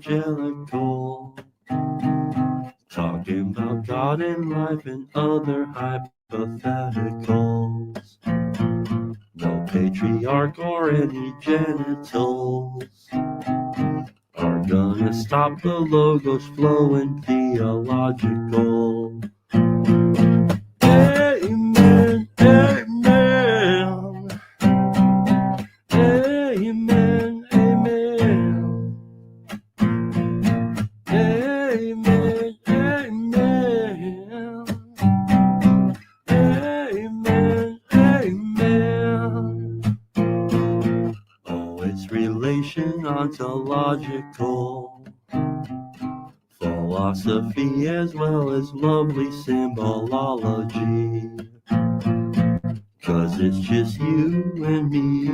evangelical, talking about God and life and other hypotheticals. No patriarch or any genitals are gonna stop the logos flowing theological. Amen, amen, amen, amen, amen, amen, amen, amen. Oh, it's relation ontological, philosophy as well as lovely symbolology. 'Cause it's just you and me.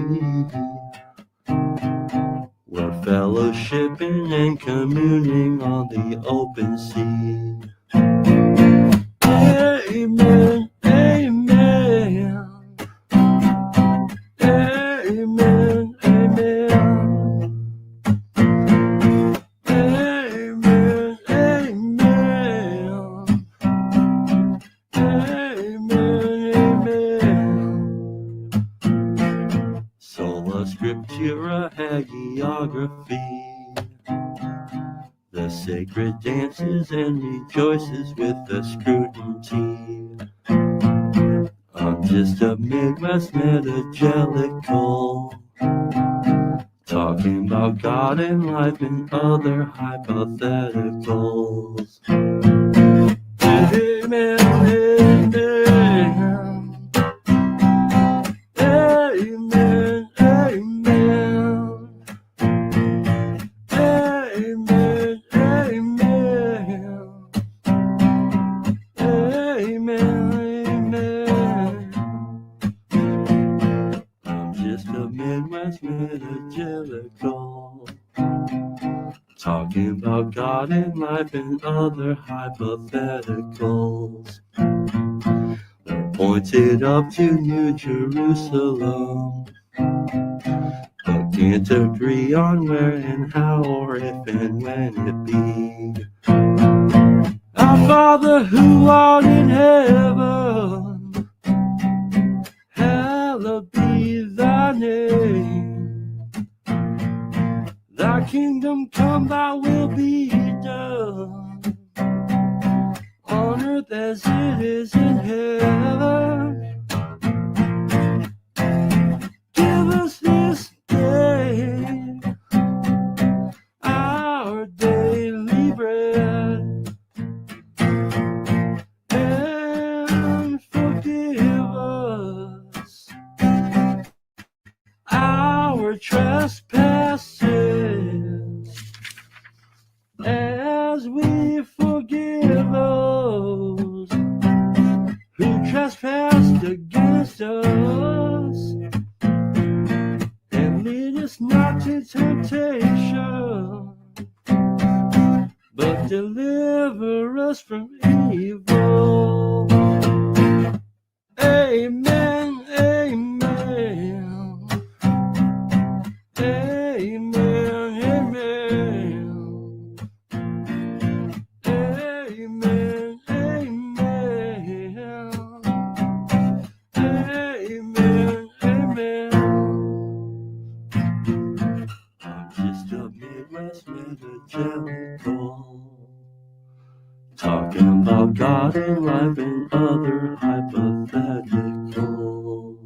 We're fellowshipping and communing on the open sea. Amen, amen, amen, amen, amen, amen, amen. Sola Scriptura hagiography, the sacred dances and rejoices with the scrutiny. I'm just a Midwest metagelical, talking about God and life and other hypotheticals. Amen, amen, amen, amen, amen, amen, amen. I'm just a Midwest metagelical, talking about God and life and other hypotheticals. They're pointed up to New Jerusalem, but can't agree on where and how or if and when it be. Our Father who art in heaven, hallowed be thy name. Thy kingdom come, thy will be done, on earth as it is in heaven. Give us this day our daily bread, and forgive us our trespasses, as we forgive those who trespass against us. And lead us not to temptation, but deliver us from evil. Amen, amen, amen, amen, amen, amen, amen, amen. I'm just a Midwest metagelical, talking about God and life and other hypotheticals.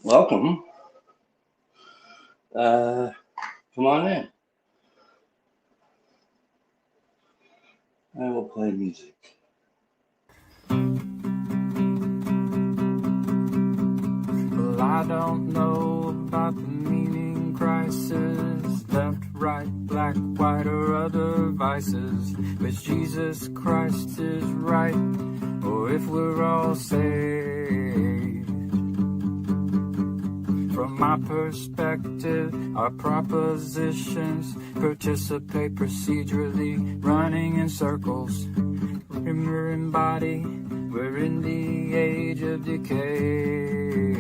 welcome. Come on in. I will play music. Well, I don't know about the meaning crisis, left, right, black, white, or other vices, which Jesus Christ is right, or if we're all saved. From my perspective, our propositions participate procedurally, running in circles. We're in body, we're in the age of decay.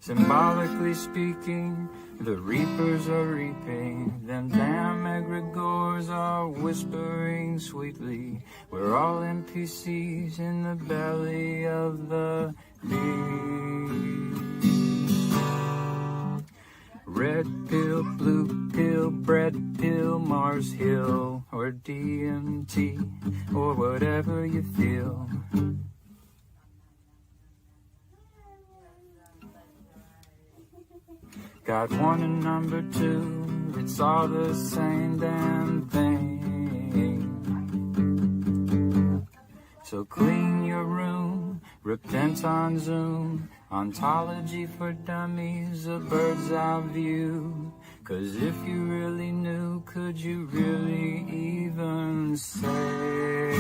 Symbolically speaking, the reapers are reaping, them damn egregores are whispering sweetly. We're all NPCs in the belly of the beast. Red pill, blue pill, bread pill, Mars Hill, or DMT, or whatever you feel. Got one and number two, it's all the same damn thing. So clean your room, repent on Zoom, ontology for dummies, a bird's eye view. 'Cause if you really knew, could you really even say?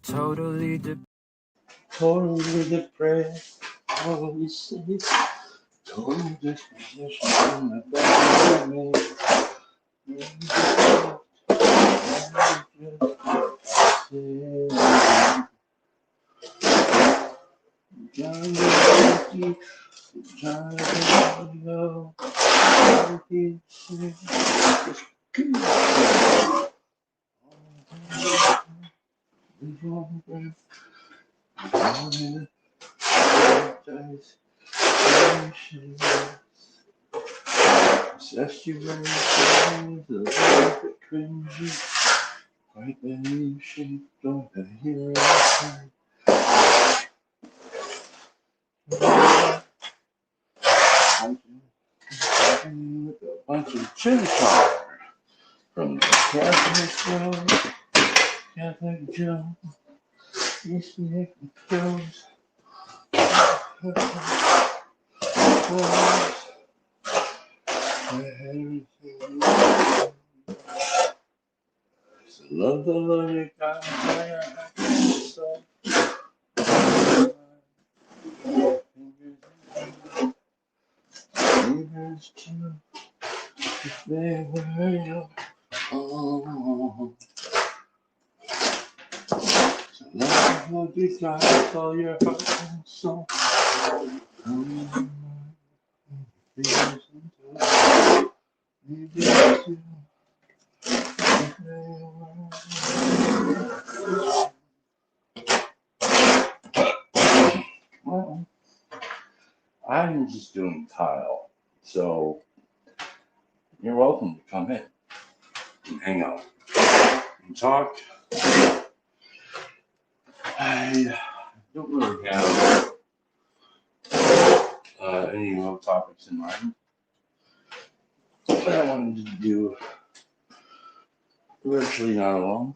Totally depressed. Oh, you say, total disposition from the back of me. Saturation, the perfect cringy, like the new shape of the hero. With a bunch of chin collar from the Catholic Joe, used to make the clothes. Love the love you got so fingers too, if they were your own. So love what you got with all your heart and soul. Fingers into fingers too. Well, I'm just doing tile, so you're welcome to come in and hang out and talk. I don't really have any real topics in mind, but I wanted to do virtually not alone.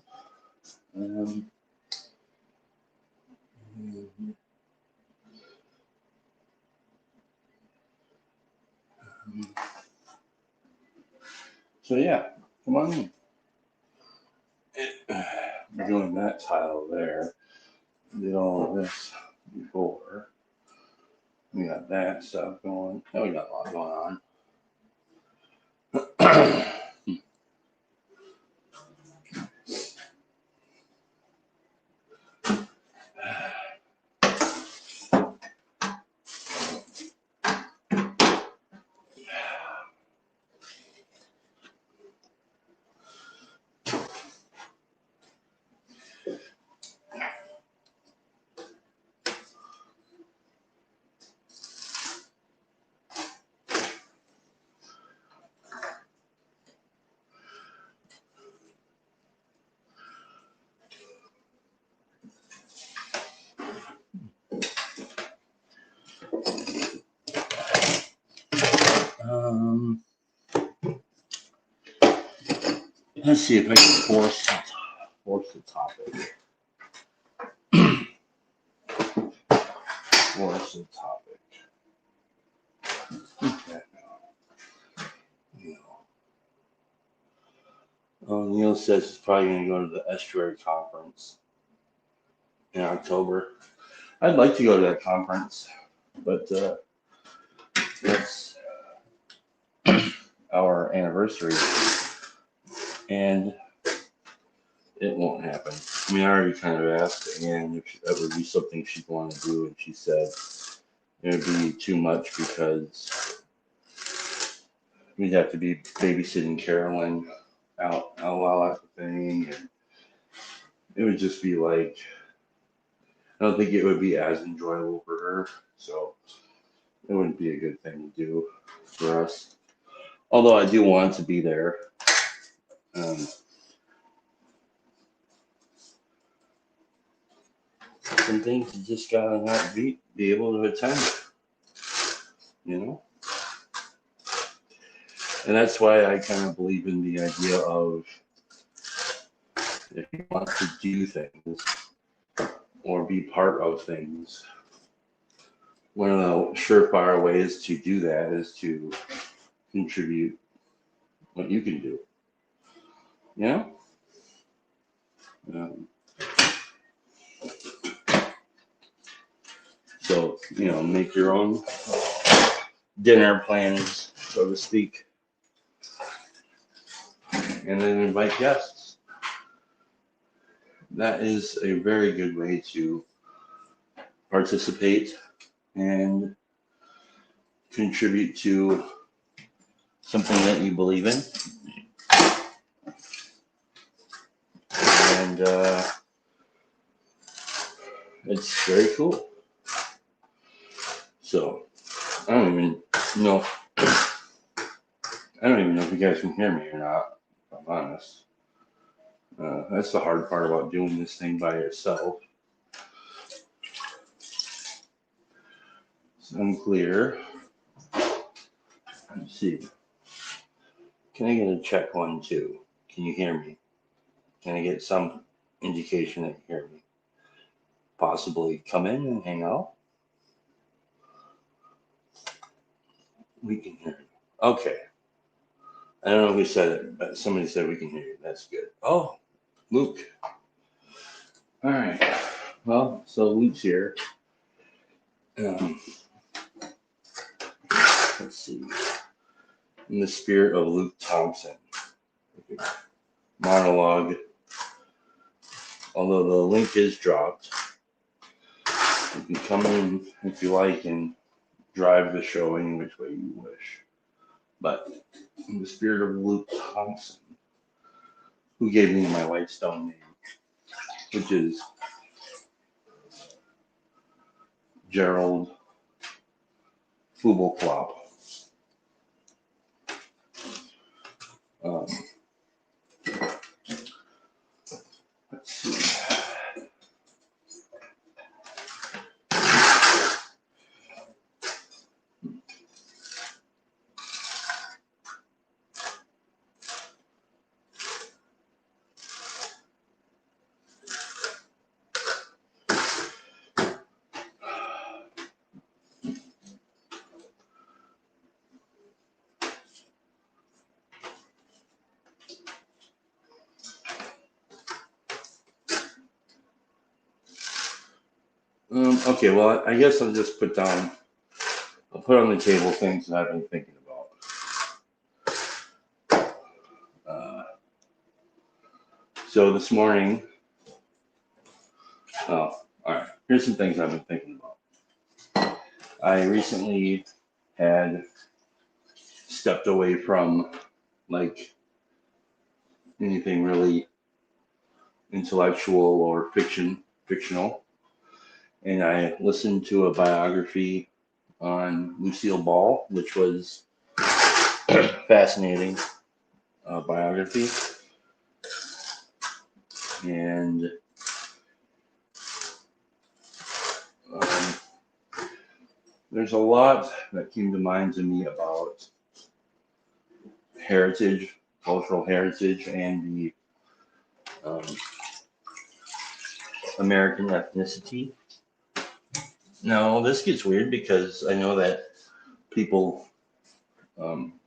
So yeah, come on in. We're doing that tile there. Did all of this before. We got that stuff going. Oh, we got a lot going on. Let's see if I can force the topic. Force the topic. Okay. Neil says he's probably going to go to the Estuary Conference in October. I'd like to go to that conference, but that's our anniversary, and it won't happen. I mean, I already kind of asked Anne if that would be something she'd want to do, and she said it would be too much because we'd have to be babysitting Carolyn out while at the thing, and it would just be like, I don't think it would be as enjoyable for her, so it wouldn't be a good thing to do for us. Although I do want to be there. Some things you just gotta not be able to attend, you know? And that's why I kind of believe in the idea of if you want to do things or be part of things, one of the surefire ways to do that is to contribute what you can do. You know? So, make your own dinner plans, so to speak, and then invite guests. That is a very good way to participate and contribute to something that you believe in. And it's very cool. So, I don't even know if you guys can hear me or not, if I'm honest. That's the hard part about doing this thing by yourself. It's unclear. Let's see. Can I get a check 1, 2? Can you hear me? Can I get some indication that you hear me? Possibly come in and hang out? We can hear you. Okay. I don't know who said it, but somebody said we can hear you. That's good. Oh, Luke. All right. Well, so Luke's here. Let's see. In the spirit of Luke Thompson. Monologue. Although the link is dropped, you can come in if you like and drive the show any which way you wish. But in the spirit of Luke Thompson, who gave me my Whitestone name, which is Gerald Fubbleclop. Let's see. Okay, well, I guess I'll just put on the table things that I've been thinking about. So this morning, all right, here's some things I've been thinking about. I recently had stepped away from like anything really intellectual or fictional. And I listened to a biography on Lucille Ball, which was fascinating biography. And there's a lot that came to mind to me about heritage cultural heritage and the American ethnicity. Now, this gets weird because I know that people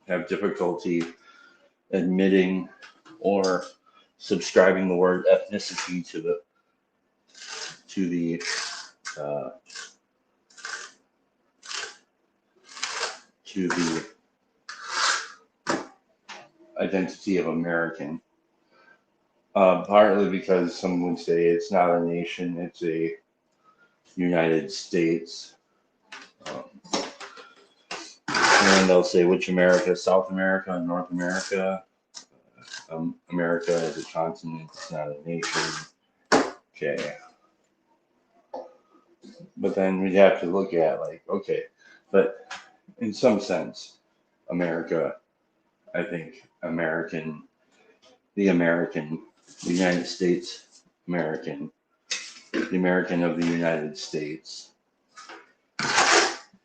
have difficulty admitting or subscribing the word ethnicity to the uh, identity of American. Partly because some would say it's not a nation, it's a United States. And they'll say which America, South America, North America. America as a continent, it's not a nation. Okay. But then we'd have to look at okay, but in some sense, America, I think the United States American, the American of the United States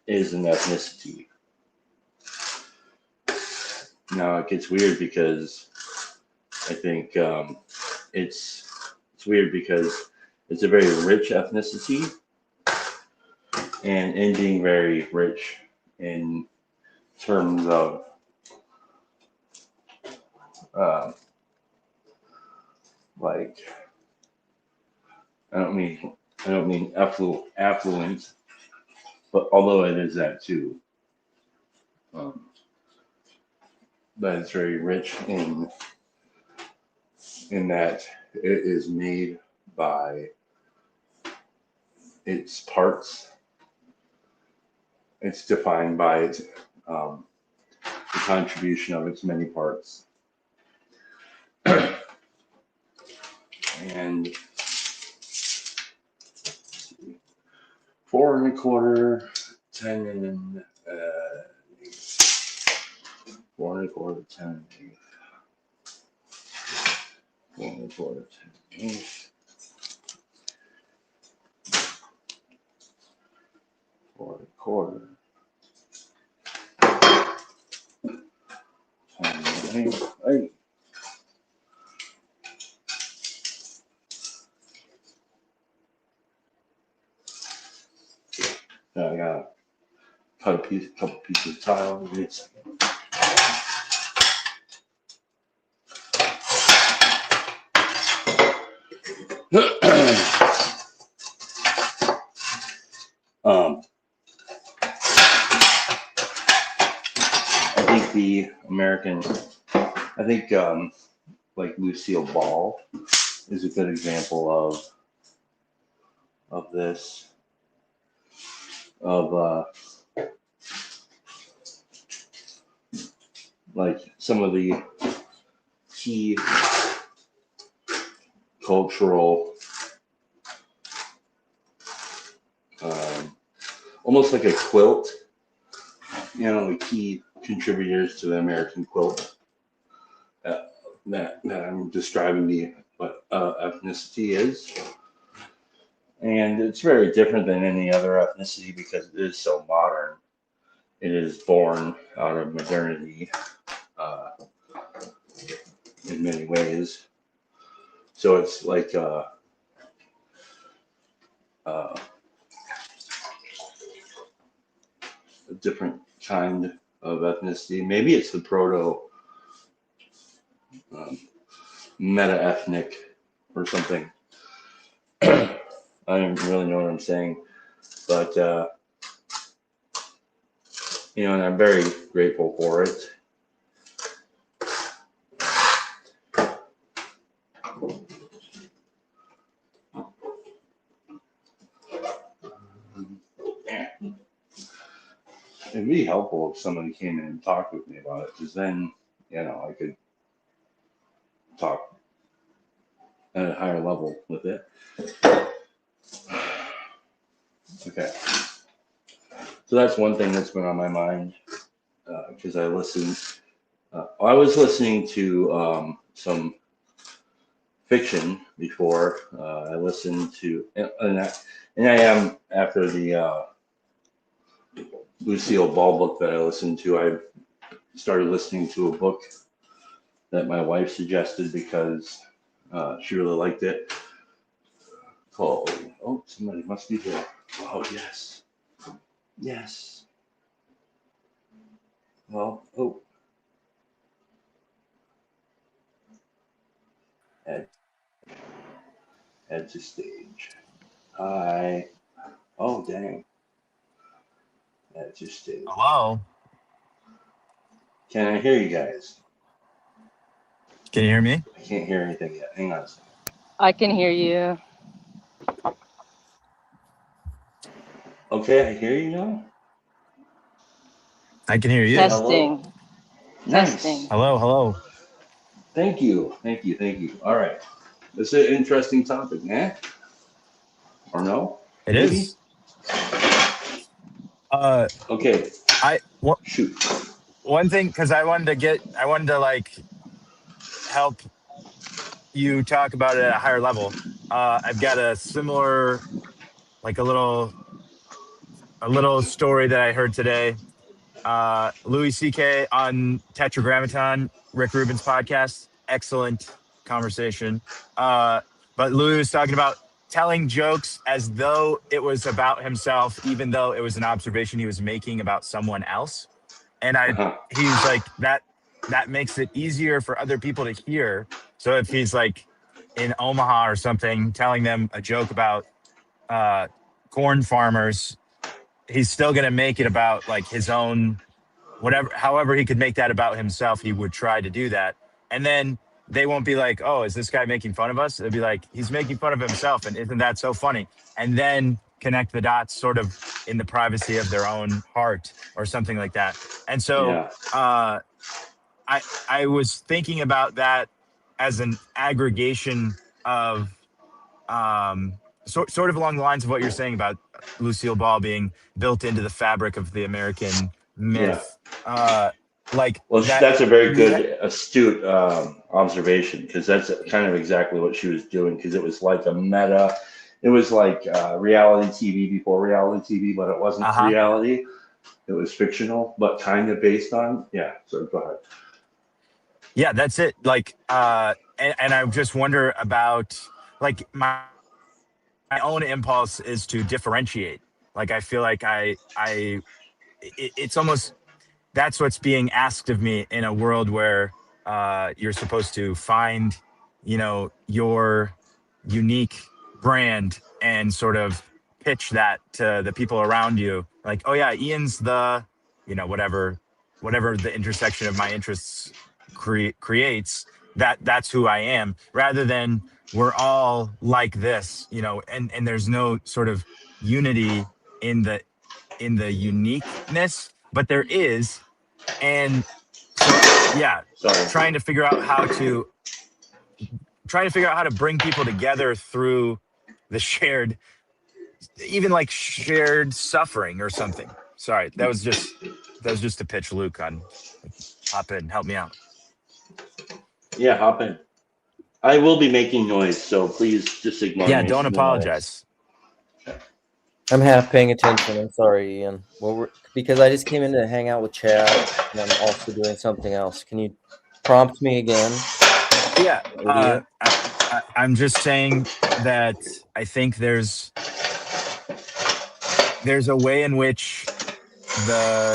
is an ethnicity. Now it gets weird because I think it's weird because it's a very rich ethnicity, and in being very rich in terms of I don't mean affluent, but although it is that too, but it's very rich in that it is made by its parts. It's defined by its the contribution of its many parts. And 4 1/4, 10 and 4 1/4, 10 and 4 1/4, 10 and 4 1/4, 10 and 8. I gotta cut a couple pieces of tile. It's I think like Lucille Ball is a good example of this, of like some of the key cultural, almost like a quilt, the key contributors to the American quilt that I'm describing what ethnicity is. And it's very different than any other ethnicity because it is so modern. It is born out of modernity in many ways. So it's like a different kind of ethnicity. Maybe it's the proto meta-ethnic or something. I don't really know what I'm saying, but and I'm very grateful for it. It'd be helpful if somebody came in and talked with me about it, because then, I could talk at a higher level with it. Okay. So that's one thing that's been on my mind, because I was listening to some fiction before. I listened to, and I am, after the Lucille Ball book that I listened to, I started listening to a book that my wife suggested because she really liked it. Called, oh, somebody must be there. Oh, yes. Yes. Well, oh. Add to stage. Hi. Oh, dang. Add to stage. Hello. Can I hear you guys? Can you hear me? I can't hear anything yet. Hang on a second. I can hear you. Okay, I hear you now. I can hear you. Say hello. Testing. Nice. Testing. Hello. Thank you. All right. This is an interesting topic, man. Or no? It Maybe? is. Okay, shoot. One thing, because I wanted to like help you talk about it at a higher level. I've got a similar, like a little story that I heard today. Louis C.K. on Tetragrammaton, Rick Rubin's podcast. Excellent conversation. But Louis was talking about telling jokes as though it was about himself, even though it was an observation he was making about someone else. And he was like, that makes it easier for other people to hear. So if he's like in Omaha or something, telling them a joke about corn farmers, he's still going to make it about like his own, whatever, however he could make that about himself, he would try to do that. And then they won't be like, oh, is this guy making fun of us? They'll be like, he's making fun of himself. And isn't that so funny? And then connect the dots sort of in the privacy of their own heart or something like that. And so I was thinking about that as an aggregation of sort of along the lines of what you're saying about Lucille Ball being built into the fabric of the American myth. That's a very good, astute observation, because that's kind of exactly what she was doing, because it was like a meta. It was like reality TV before reality TV, but it wasn't reality. It was fictional, but kind of based on. Yeah, so go ahead. Yeah, that's it. Like, and I just wonder about, like, my own impulse is to differentiate. Like, I feel like it's almost, that's what's being asked of me in a world where you're supposed to find, your unique brand and sort of pitch that to the people around you. Like, oh yeah, Ian's the, whatever the intersection of my interests creates, that's who I am, rather than we're all like this, and there's no sort of unity in the uniqueness, but there is. And so, yeah, trying to figure out how to bring people together through the shared suffering or something. Sorry, that was just to pitch Luke on, hop in, help me out. Yeah, hop in. I will be making noise, so please just ignore me. Yeah, don't apologize. I'm half paying attention. I'm sorry, Ian. Because I just came in to hang out with Chad, and I'm also doing something else. Can you prompt me again? Yeah, I'm just saying that I think there's a way in which the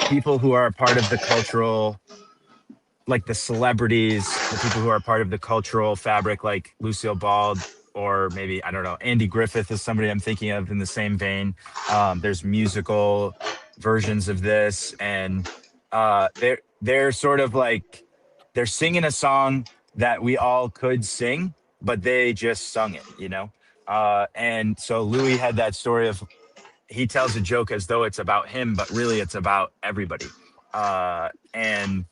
people who are a part of the cultural, like the celebrities, the people who are part of the cultural fabric, like Lucille Ball, or maybe, I don't know, Andy Griffith is somebody I'm thinking of in the same vein. There's musical versions of this, and they're sort of like, they're singing a song that we all could sing, but they just sung it, and so Louis had that story of, he tells a joke as though it's about him, but really it's about everybody. And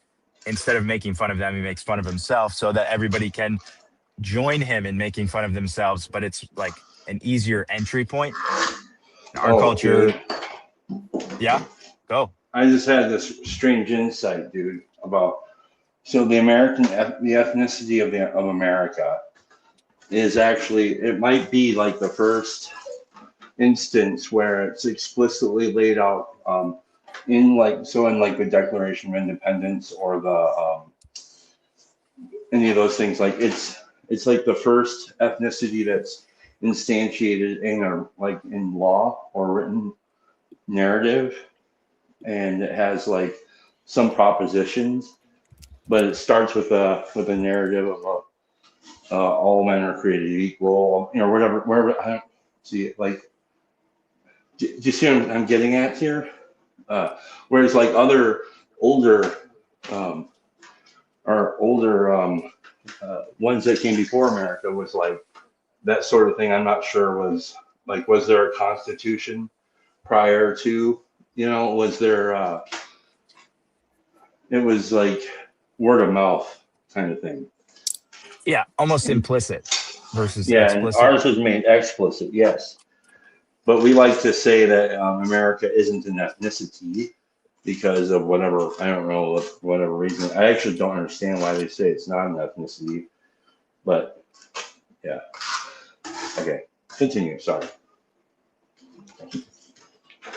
instead of making fun of them, he makes fun of himself so that everybody can join him in making fun of themselves, but it's like an easier entry point. Our culture. Dude. Yeah, go. I just had this strange insight, dude, about, so the ethnicity of America is actually, it might be like the first instance where it's explicitly laid out in the Declaration of Independence, or the any of those things. Like it's like the first ethnicity that's instantiated in like in law or written narrative, and it has like some propositions, but it starts with a narrative of all men are created equal, whatever. I don't see it. Like, do you see what I'm getting at here? Whereas like other older ones that came before America was like that sort of thing. I'm not sure was there a constitution prior to, was there, it was like word of mouth kind of thing. Yeah, almost implicit versus Yeah, explicit. and ours was made explicit, yes. But we like to say that America isn't an ethnicity because of whatever, I don't know, whatever reason. I actually don't understand why they say it's not an ethnicity, but yeah. Okay, continue, sorry.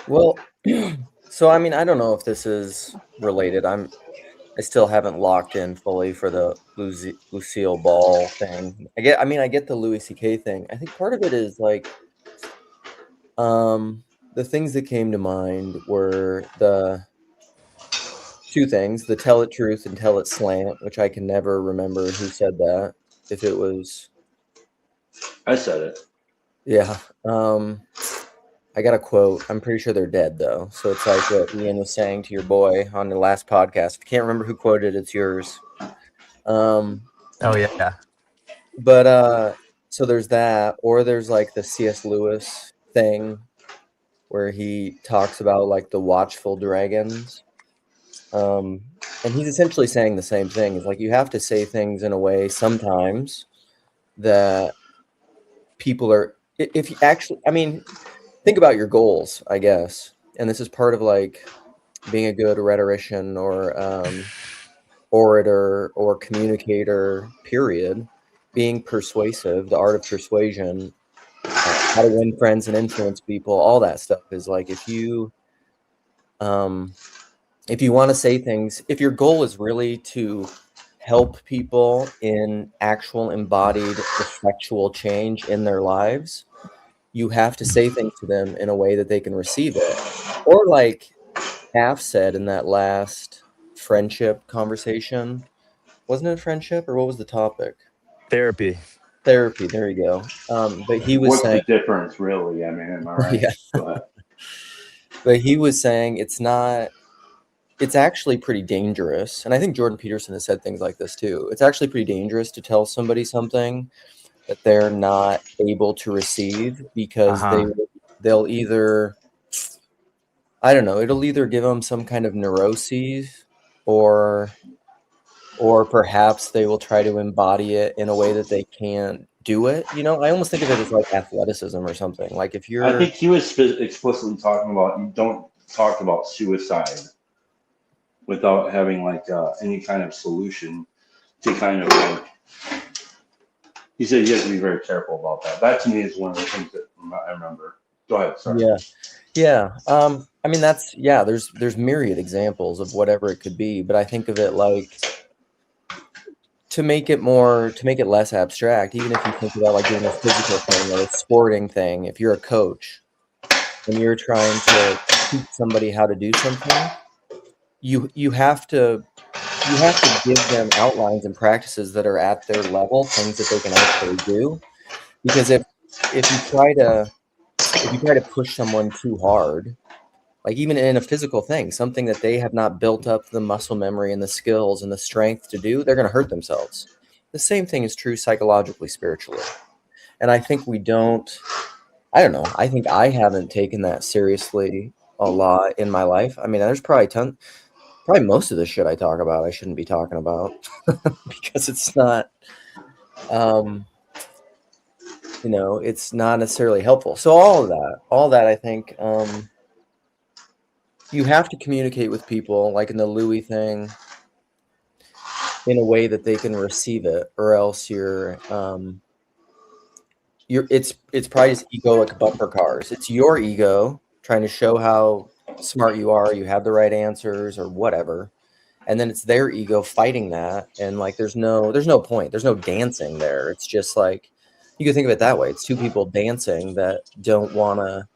Well, so I mean, I don't know if this is related. I still haven't locked in fully for the Lucille Ball thing. I get the Louis C.K. thing. I think part of it is like, the things that came to mind were the two things: the tell it truth and tell it slant, which I can never remember who said that. If it was, I said it. yeah. I got a quote. I'm pretty sure they're dead though. So it's like what Ian was saying to your boy on the last podcast. If you can't remember who quoted it, it's yours. Oh yeah. But so there's that, or there's like the C.S. Lewis thing where he talks about like the watchful dragons. And he's essentially saying the same thing. It's like you have to say things in a way sometimes that people are, if you actually, I mean, think about your goals, I guess. And this is part of like being a good rhetorician or orator or communicator, period. Being persuasive, the art of persuasion, how to win friends and influence people, all that stuff is like if you want to say things, if your goal is really to help people in actual embodied effectual change in their lives, you have to say things to them in a way that they can receive it. Or like Half said in that last friendship conversation, wasn't it friendship or what was the topic? Therapy, there you go. But he was What's saying, the difference really? I mean, am I right? yeah. But he was saying it's actually pretty dangerous. And I think Jordan Peterson has said things like this too. It's actually pretty dangerous to tell somebody something that they're not able to receive because they'll either, I don't know, it'll either give them some kind of neuroses or perhaps they will try to embody it in a way that they can't do it. I almost think of it as like athleticism or something. Like if you're, I think he was explicitly talking about you don't talk about suicide without having like any kind of solution to kind of like, he said you have to be very careful about that. That to me is one of the things that I remember. Go ahead, sorry. Yeah. I mean, there's myriad examples of whatever it could be, but I think of it like to make it less abstract, even if you think about like doing a physical thing or a sporting thing, if you're a coach and you're trying to teach somebody how to do something, you have to give them outlines and practices that are at their level, things that they can actually do. Because if you try to push someone too hard, like even in a physical thing, something that they have not built up the muscle memory and the skills and the strength to do, they're going to hurt themselves. The same thing is true psychologically, spiritually. And I think I don't know. I think I haven't taken that seriously a lot in my life. I mean, there's probably most of the shit I talk about I shouldn't be talking about because it's not, it's not necessarily helpful. So all that, I think, you have to communicate with people, like in the Louis thing, in a way that they can receive it, or else it's probably just egoic bumper cars. It's your ego trying to show how smart you are, you have the right answers or whatever. and then it's their ego fighting that, and like there's no point, there's no dancing there. It's just like, you can think of it that way. It's two people dancing that don't want to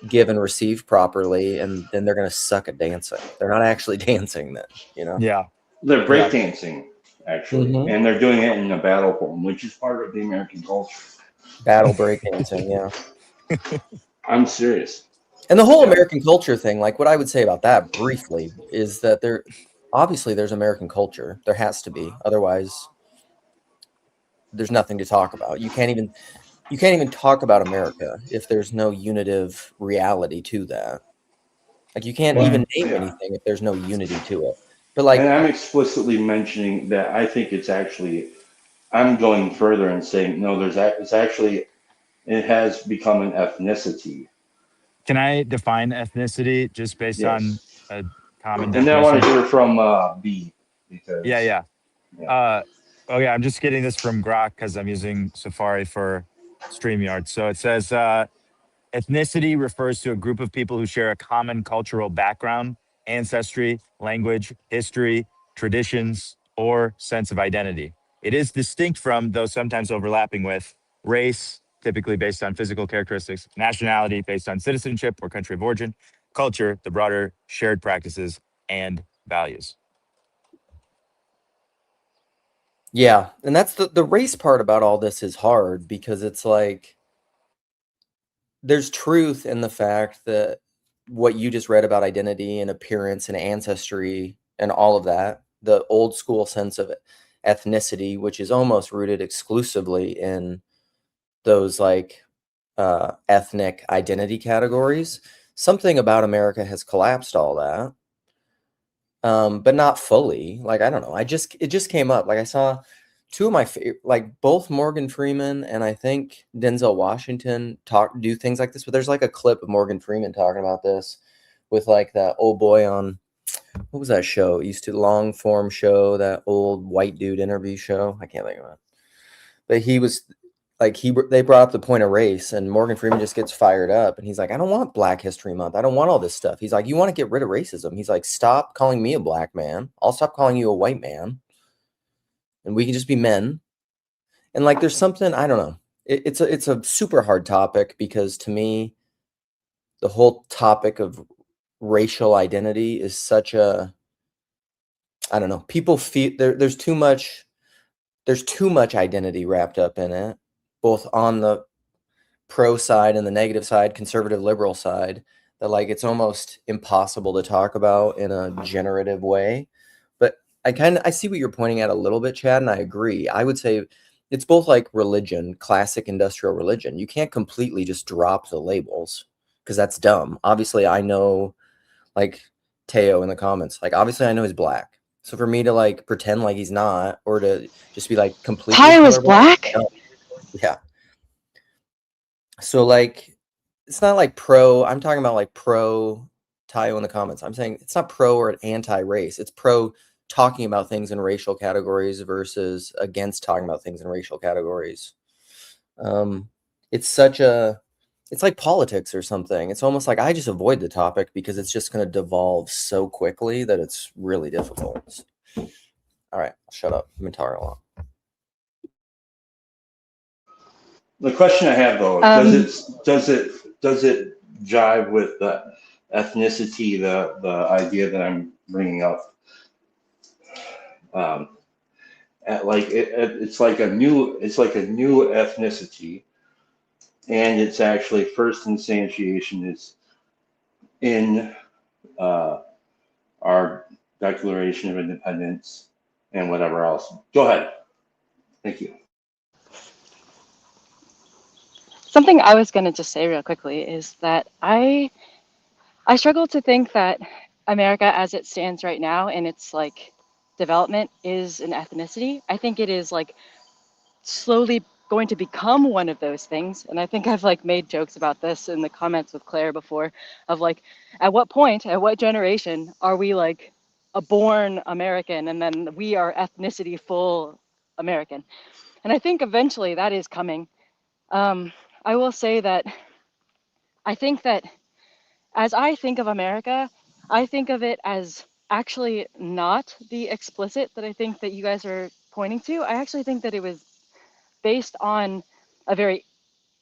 give and receive properly, and then they're going to suck at dancing. They're not actually dancing then, you know. Yeah. They're Yeah. breakdancing, actually, Mhm. and they're doing it in a battle form, which is part of the American culture. Battle breakdancing, yeah. I'm serious. And the whole Yeah. American culture thing, like what I would say about that briefly is that there's American culture. There has to be. Otherwise, there's nothing to talk about. You can't even talk about America if there's no unitive reality to that. Like you can't Well, even name yeah. anything if there's no unity to it. But like, And I'm explicitly mentioning that I think it's actually, I'm going further and saying, no, it's actually, it has become an ethnicity. Can I define ethnicity just based on Yes. a common And then I want definition? to hear from B, Yeah, because, yeah. yeah. Okay, I'm just getting this from Grok because I'm using Safari for StreamYard. So it says ethnicity refers to a group of people who share a common cultural background, ancestry, language, history, traditions, or sense of identity. It is distinct from, though sometimes overlapping with, race, typically based on physical characteristics, nationality, based on citizenship or country of origin, culture, the broader shared practices and values. yeah, and that's the race part about all this is hard because it's like there's truth in the fact that what you just read about identity and appearance and ancestry and all of that, the old school sense of ethnicity, which is almost rooted exclusively in those like ethnic identity categories. Something about America has collapsed all that, but not fully. Like I don't know. It just came up. Like I saw two of my like both Morgan Freeman and I think Denzel Washington do things like this. But there's like a clip of Morgan Freeman talking about this with like that old boy on what was that show? It used to long form show, that old white dude interview show. I can't think of it. But he was like they brought up the point of race, and Morgan Freeman just gets fired up, and he's like, I don't want Black History Month. I don't want all this stuff. He's like, you want to get rid of racism? He's like, stop calling me a black man. I'll stop calling you a white man, and we can just be men. And like, there's something I don't know. It's a super hard topic because to me, the whole topic of racial identity is such a I don't know. People feel there's too much identity wrapped up in it, both on the pro side and the negative side, conservative liberal side, that like it's almost impossible to talk about in a generative way. But I see what you're pointing at a little bit, Chad, and I agree. I would say it's both like religion, classic industrial religion. You can't completely just drop the labels because that's dumb. Obviously, I know like Teo in the comments, like obviously I know he's black. So for me to like pretend like he's not, or to just be like completely Tyo is colorblind, black? no. Yeah. So like it's not like I'm talking about like pro Tayo in the comments. I'm saying it's not pro or anti-race. It's pro talking about things in racial categories versus against talking about things in racial categories. It's like politics or something. It's almost like I just avoid the topic because it's just going to devolve so quickly that it's really difficult. All right, I'll shut up. I've been talking a lot. The question I have though, does it jive with the ethnicity, the idea that I'm bringing up? It's like a new ethnicity, and it's actually first instantiation is in our Declaration of Independence and whatever else. Go ahead. Thank you. Something I was going to just say real quickly is that I struggle to think that America as it stands right now in its like development is an ethnicity. I think it is like slowly going to become one of those things. And I think I've like made jokes about this in the comments with Claire before of like, at what point, at what generation are we like a born American and then we are ethnicity full American? And I think eventually that is coming. I will say that I think that as I think of America, I think of it as actually not the explicit that I think that you guys are pointing to. I actually think that it was based on a very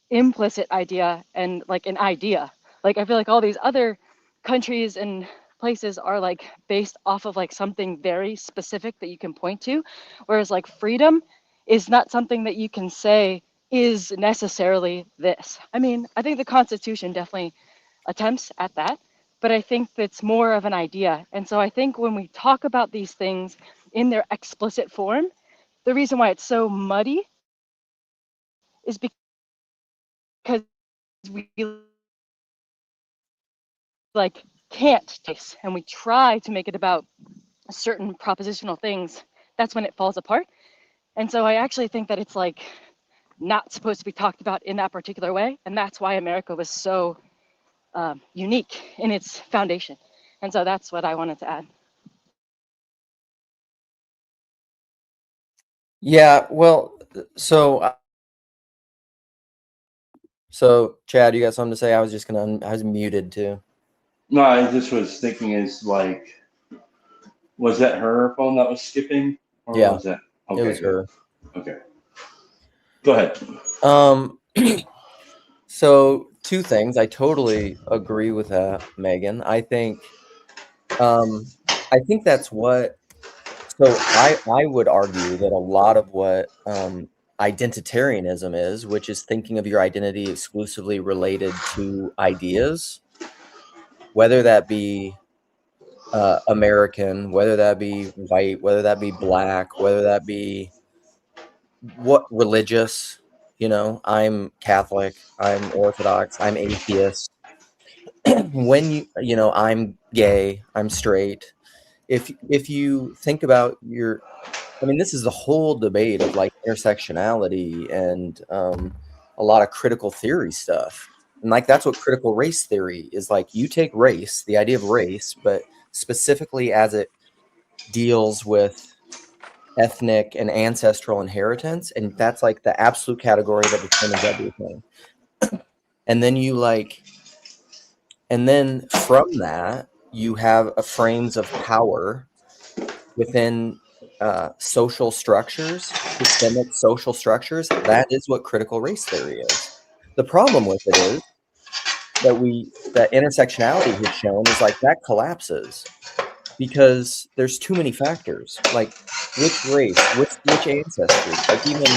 implicit idea and like an idea. Like I feel like all these other countries and places are like based off of like something very specific that you can point to, whereas like freedom is not something that you can say is necessarily this. I mean, I think the Constitution definitely attempts at that, but I think it's more of an idea. And so I think when we talk about these things in their explicit form, the reason why it's so muddy is because we like can't taste and we try to make it about certain propositional things. That's when it falls apart. And so I actually think that it's like not supposed to be talked about in that particular way, and that's why America was so unique in its foundation. And so that's what I wanted to add. Yeah, well, so Chad, you got something to say? I was just gonna, I was muted too. No, I just was thinking is like, was that her phone that was skipping? Or Yeah, was that? Okay, it was her. Okay. Go ahead. So two things. I totally agree with that, Megan. I think that's what. So I would argue that a lot of what identitarianism is, which is thinking of your identity exclusively related to ideas, whether that be American, whether that be white, whether that be black, whether that be what religious, you know, I'm Catholic, I'm Orthodox, I'm atheist. When you know, I'm gay, I'm straight. If you think about your, I mean, this is the whole debate of like intersectionality and a lot of critical theory stuff. And like that's what critical race theory is like. You take race, the idea of race, but specifically as it deals with ethnic and ancestral inheritance, and that's like the absolute category that determines everything. And then you like, and then from that you have a frames of power within social structures, systemic social structures. That is what critical race theory is. The problem with it is that intersectionality has shown is like that collapses because there's too many factors. Like which race, which ancestry. Like even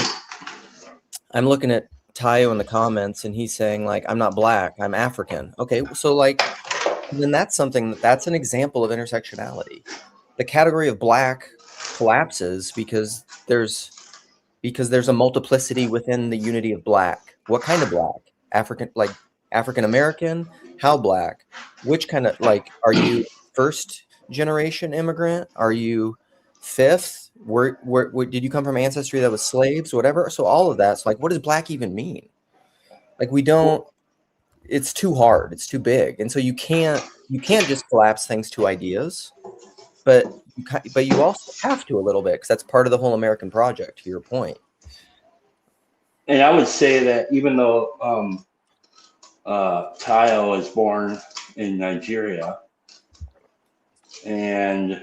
I'm looking at Tayo in the comments and he's saying like I'm not black, I'm African. Okay, so like then that's an example of intersectionality. The category of black collapses because there's a multiplicity within the unity of black. What kind of black? African American? How black? Which kind of, like, are you first generation immigrant? Are you fifth? Where did you come from ancestry that was slaves, whatever? So all of that's like, what does black even mean? Like we don't, it's too hard, it's too big. And so you can't just collapse things to ideas, but you also have to a little bit because that's part of the whole American project, to your point. And I would say that even though Tayo was born in Nigeria and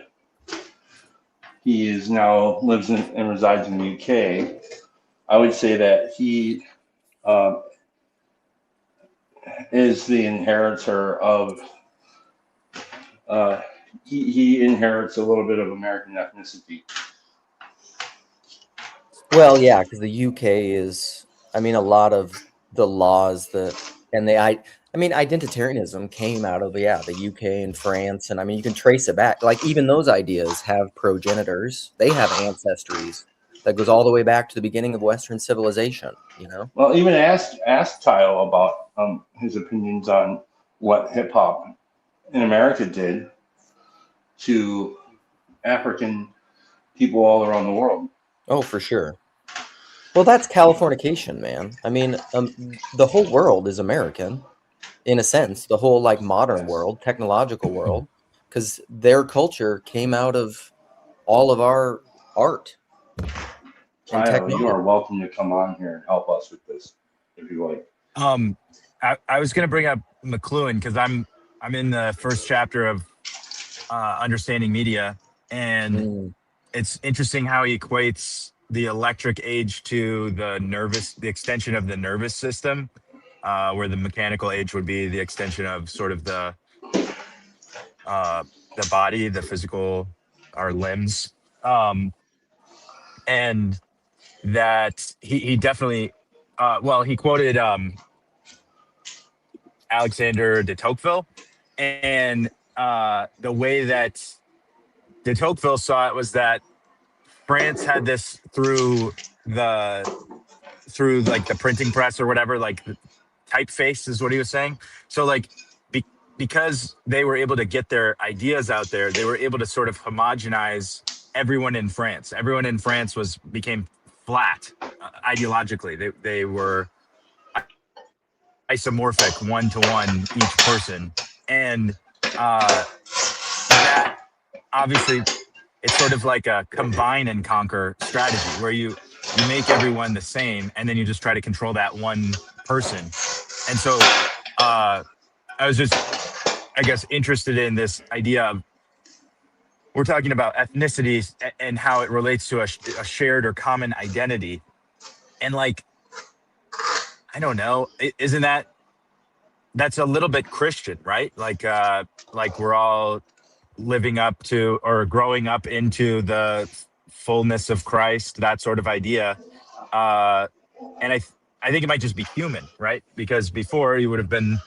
he is now lives in and resides in the UK, I would say that he is the inheritor of he inherits a little bit of American ethnicity. Well, yeah, because the UK is, I mean, a lot of the laws identitarianism came out of, the UK and France. And I mean, you can trace it back. Like even those ideas have progenitors. They have ancestries that goes all the way back to the beginning of Western civilization, you know? Well, even ask Tayo about his opinions on what hip hop in America did to African people all around the world. Oh, for sure. Well, that's Californication, man. I mean, the whole world is American, in a sense. The whole like modern world, technological world, because their culture came out of all of our art. Tayo, you are welcome to come on here and help us with this, if you like. I was going to bring up McLuhan because I'm in the first chapter of Understanding Media, and Mm. it's interesting how he equates the electric age to the extension of the nervous system, where the mechanical age would be the extension of sort of uh, the body, the physical, our limbs, and that he definitely, he quoted Alexander de Tocqueville, and the way that de Tocqueville saw it was that France had this the through like the printing press or whatever, like the typeface is what he was saying. So like be, because they were able to get their ideas out there, they were able to sort of homogenize everyone in France. Everyone in France became flat ideologically. They were isomorphic, one to one each person, and that obviously it's sort of like a combine and conquer strategy where you make everyone the same and then you just try to control that one person. And so I was just, I guess, interested in this idea of we're talking about ethnicities and how it relates to a shared or common identity. And like, I don't know, isn't that's a little bit Christian, right? Like we're all living up to or growing up into the fullness of Christ, that sort of idea. And I think it might just be human, right? Because before you would have been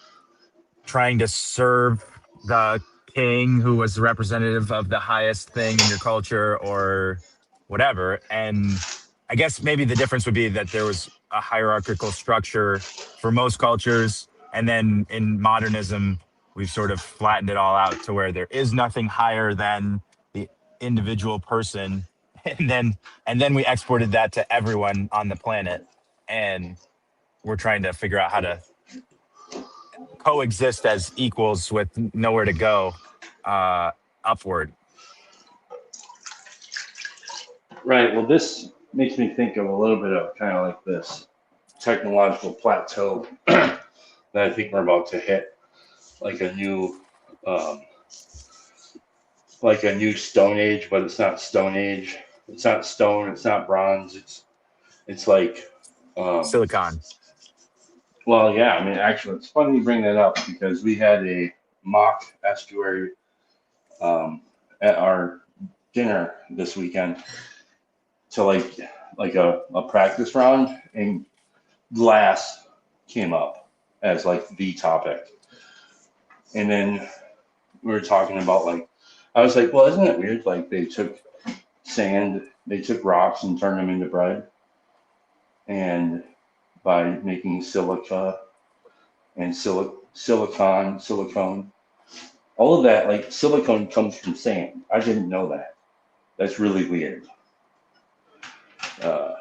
trying to serve the king who was representative of the highest thing in your culture or whatever. And I guess maybe the difference would be that there was a hierarchical structure for most cultures. And then in modernism, we've sort of flattened it all out to where there is nothing higher than the individual person. And then we exported that to everyone on the planet. And we're trying to figure out how to coexist as equals with nowhere to go upward. Right. Well, this makes me think of a little bit of kind of like this technological plateau that I think we're about to hit, like um, a new Stone Age, but it's not Stone Age. It's not stone. It's not bronze. It's like, um, Silicon. well, yeah. I mean, actually, it's funny you bring that up because we had a mock estuary at our dinner this weekend to like a practice round, and glass came up as like the topic. And then we were talking about like, I was like, well, isn't it weird? Like they took rocks and turned them into bread, and by making silica and silicone, all of that, like silicone comes from sand. I didn't know that. That's really weird. Uh,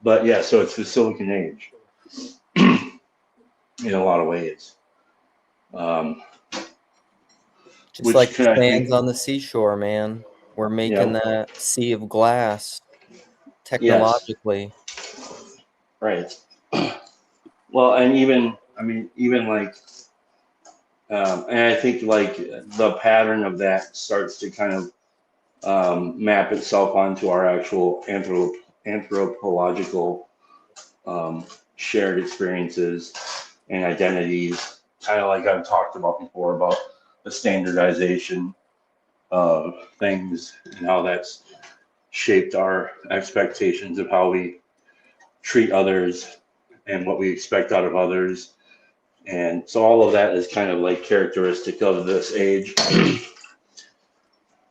but yeah, so it's the Silicon Age in a lot of ways. Um, Just which like can I think, sands on the seashore, man. We're making yeah, that sea of glass yes, technologically. right. Well, and even like, and I think like the pattern of that starts to kind of map itself onto our actual anthropological um, shared experiences and identities, kind of like I've talked about before about the standardization of things and how that's shaped our expectations of how we treat others and what we expect out of others. And so all of that is kind of like characteristic of this age.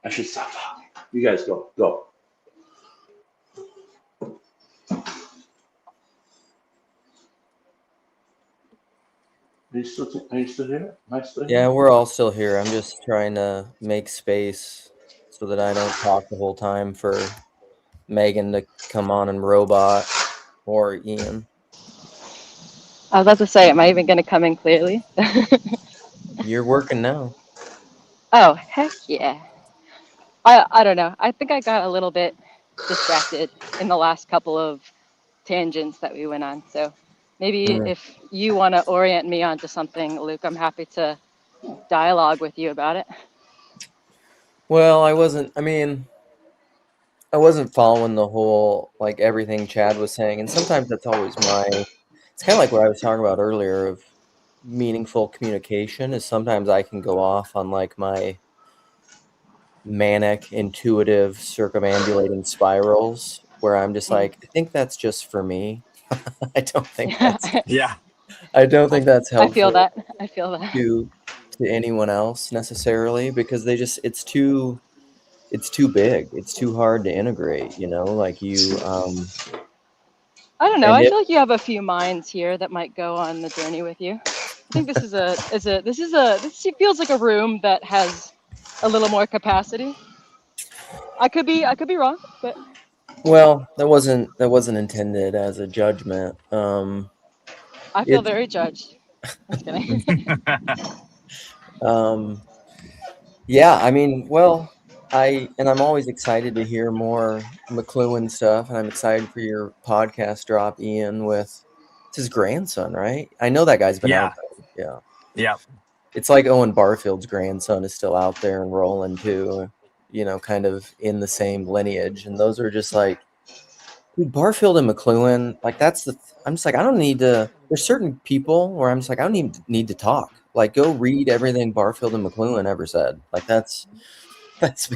I should stop talking. You guys go. Go. Are you still here? Am I still Yeah, here? we're all still here. I'm just trying to make space so that I don't talk the whole time for Megan to come on and robot or Ian. I was about to say, am I even going to come in clearly? You're working now. Oh, heck yeah. I don't know. I think I got a little bit distracted in the last couple of tangents that we went on. So maybe Mm. if you want to orient me onto something, Luke, I'm happy to dialogue with you about it. Well, I wasn't following the whole, like, everything Chad was saying, and sometimes that's always it's kind of like what I was talking about earlier of meaningful communication is sometimes I can go off on, like, my manic, intuitive, circumambulating spirals where I'm just Mhm. like, I think that's just for me. I don't think Yeah, Yeah. that's I feel helpful that. I feel that. to anyone else necessarily because it's too big. It's too hard to integrate, like I don't know. and I it, feel like you have a few minds here that might go on the journey with you. I think this feels like a room that has a little more capacity. I could be wrong, but well, that wasn't intended as a judgment. I feel It, very judged. Just kidding. um, yeah, I mean, well, I'm always excited to hear more McLuhan stuff, and I'm excited for your podcast drop, Ian, with it's his grandson, right? I know that guy's been Yeah. out there. Yeah. Yeah. It's like Owen Barfield's grandson is still out there and rolling too, kind of in the same lineage. And those are just like, dude, Barfield and McLuhan, like I'm just like, I don't need to, there's certain people where I'm just like, I don't even need to talk. Like, go read everything Barfield and McLuhan ever said. Like, that's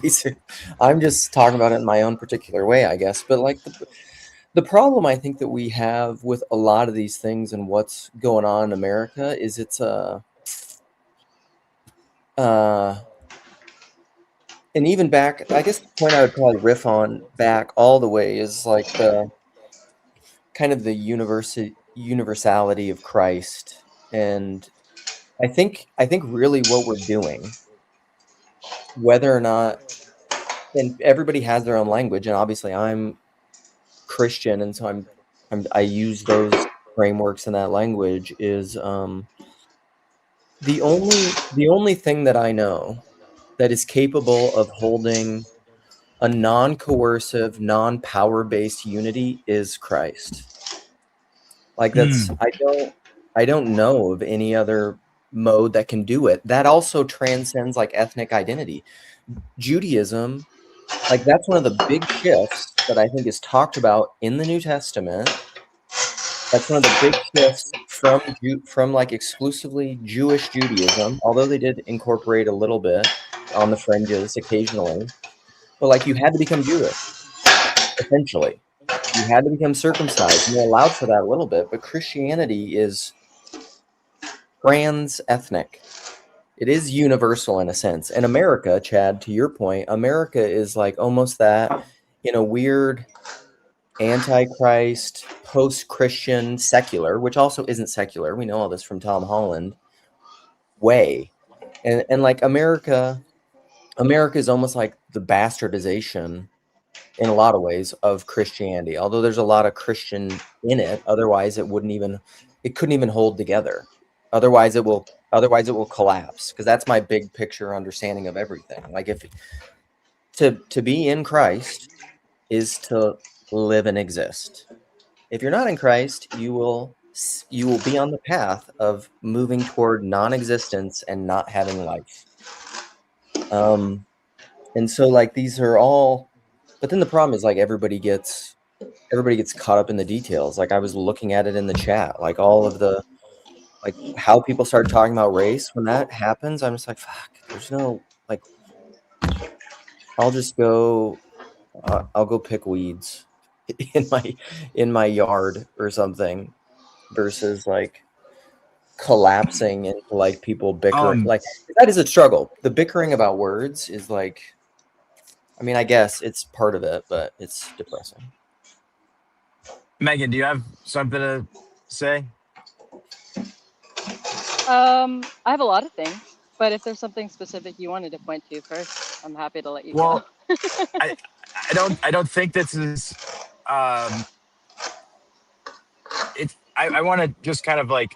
basic. I'm just talking about it in my own particular way, I guess. But like the problem I think that we have with a lot of these things and what's going on in America is it's and even back, I guess the point I would probably riff on back all the way is like the kind of the universality of Christ. And I think really what we're doing, whether or not, and everybody has their own language, and obviously I'm Christian, and so I use those frameworks in that language is the only thing that I know that is capable of holding a non-coercive, non-power-based unity is Christ. Like I don't know of any other mode that can do it. That also transcends like ethnic identity. Judaism, like that's one of the big shifts that I think is talked about in the New Testament. That's one of the big shifts from like exclusively Jewish Judaism, although they did incorporate a little bit on the fringes occasionally. But like you had to become Jewish, essentially. You had to become circumcised, and they allowed for that a little bit. But Christianity is trans-ethnic. It is universal in a sense. And America, Chad, to your point, America is like almost that in a weird antichrist, post-Christian, secular, which also isn't secular. We know all this from Tom Holland way. And like America is almost like the bastardization in a lot of ways of Christianity. Although there's a lot of Christian in it, otherwise it couldn't even hold together. Otherwise it will collapse, because that's my big picture understanding of everything. Like if to be in Christ is to live and exist. If you're not in Christ, you will be on the path of moving toward non-existence and not having life. And so like these are all, but then the problem is like everybody gets caught up in the details. Like I was looking at it in the chat, like all of the, like how people start talking about race. When that happens, I'm just like, fuck, there's no, like, I'll go pick weeds in my yard or something versus like collapsing into like people bickering. Like that is a struggle. The bickering about words is like, I mean, I guess it's part of it, but it's depressing. Megan, do you have something to say? I have a lot of things, but if there's something specific you wanted to point to first, I'm happy to let you go. I don't think this is I want to just kind of like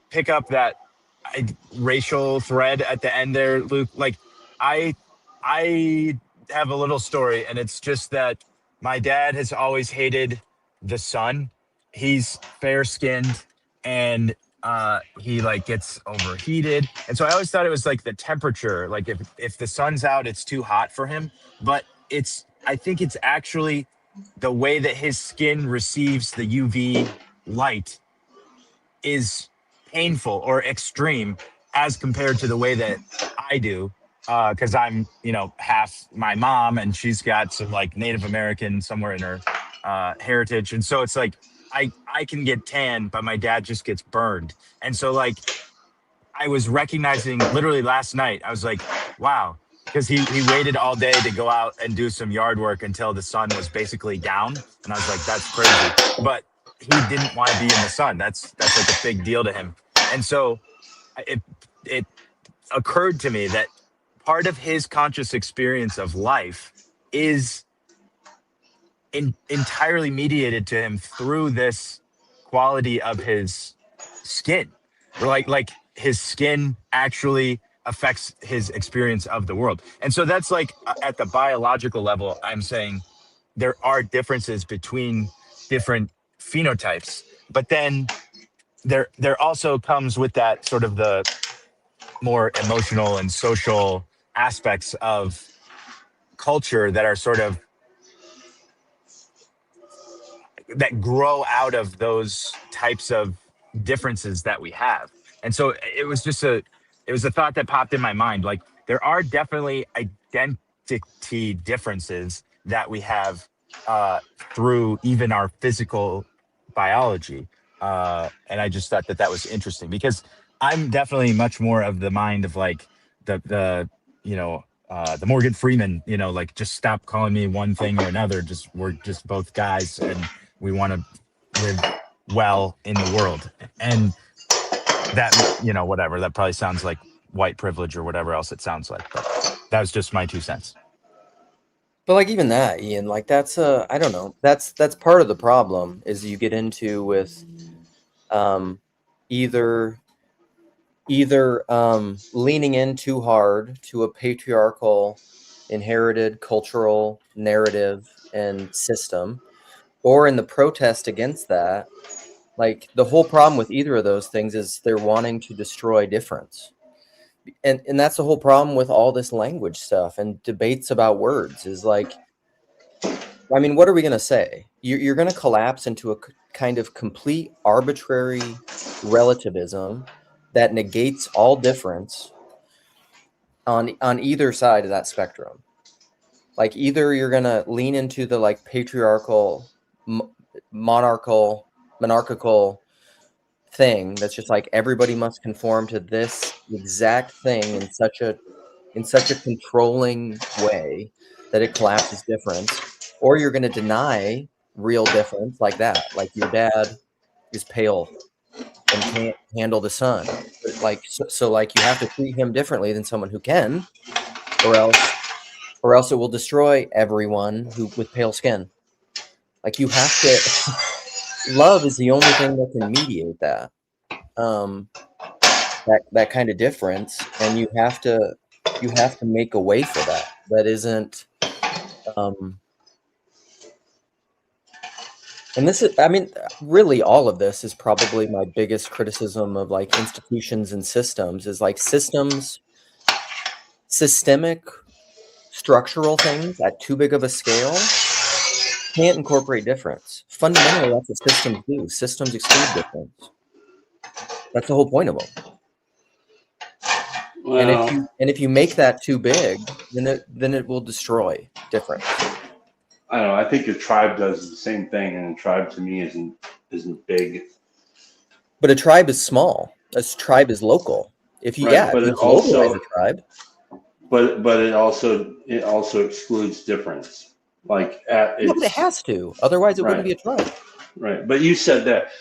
pick up that racial thread at the end there, Luke. Like I have a little story, and it's just that my dad has always hated the son. He's fair skinned, and he like gets overheated. And so I always thought it was like the temperature, like if the sun's out, it's too hot for him. But I think it's actually the way that his skin receives the UV light is painful or extreme as compared to the way that I do. Because I'm, half my mom, and she's got some like Native American somewhere in her heritage, and so it's like I can get tan, but my dad just gets burned. And so like I was recognizing literally last night, I was like, wow, because he waited all day to go out and do some yard work until the sun was basically down, and I was like, that's crazy. But he didn't want to be in the sun. That's like a big deal to him, and so it occurred to me that part of his conscious experience of life is entirely mediated to him through this quality of his skin. Like his skin actually affects his experience of the world. And so that's like at the biological level, I'm saying there are differences between different phenotypes, but then there also comes with that sort of the more emotional and social aspects of culture that are sort of that grow out of those types of differences that we have. And so it was a thought that popped in my mind. Like there are definitely identity differences that we have through even our physical biology. And I just thought that was interesting because I'm definitely much more of the mind of like the Morgan Freeman, like just stop calling me one thing or another. We're just both guys and we want to live well in the world. And that, whatever, that probably sounds like white privilege or whatever else it sounds like, but that was just my 2 cents. But like even that, Ian, like that's I don't know. That's part of the problem is you get into with either leaning in too hard to a patriarchal inherited cultural narrative and system, or in the protest against that. Like the whole problem with either of those things is they're wanting to destroy difference. And that's the whole problem with all this language stuff and debates about words is like, I mean, what are we going to say? You're going to collapse into a kind of complete arbitrary relativism that negates all difference on either side of that spectrum. Like either you're going to lean into the like patriarchal, monarchical thing that's just like everybody must conform to this exact thing in such a controlling way that it collapses difference, or you're going to deny real difference like that, like your dad is pale and can't handle the sun, like so like you have to treat him differently than someone who can, or else it will destroy everyone with pale skin. Like you have to love is the only thing that can mediate that kind of difference, and you have to make a way for that. That isn't and this is, I mean, really all of this is probably my biggest criticism of like institutions and systems is like systemic structural things at too big of a scale can't incorporate difference. Fundamentally, that's what systems do. Systems exclude difference. That's the whole point of them. Well, and if you make that too big, then it will destroy difference. I don't know. I think a tribe does the same thing, and a tribe to me isn't big. But a tribe is small. A tribe is local. If you Right, but if it you localize also a tribe. But it also excludes difference. Like But it has to. Otherwise, it wouldn't be a tribe. Right. But you said that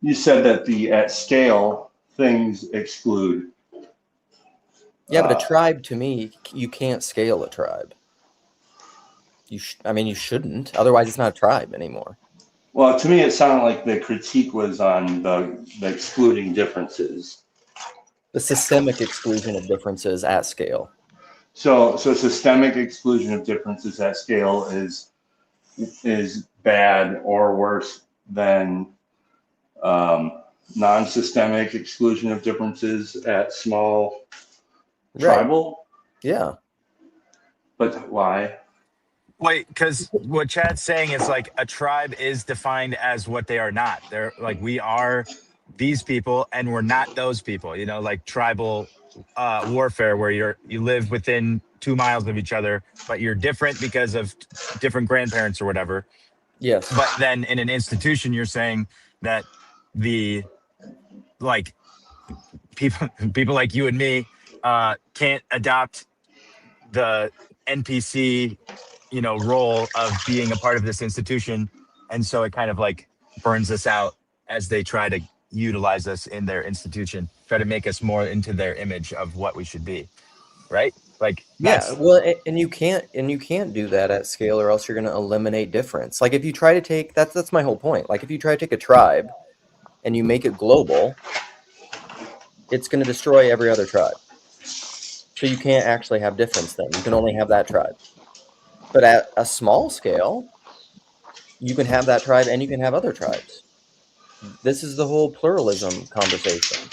the at scale things exclude. Yeah, but a tribe to me, you can't scale a tribe. You shouldn't. Otherwise, it's not a tribe anymore. Well, to me, it sounded like the critique was on the excluding differences. The systemic exclusion of differences at scale. So systemic exclusion of differences at scale is bad or worse than non-systemic exclusion of differences at small Right. tribal, Yeah. but why? Wait, because what Chad's saying is like a tribe is defined as what they are not. They're like we are these people and we're not those people. You know, like tribal warfare where you live within 2 miles of each other, but you're different because of different grandparents or whatever. Yes. But then in an institution, you're saying that the like people like you and me can't adopt the NPC, role of being a part of this institution, and so it kind of like burns us out as they try to utilize us in their institution, try to make us more into their image of what we should be, right? Like Yeah, that's well, and you can't do that at scale, or else you're going to eliminate difference. Like if you try to take that's my whole point. Like if you try to take a tribe and you make it global, it's going to destroy every other tribe. So you can't actually have difference then. You can only have that tribe. But at a small scale, you can have that tribe and you can have other tribes. This is the whole pluralism conversation. And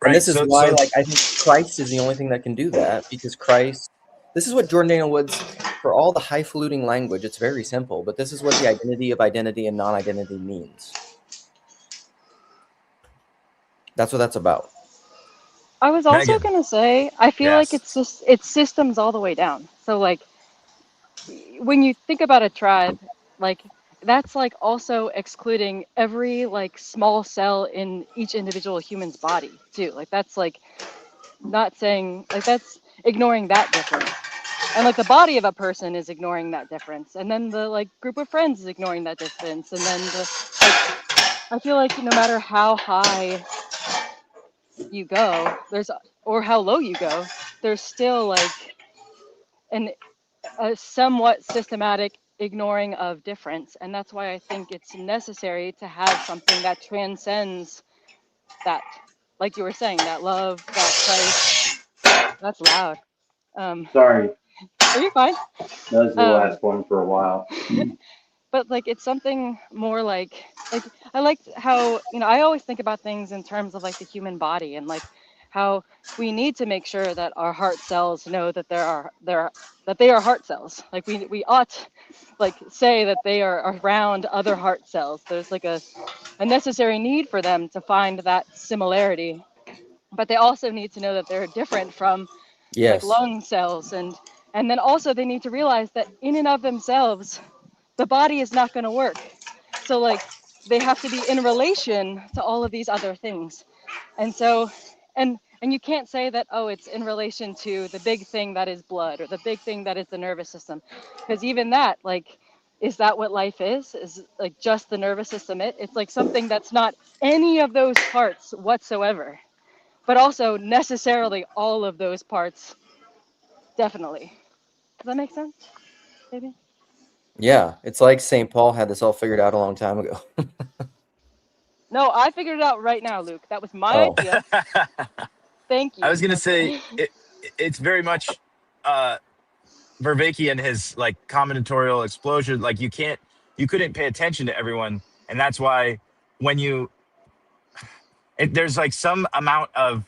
right. this is So why, like, I think Christ is the only thing that can do that, because Christ, this is what Jordan Daniel Woods, for all the highfalutin language, it's very simple, but this is what the identity of identity and non-identity means. That's what that's about. I was also Megan. going to say, I feel like Yes. it's systems all the way down. So like when you think about a tribe, like that's like also excluding every like small cell in each individual human's body too. Like that's like not saying, like that's ignoring that difference. And like the body of a person is ignoring that difference, and then the like group of friends is ignoring that difference, and then the like, I feel like no matter how high you go, or how low you go, there's still like a somewhat systematic ignoring of difference, and that's why I think it's necessary to have something that transcends that, like you were saying, that love, that Christ. That's loud. Sorry, Are you fine? that was the last one for a while. But like it's something more like I like how I always think about things in terms of like the human body, and like how we need to make sure that our heart cells know that they are heart cells. Like we ought like say that they are around other heart cells. There's like a necessary need for them to find that similarity, but they also need to know that they're different from like Yes. lung cells, and then also they need to realize that in and of themselves the body is not going to work. So like they have to be in relation to all of these other things. And so and you can't say that, oh, it's in relation to the big thing that is blood, or the big thing that is the nervous system, because even that, like, is that what life is like just the nervous system? It's like something that's not any of those parts whatsoever, but also necessarily all of those parts. Definitely. Does that make sense? Maybe. Yeah, it's like St. Paul had this all figured out a long time ago. No, I figured it out right now, Luke. That was my Oh. idea. Thank you. I was gonna say it's very much Vervaeke and his like combinatorial explosion. Like you couldn't pay attention to everyone, and that's why when there's like some amount of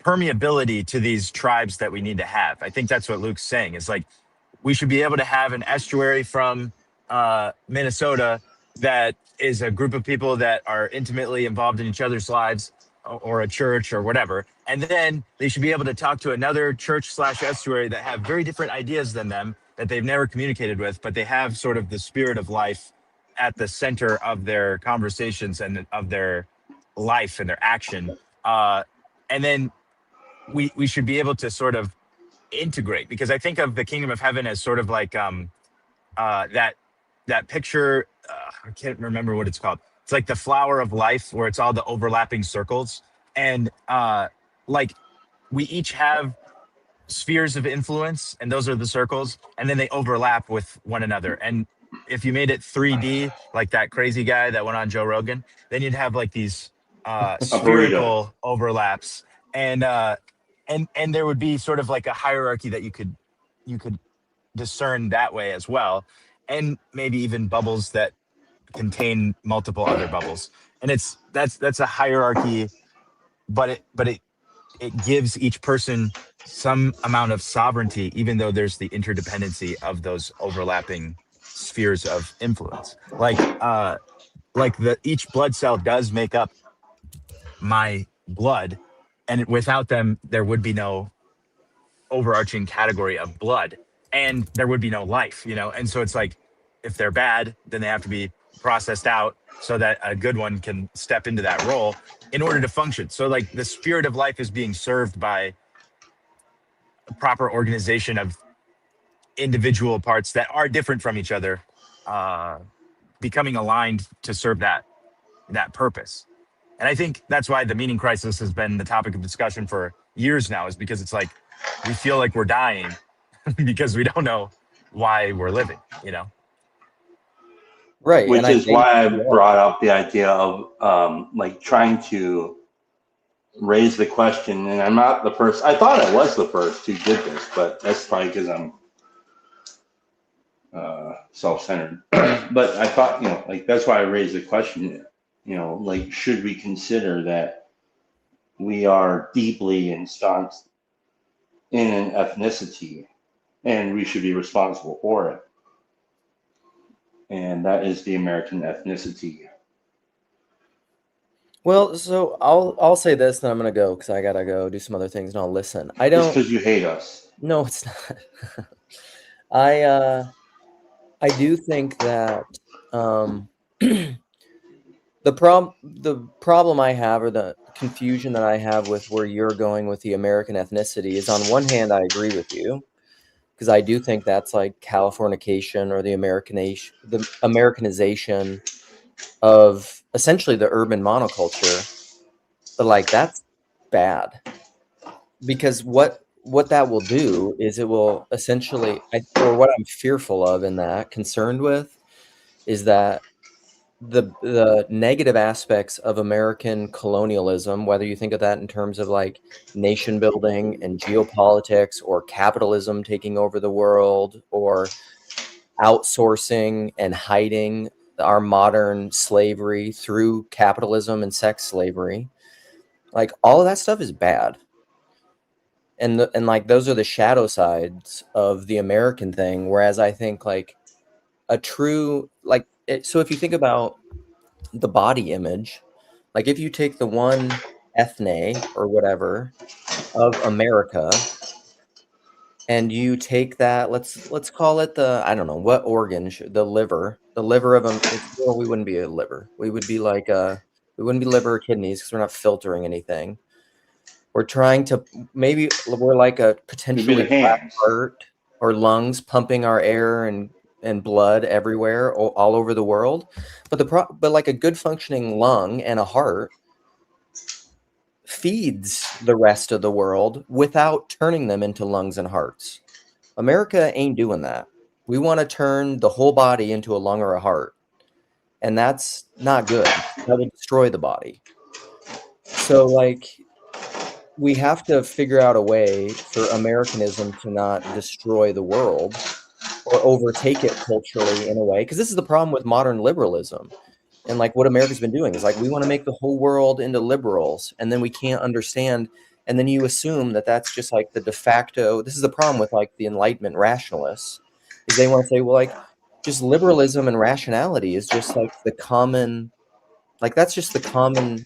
permeability to these tribes that we need to have. I think that's what Luke's saying. Is like we should be able to have an estuary from Minnesota that is a group of people that are intimately involved in each other's lives, or a church or whatever, and then they should be able to talk to another church/estuary that have very different ideas than them that they've never communicated with, but they have sort of the spirit of life at the center of their conversations and of their life and their action, and then we should be able to sort of integrate, because I think of the kingdom of heaven as sort of like that picture. I can't remember what it's called. It's like the flower of life, where it's all the overlapping circles, and like we each have spheres of influence, and those are the circles, and then they overlap with one another. And if you made it 3D, like that crazy guy that went on Joe Rogan, then you'd have like these spherical overlaps, and there would be sort of like a hierarchy that you could discern that way as well, and maybe even bubbles that contain multiple other bubbles. And that's a hierarchy, but it gives each person some amount of sovereignty, even though there's the interdependency of those overlapping spheres of influence. Like each blood cell does make up my blood, and without them there would be no overarching category of blood, and there would be no life, and so it's like, if they're bad, then they have to be processed out so that a good one can step into that role in order to function. So like the spirit of life is being served by a proper organization of individual parts that are different from each other, becoming aligned to serve that purpose. And I think that's why the meaning crisis has been the topic of discussion for years now, is because it's like we feel like we're dying because we don't know why we're living, Right. Which and I is think, why I yeah, brought up the idea of like trying to raise the question. And I'm not the first. I thought I was the first who did this, but that's probably because I'm self-centered. But I thought, like that's why I raised the question. Like, should we consider that we are deeply ensconced in an ethnicity, and we should be responsible for it? And that is the American ethnicity. well, so I'll say this, then I'm gonna go because I gotta go do some other things, and I'll listen. I It's don't. because you hate us. No, it's not. I do think that the problem I have, or the confusion that I have with where you're going with the American ethnicity, is, on one hand, I agree with you, because I do think that's like Californication, or the Americanization of essentially the urban monoculture. But like, that's bad, because what that will do is it will essentially, or what I'm fearful of in that, concerned with, is that the negative aspects of American colonialism, whether you think of that in terms of like nation building and geopolitics, or capitalism taking over the world, or outsourcing and hiding our modern slavery through capitalism and sex slavery, like all of that stuff is bad. And like those are the shadow sides of the American thing. Whereas I think like a true, like, so if you think about the body image, like if you take the one ethne or whatever of America, and you take that, let's call it the, I don't know what organ, the liver of them. Well, we wouldn't be a liver. We would be like we wouldn't be liver or kidneys, because we're not filtering anything. We're trying to, maybe we're like a It'd be potentially the black hands. heart, or lungs pumping our air and blood everywhere, all over the world. But like a good functioning lung and a heart feeds the rest of the world without turning them into lungs and hearts. America ain't doing that. We want to turn the whole body into a lung or a heart, and that's not good. That will destroy the body. So like, we have to figure out a way for Americanism to not destroy the world or overtake it culturally in a way. Because this is the problem with modern liberalism. And like what America's been doing is like, we want to make the whole world into liberals, and then we can't understand. And then you assume that that's just like the de facto. This is the problem with like the Enlightenment rationalists, is they want to say, well, like just liberalism and rationality is just like the common, like that's just the common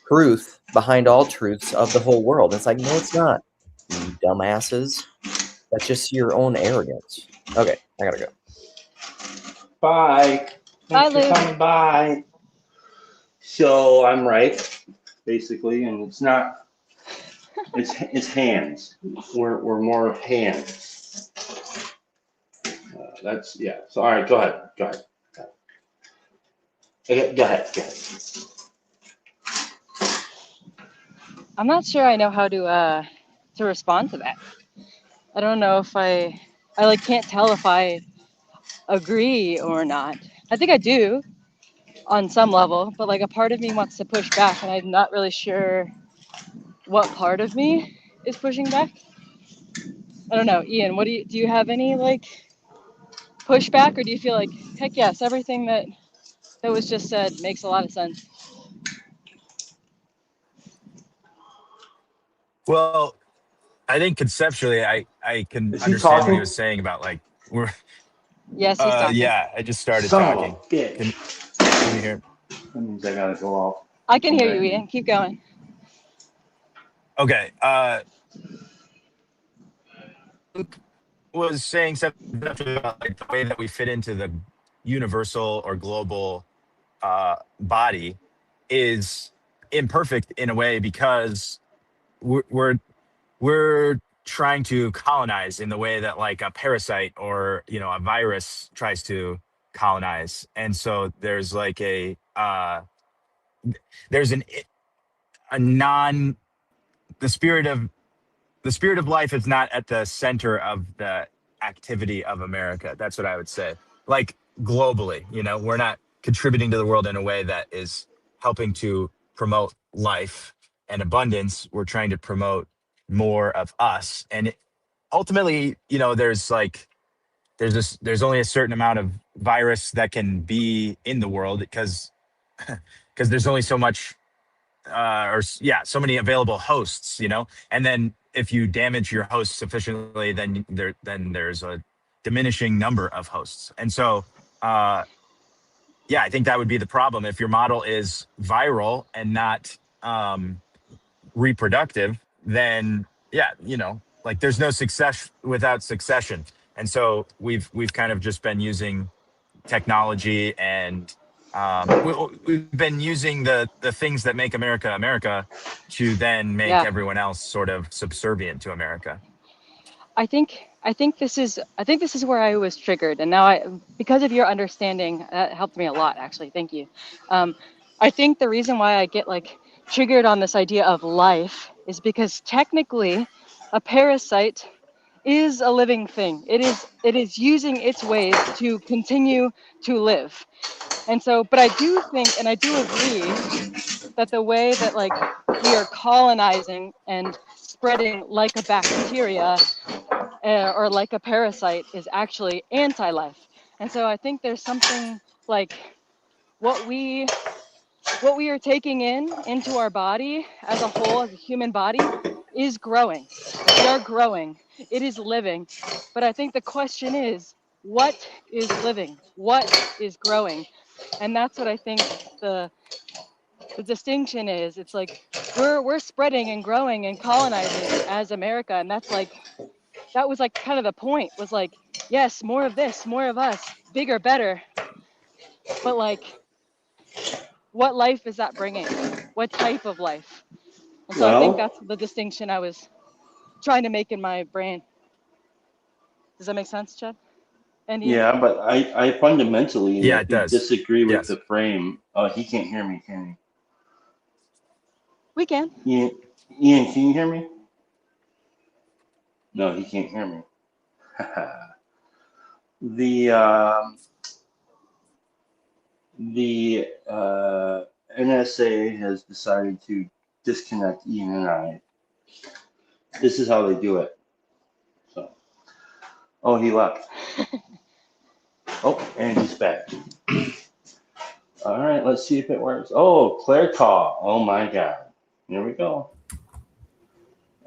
truth behind all truths of the whole world. It's like, no, it's not, you dumbasses. That's just your own arrogance. Okay, I gotta go. Bye. Bye, Thanks for Lou. coming by. So I'm right, basically, and it's not. It's hands. We're more of hands. That's, yeah. So all right, go ahead. Okay, go ahead. I'm not sure I know how to respond to that. I don't know if I like can't tell if I agree or not. I think I do on some level, but like a part of me wants to push back, and I'm not really sure what part of me is pushing back. I don't know, Ian. What do you have any like pushback, or do you feel like, heck yes, everything that that was just said makes a lot of sense. Well, I think conceptually, I can Is he understand what he talking? was saying about like we're. Yes, he's talking. Yeah, I just started Son of talking. a bitch. Can you hear? That means I gotta go off. I can hear Okay. you, Ian. Keep going. Okay. Luke was saying something about like the way that we fit into the universal or global body is imperfect in a way because we're trying to colonize in the way that like a parasite or a virus tries to colonize, and so there's like there's a non the spirit of life is not at the center of the activity of America. That's what I would say. Like globally, we're not contributing to the world in a way that is helping to promote life and abundance. We're trying to promote more of us. And ultimately, there's only a certain amount of virus that can be in the world because there's only so much so many available hosts, and then if you damage your host sufficiently, then there's a diminishing number of hosts. And so I think that would be the problem if your model is viral and not reproductive. Then like there's no success without succession. And so we've kind of just been using technology and we've been using the things that make America America to then make Yeah. everyone else sort of subservient to America. I think this is where I was triggered, and now because of your understanding, that helped me a lot, actually. Thank you. I think the reason why I get like triggered on this idea of life is because technically, a parasite is a living thing. It is using its ways to continue to live, and so. But I do think, and I do agree, that the way that like we are colonizing and spreading like a bacteria or like a parasite is actually anti-life. And so I think there's something like what we are taking into our body as a whole, as a human body, is growing. We are growing. It is living. But I think the question is, what is living? What is growing? And that's what I think the distinction is. It's like we're spreading and growing and colonizing as America, and that was like kind of the point, was like, yes, more of this, more of us, bigger, better. But like, what life is that bringing? What type of life? And so I think that's the distinction I was trying to make in my brain. Does that make sense, Chad? And Yeah, but I fundamentally Yeah, it does. disagree with Yes. the frame. He can't hear me, can we can. he? Ian, can you hear me? No, he can't hear me. The NSA has decided to disconnect Ian and I. This is how they do it. So, oh, he left. Oh, and he's back. All right, let's see if it works. Oh, Claire Taw. Oh my God. Here we go.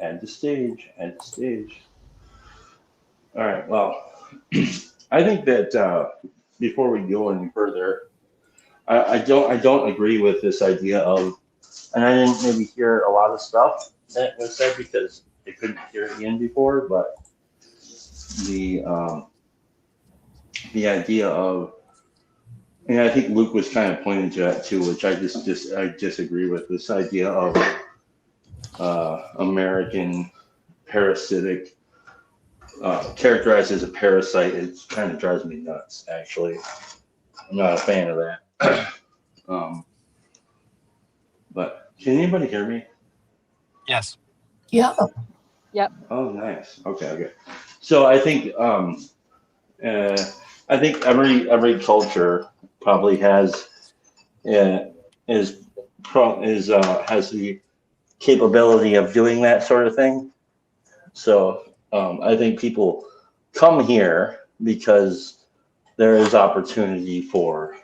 Add the stage. Add the stage. All right. Well, I think that before we go any further, I don't agree with this idea of, and I didn't maybe hear a lot of stuff that was said because I couldn't hear it again before, but the idea of, and I think Luke was kind of pointing to that too, which I disagree with, this idea of American parasitic, characterized as a parasite. It kind of drives me nuts, actually. I'm not a fan of that. But can anybody hear me? Yes. Yeah. Oh, nice. Okay. So I think every culture probably has has the capability of doing that sort of thing. So I think people come here because there is opportunity for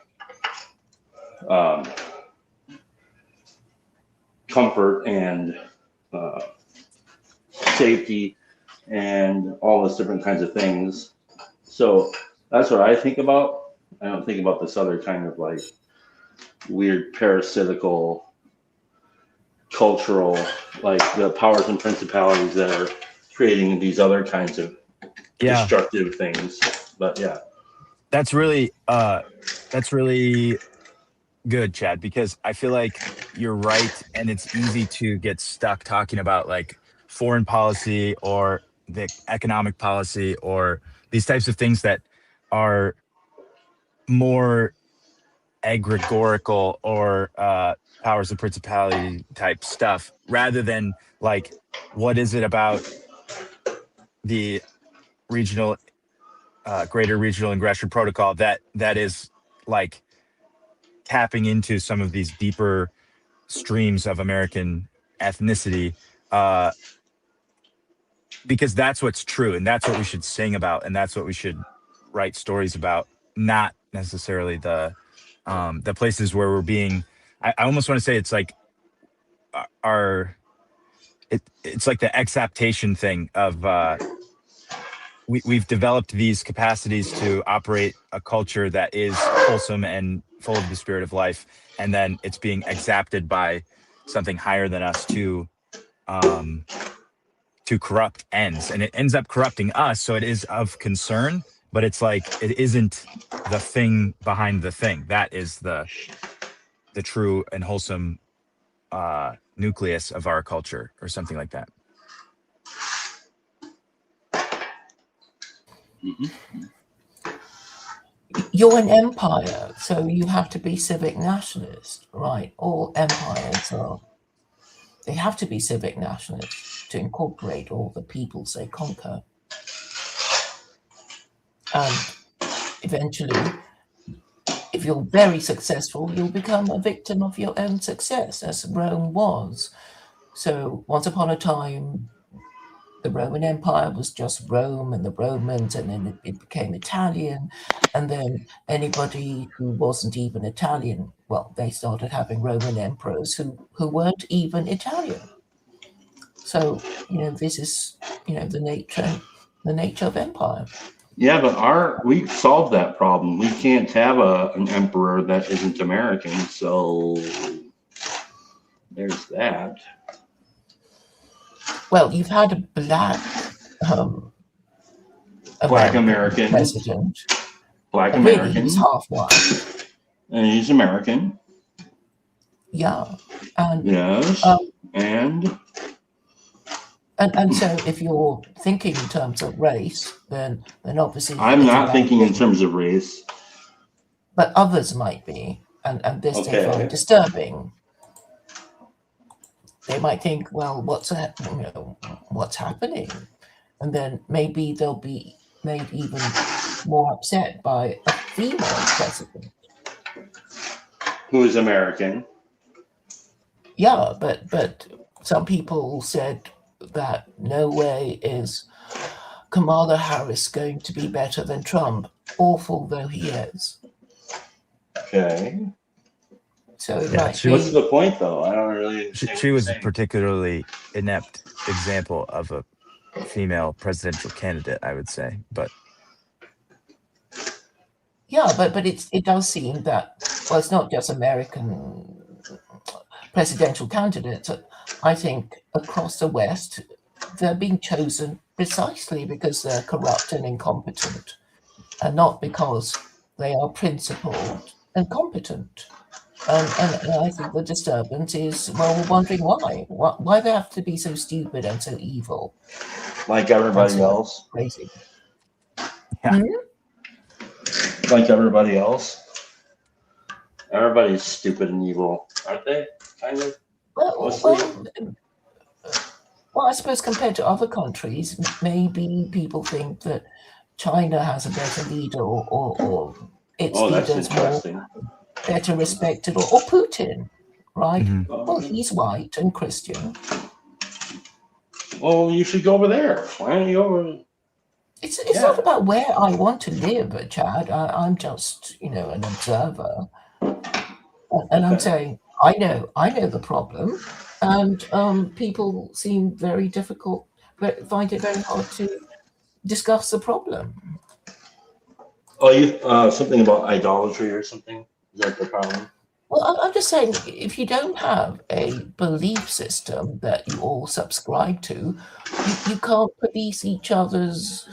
comfort and safety and all those different kinds of things. So that's what I think about. I don't think about this other kind of like weird parasitical cultural, like the powers and principalities that are creating these other kinds of destructive things. But yeah, that's really good, Chad, because I feel like you're right, and it's easy to get stuck talking about like foreign policy or the economic policy or these types of things that are more egregorical or powers and principality type stuff, rather than like what is it about the regional greater regional aggression protocol that is like tapping into some of these deeper streams of American ethnicity, because that's what's true, and that's what we should sing about, and that's what we should write stories about, not necessarily the places where we're being. I almost want to say it's like it's like the exaptation thing of we've developed these capacities to operate a culture that is wholesome and full of the spirit of life, and then it's being exapted by something higher than us to corrupt ends, and it ends up corrupting us. So it is of concern, but it's like it isn't the thing behind the thing. That is the true and wholesome nucleus of our culture, or something like that. Mm-hmm. You're an empire, so you have to be civic nationalist, right? All empires they have to be civic nationalists to incorporate all the peoples they conquer. And eventually, if you're very successful, you'll become a victim of your own success, as Rome was. So once upon a time, the Roman Empire was just Rome and the Romans, and then it became Italian. And then anybody who wasn't even Italian, well, they started having Roman emperors who weren't even Italian. So, this is, the nature of empire. Yeah, but we've solved that problem. We can't have an emperor that isn't American, so there's that. Well, you've had a black American president. Black Really, American. he's half white. And he's American. Yeah. And, yes. And so if you're thinking in terms of race, then obviously I'm not thinking in terms of race. But others might be, and this Okay. they find disturbing. They might think, well, what's happening? And then maybe they'll be made even more upset by a female president. Who is American? Yeah, but some people said that no way is Kamala Harris going to be better than Trump, awful though he is. Okay. So it Yeah, might she- be. What's the point, though? I don't really understand. She what was you're a saying. particularly inept example of a female presidential candidate, I would say. But Yeah, but it does seem that, well, it's not just American presidential candidates. I think across the West, they're being chosen precisely because they're corrupt and incompetent, and not because they are principled and competent. And I think the disturbance is, well, we're wondering why. Why they have to be so stupid and so evil, Like everybody That's- else. crazy. Yeah. Like everybody else. Everybody's stupid and evil, aren't they? Kind of. Well, I suppose compared to other countries, maybe people think that China has a better leader, or its Oh, that's leaders more interesting. better respected, or Putin, right? Mhm. Well, he's white and Christian. Well, you should go over there. Why don't you go over? It's Yeah. not about where I want to live, Chad. I'm just, an observer. And I'm Okay. saying, I know the problem, and people seem very difficult, but find it very hard to discuss the problem. Oh, you something about idolatry or something? Is that the problem? Well, I'm just saying, if you don't have a belief system that you all subscribe to, you can't police each other's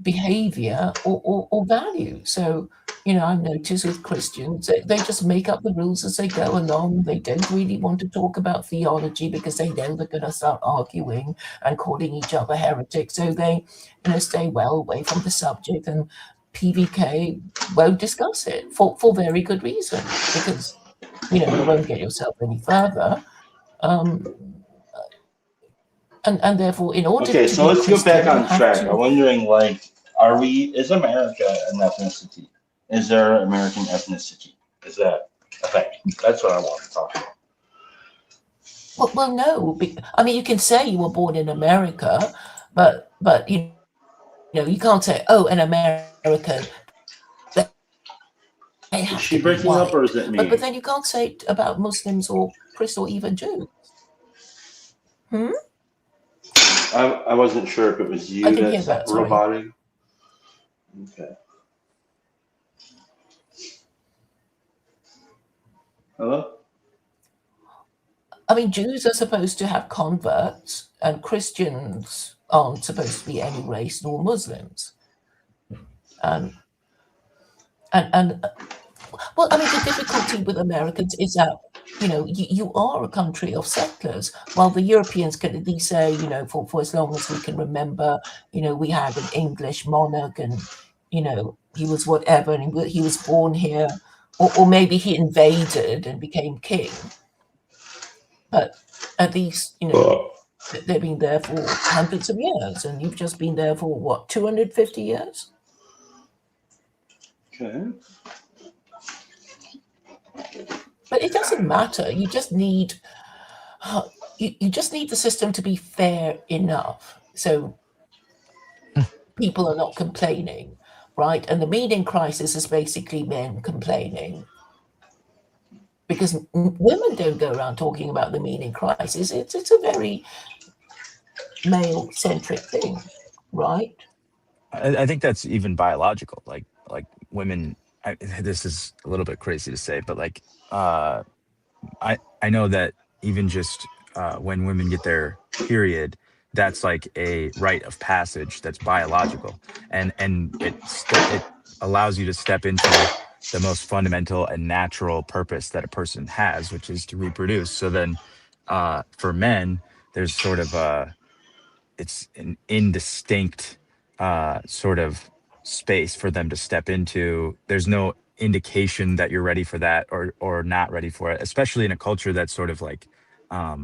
behavior or value. So, I've noticed with Christians, they just make up the rules as they go along. They don't really want to talk about theology because they know they're going to start arguing and calling each other heretics. So they, stay well away from the subject, and PVK won't discuss it for very good reason, because you won't get yourself any further. And therefore, in order Okay, to so be a let's get back Christian, you on have track. I'm to. wondering, is America an ethnicity? Is there American ethnicity? Is that a thing? That's what I want to talk about. Well, no. I mean, you can say you were born in America, but you can't say, oh, an American. They Is have she to be breaking up, or white. is it But me? then you can't say it about Muslims or Christians or even Jews. I wasn't sure if it was I you didn't hear that's that. Sorry. robotic. Okay. Hello? I mean, Jews are supposed to have converts, and Christians aren't supposed to be any race nor Muslims. And well, I mean, the difficulty with Americans is that you are a country of settlers, while the Europeans can at least say, for as long as we can remember, we had an English monarch, and he was whatever, and he was born here, or maybe he invaded and became king. But at least they've been there for hundreds of years, and you've just been there for what, 250 years? Okay. But it doesn't matter. You just need you just need the system to be fair enough, so people are not complaining, right? And the meaning crisis is basically men complaining, because women don't go around talking about the meaning crisis. It's a very male-centric thing, right? I think that's even biological. Like women. This is a little bit crazy to say, but I know that even just when women get their period, that's like a rite of passage that's biological, and it allows you to step into the most fundamental and natural purpose that a person has, which is to reproduce. So then, for men, there's sort of it's an indistinct sort of space for them to step into. There's no indication that you're ready for that or not ready for it, especially in a culture that's sort of like I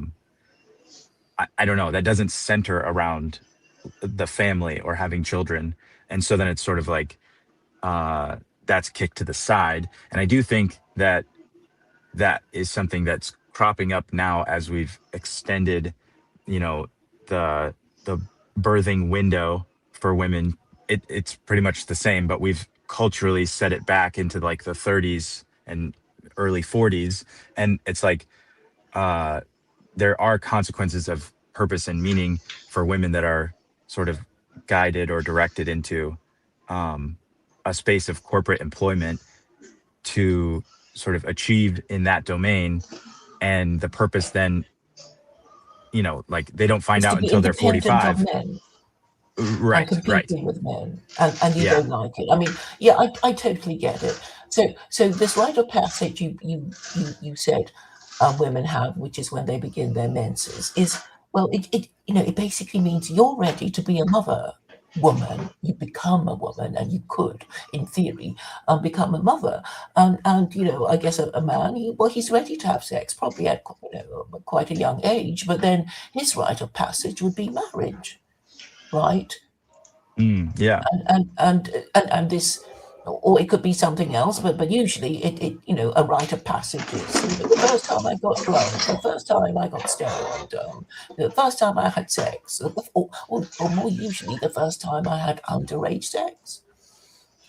don't know, that doesn't center around the family or having children. And so then it's sort of like that's kicked to the side. And I do think that that is something that's cropping up now as we've extended, the birthing window for women. It's pretty much the same, but we've culturally set it back into like the 30s and early 40s. And it's like there are consequences of purpose and meaning for women that are sort of guided or directed into a space of corporate employment to sort of achieve in that domain. And the purpose then, like they don't find Is to out be until they're independent of 45. men and Right. competing with men, and you Yeah. don't like it. I mean, yeah, I totally get it. So this rite of passage you said women have, which is when they begin their menses, is, well, it basically means you're ready to be a mother woman. You become a woman, and you could, in theory, become a mother. And I guess a man, he's ready to have sex, probably at quite a young age, but then his rite of passage would be marriage, right? Yeah. And this, or it could be something else, but usually it a rite of passage is the first time I got drunk, the first time I got stoned, the first time I had sex, or more usually the first time I had underage sex,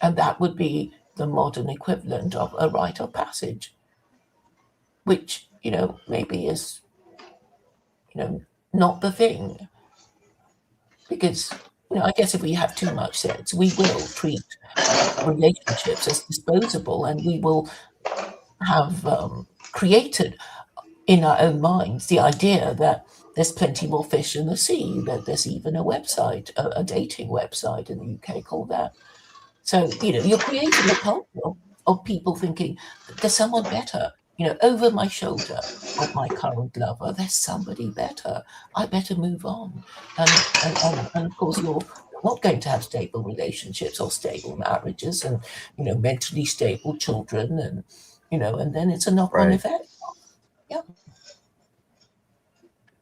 and that would be the modern equivalent of a rite of passage. which, maybe is, not the thing. Because, I guess if we have too much sex, we will treat relationships as disposable, and we will have created in our own minds the idea that there's plenty more fish in the sea, that there's even a website, a dating website in the UK called that. So, you're creating a culture of people thinking that there's someone better, over my shoulder of my current lover, there's somebody better. I better move on. And of course, you're not going to have stable relationships or stable marriages and, mentally stable children. And, and then it's a knock-on Right. effect. Yeah.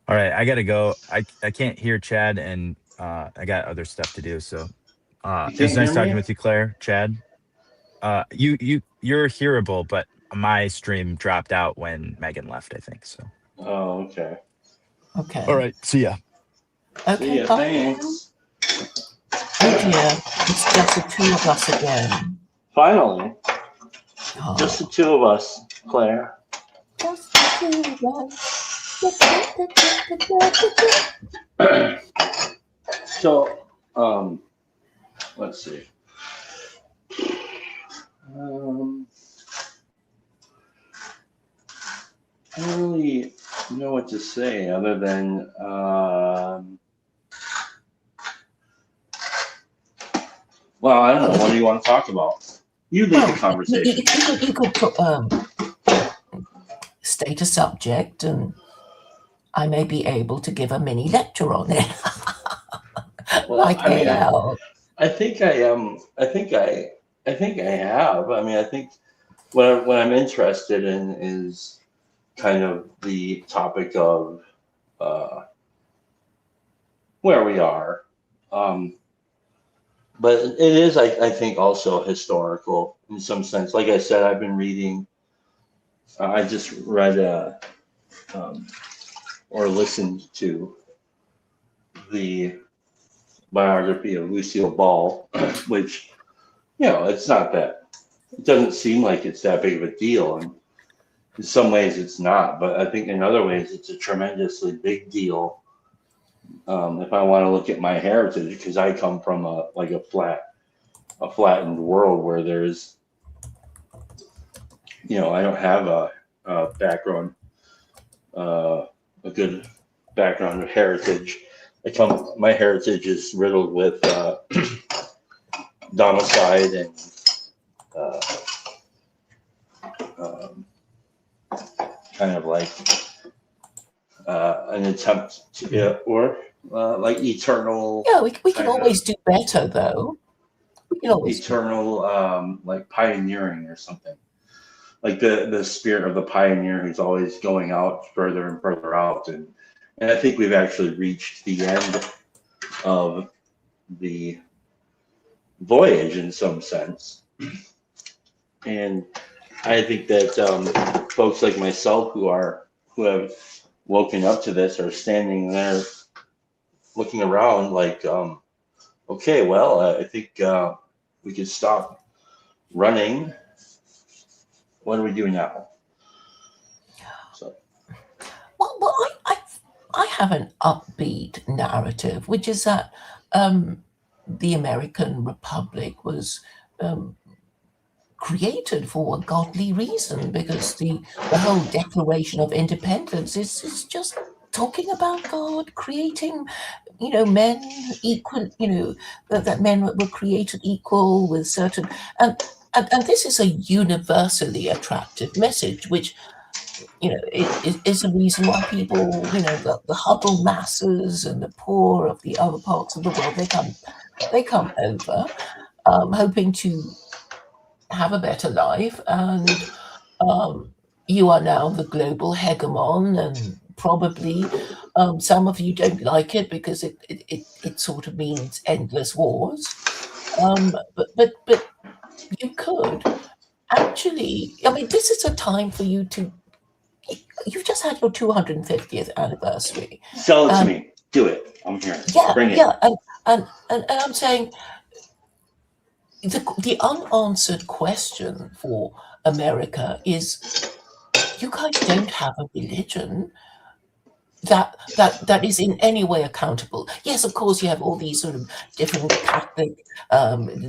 All right, I gotta go. I can't hear Chad, and I got other stuff to do. So it was can't nice hear talking me? with you, Claire. Chad, you're hearable, but my stream dropped out when Megan left, I think. So. Oh, okay. Okay. All right, see ya. Okay, See ya, bye. thanks. Oh dear, it's just the two of us again. Finally, Oh, just the two of us, Claire. just the two of us. So, let's see. I don't really know what to say other than well, I don't know. What do you want to talk about? You lead the conversation. You could put, state a subject, and I may be able to give a mini lecture on it. Well, Like I mean, AL. I think I am. I think I have. I mean, I think what I'm interested in is kind of the topic of where we are. But it is, I think, also historical in some sense. Like I said, I've been reading. I just read or listened to the biography of Lucille Ball, which, it's not that. It doesn't seem like it's that big of a deal, and in some ways it's not. But I think in other ways it's a tremendously big deal. If I want to look at my heritage, because I come from a flattened world where there's, I don't have a background, a good background of heritage. My heritage is riddled with domicide and kind of like an attempt to, or like eternal. Yeah, we can kind always do better, though. We can always eternal like pioneering or something, like the spirit of the pioneer who's always going out further and further out, and I think we've actually reached the end of the voyage in some sense. And I think that folks like myself who have woken up to this are standing there looking around like, okay, well, I think we could stop running. What do we do now? So, Well, I have an upbeat narrative, which is that the American Republic was created for a godly reason, because the whole Declaration of Independence is just talking about God creating, men equal, that men were created equal with certain, and this is a universally attractive message, which it is a reason why people, the huddled masses and the poor of the other parts of the world, they come over, hoping to have a better life, and you are now the global hegemon, and probably some of you don't like it because it sort of means endless wars, but you could actually, I mean, this is a time for you to. You've just had your 250th anniversary. sell it to me. Do it. I'm here. Yeah, Bring it. yeah, and I'm saying the unanswered question for America is you guys don't have a religion that is in any way accountable. Yes, of course, you have all these sort of different Catholic,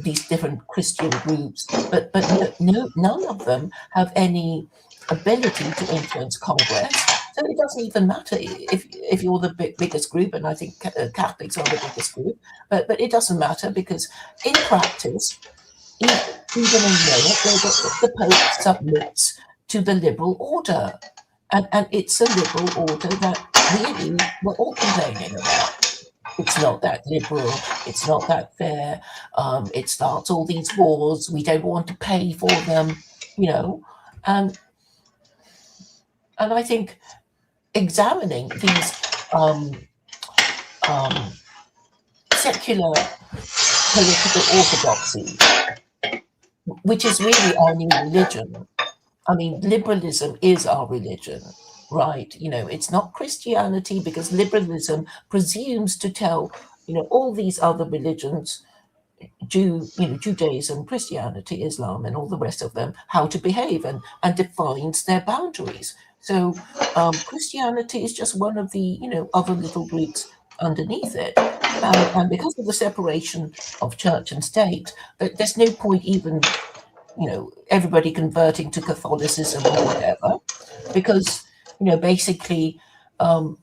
these different Christian groups, but none of them have any ability to influence Congress. So it doesn't even matter if you're the biggest group, and I think Catholics are the biggest group, but it doesn't matter because in practice, even in Europe, the Pope submits to the liberal order. And it's a liberal order that really we're all complaining about. It's not that liberal. It's not that fair. It starts all these wars. We don't want to pay for them, And I think examining these secular political orthodoxy, which is really our new religion. I mean, liberalism is our religion, right? It's not Christianity because liberalism presumes to tell, all these other religions, Judaism, Christianity, Islam, and all the rest of them, how to behave and defines their boundaries. So Christianity is just one of the, other little groups underneath it. And because of the separation of church and state, there's no point even everybody converting to Catholicism or whatever, because, basically the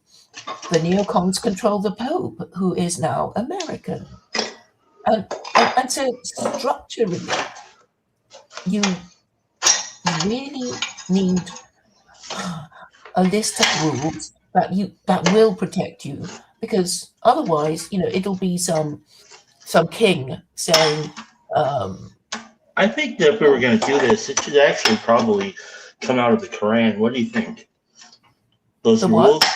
neocons control the Pope, who is now American. And so structurally, you really need a list of rules that will protect you, because otherwise, it'll be some king saying, I think that if we were going to do this, it should actually probably come out of the Quran. What do you think? Those The rules, what?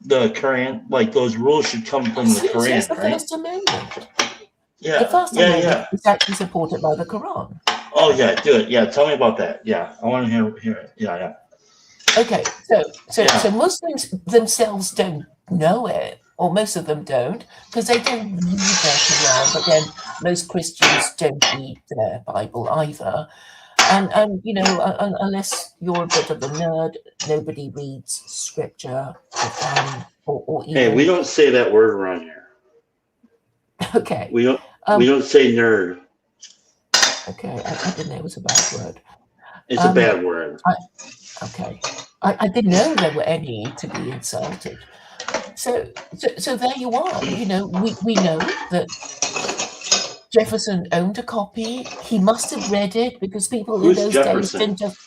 the Quran, like those rules should come from the Yes, Quran, the right? First Amendment. Yeah, The First yeah, Amendment yeah. is actually supported by the Quran. Oh, yeah, do it. Yeah, tell me about that. Yeah, I want to hear it. Yeah. Okay, so Muslims themselves don't know it, or most of them don't, because they don't read their Quran, but then most Christians don't read their Bible either. And unless you're a bit of a nerd, nobody reads scripture, or even... Hey, we don't say that word around here. Okay. We don't say nerd. Okay, I didn't know it was a bad word. It's a bad word. Okay. I didn't know there were any to be insulted. So there you are. We know that Jefferson owned a copy. He must have read it because people Who's in those Jefferson? days didn't just...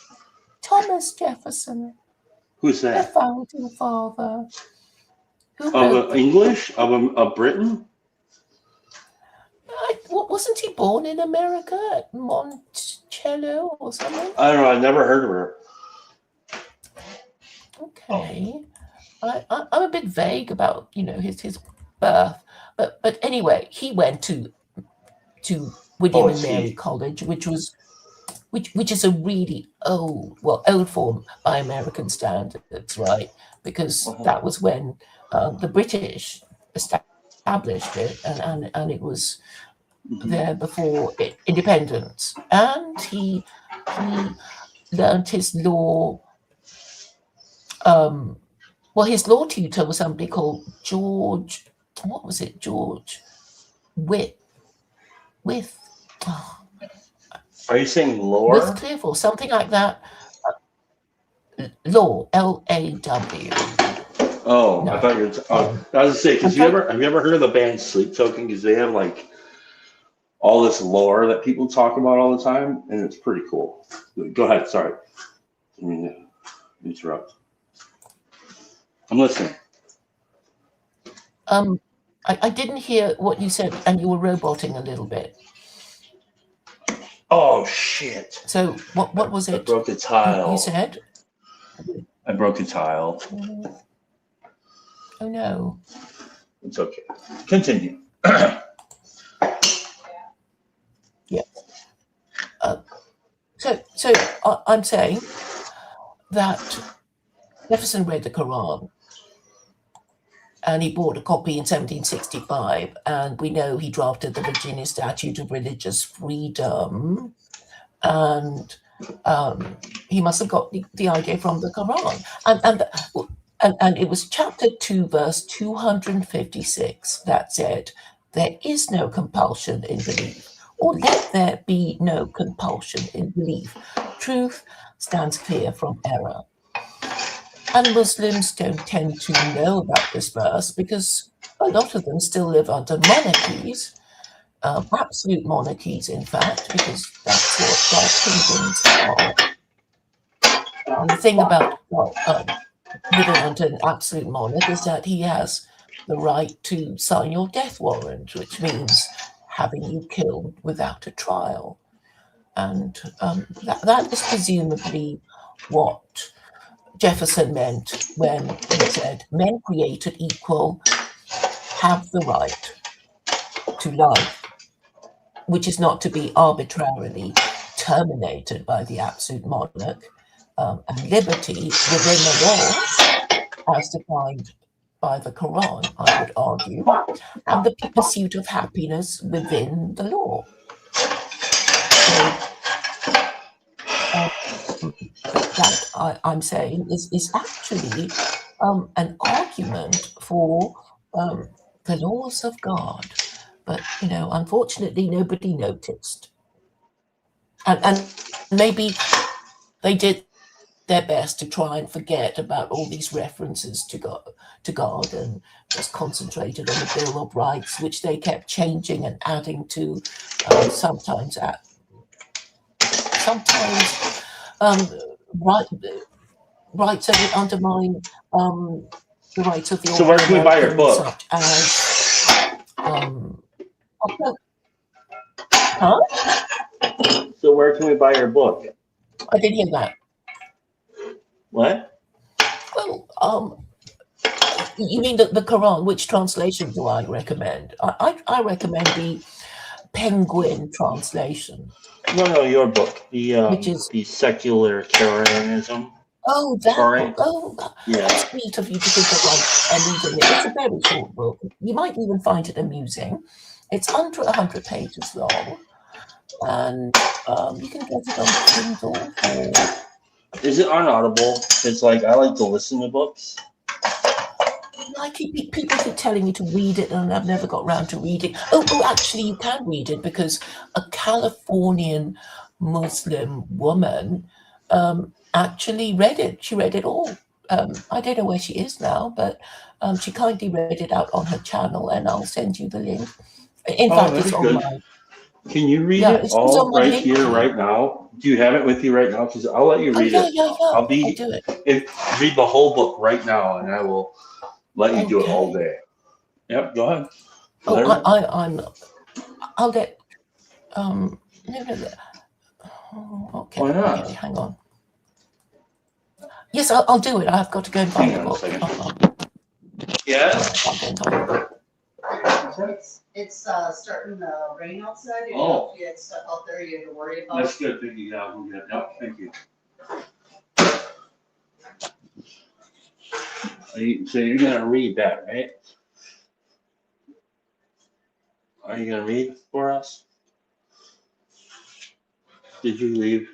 Thomas Jefferson, Who's the that? founding father. Who wrote Of English? Of Britain? wasn't he born in America at Monticello or something? I don't know. I never heard of her. Okay, I'm a bit vague about his birth, but anyway, he went to William and Mary College, which is a really old form by American standards, right? Because that was when the British established it, and it was there before independence, and he learned his law. His law tutor was somebody called George. What was it? George With. Are you saying lore? Wycliffe or something like that. Law, L-A-W. Oh, No. I thought you were. I was going to say, because have you ever heard of the band Sleep Token? Because they have like all this lore that people talk about all the time, and it's pretty cool. Go ahead. Sorry, I mean interrupt. I'm listening. I didn't hear what you said, and you were roboting a little bit. Oh shit! So what was I it? broke the tile. You said? I broke the tile. Oh no. It's okay. Continue. Yeah. So I'm saying that Jefferson read the Quran, and he bought a copy in 1765, and we know he drafted the Virginia Statute of Religious Freedom, and He must have got the idea from the Quran. And it was chapter 2, verse 256 that said, "There is no compulsion in belief, or let there be no compulsion in belief. Truth stands clear from error." And Muslims don't tend to know about this verse because a lot of them still live under monarchies, absolute monarchies, in fact, because that's what God's kingdoms are. And the thing about living under an absolute monarch is that he has the right to sign your death warrant, which means having you killed without a trial. And that is presumably what Jefferson meant when he said, "Men created equal have the right to life, which is not to be arbitrarily terminated by the absolute monarch, and liberty within the law, as defined by the Quran, I would argue, and the pursuit of happiness within the law." So, that I'm saying is actually an argument for the laws of God. But, unfortunately, nobody noticed. And maybe they did their best to try and forget about all these references to God and just concentrated on the Bill of Rights, which they kept changing and adding to, sometimes rights that would undermine the rights of the So where can we buy your book? Such as, huh? So where can we buy your book? I didn't hear that. What? Well, you mean the Quran? Which translation do I recommend? I recommend the Penguin translation. No, your book. Which is the Secularitarianism. Oh, that Right. book. Oh, Yeah. that's sweet of you to think of reading it. It's a very short book. You might even find it amusing. It's under 100 pages long, and you can get it on Kindle. Is it on Audible? It's like I like to listen to books. People keep telling me to read it, and I've never got around to reading. Oh, actually, you can read it because a Californian Muslim woman actually read it. She read it all. I don't know where she is now, but she kindly read it out on her channel, and I'll send you the link. In fact, it's on my. Can you read it all right here, right now? Do you have it with you right now? Because I'll let you read it. Yeah. I'll do it. Read the whole book right now, and I will let you do it all day. Yep, go ahead. I'll get. Okay. Why not? Okay, hang on. Yes, I'll do it. I've got to go and find the book. Yeah. It's starting to rain outside. If you get stuff out there, you have to worry about. That's good. Thank you. Yeah, we'll get it. Yep, thank you. So you're gonna read that, right? Are you gonna read for us? Did you leave?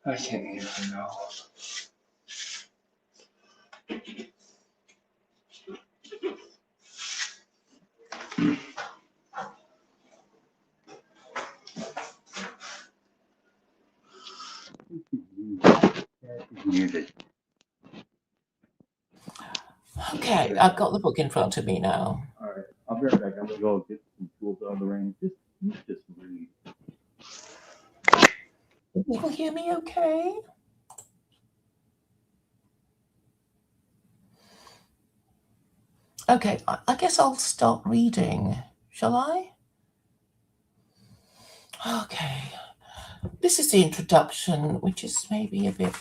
I can't even know. Okay, I've got the book in front of me now. All right, I'll be right back. I'm gonna go get some tools out of the rain. Just read. Can people hear me okay? Okay, I guess I'll start reading. Shall I? Okay. This is the introduction, which is maybe a bit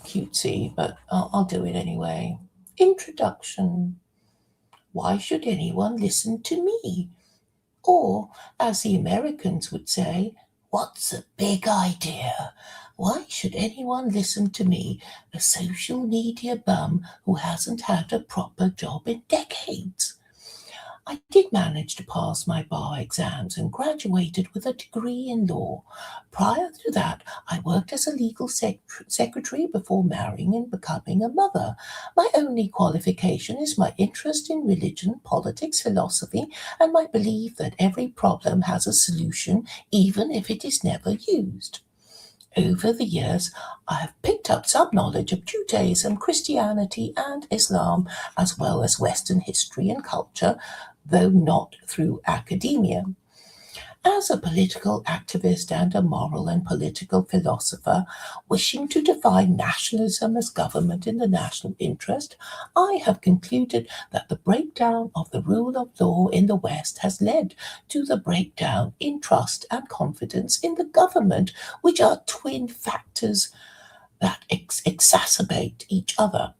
cutesy, but I'll do it anyway. Introduction. Why should anyone listen to me? Or, as the Americans would say, what's a big idea? Why should anyone listen to me, a social media bum who hasn't had a proper job in decades? I did manage to pass my bar exams and graduated with a degree in law. Prior to that, I worked as a legal secretary before marrying and becoming a mother. My only qualification is my interest in religion, politics, philosophy, and my belief that every problem has a solution, even if it is never used. Over the years, I have picked up some knowledge of Judaism, Christianity, and Islam, as well as Western history and culture, though not through academia. As a political activist and a moral and political philosopher, wishing to define nationalism as government in the national interest, I have concluded that the breakdown of the rule of law in the West has led to the breakdown in trust and confidence in the government, which are twin factors that exacerbate each other.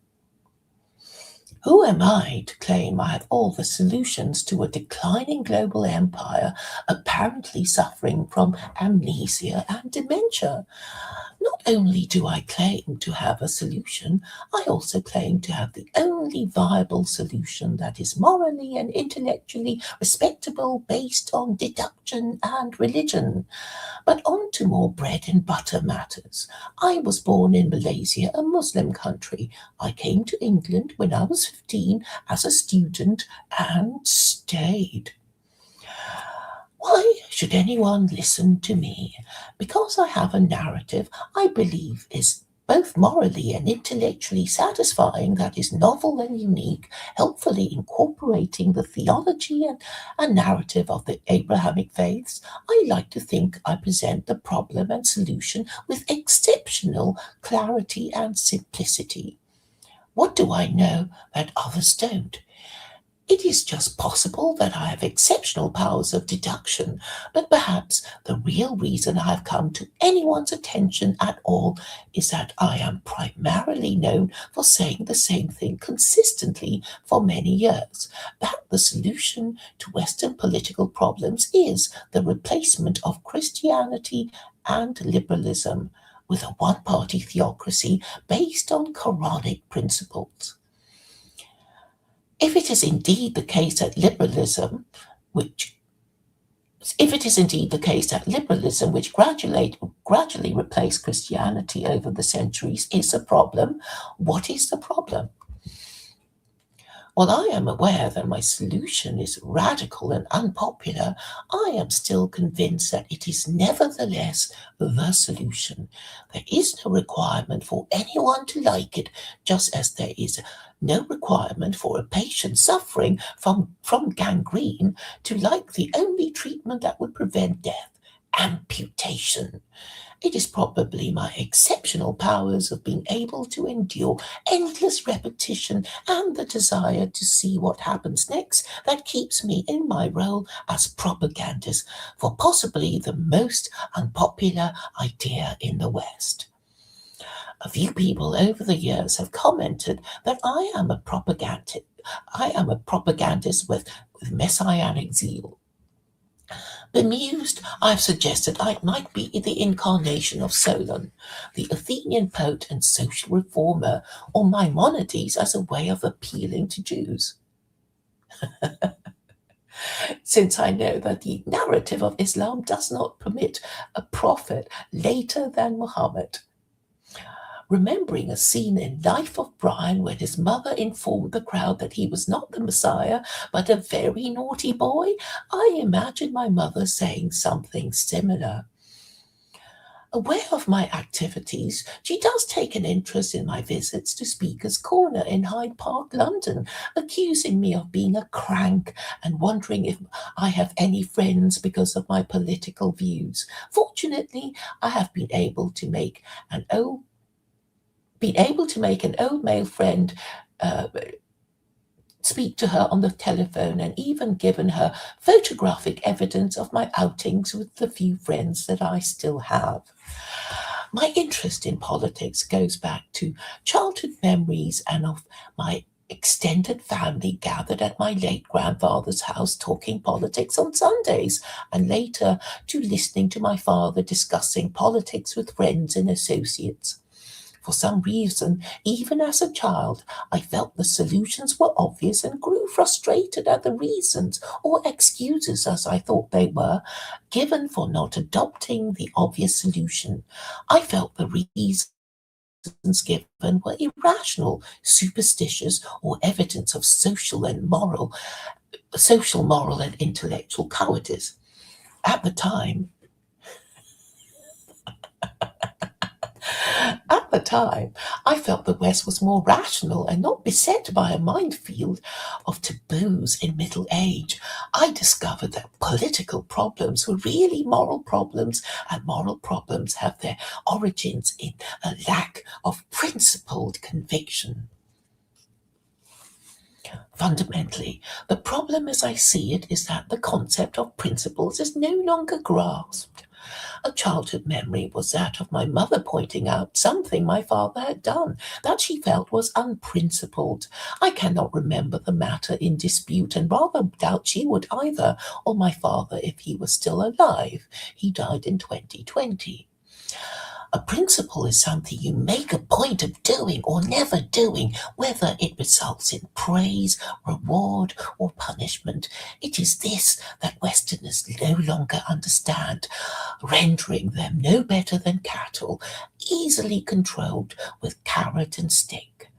Who am I to claim I have all the solutions to a declining global empire apparently suffering from amnesia and dementia? Not only do I claim to have a solution, I also claim to have the only viable solution that is morally and intellectually respectable based on deduction and religion. But on to more bread and butter matters. I was born in Malaysia, a Muslim country. I came to England when I was 15 as a student and stayed. Why should anyone listen to me? Because I have a narrative I believe is both morally and intellectually satisfying, that is novel and unique, helpfully incorporating the theology and narrative of the Abrahamic faiths. I like to think I present the problem and solution with exceptional clarity and simplicity. What do I know that others don't? It is just possible that I have exceptional powers of deduction, but perhaps the real reason I have come to anyone's attention at all is that I am primarily known for saying the same thing consistently for many years, that the solution to Western political problems is the replacement of Christianity and liberalism with a one-party theocracy based on Quranic principles. If it is indeed the case that liberalism, which gradually replaced Christianity over the centuries, is a problem, what is the problem? While I am aware that my solution is radical and unpopular, I am still convinced that it is nevertheless the solution. There is no requirement for anyone to like it, just as there is no requirement for a patient suffering from gangrene to like the only treatment that would prevent death: amputation. It is probably my exceptional powers of being able to endure endless repetition and the desire to see what happens next that keeps me in my role as propagandist for possibly the most unpopular idea in the West. A few people over the years have commented that I am a propagandist with messianic zeal. Bemused, I've suggested I might be the incarnation of Solon, the Athenian poet and social reformer, or Maimonides as a way of appealing to Jews. Since I know that the narrative of Islam does not permit a prophet later than Muhammad. Remembering a scene in Life of Brian when his mother informed the crowd that he was not the Messiah, but a very naughty boy, I imagine my mother saying something similar. Aware of my activities, she does take an interest in my visits to Speaker's Corner in Hyde Park, London, accusing me of being a crank and wondering if I have any friends because of my political views. Fortunately, I have been able to make an old male friend speak to her on the telephone, and even given her photographic evidence of my outings with the few friends that I still have. My interest in politics goes back to childhood memories and of my extended family gathered at my late grandfather's house talking politics on Sundays, and later to listening to my father discussing politics with friends and associates. For some reason, even as a child, I felt the solutions were obvious and grew frustrated at the reasons, or excuses as I thought they were, given for not adopting the obvious solution. I felt the reasons given were irrational, superstitious, or evidence of social, moral, and intellectual cowardice. At the time, I felt the West was more rational and not beset by a minefield of taboos in middle age. I discovered that political problems were really moral problems, and moral problems have their origins in a lack of principled conviction. Fundamentally, the problem as I see it is that the concept of principles is no longer grasped. A childhood memory was that of my mother pointing out something my father had done that she felt was unprincipled. I cannot remember the matter in dispute, and rather doubt she would either, or my father if he was still alive. He died in 2020. A principle is something you make a point of doing or never doing, whether it results in praise, reward, or punishment. It is this that Westerners no longer understand, rendering them no better than cattle, easily controlled with carrot and stick.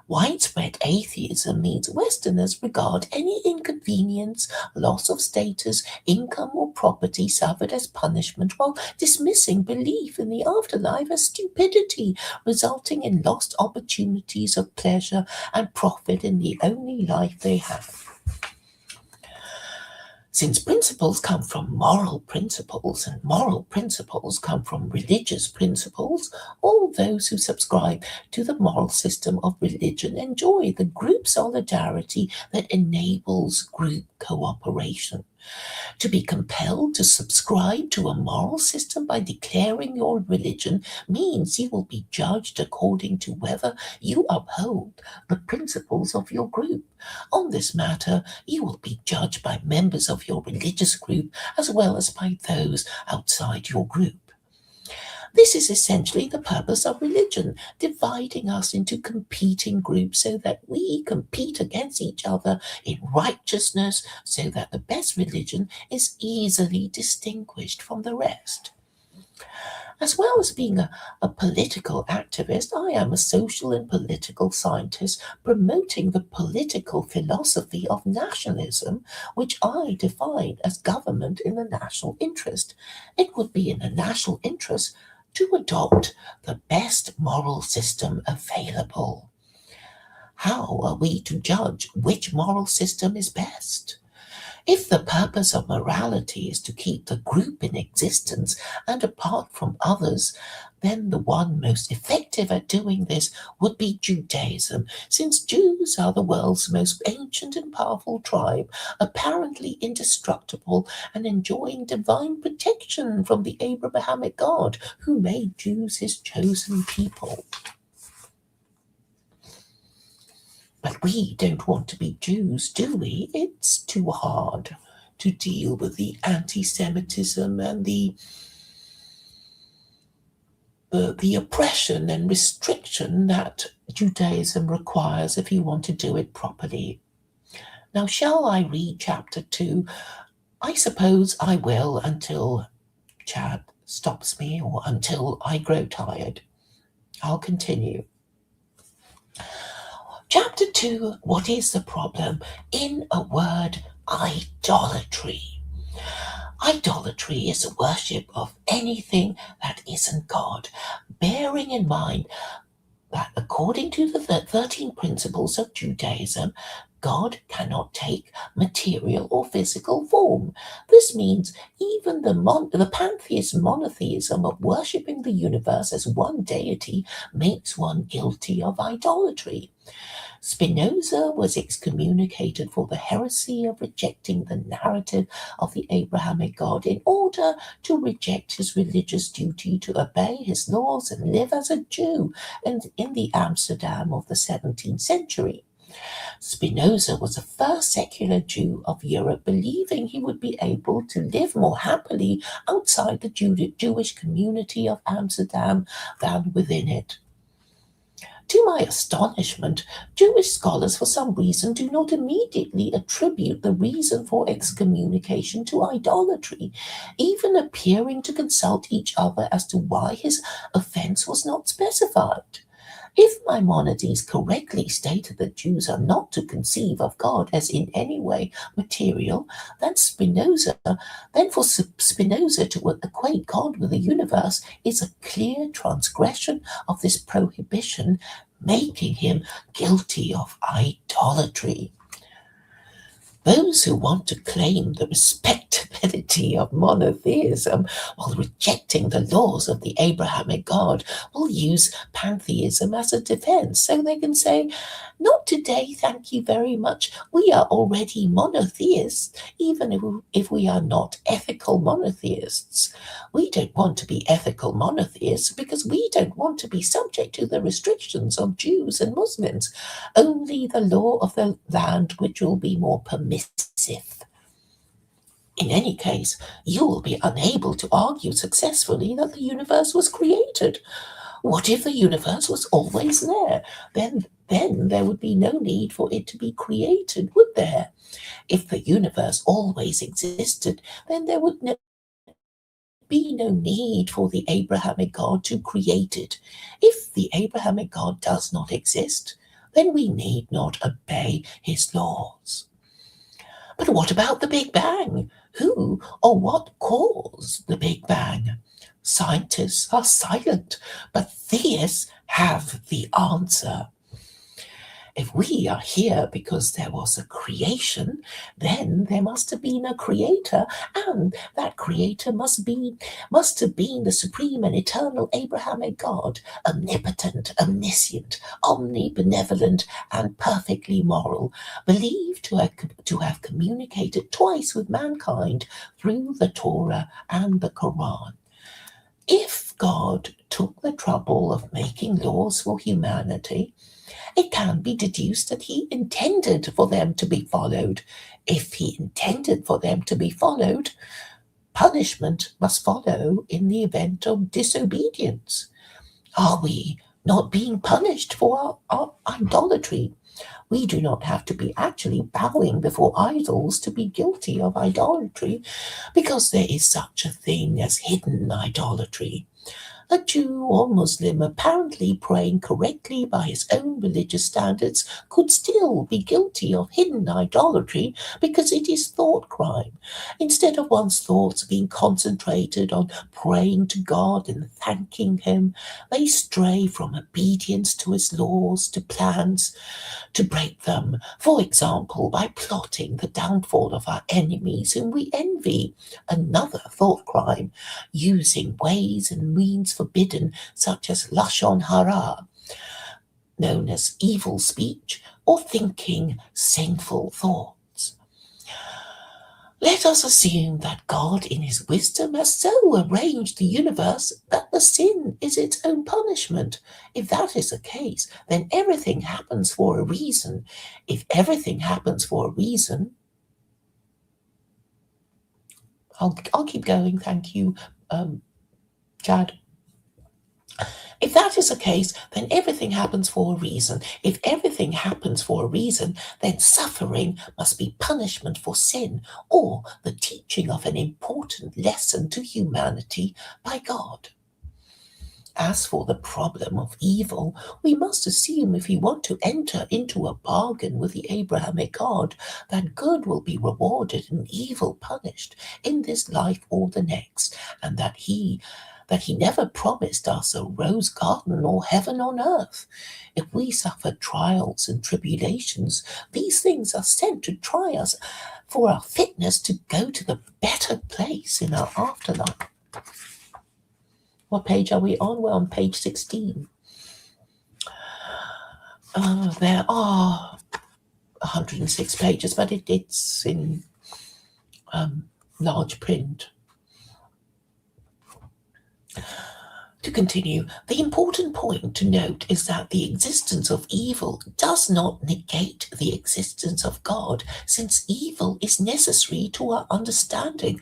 Widespread atheism means Westerners regard any inconvenience, loss of status, income, or property suffered as punishment, while dismissing belief in the afterlife as stupidity, resulting in lost opportunities of pleasure and profit in the only life they have. Since principles come from moral principles, and moral principles come from religious principles, all those who subscribe to the moral system of religion enjoy the group solidarity that enables group cooperation. To be compelled to subscribe to a moral system by declaring your religion means you will be judged according to whether you uphold the principles of your group. On this matter, you will be judged by members of your religious group as well as by those outside your group. This is essentially the purpose of religion, dividing us into competing groups so that we compete against each other in righteousness, so that the best religion is easily distinguished from the rest. As well as being a political activist, I am a social and political scientist promoting the political philosophy of nationalism, which I define as government in the national interest. It would be in the national interest to adopt the best moral system available. How are we to judge which moral system is best? If the purpose of morality is to keep the group in existence and apart from others, then the one most effective at doing this would be Judaism, since Jews are the world's most ancient and powerful tribe, apparently indestructible and enjoying divine protection from the Abrahamic God who made Jews his chosen people. But we don't want to be Jews, do we? It's too hard to deal with the anti-Semitism and the oppression and restriction that Judaism requires if you want to do it properly. Now, shall I read chapter 2? I suppose I will until Chad stops me or until I grow tired. I'll continue. Chapter 2, what is the problem? In a word, idolatry. Idolatry is the worship of anything that isn't God, bearing in mind that according to the 13 principles of Judaism, God cannot take material or physical form. This means even the pantheist monotheism of worshipping the universe as one deity makes one guilty of idolatry. Spinoza was excommunicated for the heresy of rejecting the narrative of the Abrahamic God in order to reject his religious duty to obey his laws and live as a Jew in the Amsterdam of the 17th century. Spinoza was the first secular Jew of Europe, believing he would be able to live more happily outside the Jewish community of Amsterdam than within it. To my astonishment, Jewish scholars for some reason do not immediately attribute the reason for excommunication to idolatry, even appearing to consult each other as to why his offense was not specified. If Maimonides correctly stated that Jews are not to conceive of God as in any way material, then for Spinoza to equate God with the universe is a clear transgression of this prohibition, making him guilty of idolatry. Those who want to claim the respectability of monotheism while rejecting the laws of the Abrahamic God will use pantheism as a defense, so they can say, "Not today, thank you very much. We are already monotheists, even if we are not ethical monotheists. We don't want to be ethical monotheists because we don't want to be subject to the restrictions of Jews and Muslims. Only the law of the land which will be more permissive. In any case, you will be unable to argue successfully that the universe was created. What if the universe was always there? Then there would be no need for it to be created, would there? If the universe always existed, then there would be no need for the Abrahamic God to create it. If the Abrahamic God does not exist, then we need not obey his laws." But what about the Big Bang? Who or what caused the Big Bang? Scientists are silent, but theists have the answer. If we are here because there was a creation, then there must have been a creator, and that creator must have been the supreme and eternal Abrahamic God, omnipotent, omniscient, omnibenevolent, and perfectly moral, believed to have communicated twice with mankind through the Torah and the Quran. If God took the trouble of making laws for humanity, it can be deduced that he intended for them to be followed. If he intended for them to be followed, punishment must follow in the event of disobedience. Are we not being punished for our idolatry? We do not have to be actually bowing before idols to be guilty of idolatry, because there is such a thing as hidden idolatry. A Jew or Muslim apparently praying correctly by his own religious standards could still be guilty of hidden idolatry because it is thought crime. Instead of one's thoughts being concentrated on praying to God and thanking him, they stray from obedience to his laws to plans to break them, for example, by plotting the downfall of our enemies whom we envy. Another thought crime, using ways and means forbidden, such as lashon hara, known as evil speech, or thinking sinful thoughts. Let us assume that God in his wisdom has so arranged the universe that the sin is its own punishment. If that is the case, then everything happens for a reason. If everything happens for a reason, I'll keep going, thank you, Chad. If that is the case, then everything happens for a reason. If everything happens for a reason, then suffering must be punishment for sin, or the teaching of an important lesson to humanity by God. As for the problem of evil, we must assume, if we want to enter into a bargain with the Abrahamic God, that good will be rewarded and evil punished in this life or the next, and that he never promised us a rose garden or heaven on earth. If we suffer trials and tribulations, these things are sent to try us for our fitness to go to the better place in our afterlife. What page are we on? We're on page 16. There are 106 pages, but it's in large print. To continue, the important point to note is that the existence of evil does not negate the existence of God, since evil is necessary to our understanding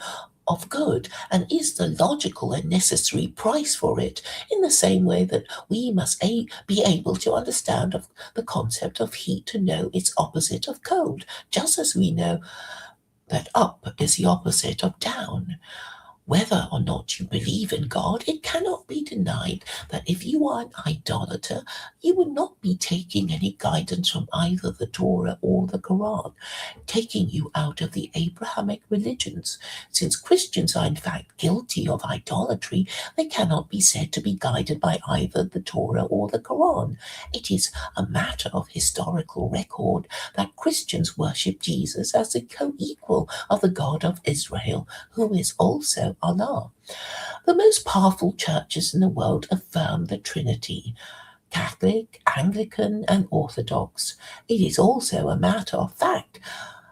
of good and is the logical and necessary price for it, in the same way that we must be able to understand of the concept of heat to know its opposite of cold, just as we know that up is the opposite of down. Whether or not you believe in God, it cannot be denied that if you are an idolater, you would not be taking any guidance from either the Torah or the Quran, taking you out of the Abrahamic religions. Since Christians are in fact guilty of idolatry, they cannot be said to be guided by either the Torah or the Quran. It is a matter of historical record that Christians worship Jesus as the co-equal of the God of Israel, who is also Allah. The most powerful churches in the world affirm the Trinity: Catholic, Anglican, and Orthodox. It is also a matter of fact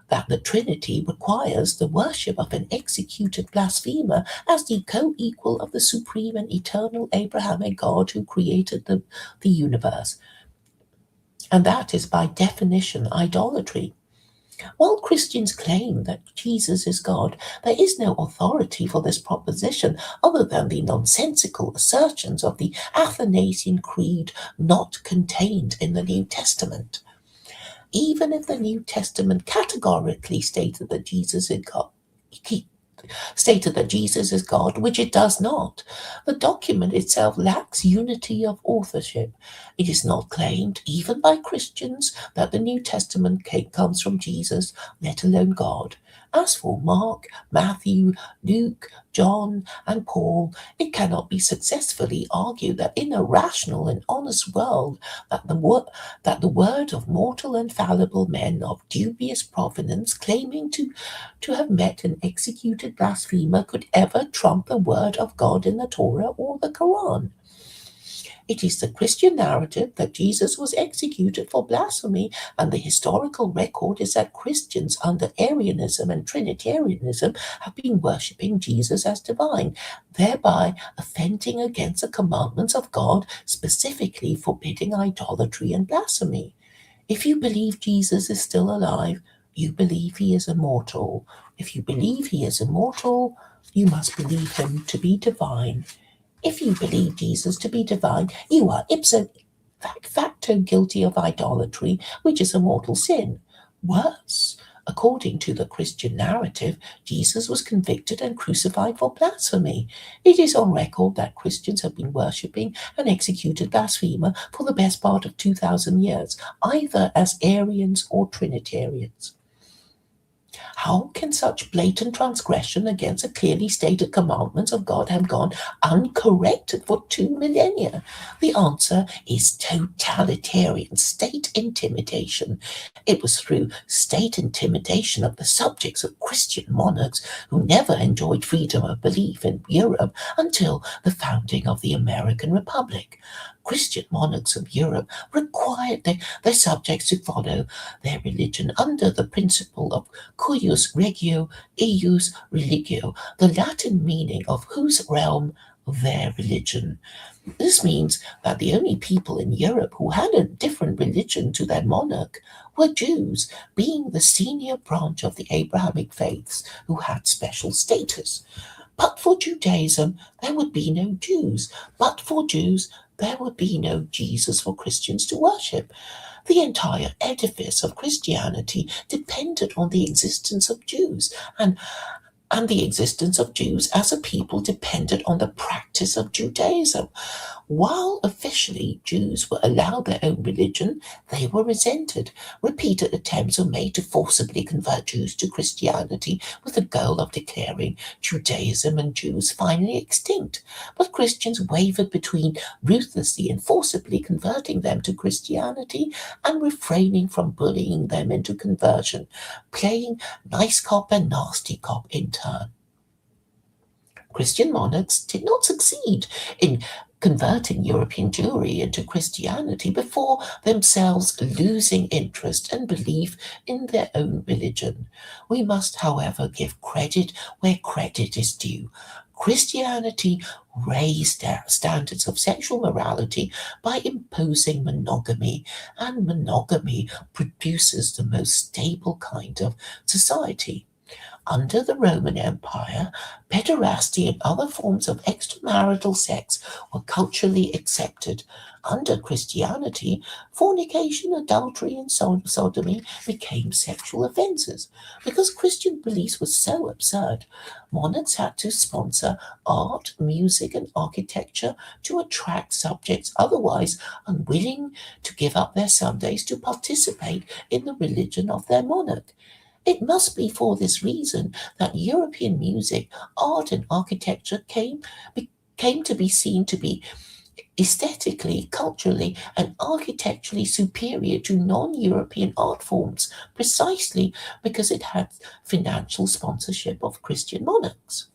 that the Trinity requires the worship of an executed blasphemer as the co-equal of the supreme and eternal Abrahamic God who created the universe. And that is by definition idolatry. While Christians claim that Jesus is God, there is no authority for this proposition other than the nonsensical assertions of the Athanasian Creed not contained in the New Testament. Even if the New Testament categorically stated that Jesus is God, which it does not, the document itself lacks unity of authorship. It is not claimed, even by Christians, that the New Testament comes from Jesus, let alone God. As for Mark, Matthew, Luke, John, and Paul, it cannot be successfully argued that in a rational and honest world that the word of mortal and fallible men of dubious provenance claiming to have met an executed blasphemer could ever trump the word of God in the Torah or the Quran. It is the Christian narrative that Jesus was executed for blasphemy, and the historical record is that Christians under Arianism and Trinitarianism have been worshipping Jesus as divine, thereby offending against the commandments of God, specifically forbidding idolatry and blasphemy. If you believe Jesus is still alive, you believe he is immortal. If you believe he is immortal, you must believe him to be divine. If you believe Jesus to be divine, you are ipso facto guilty of idolatry, which is a mortal sin. Worse, according to the Christian narrative, Jesus was convicted and crucified for blasphemy. It is on record that Christians have been worshipping an executed blasphemer for the best part of 2,000 years, either as Arians or Trinitarians. How can such blatant transgression against the clearly stated commandments of God have gone uncorrected for 2 millennia? The answer is totalitarian state intimidation. It was through state intimidation of the subjects of Christian monarchs who never enjoyed freedom of belief in Europe until the founding of the American Republic. Christian monarchs of Europe required their subjects to follow their religion under the principle of cuius regio, eius religio, the Latin meaning of whose realm their religion. This means that the only people in Europe who had a different religion to their monarch were Jews, being the senior branch of the Abrahamic faiths who had special status. But for Judaism, there would be no Jews. But for Jews, there would be no Jesus for Christians to worship. The entire edifice of Christianity depended on the existence of Jews, and the existence of Jews as a people depended on the practice of Judaism. While officially Jews were allowed their own religion, they were resented. Repeated attempts were made to forcibly convert Jews to Christianity with the goal of declaring Judaism and Jews finally extinct. But Christians wavered between ruthlessly and forcibly converting them to Christianity and refraining from bullying them into conversion, playing nice cop and nasty cop in turn. Christian monarchs did not succeed in converting European Jewry into Christianity before themselves losing interest and belief in their own religion. We must, however, give credit where credit is due. Christianity raised their standards of sexual morality by imposing monogamy, and monogamy produces the most stable kind of society. Under the Roman Empire, pederasty and other forms of extramarital sex were culturally accepted. Under Christianity, fornication, adultery, and sodomy became sexual offences. Because Christian beliefs were so absurd, monarchs had to sponsor art, music, and architecture to attract subjects otherwise unwilling to give up their Sundays to participate in the religion of their monarch. It must be for this reason that European music, art, and architecture came to be seen to be aesthetically, culturally, and architecturally superior to non-European art forms, precisely because it had financial sponsorship of Christian monarchs.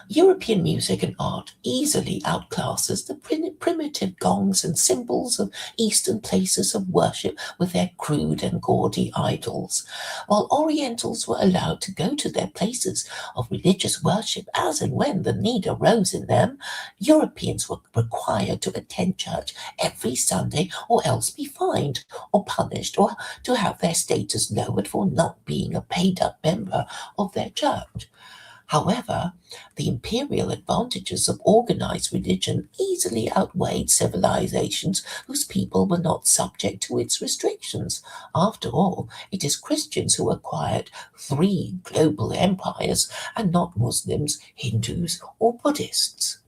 European music and art easily outclasses the primitive gongs and cymbals of Eastern places of worship with their crude and gaudy idols, while Orientals were allowed to go to their places of religious worship as and when the need arose in them. Europeans were required to attend church every Sunday or else be fined or punished or to have their status lowered for not being a paid-up member of their church. However, the imperial advantages of organized religion easily outweighed civilizations whose people were not subject to its restrictions. After all, it is Christians who acquired 3 global empires and not Muslims, Hindus, or Buddhists.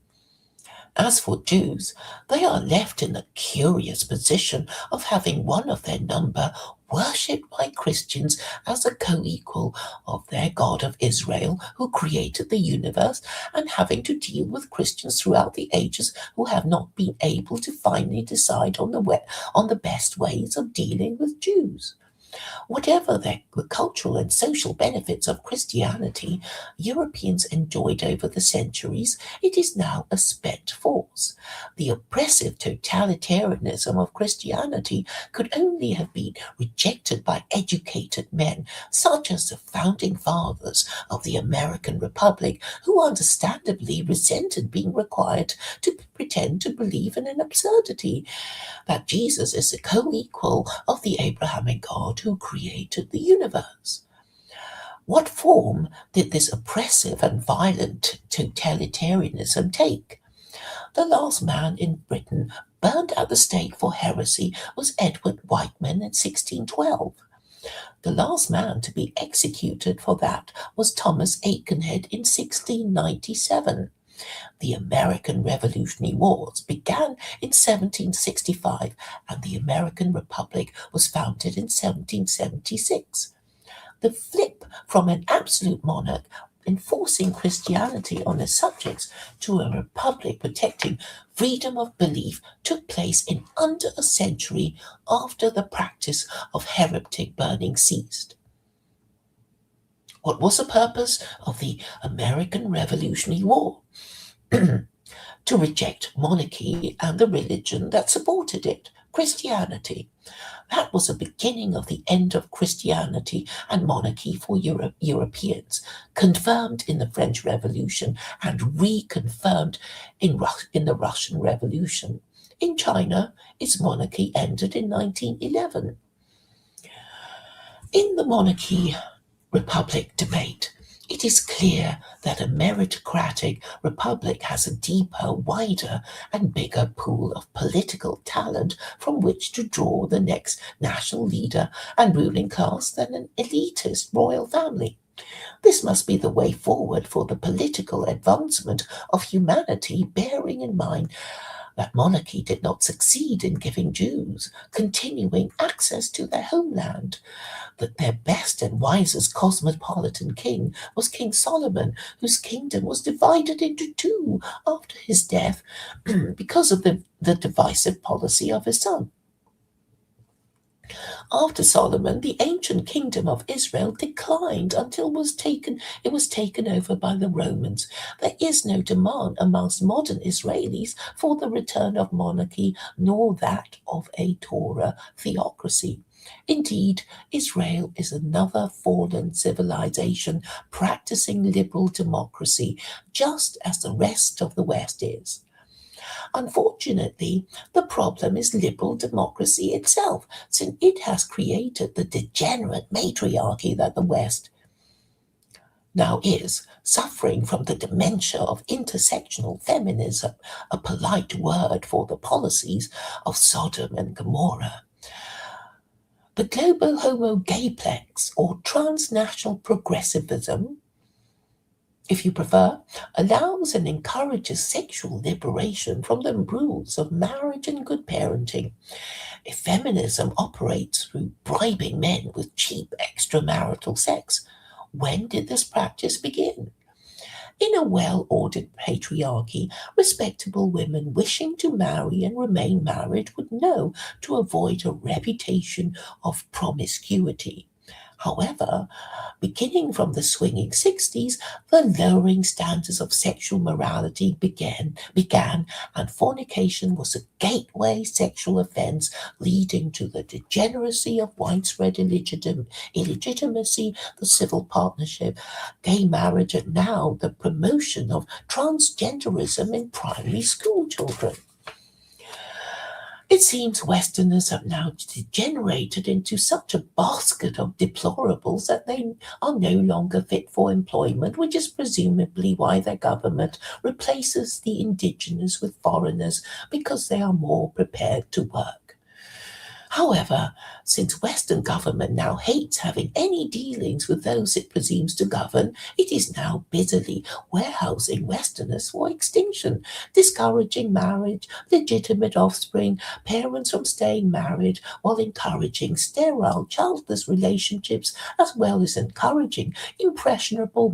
As for Jews, they are left in the curious position of having one of their number worshipped by Christians as a co-equal of their God of Israel, who created the universe, and having to deal with Christians throughout the ages who have not been able to finally decide on the best ways of dealing with Jews. Whatever the cultural and social benefits of Christianity Europeans enjoyed over the centuries, it is now a spent force. The oppressive totalitarianism of Christianity could only have been rejected by educated men, such as the founding fathers of the American Republic, who understandably resented being required to pretend to believe in an absurdity, that Jesus is the co-equal of the Abrahamic God who created the universe. What form did this oppressive and violent totalitarianism take? The last man in Britain burned at the stake for heresy was Edward Whiteman in 1612. The last man to be executed for that was Thomas Aikenhead in 1697. The American Revolutionary Wars began in 1765, and the American Republic was founded in 1776. The flip from an absolute monarch enforcing Christianity on his subjects to a republic protecting freedom of belief took place in under a century after the practice of heretic burning ceased. What was the purpose of the American Revolutionary War? To reject monarchy and the religion that supported it, Christianity. That was the beginning of the end of Christianity and monarchy for Europeans, confirmed in the French Revolution and reconfirmed in the Russian Revolution. In China, its monarchy ended in 1911. In the monarchy-republic debate, it is clear that a meritocratic republic has a deeper, wider, and bigger pool of political talent from which to draw the next national leader and ruling class than an elitist royal family. This must be the way forward for the political advancement of humanity, bearing in mind that monarchy did not succeed in giving Jews continuing access to their homeland, that their best and wisest cosmopolitan king was King Solomon, whose kingdom was divided into 2 after his death because of the divisive policy of his son. After Solomon, the ancient kingdom of Israel declined until it was taken over by the Romans. There is no demand amongst modern Israelis for the return of monarchy, nor that of a Torah theocracy. Indeed, Israel is another fallen civilization practicing liberal democracy, just as the rest of the West is. Unfortunately, the problem is liberal democracy itself, since it has created the degenerate matriarchy that the West now is, suffering from the dementia of intersectional feminism, a polite word for the policies of Sodom and Gomorrah. The global homo gayplex, or transnational progressivism, if you prefer, allows and encourages sexual liberation from the rules of marriage and good parenting. If feminism operates through bribing men with cheap extramarital sex, when did this practice begin? In a well-ordered patriarchy, respectable women wishing to marry and remain married would know to avoid a reputation of promiscuity. However, beginning from the swinging 60s, the lowering standards of sexual morality began, and fornication was a gateway sexual offense leading to the degeneracy of widespread illegitimacy, the civil partnership, gay marriage, and now the promotion of transgenderism in primary school children. It seems Westerners have now degenerated into such a basket of deplorables that they are no longer fit for employment, which is presumably why their government replaces the indigenous with foreigners, because they are more prepared to work. However, since Western government now hates having any dealings with those it presumes to govern, it is now busily warehousing Westerners for extinction, discouraging marriage, legitimate offspring, parents from staying married, while encouraging sterile, childless relationships, as well as encouraging impressionable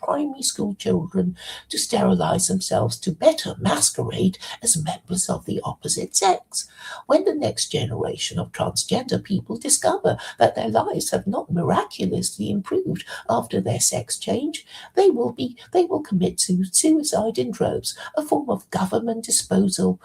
primary school children to sterilize themselves to better masquerade as members of the opposite sex. When the next generation of transgender people discover that their lives have not miraculously improved after their sex change, they will commit suicide in droves, a form of government disposal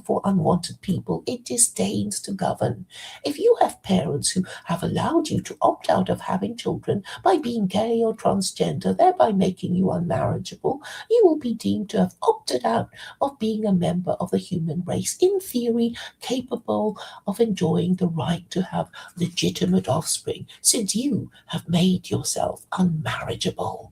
for unwanted people it disdains to govern. If you have parents who have allowed you to opt out of having children by being gay or transgender, thereby making you unmarriageable, you will be deemed to have opted out of being a member of the human race, in theory capable of enjoying the right to have legitimate offspring, since you have made yourself unmarriageable.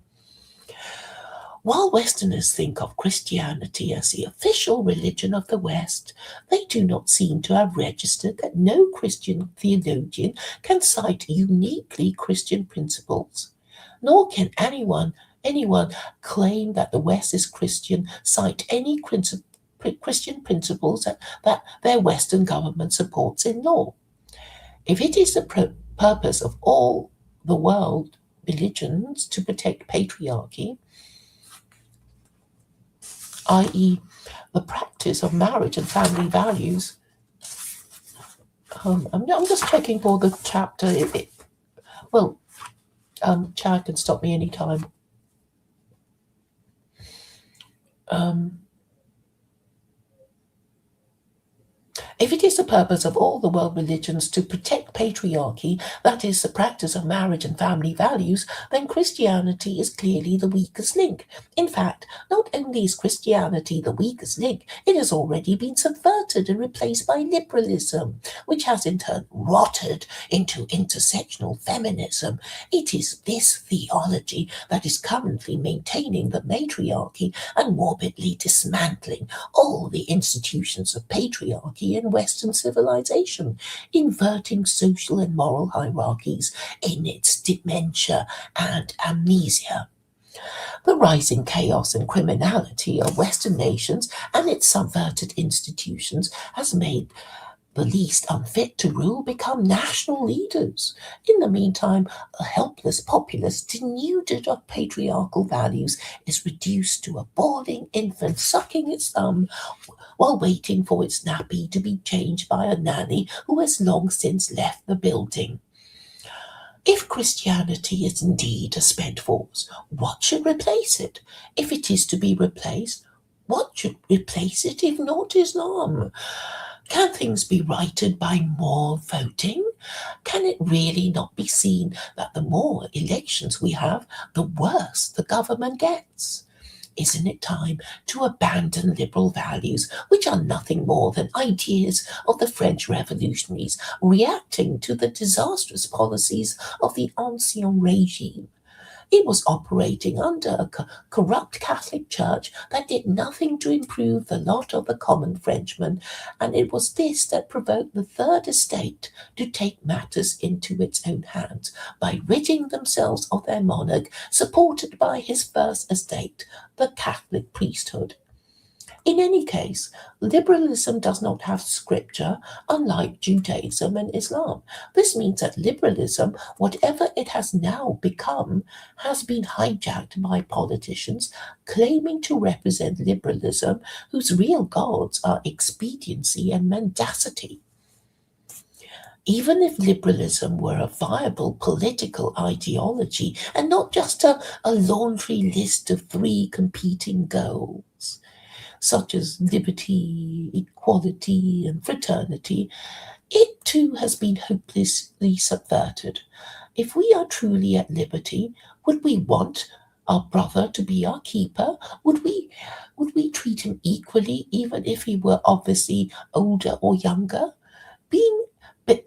While Westerners think of Christianity as the official religion of the West, they do not seem to have registered that no Christian theologian can cite uniquely Christian principles, nor can anyone claim that the West is Christian cite any Christian principles that their Western government supports in law. If it is the purpose of all the world religions to protect patriarchy, i.e. the practice of marriage and family values, I'm just checking for the chapter. Chad can stop me anytime. If it is the purpose of all the world religions to protect patriarchy, that is, the practice of marriage and family values, then Christianity is clearly the weakest link. In fact, not only is Christianity the weakest link, it has already been subverted and replaced by liberalism, which has in turn rotted into intersectional feminism. It is this theology that is currently maintaining the matriarchy and morbidly dismantling all the institutions of patriarchy in Western civilization, inverting social and moral hierarchies in its dementia and amnesia. The rising chaos and criminality of Western nations and its subverted institutions has made the least unfit to rule become national leaders. In the meantime, a helpless populace denuded of patriarchal values is reduced to a bawling infant sucking its thumb while waiting for its nappy to be changed by a nanny who has long since left the building. If Christianity is indeed a spent force, what should replace it? If it is to be replaced, what should replace it if not Islam? Can things be righted by more voting? Can it really not be seen that the more elections we have, the worse the government gets? Isn't it time to abandon liberal values, which are nothing more than ideas of the French revolutionaries reacting to the disastrous policies of the Ancien regime? It was operating under a corrupt Catholic Church that did nothing to improve the lot of the common Frenchman, and it was this that provoked the Third Estate to take matters into its own hands by ridding themselves of their monarch, supported by his First Estate, the Catholic priesthood. In any case, liberalism does not have scripture, unlike Judaism and Islam. This means that liberalism, whatever it has now become, has been hijacked by politicians claiming to represent liberalism, whose real gods are expediency and mendacity. Even if liberalism were a viable political ideology and not just a laundry list of 3 competing goals, such as liberty, equality, and fraternity, it too has been hopelessly subverted. If we are truly at liberty, would we want our brother to be our keeper? Would we treat him equally, even if he were obviously older or younger?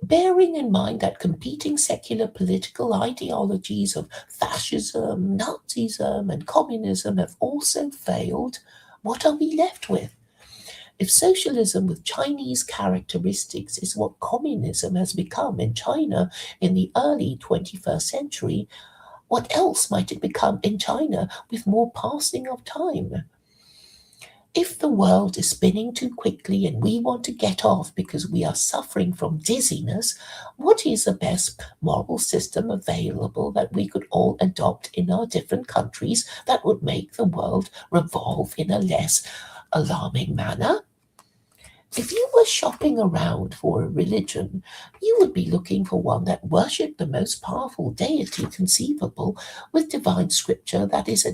Bearing in mind that competing secular political ideologies of fascism, Nazism, and communism have also failed, what are we left with? If socialism with Chinese characteristics is what communism has become in China in the early 21st century, what else might it become in China with more passing of time? If the world is spinning too quickly and we want to get off because we are suffering from dizziness, what is the best moral system available that we could all adopt in our different countries that would make the world revolve in a less alarming manner? If you were shopping around for a religion, you would be looking for one that worshipped the most powerful deity conceivable, with divine scripture that is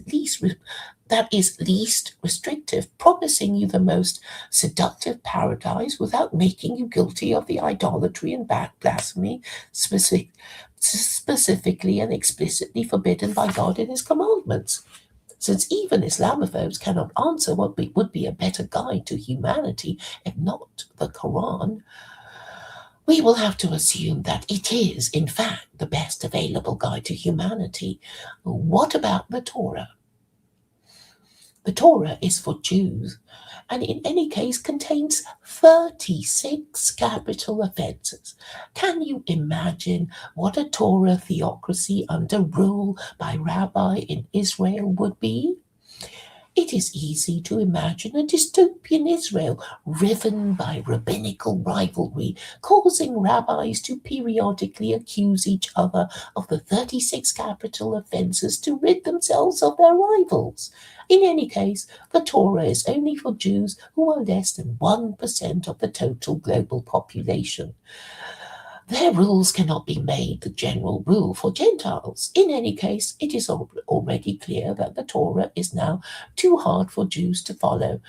least restrictive, promising you the most seductive paradise without making you guilty of the idolatry and blasphemy specifically and explicitly forbidden by God in his commandments. Since even Islamophobes cannot answer what would be a better guide to humanity, if not the Quran, we will have to assume that it is, in fact, the best available guide to humanity. What about the Torah? The Torah is for Jews, and in any case contains 36 capital offenses. Can you imagine what a Torah theocracy under rule by rabbi in Israel would be? It is easy to imagine a dystopian Israel riven by rabbinical rivalry, causing rabbis to periodically accuse each other of the 36 capital offenses to rid themselves of their rivals. In any case, the Torah is only for Jews who are less than 1% of the total global population. Their rules cannot be made the general rule for Gentiles. In any case, it is already clear that the Torah is now too hard for Jews to follow.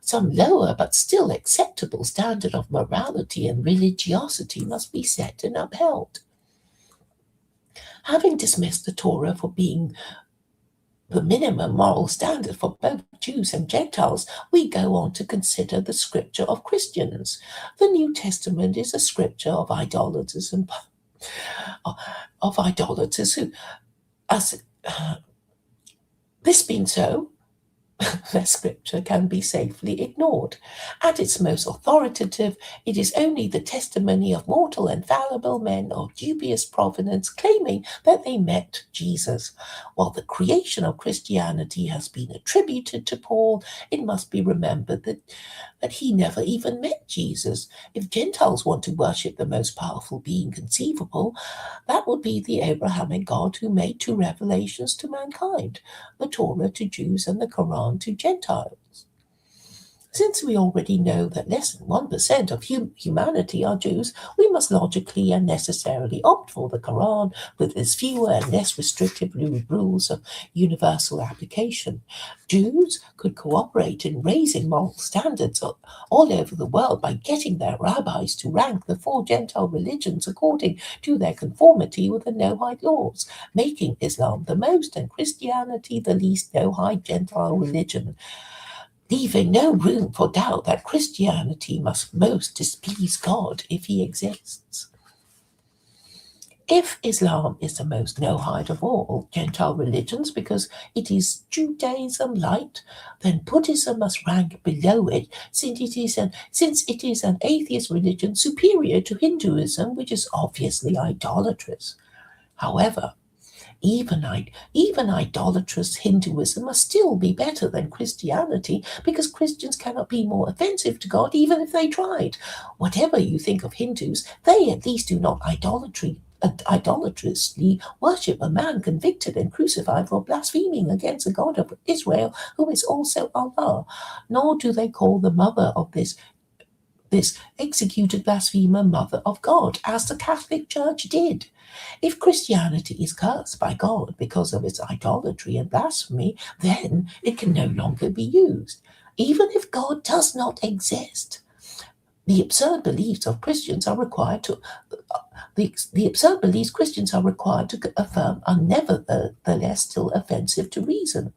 Some lower but still acceptable standard of morality and religiosity must be set and upheld. Having dismissed the Torah for being the minimum moral standard for both Jews and Gentiles, we go on to consider the scripture of Christians. The New Testament is a scripture of idolaters who, this being so, their scripture can be safely ignored. At its most authoritative, it is only the testimony of mortal and fallible men of dubious provenance claiming that they met Jesus. While the creation of Christianity has been attributed to Paul, it must be remembered that he never even met Jesus. If Gentiles want to worship the most powerful being conceivable, that would be the Abrahamic God who made 2 revelations to mankind, the Torah to Jews and the Quran to Gentiles. Since we already know that less than 1% of humanity are Jews, we must logically and necessarily opt for the Quran with its fewer and less restrictive rules of universal application. Jews could cooperate in raising moral standards all over the world by getting their rabbis to rank the 4 Gentile religions according to their conformity with the Noahide laws, making Islam the most and Christianity the least Noahide Gentile religion, leaving no room for doubt that Christianity must most displease God if he exists. If Islam is the most Noahide of all Gentile religions because it is Judaism light, then Buddhism must rank below it since it is an atheist religion superior to Hinduism, which is obviously idolatrous. However, even idolatrous Hinduism must still be better than Christianity because Christians cannot be more offensive to God even if they tried. Whatever you think of Hindus, they at least do not idolatrously worship a man convicted and crucified for blaspheming against the God of Israel, who is also Allah. Nor do they call the mother of this executed blasphemer Mother of God, as the Catholic Church did. If Christianity is cursed by God because of its idolatry and blasphemy, then it can no longer be used. Even if God does not exist, the absurd beliefs Christians are required to affirm are nevertheless still offensive to reason.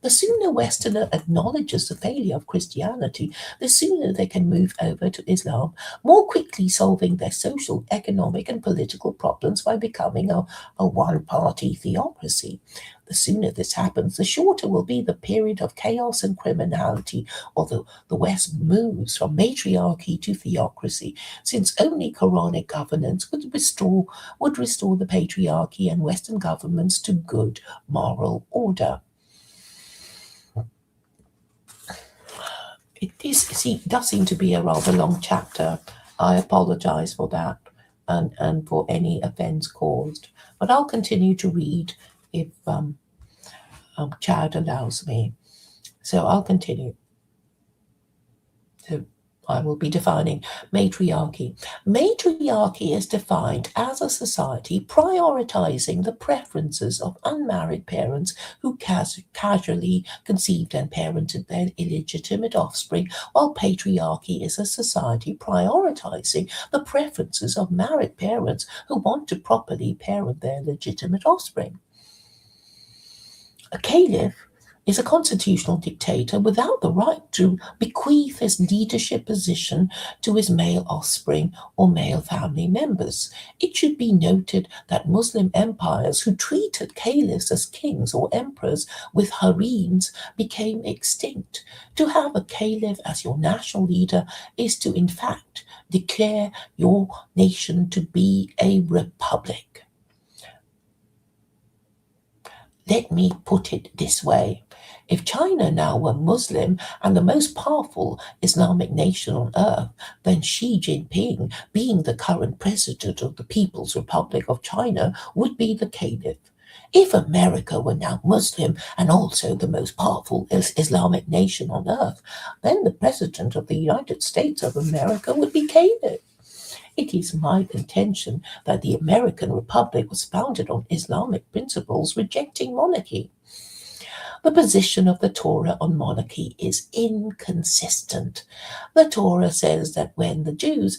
The sooner Westerner acknowledges the failure of Christianity, the sooner they can move over to Islam, more quickly solving their social, economic, and political problems by becoming a one-party theocracy. The sooner this happens, the shorter will be the period of chaos and criminality, although the West moves from matriarchy to theocracy, since only Quranic governance would restore the patriarchy and Western governments to good moral order. It does seem to be a rather long chapter. I apologize for that and for any offense caused. But I'll continue to read if Chad allows me. So I'll continue. So I will be defining matriarchy. Matriarchy is defined as a society prioritizing the preferences of unmarried parents who casually conceived and parented their illegitimate offspring, while patriarchy is a society prioritizing the preferences of married parents who want to properly parent their legitimate offspring. A caliph is a constitutional dictator without the right to bequeath his leadership position to his male offspring or male family members. It should be noted that Muslim empires who treated caliphs as kings or emperors with harems became extinct. To have a caliph as your national leader is to, in fact, declare your nation to be a republic. Let me put it this way. If China now were Muslim and the most powerful Islamic nation on earth, then Xi Jinping, being the current president of the People's Republic of China, would be the caliph. If America were now Muslim and also the most powerful Islamic nation on earth, then the president of the United States of America would be caliph. It is my contention that the American Republic was founded on Islamic principles rejecting monarchy. The position of the Torah on monarchy is inconsistent. The Torah says that when Jews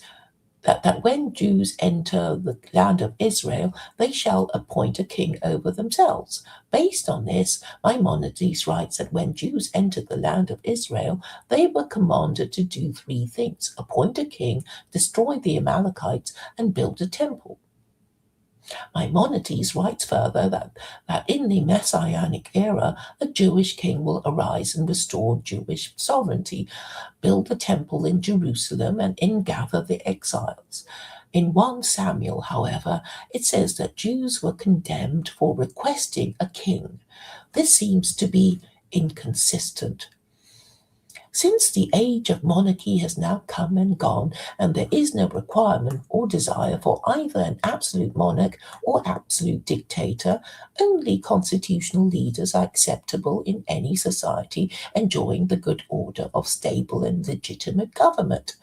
enter the land of Israel, they shall appoint a king over themselves. Based on this, Maimonides writes that when Jews entered the land of Israel, they were commanded to do 3 things: appoint a king, destroy the Amalekites, and build a temple. Maimonides writes further that in the Messianic era, a Jewish king will arise and restore Jewish sovereignty, build a temple in Jerusalem, and ingather the exiles. In 1 Samuel, however, it says that Jews were condemned for requesting a king. This seems to be inconsistent. Since the age of monarchy has now come and gone, and there is no requirement or desire for either an absolute monarch or absolute dictator, only constitutional leaders are acceptable in any society enjoying the good order of stable and legitimate government.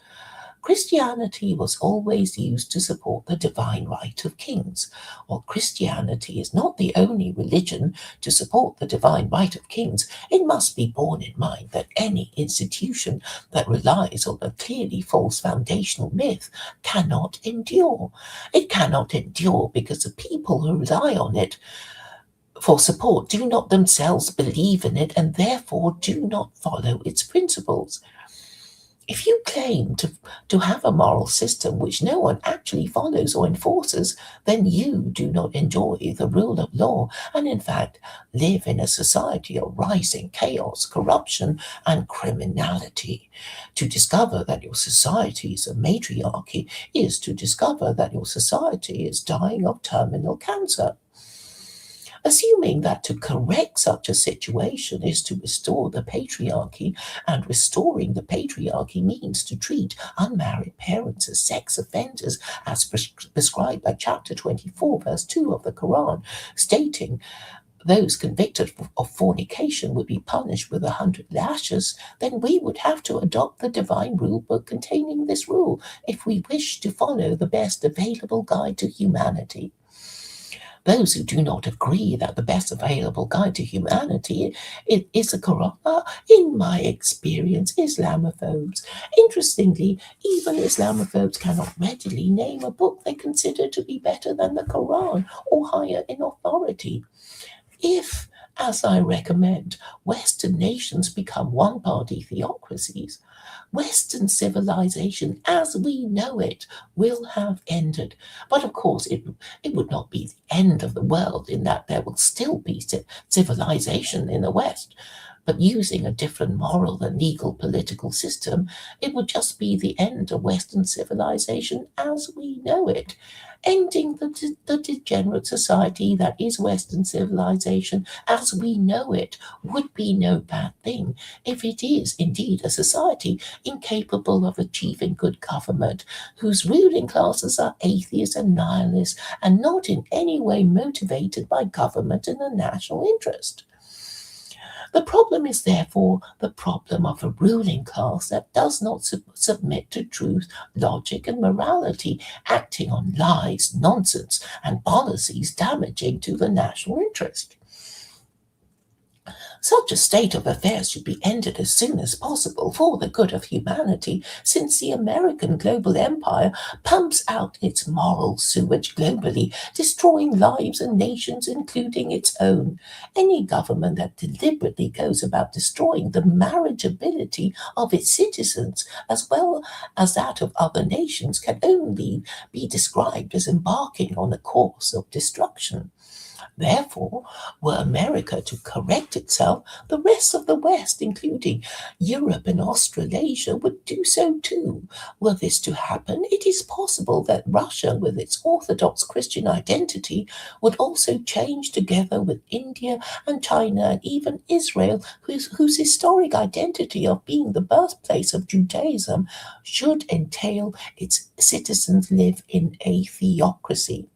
Christianity was always used to support the divine right of kings. While Christianity is not the only religion to support the divine right of kings, it must be borne in mind that any institution that relies on a clearly false foundational myth cannot endure. It cannot endure because the people who rely on it for support do not themselves believe in it and therefore do not follow its principles. If you claim to have a moral system which no one actually follows or enforces, then you do not enjoy the rule of law and, in fact, live in a society of rising chaos, corruption, and criminality. To discover that your society is a matriarchy is to discover that your society is dying of terminal cancer. Assuming that to correct such a situation is to restore the patriarchy, and restoring the patriarchy means to treat unmarried parents as sex offenders as prescribed by chapter 24, verse 2 of the Quran, stating those convicted of fornication would be punished with 100 lashes, then we would have to adopt the divine rule book containing this rule if we wish to follow the best available guide to humanity. Those who do not agree that the best available guide to humanity is the Quran are, in my experience, Islamophobes. Interestingly, even Islamophobes cannot readily name a book they consider to be better than the Quran or higher in authority. If, as I recommend, Western nations become one-party theocracies, Western civilization as we know it will have ended. But of course, it would not be the end of the world in that there will still be civilization in the West. But using a different moral and legal political system, it would just be the end of Western civilization as we know it. Ending the degenerate society that is Western civilization as we know it would be no bad thing if it is indeed a society incapable of achieving good government, whose ruling classes are atheists and nihilists and not in any way motivated by government and the national interest. The problem is therefore the problem of a ruling class that does not submit to truth, logic, and morality, acting on lies, nonsense, and policies damaging to the national interest. Such a state of affairs should be ended as soon as possible for the good of humanity, since the American global empire pumps out its moral sewage globally, destroying lives and nations, including its own. Any government that deliberately goes about destroying the marriageability of its citizens, as well as that of other nations, can only be described as embarking on a course of destruction. Therefore, were America to correct itself, the rest of the West, including Europe and Australasia, would do so too. Were this to happen, it is possible that Russia, with its Orthodox Christian identity, would also change together with India and China and even Israel, whose historic identity of being the birthplace of Judaism should entail its citizens live in a theocracy.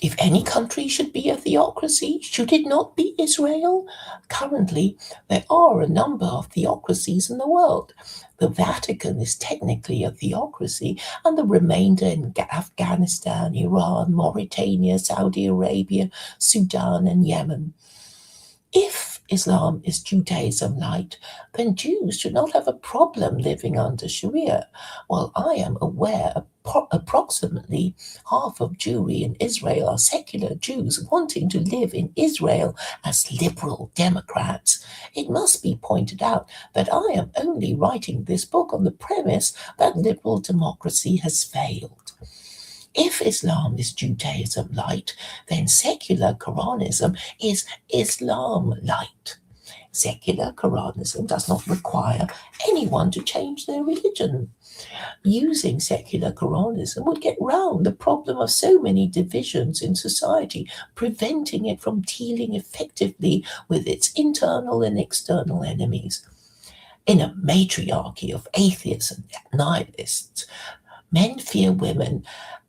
If any country should be a theocracy, should it not be Israel? Currently, there are a number of theocracies in the world. The Vatican is technically a theocracy, and the remainder in Afghanistan, Iran, Mauritania, Saudi Arabia, Sudan, and Yemen. If Islam is Judaism light, then Jews should not have a problem living under Sharia. While I am aware approximately half of Jewry in Israel are secular Jews wanting to live in Israel as liberal Democrats, it must be pointed out that I am only writing this book on the premise that liberal democracy has failed. If Islam is Judaism light, then secular Quranism is Islam light. Secular Quranism does not require anyone to change their religion. Using secular Quranism would get round the problem of so many divisions in society, preventing it from dealing effectively with its internal and external enemies. In a matriarchy of atheists and nihilists, men fear women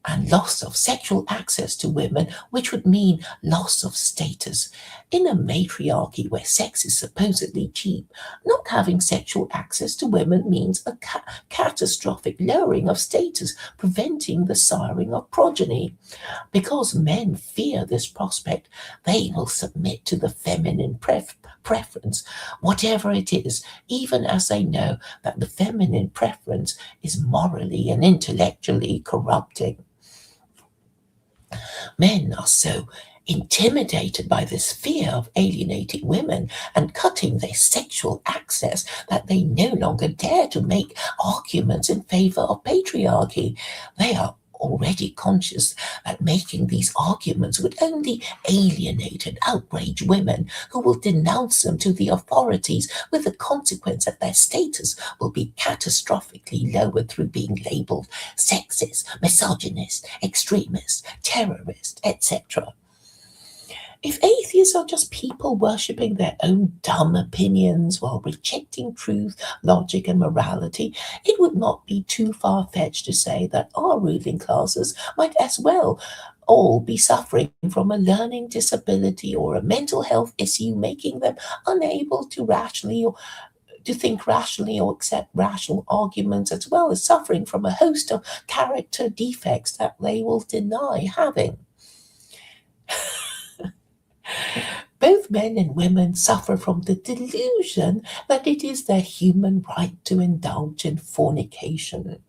and loss of sexual access to women, which would mean loss of status. In a matriarchy where sex is supposedly cheap, not having sexual access to women means a catastrophic lowering of status, preventing the siring of progeny. Because men fear this prospect, they will submit to the feminine preference, whatever it is, even as they know that the feminine preference is morally and intellectually corrupting. Men are so intimidated by this fear of alienating women and cutting their sexual access that they no longer dare to make arguments in favor of patriarchy. They are already conscious that making these arguments would only alienate and outrage women, who will denounce them to the authorities, with the consequence that their status will be catastrophically lowered through being labeled sexist, misogynist, extremist, terrorist, etc. If atheists are just people worshipping their own dumb opinions while rejecting truth, logic, and morality, it would not be too far-fetched to say that our ruling classes might as well all be suffering from a learning disability or a mental health issue, making them unable to think rationally or accept rational arguments, as well as suffering from a host of character defects that they will deny having. Both men and women suffer from the delusion that it is their human right to indulge in fornication.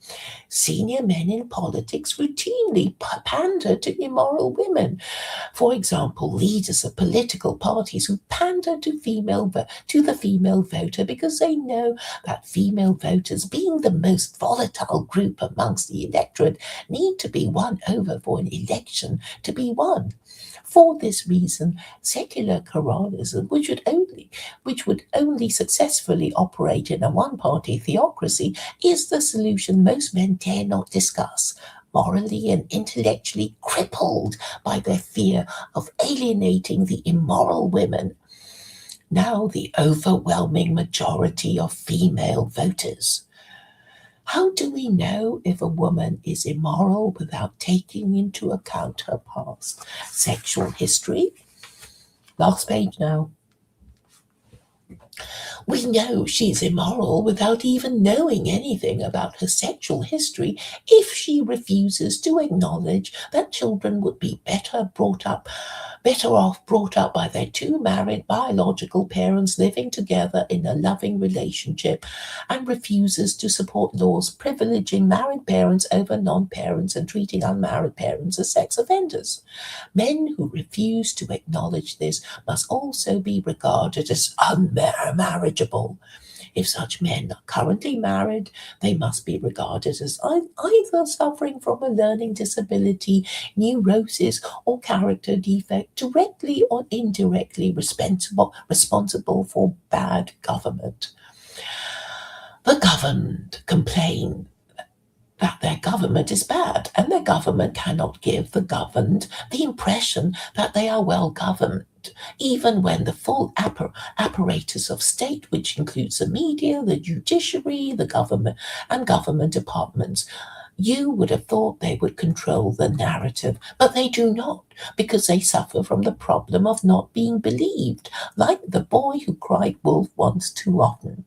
Senior men in politics routinely pander to immoral women. For example, leaders of political parties who pander to the female voter because they know that female voters, being the most volatile group amongst the electorate, need to be won over for an election to be won. For this reason, secular Quranism, which would only successfully operate in a one-party theocracy, is the solution most men dare not discuss, morally and intellectually crippled by their fear of alienating the immoral women, now the overwhelming majority of female voters. How do we know if a woman is immoral without taking into account her past sexual history? Last page now. We know she's immoral without even knowing anything about her sexual history if she refuses to acknowledge that children would be better off brought up by their two married biological parents living together in a loving relationship, and refuses to support laws privileging married parents over non-parents and treating unmarried parents as sex offenders. Men who refuse to acknowledge this must also be regarded as unmarriageable. If such men are currently married, they must be regarded as either suffering from a learning disability, neurosis, or character defect, directly or indirectly responsible for bad government. The governed complain that their government is bad, and their government cannot give the governed the impression that they are well governed, even when the full apparatus of state, which includes the media, the judiciary, the government, and government departments, you would have thought they would control the narrative, but they do not, because they suffer from the problem of not being believed, like the boy who cried wolf once too often.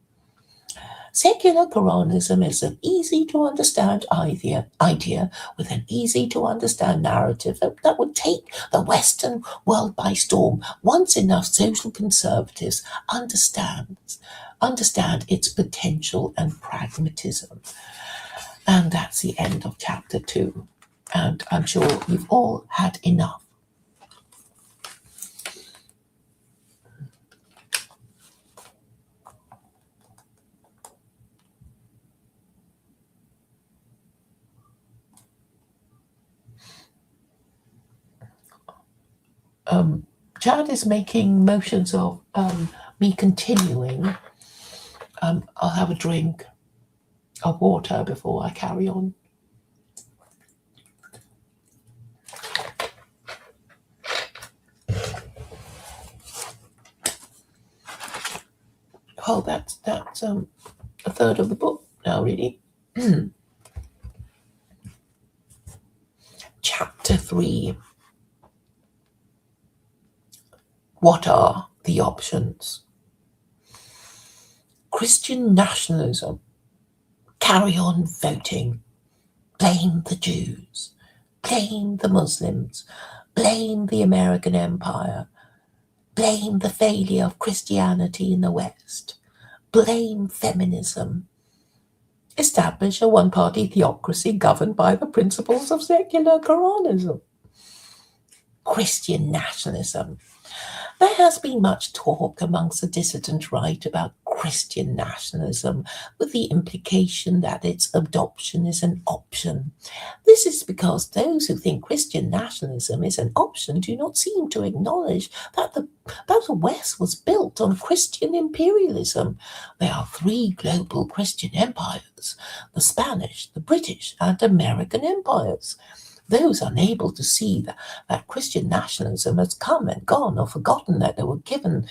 Secular Quranism is an easy-to-understand idea with an easy-to-understand narrative that would take the Western world by storm once enough social conservatives understand its potential and pragmatism. And that's the end of chapter 2. And I'm sure you've all had enough. Chad is making motions of me continuing. I'll have a drink of water before I carry on. Oh, that's third of the book now, really. Chapter 3. What are the options? Christian nationalism. Carry on voting. Blame the Jews. Blame the Muslims. Blame the American Empire. Blame the failure of Christianity in the West. Blame feminism. Establish a one-party theocracy governed by the principles of secular Quranism. Christian nationalism. There has been much talk amongst the dissident right about Christian nationalism, with the implication that its adoption is an option. This is because those who think Christian nationalism is an option do not seem to acknowledge that the West was built on Christian imperialism. There are 3 global Christian empires: the Spanish, the British, and American empires. Those unable to see that Christian nationalism has come and gone, or forgotten that they were given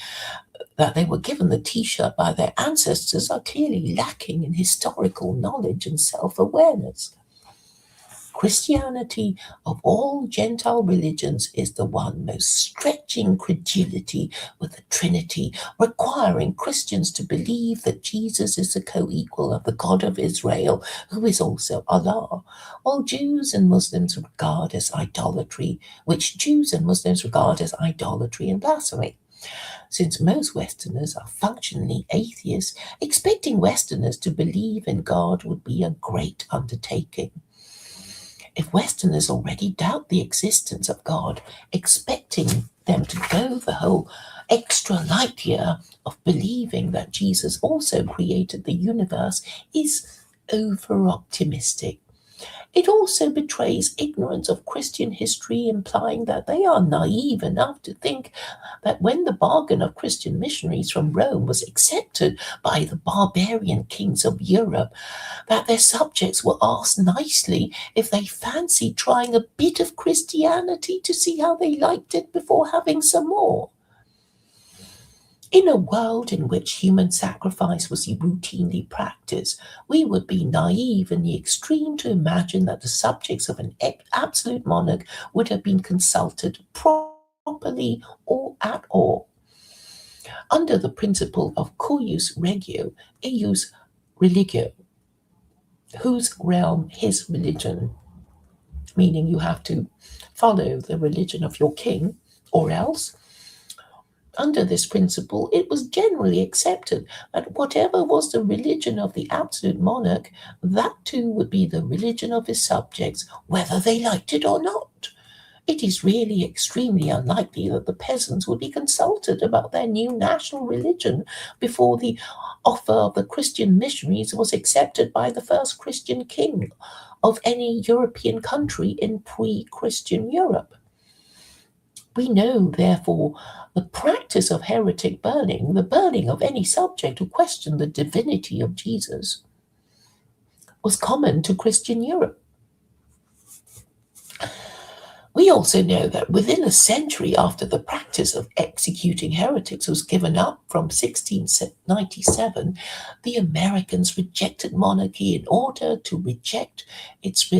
the T-shirt by their ancestors, are clearly lacking in historical knowledge and self-awareness. Christianity of all Gentile religions is the one most stretching credulity with the Trinity, requiring Christians to believe that Jesus is the co-equal of the God of Israel, who is also Allah, which Jews and Muslims regard as idolatry and blasphemy. Since most Westerners are functionally atheists, expecting Westerners to believe in God would be a great undertaking. If Westerners already doubt the existence of God, expecting them to go the whole extra light year of believing that Jesus also created the universe is over-optimistic. It also betrays ignorance of Christian history, implying that they are naive enough to think that when the bargain of Christian missionaries from Rome was accepted by the barbarian kings of Europe, that their subjects were asked nicely if they fancied trying a bit of Christianity to see how they liked it before having some more. In a world in which human sacrifice was routinely practiced, we would be naive in the extreme to imagine that the subjects of an absolute monarch would have been consulted properly or at all. Under the principle of cuius regio, eius religio, whose realm his religion, meaning you have to follow the religion of your king, or else. Under this principle, it was generally accepted that whatever was the religion of the absolute monarch, that too would be the religion of his subjects, whether they liked it or not. It is really extremely unlikely that the peasants would be consulted about their new national religion before the offer of the Christian missionaries was accepted by the first Christian king of any European country in pre-Christian Europe. We know, therefore, the practice of heretic burning, the burning of any subject who questioned the divinity of Jesus, was common to Christian Europe. We also know that within a century after the practice of executing heretics was given up from 1697, the Americans rejected monarchy in order to reject its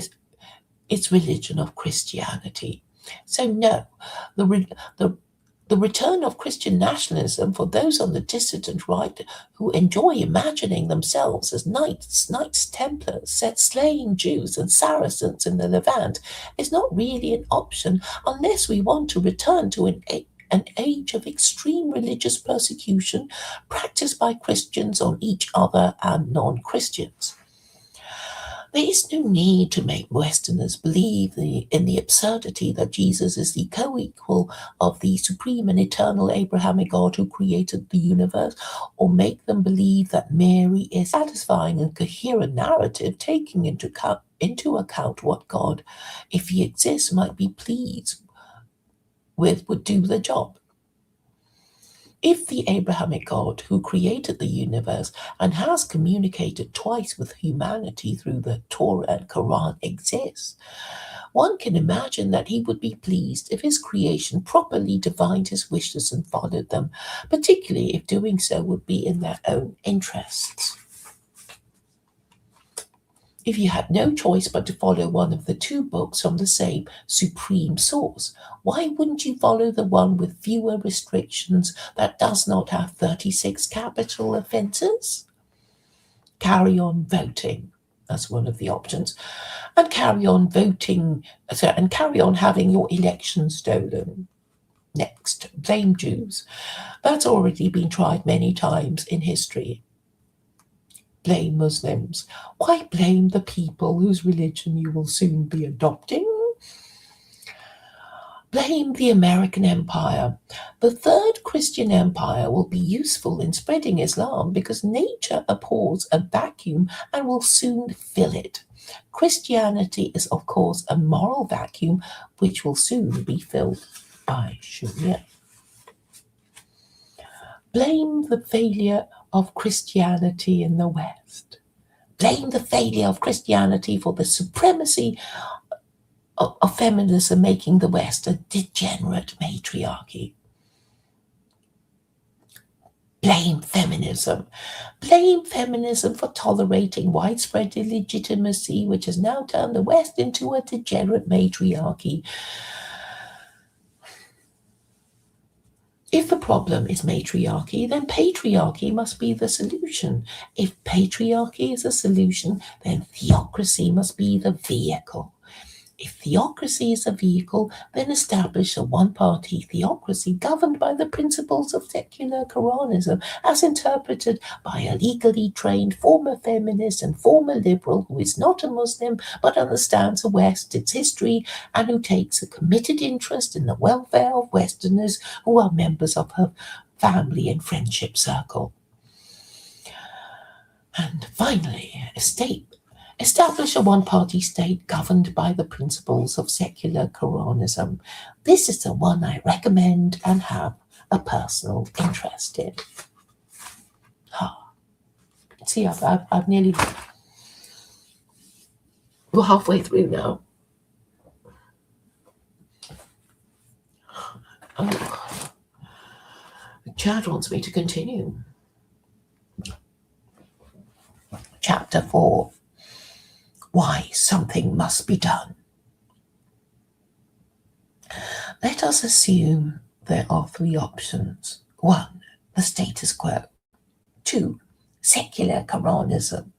religion of Christianity. So no, the return of Christian nationalism for those on the dissident right who enjoy imagining themselves as Knights Templars, slaying Jews and Saracens in the Levant is not really an option unless we want to return to an age of extreme religious persecution practiced by Christians on each other and non-Christians. There is no need to make Westerners believe in the absurdity that Jesus is the co-equal of the supreme and eternal Abrahamic God who created the universe, or make them believe that Mary is satisfying and coherent narrative taking into account what God, if he exists, might be pleased with would do the job. If the Abrahamic God who created the universe and has communicated twice with humanity through the Torah and Quran exists, one can imagine that he would be pleased if his creation properly divined his wishes and followed them, particularly if doing so would be in their own interests. if you had no choice but to follow one of the two books from the same supreme source, why wouldn't you follow the one with fewer restrictions that does not have 36 capital offences? Carry on voting. That's one of the options. And carry on voting, and carry on having your election stolen. Next, blame Jews. That's already been tried many times in history. Blame Muslims. Why blame the people whose religion you will soon be adopting? Blame the American Empire. The Third Christian Empire will be useful in spreading Islam because nature abhors a vacuum and will soon fill it. Christianity is, of course, a moral vacuum which will soon be filled by Sharia. Blame the failure of Christianity in the West. Blame the failure of Christianity for the supremacy of feminism making the West a degenerate matriarchy. Blame feminism. Blame feminism for tolerating widespread illegitimacy, which has now turned the West into a degenerate matriarchy. If the problem is matriarchy, then patriarchy must be the solution. If patriarchy is a solution, then theocracy must be the vehicle. If theocracy is a vehicle, then establish a one-party theocracy governed by the principles of secular Quranism, as interpreted by a legally trained former feminist and former liberal who is not a Muslim but understands the West, its history, and who takes a committed interest in the welfare of Westerners who are members of her family and friendship circle. And finally, establish a one-party state governed by the principles of secular Quranism. This is the one I recommend and have a personal interest in. See, I've nearly... We're halfway through now. Oh, Chad wants me to continue. Chapter 4. Why something must be done. Let us assume there are three options. 1. The status quo. 2. Secular Quranism.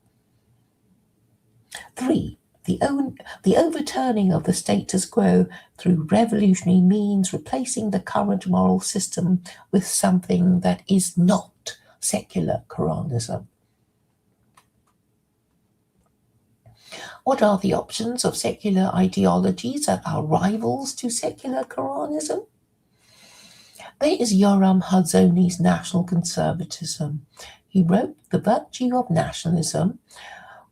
3. The overturning of the status quo through revolutionary means, replacing the current moral system with something that is not secular Quranism. What are the options of secular ideologies that are rivals to secular Quranism? There is Yoram Hazoni's national conservatism. He wrote The Virtue of Nationalism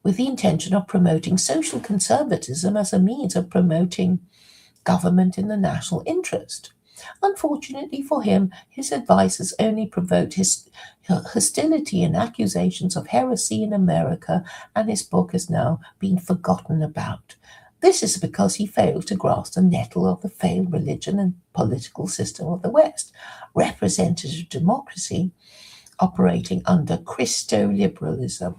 with the intention of promoting social conservatism as a means of promoting government in the national interest. Unfortunately for him, his advices only provoked hostility and accusations of heresy in America, and his book has now been forgotten about. This is because he failed to grasp the nettle of the failed religion and political system of the West, representative democracy operating under Christo-liberalism.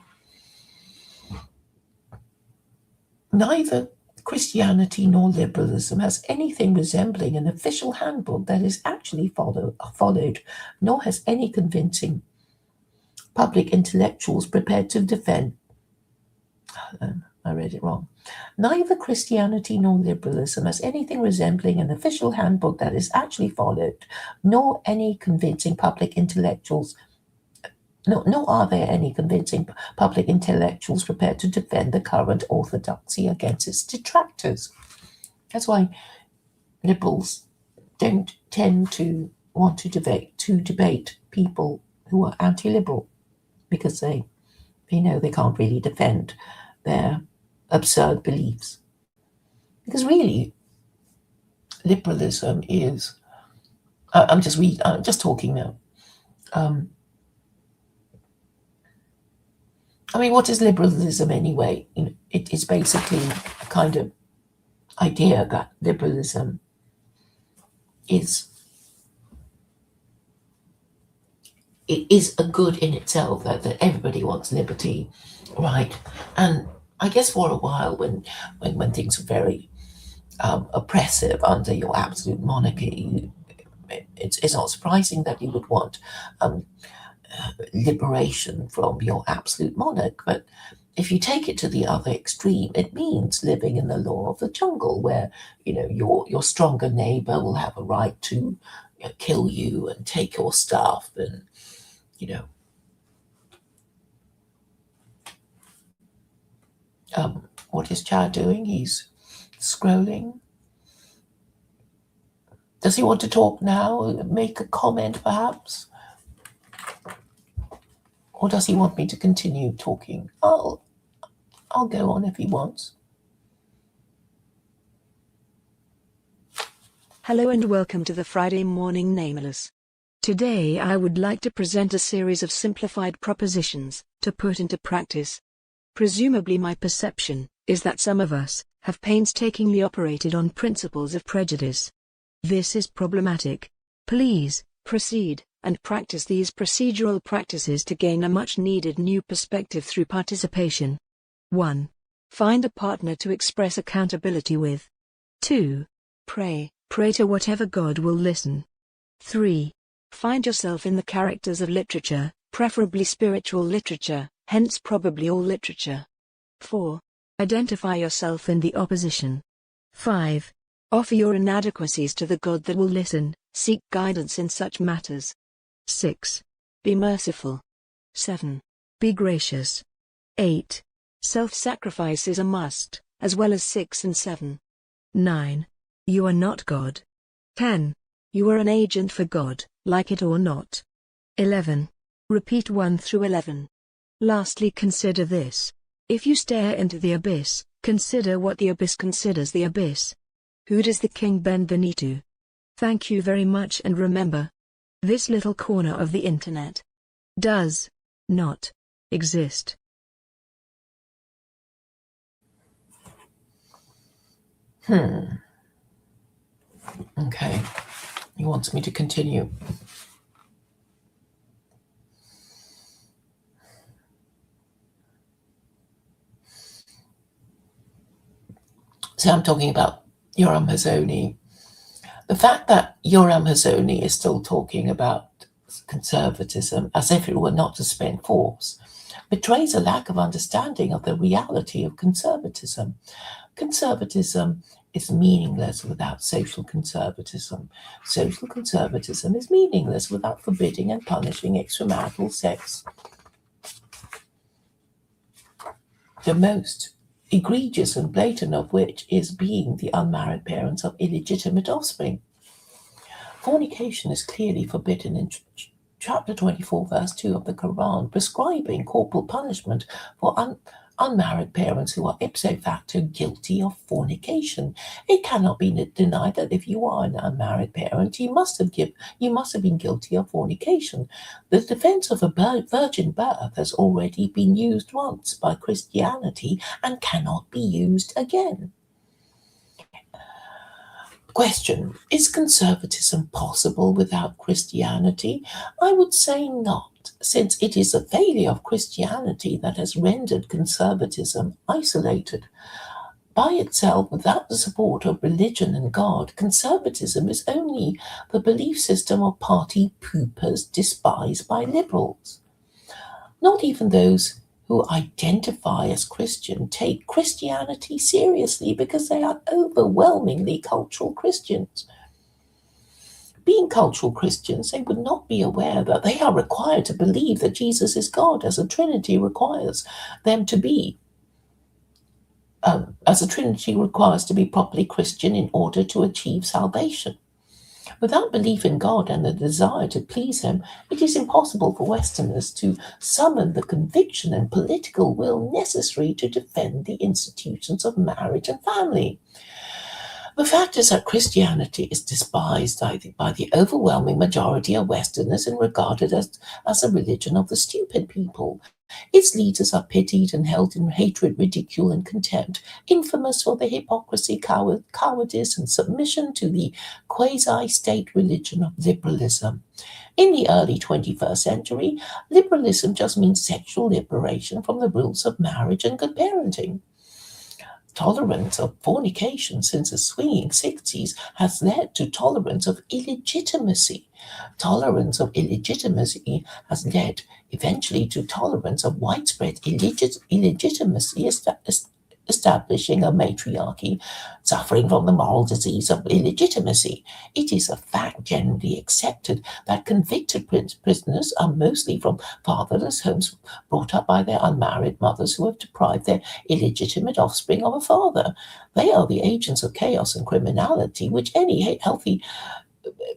Neither Christianity nor liberalism has anything resembling an official handbook that is actually followed, nor has any convincing public intellectuals prepared to defend. I read it wrong. Neither Christianity nor liberalism has anything resembling an official handbook that is actually followed, nor any convincing public intellectuals. Nor are there any convincing public intellectuals prepared to defend the current orthodoxy against its detractors. That's why liberals don't tend to want to debate people who are anti-liberal, because they know they can't really defend their absurd beliefs. Because really, liberalism is... I'm just talking now. What is liberalism anyway? It is basically a kind of idea that liberalism is a good in itself, that everybody wants liberty, right? And I guess for a while, when things were very oppressive under your absolute monarchy, it's not surprising that you would want liberation from your absolute monarch. But if you take it to the other extreme, it means living in the law of the jungle, where your stronger neighbor will have a right to kill you and take your stuff, and what is Chad doing? He's scrolling. Does he want to talk now? Make a comment, perhaps? Or does he want me to continue talking? I'll go on if he wants. Hello and welcome to the Friday Morning Nameless. Today I would like to present a series of simplified propositions to put into practice. Presumably my perception is that some of us have painstakingly operated on principles of prejudice. This is problematic. Please proceed and practice these procedural practices to gain a much-needed new perspective through participation. 1. Find a partner to express accountability with. 2. Pray to whatever God will listen. 3. Find yourself in the characters of literature, preferably spiritual literature, hence probably all literature. 4. Identify yourself in the opposition. 5. Offer your inadequacies to the God that will listen, seek guidance in such matters. 6. Be merciful. 7. Be gracious. 8. Self-sacrifice is a must, as well as 6 and 7. 9. You are not God. 10. You are an agent for God, like it or not. 11. Repeat 1 through 11. Lastly, consider this. If you stare into the abyss, consider what the abyss considers the abyss. Who does the king bend the knee to? Thank you very much, and remember, this little corner of the internet does not exist. Okay. He wants me to continue. So I'm talking about Yoram Hazony. The fact that Yoram Hazony is still talking about conservatism as if it were not to spend force betrays a lack of understanding of the reality of conservatism. Conservatism is meaningless without social conservatism. Social conservatism is meaningless without forbidding and punishing extramarital sex. The most egregious and blatant of which is being the unmarried parents of illegitimate offspring. Fornication is clearly forbidden in chapter 24, verse 2 of the Quran, prescribing corporal punishment for unmarried parents who are ipso facto guilty of fornication. It cannot be denied that if you are an unmarried parent, you must have been guilty of fornication. The defense of a virgin birth has already been used once by Christianity and cannot be used again. Question: is conservatism possible without Christianity? I would say not, since it is a failure of Christianity that has rendered conservatism isolated. By itself, without the support of religion and God, conservatism is only the belief system of party poopers despised by liberals. Not even those who identify as Christian take Christianity seriously because they are overwhelmingly cultural Christians. Being cultural Christians, they would not be aware that they are required to believe that Jesus is God, as the Trinity requires them to be. As the Trinity requires to be properly Christian in order to achieve salvation. Without belief in God and the desire to please Him, it is impossible for Westerners to summon the conviction and political will necessary to defend the institutions of marriage and family. The fact is that Christianity is despised by the overwhelming majority of Westerners and regarded as a religion of the stupid people. Its leaders are pitied and held in hatred, ridicule, and contempt, infamous for their hypocrisy, cowardice, and submission to the quasi-state religion of liberalism. In the early 21st century, liberalism just means sexual liberation from the rules of marriage and good parenting. tolerance of fornication since the swinging 60s has led to tolerance of illegitimacy. Tolerance of illegitimacy has led eventually to tolerance of widespread illegitimacy, establishing a matriarchy suffering from the moral disease of illegitimacy. It is a fact generally accepted that convicted prisoners are mostly from fatherless homes brought up by their unmarried mothers who have deprived their illegitimate offspring of a father. They are the agents of chaos and criminality, which any healthy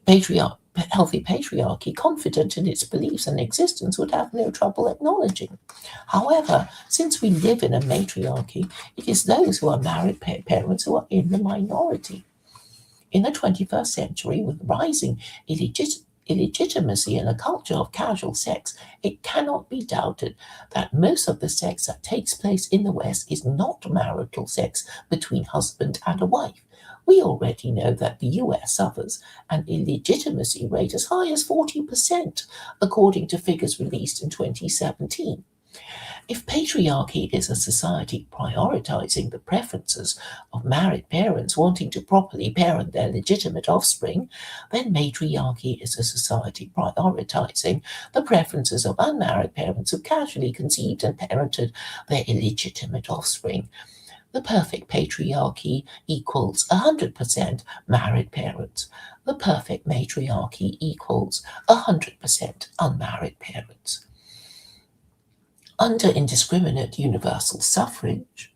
patriarchy confident in its beliefs and existence would have no trouble acknowledging. However, since we live in a matriarchy, it is those who are married parents who are in the minority. In the 21st century, with rising illegitimacy and a culture of casual sex, it cannot be doubted that most of the sex that takes place in the West is not marital sex between husband and a wife. We already know that the US suffers an illegitimacy rate as high as 40%, according to figures released in 2017. If patriarchy is a society prioritizing the preferences of married parents wanting to properly parent their legitimate offspring, then matriarchy is a society prioritizing the preferences of unmarried parents who casually conceived and parented their illegitimate offspring. The perfect patriarchy equals 100% married parents. The perfect matriarchy equals 100% unmarried parents. Under indiscriminate universal suffrage,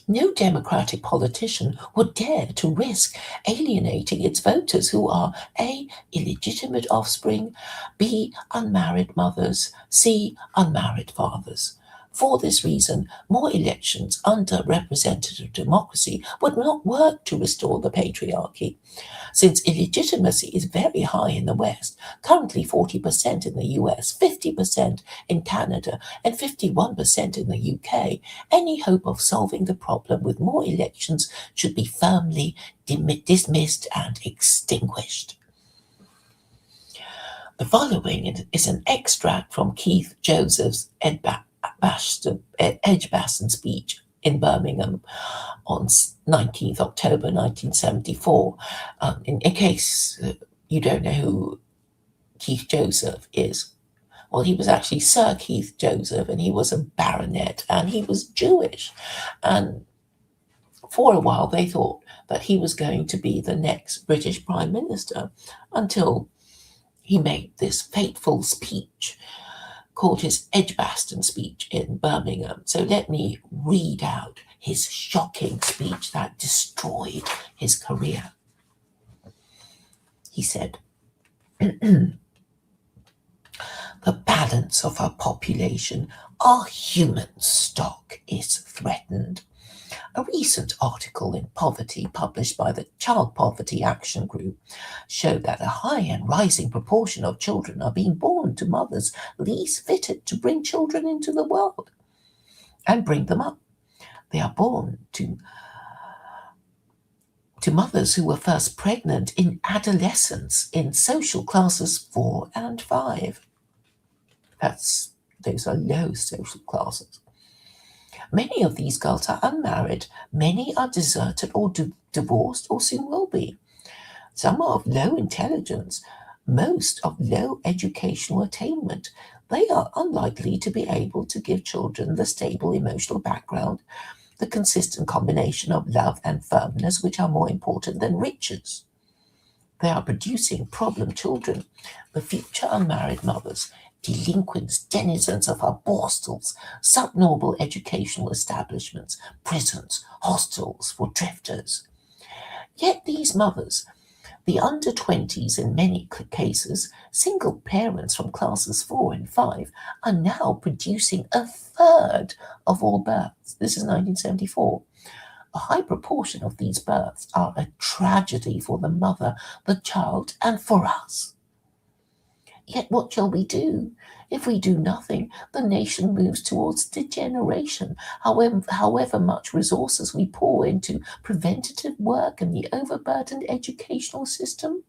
no democratic politician would dare to risk alienating its voters who are A, illegitimate offspring, B, unmarried mothers, C, unmarried fathers. For this reason, more elections under representative democracy would not work to restore the patriarchy. Since illegitimacy is very high in the West, currently 40% in the US, 50% in Canada, and 51% in the UK, any hope of solving the problem with more elections should be firmly dismissed and extinguished. The following is an extract from Keith Joseph's Edgbaston speech in Birmingham on 19th October 1974. In case you don't know who Keith Joseph is, well, he was actually Sir Keith Joseph, and he was a baronet, and he was Jewish. And for a while, they thought that he was going to be the next British Prime Minister until he made this fateful speech called his Edgbaston speech in Birmingham. So let me read out his shocking speech that destroyed his career. He said, "The balance of our population, our human stock, is threatened. A recent article in Poverty published by the Child Poverty Action Group showed that a high and rising proportion of children are being born to mothers least fitted to bring children into the world and bring them up. They are born to mothers who were first pregnant in adolescence in social classes 4 and 5. Those are low social classes. Many of these girls are unmarried. Many are deserted or divorced or soon will be. Some are of low intelligence, most of low educational attainment. They are unlikely to be able to give children the stable emotional background, the consistent combination of love and firmness, which are more important than riches. They are producing problem children, the future unmarried mothers, delinquents, denizens of our bostels, subnormal educational establishments, prisons, hostels for drifters. Yet these mothers, the under-20s in many cases, single parents from classes 4 and 5, are now producing a third of all births. This is 1974. A high proportion of these births are a tragedy for the mother, the child, and for us. Yet what shall we do? If we do nothing, the nation moves towards degeneration. However much resources we pour into preventative work and the overburdened educational system,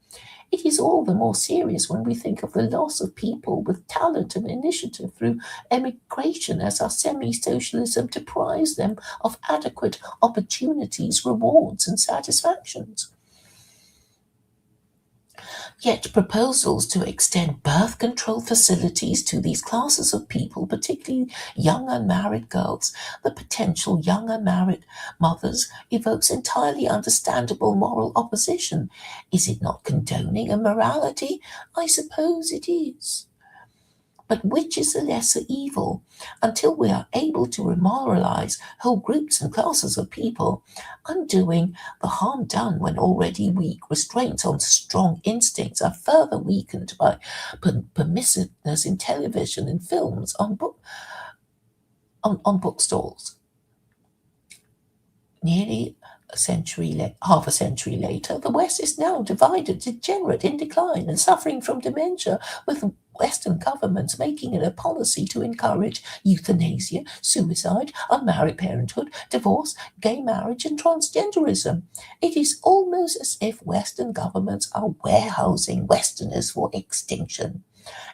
it is all the more serious when we think of the loss of people with talent and initiative through emigration, as our semi-socialism deprives them of adequate opportunities, rewards, and satisfactions. Yet proposals to extend birth control facilities to these classes of people, particularly young unmarried girls, the potential young unmarried mothers, evokes entirely understandable moral opposition. Is it not condoning immorality? I suppose it is. But which is the lesser evil? Until we are able to remoralize whole groups and classes of people, undoing the harm done when already weak, restraints on strong instincts are further weakened by permissiveness in television and films, on bookstalls. Nearly half a century later, the West is now divided, degenerate, in decline, and suffering from dementia, with Western governments making it a policy to encourage euthanasia, suicide, unmarried parenthood, divorce, gay marriage, and transgenderism. It is almost as if Western governments are warehousing Westerners for extinction.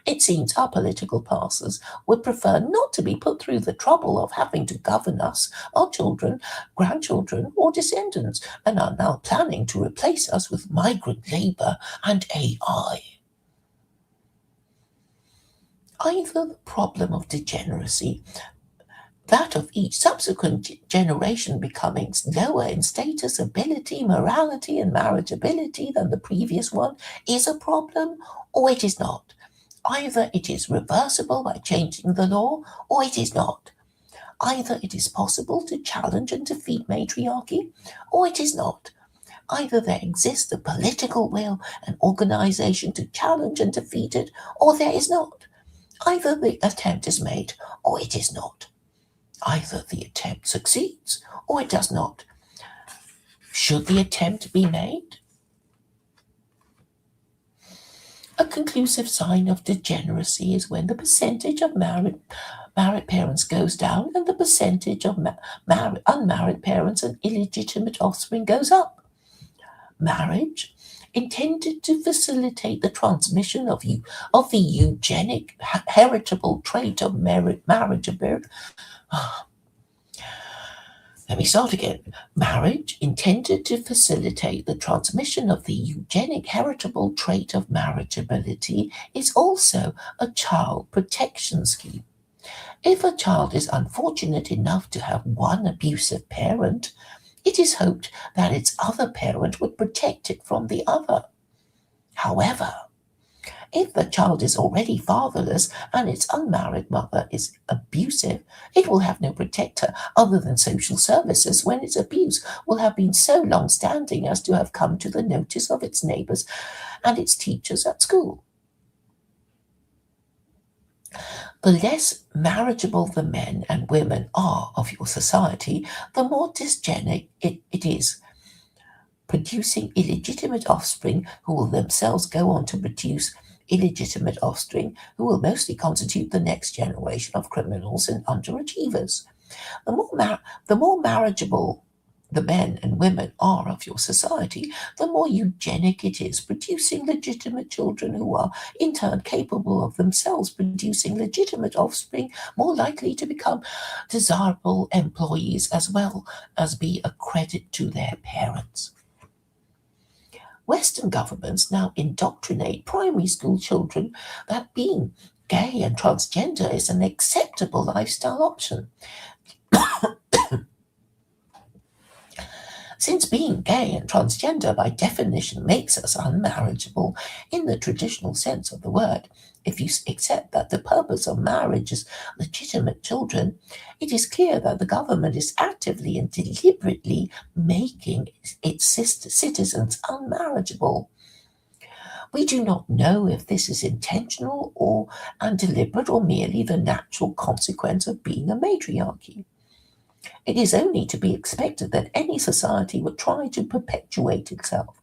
It seems our political pastors would prefer not to be put through the trouble of having to govern us, our children, grandchildren, or descendants, and are now planning to replace us with migrant labor and AI. Either the problem of degeneracy, that of each subsequent generation becoming lower in status, ability, morality, and marriageability than the previous one, is a problem, or it is not. Either it is reversible by changing the law, or it is not. Either it is possible to challenge and defeat matriarchy, or it is not. Either there exists the political will and organization to challenge and defeat it, or there is not. Either the attempt is made, or it is not. Either the attempt succeeds, or it does not. Should the attempt be made? A conclusive sign of degeneracy is when the percentage of married parents goes down and the percentage of unmarried parents and illegitimate offspring goes up. Marriage, intended to facilitate the transmission of the eugenic heritable trait of marriageability. Let me start again. Marriage, intended to facilitate the transmission of the eugenic heritable trait of marriageability, is also a child protection scheme. If a child is unfortunate enough to have one abusive parent, it is hoped that its other parent would protect it from the other. However, if the child is already fatherless and its unmarried mother is abusive, it will have no protector other than social services when its abuse will have been so long-standing as to have come to the notice of its neighbors and its teachers at school. The less marriageable the men and women are of your society, the more dysgenic it is, producing illegitimate offspring who will themselves go on to produce illegitimate offspring who will mostly constitute the next generation of criminals and underachievers. The more marriageable the men and women are of your society, the more eugenic it is, producing legitimate children who are in turn capable of themselves producing legitimate offspring, more likely to become desirable employees as well as be a credit to their parents. Western governments now indoctrinate primary school children that being gay and transgender is an acceptable lifestyle option. Since being gay and transgender by definition makes us unmarriageable in the traditional sense of the word, if you accept that the purpose of marriage is legitimate children, it is clear that the government is actively and deliberately making its citizens unmarriageable. We do not know if this is intentional and deliberate or merely the natural consequence of being a matriarchy. It is only to be expected that any society would try to perpetuate itself.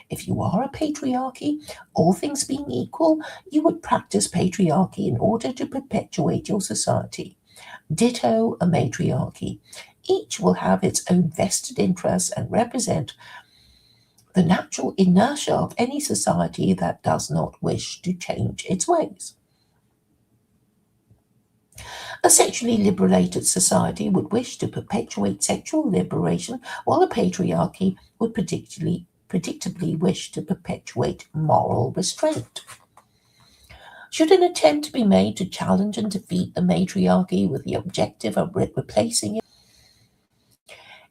If you are a patriarchy, all things being equal, you would practice patriarchy in order to perpetuate your society. Ditto a matriarchy. Each will have its own vested interests and represent the natural inertia of any society that does not wish to change its ways. A sexually liberated society would wish to perpetuate sexual liberation, while a patriarchy would predictably wish to perpetuate moral restraint. Should an attempt be made to challenge and defeat the matriarchy with the objective of replacing it?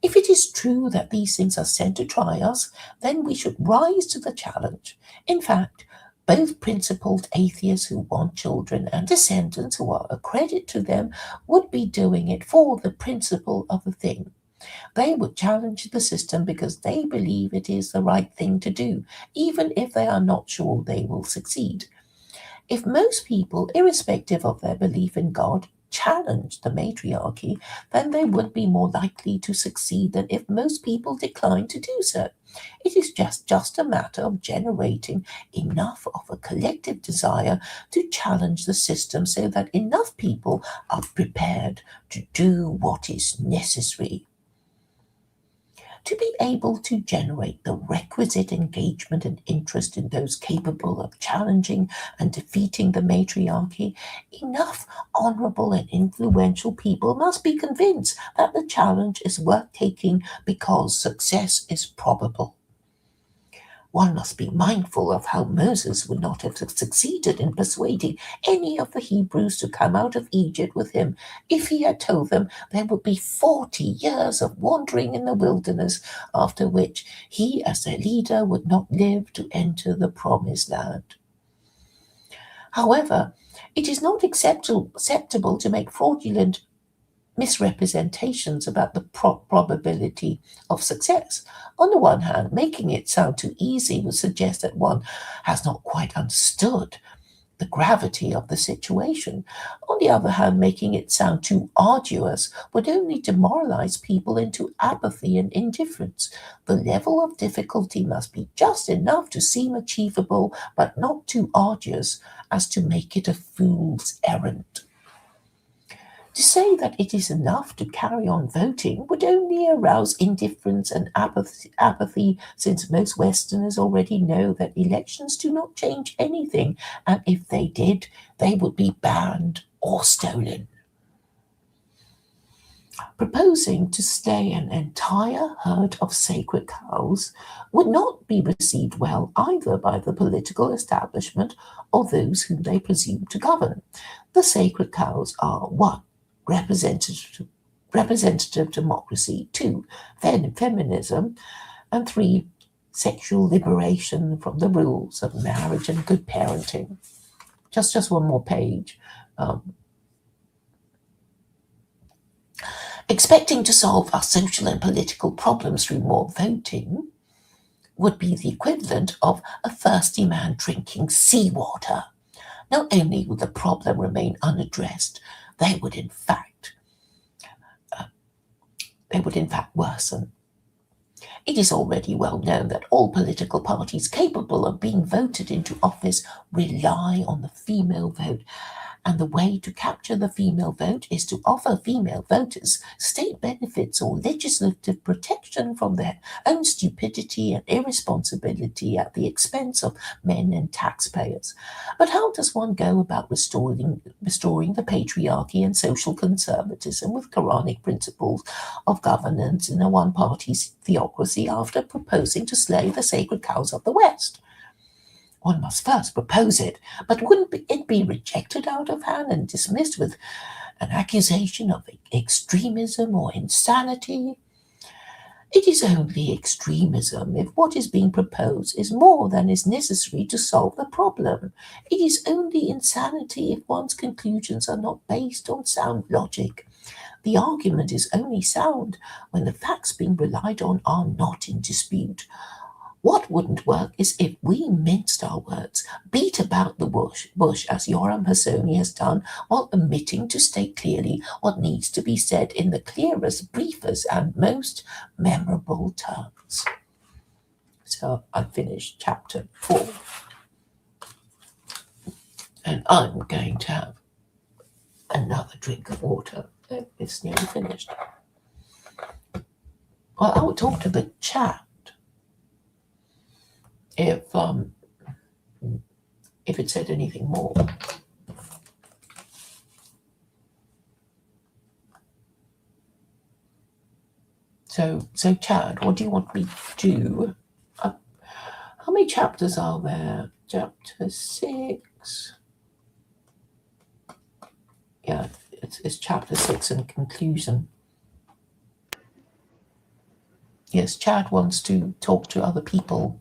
If it is true that these things are sent to try us, then we should rise to the challenge. In fact, both principled atheists who want children and descendants who are a credit to them would be doing it for the principle of the thing. They would challenge the system because they believe it is the right thing to do, even if they are not sure they will succeed. If most people, irrespective of their belief in God, challenge the matriarchy, then they would be more likely to succeed than if most people decline to do so. It is just a matter of generating enough of a collective desire to challenge the system so that enough people are prepared to do what is necessary. To be able to generate the requisite engagement and interest in those capable of challenging and defeating the matriarchy, enough honorable and influential people must be convinced that the challenge is worth taking because success is probable. One must be mindful of how Moses would not have succeeded in persuading any of the Hebrews to come out of Egypt with him if he had told them there would be 40 years of wandering in the wilderness, after which he as their leader would not live to enter the promised land. However, it is not acceptable to make fraudulent misrepresentations about the probability of success. On the one hand, making it sound too easy would suggest that one has not quite understood the gravity of the situation. On the other hand, making it sound too arduous would only demoralize people into apathy and indifference. The level of difficulty must be just enough to seem achievable, but not too arduous as to make it a fool's errand. To say that it is enough to carry on voting would only arouse indifference and apathy, since most Westerners already know that elections do not change anything, and if they did, they would be banned or stolen. Proposing to slay an entire herd of sacred cows would not be received well either by the political establishment or those whom they presume to govern. The sacred cows are 1. Representative democracy, 2. Feminism, and 3. Sexual liberation from the rules of marriage and good parenting. Just one more page. Expecting to solve our social and political problems through more voting would be the equivalent of a thirsty man drinking seawater. Not only would the problem remain unaddressed, they would in fact worsen. It is already well known that all political parties capable of being voted into office rely on the female vote, and the way to capture the female vote is to offer female voters state benefits or legislative protection from their own stupidity and irresponsibility at the expense of men and taxpayers. But how does one go about restoring the patriarchy and social conservatism with Quranic principles of governance in a one-party theocracy after proposing to slay the sacred cows of the West? One must first propose it, but wouldn't it be rejected out of hand and dismissed with an accusation of extremism or insanity? It is only extremism if what is being proposed is more than is necessary to solve the problem. It is only insanity if one's conclusions are not based on sound logic. The argument is only sound when the facts being relied on are not in dispute. What wouldn't work is if we minced our words, beat about the bush as Yoram Hassoni has done, while omitting to state clearly what needs to be said in the clearest, briefest, and most memorable terms. So I finished chapter 4. And I'm going to have another drink of water. It's nearly finished. Well, I will talk to the chat if it said anything more. So Chad, what do you want me to do? How many chapters are there? Chapter 6. Yeah, it's chapter 6 and conclusion. Yes, Chad wants to talk to other people.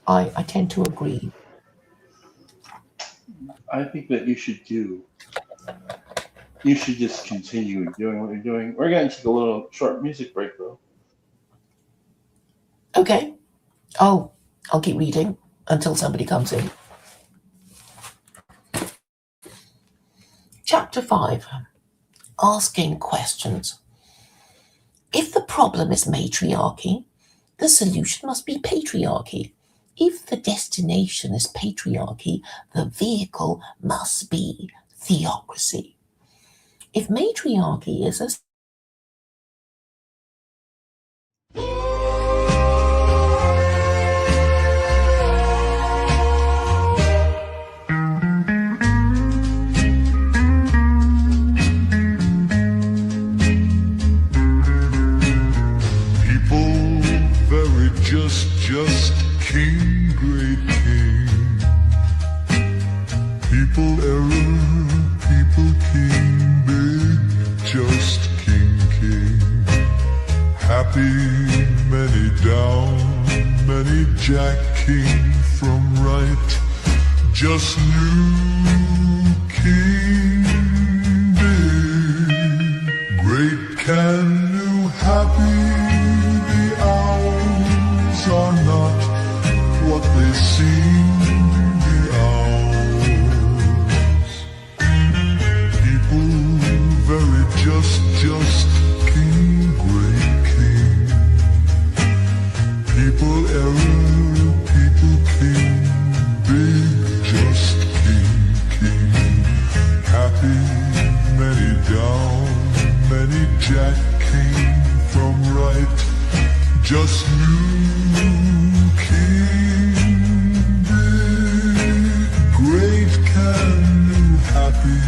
I tend to agree. I think that you should just continue doing what you're doing. We're going to take a little short music break, though. Okay. I'll keep reading until somebody comes in. Chapter 5. Asking questions. If the problem is matriarchy, the solution must be patriarchy. If the destination is patriarchy, the vehicle must be theocracy. If matriarchy is a just king, great king. People error, people king, big, just king, king. Happy, many down, many jack king from right. Just new king, big, great can new, happy. Are not what they seem, the hours. People very just king, great king. People error, people king, big just king. Happy, many down, many jack king from right. Just new king, big, great can new, happy.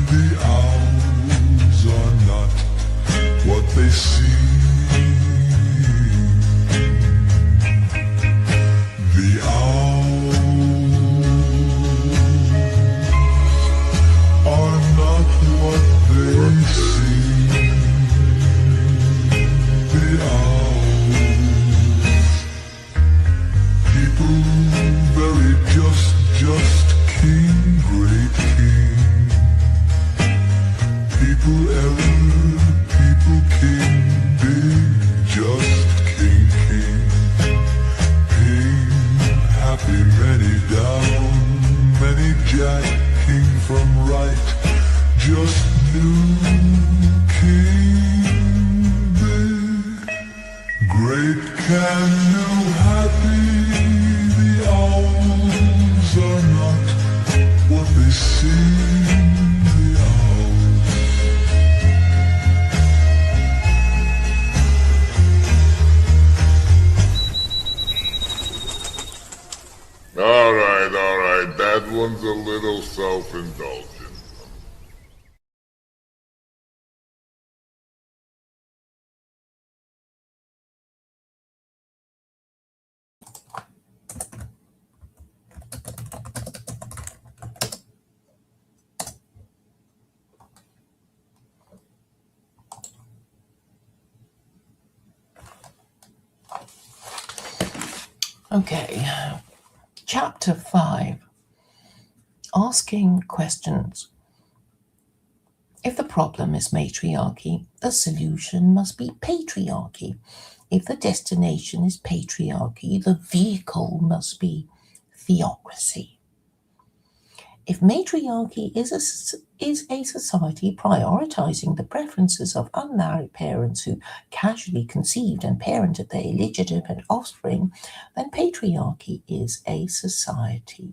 The owls are not what they seem. The owls are not what they seem. The owls. Very just king, great king. People error, people king, big, just king, king. King, happy, many down, many jack, king from right. Just new king, big, great can new, happy. Owls are not what they seem, the owls. All right, that one's a little self-indulgent. Okay, chapter 5. Asking questions. If the problem is matriarchy, the solution must be patriarchy. If the destination is patriarchy, the vehicle must be theocracy. If matriarchy is a society prioritizing the preferences of unmarried parents who casually conceived and parented their illegitimate offspring, then patriarchy is a society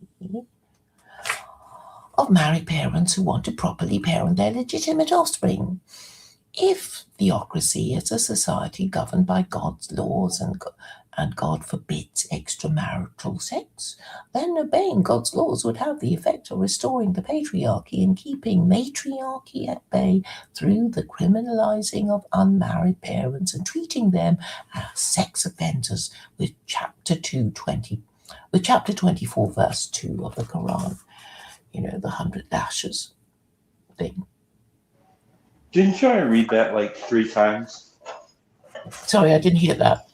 of married parents who want to properly parent their legitimate offspring. If theocracy is a society governed by God's laws and God forbids extramarital sex, then obeying God's laws would have the effect of restoring the patriarchy and keeping matriarchy at bay through the criminalizing of unmarried parents and treating them as sex offenders with chapter 24, verse 2 of the Quran. You know, the 100 lashes thing. Didn't you read that like 3 times? Sorry, I didn't hear that.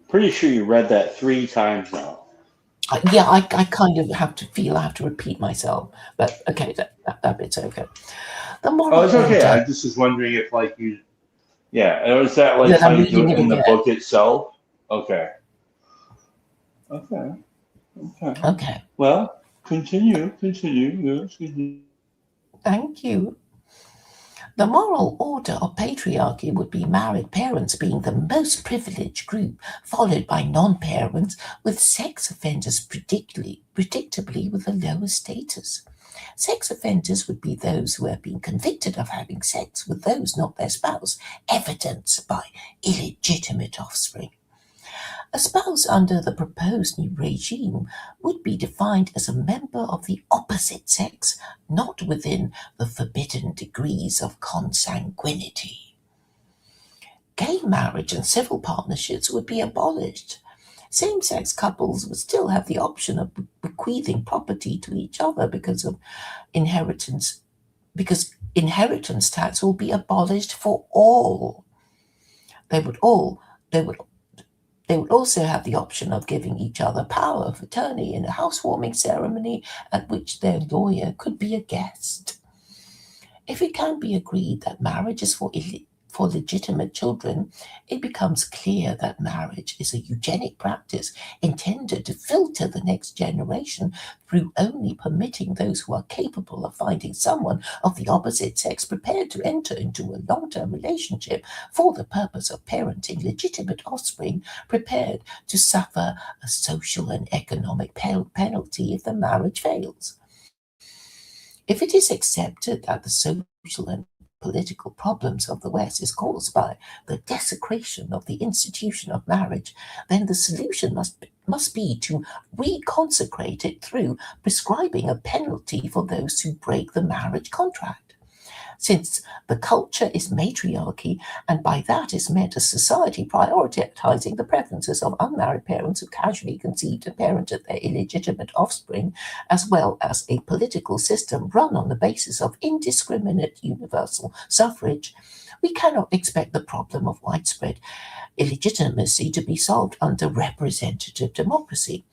Pretty sure you read that 3 times now. Yeah, I kind of have to repeat myself, but okay, that bit's okay. The moral It's okay. order- I just was wondering if like you, or is that like Yeah, how I'm you do reading it in it the again. book itself? Okay. Okay. Well, continue. Yes, continue. Thank you. The moral order of patriarchy would be married parents being the most privileged group, followed by non-parents, with sex offenders predictably with the lowest status. Sex offenders would be those who have been convicted of having sex with those not their spouse, evidenced by illegitimate offspring. A spouse under the proposed new regime would be defined as a member of the opposite sex, not within the forbidden degrees of consanguinity. Gay marriage and civil partnerships would be abolished. Same-sex couples would still have the option of bequeathing property to each other because inheritance tax will be abolished for all. They would also have the option of giving each other power of attorney in a housewarming ceremony at which their lawyer could be a guest. If it can be agreed that marriage is for legitimate children, it becomes clear that marriage is a eugenic practice intended to filter the next generation through only permitting those who are capable of finding someone of the opposite sex prepared to enter into a long-term relationship for the purpose of parenting legitimate offspring, prepared to suffer a social and economic penalty if the marriage fails. If it is accepted that the social and political problems of the West is caused by the desecration of the institution of marriage, then the solution must be to reconsecrate it through prescribing a penalty for those who break the marriage contract. Since the culture is matriarchy, and by that is meant a society prioritizing the preferences of unmarried parents who casually conceived and parented their illegitimate offspring, as well as a political system run on the basis of indiscriminate universal suffrage, we cannot expect the problem of widespread illegitimacy to be solved under representative democracy.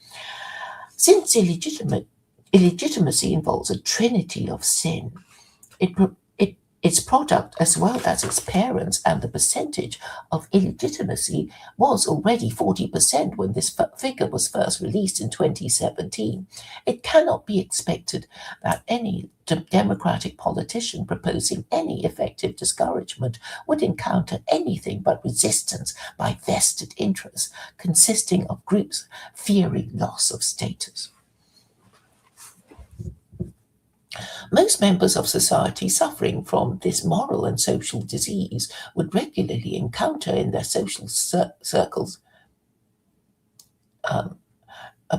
Since illegitimacy involves a trinity of sin, its product, as well as its parents, and the percentage of illegitimacy was already 40% when this figure was first released in 2017. It cannot be expected that any democratic politician proposing any effective discouragement would encounter anything but resistance by vested interests consisting of groups fearing loss of status. Most members of society suffering from this moral and social disease would regularly encounter in their social circles a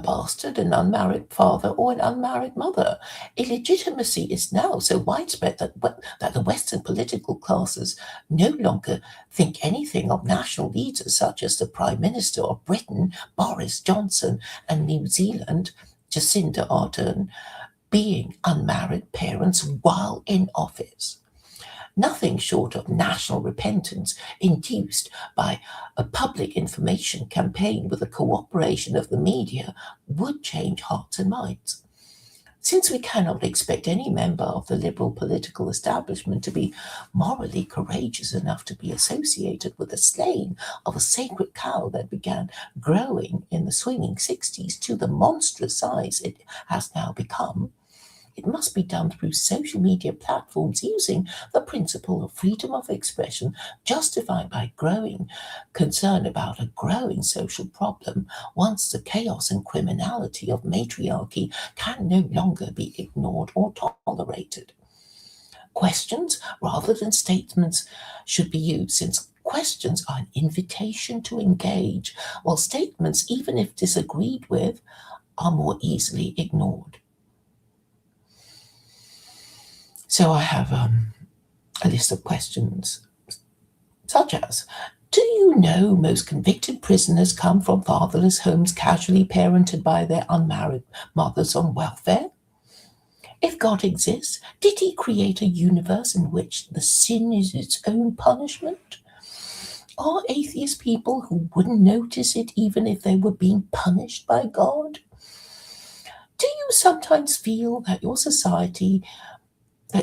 bastard, an unmarried father, or an unmarried mother. Illegitimacy is now so widespread that the Western political classes no longer think anything of national leaders such as the Prime Minister of Britain, Boris Johnson, and New Zealand, Jacinda Ardern, being unmarried parents while in office. Nothing short of national repentance induced by a public information campaign with the cooperation of the media would change hearts and minds. Since we cannot expect any member of the liberal political establishment to be morally courageous enough to be associated with the slaying of a sacred cow that began growing in the swinging 60s to the monstrous size it has now become, it must be done through social media platforms using the principle of freedom of expression, justified by growing concern about a growing social problem, once the chaos and criminality of matriarchy can no longer be ignored or tolerated. Questions rather than statements should be used, since questions are an invitation to engage, while statements, even if disagreed with, are more easily ignored. So I have a list of questions such as, do you know most convicted prisoners come from fatherless homes casually parented by their unmarried mothers on welfare? If God exists, did he create a universe in which the sin is its own punishment? Are atheist people who wouldn't notice it even if they were being punished by God? Do you sometimes feel that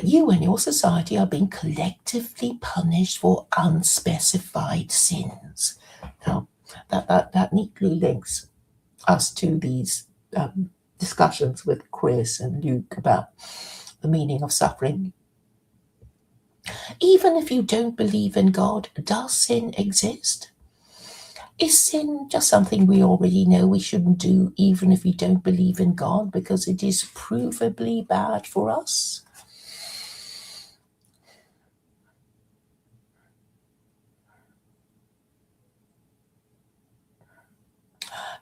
you and your society are being collectively punished for unspecified sins? Now, that neatly links us to these discussions with Chris and Luke about the meaning of suffering. Even if you don't believe in God, does sin exist? Is sin just something we already know we shouldn't do, even if we don't believe in God, because it is provably bad for us?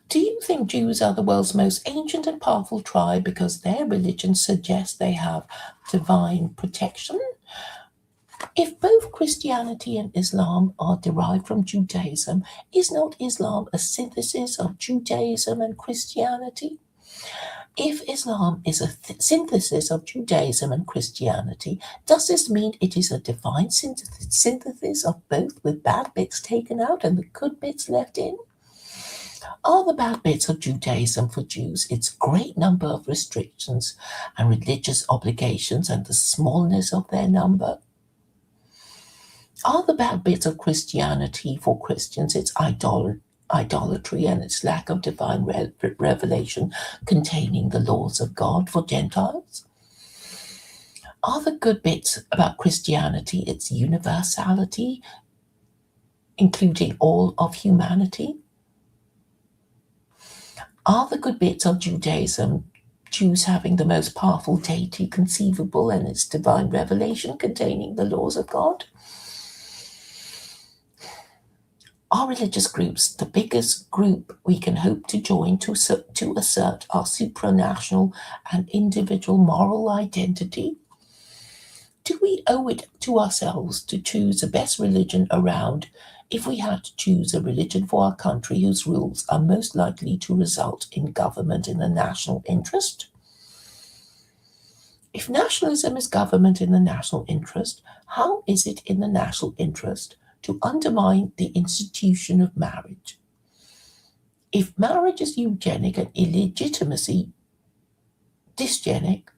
Do you think Jews are the world's most ancient and powerful tribe because their religion suggests they have divine protection? If both Christianity and Islam are derived from Judaism, is not Islam a synthesis of Judaism and Christianity? If Islam is a synthesis of Judaism and Christianity, does this mean it is a divine synthesis of both, with bad bits taken out and the good bits left in? Are the bad bits of Judaism for Jews its great number of restrictions and religious obligations and the smallness of their number? Are the bad bits of Christianity for Christians its idolatry and its lack of divine revelation containing the laws of God for Gentiles? Are the good bits about Christianity its universality, including all of humanity? Are the good bits of Judaism Jews having the most powerful deity conceivable and its divine revelation containing the laws of God? Are religious groups the biggest group we can hope to join to assert our supranational and individual moral identity? Do we owe it to ourselves to choose the best religion around if we had to choose a religion for our country whose rules are most likely to result in government in the national interest? If nationalism is government in the national interest, how is it in the national interest to undermine the institution of marriage? If marriage is eugenic and illegitimacy dysgenic,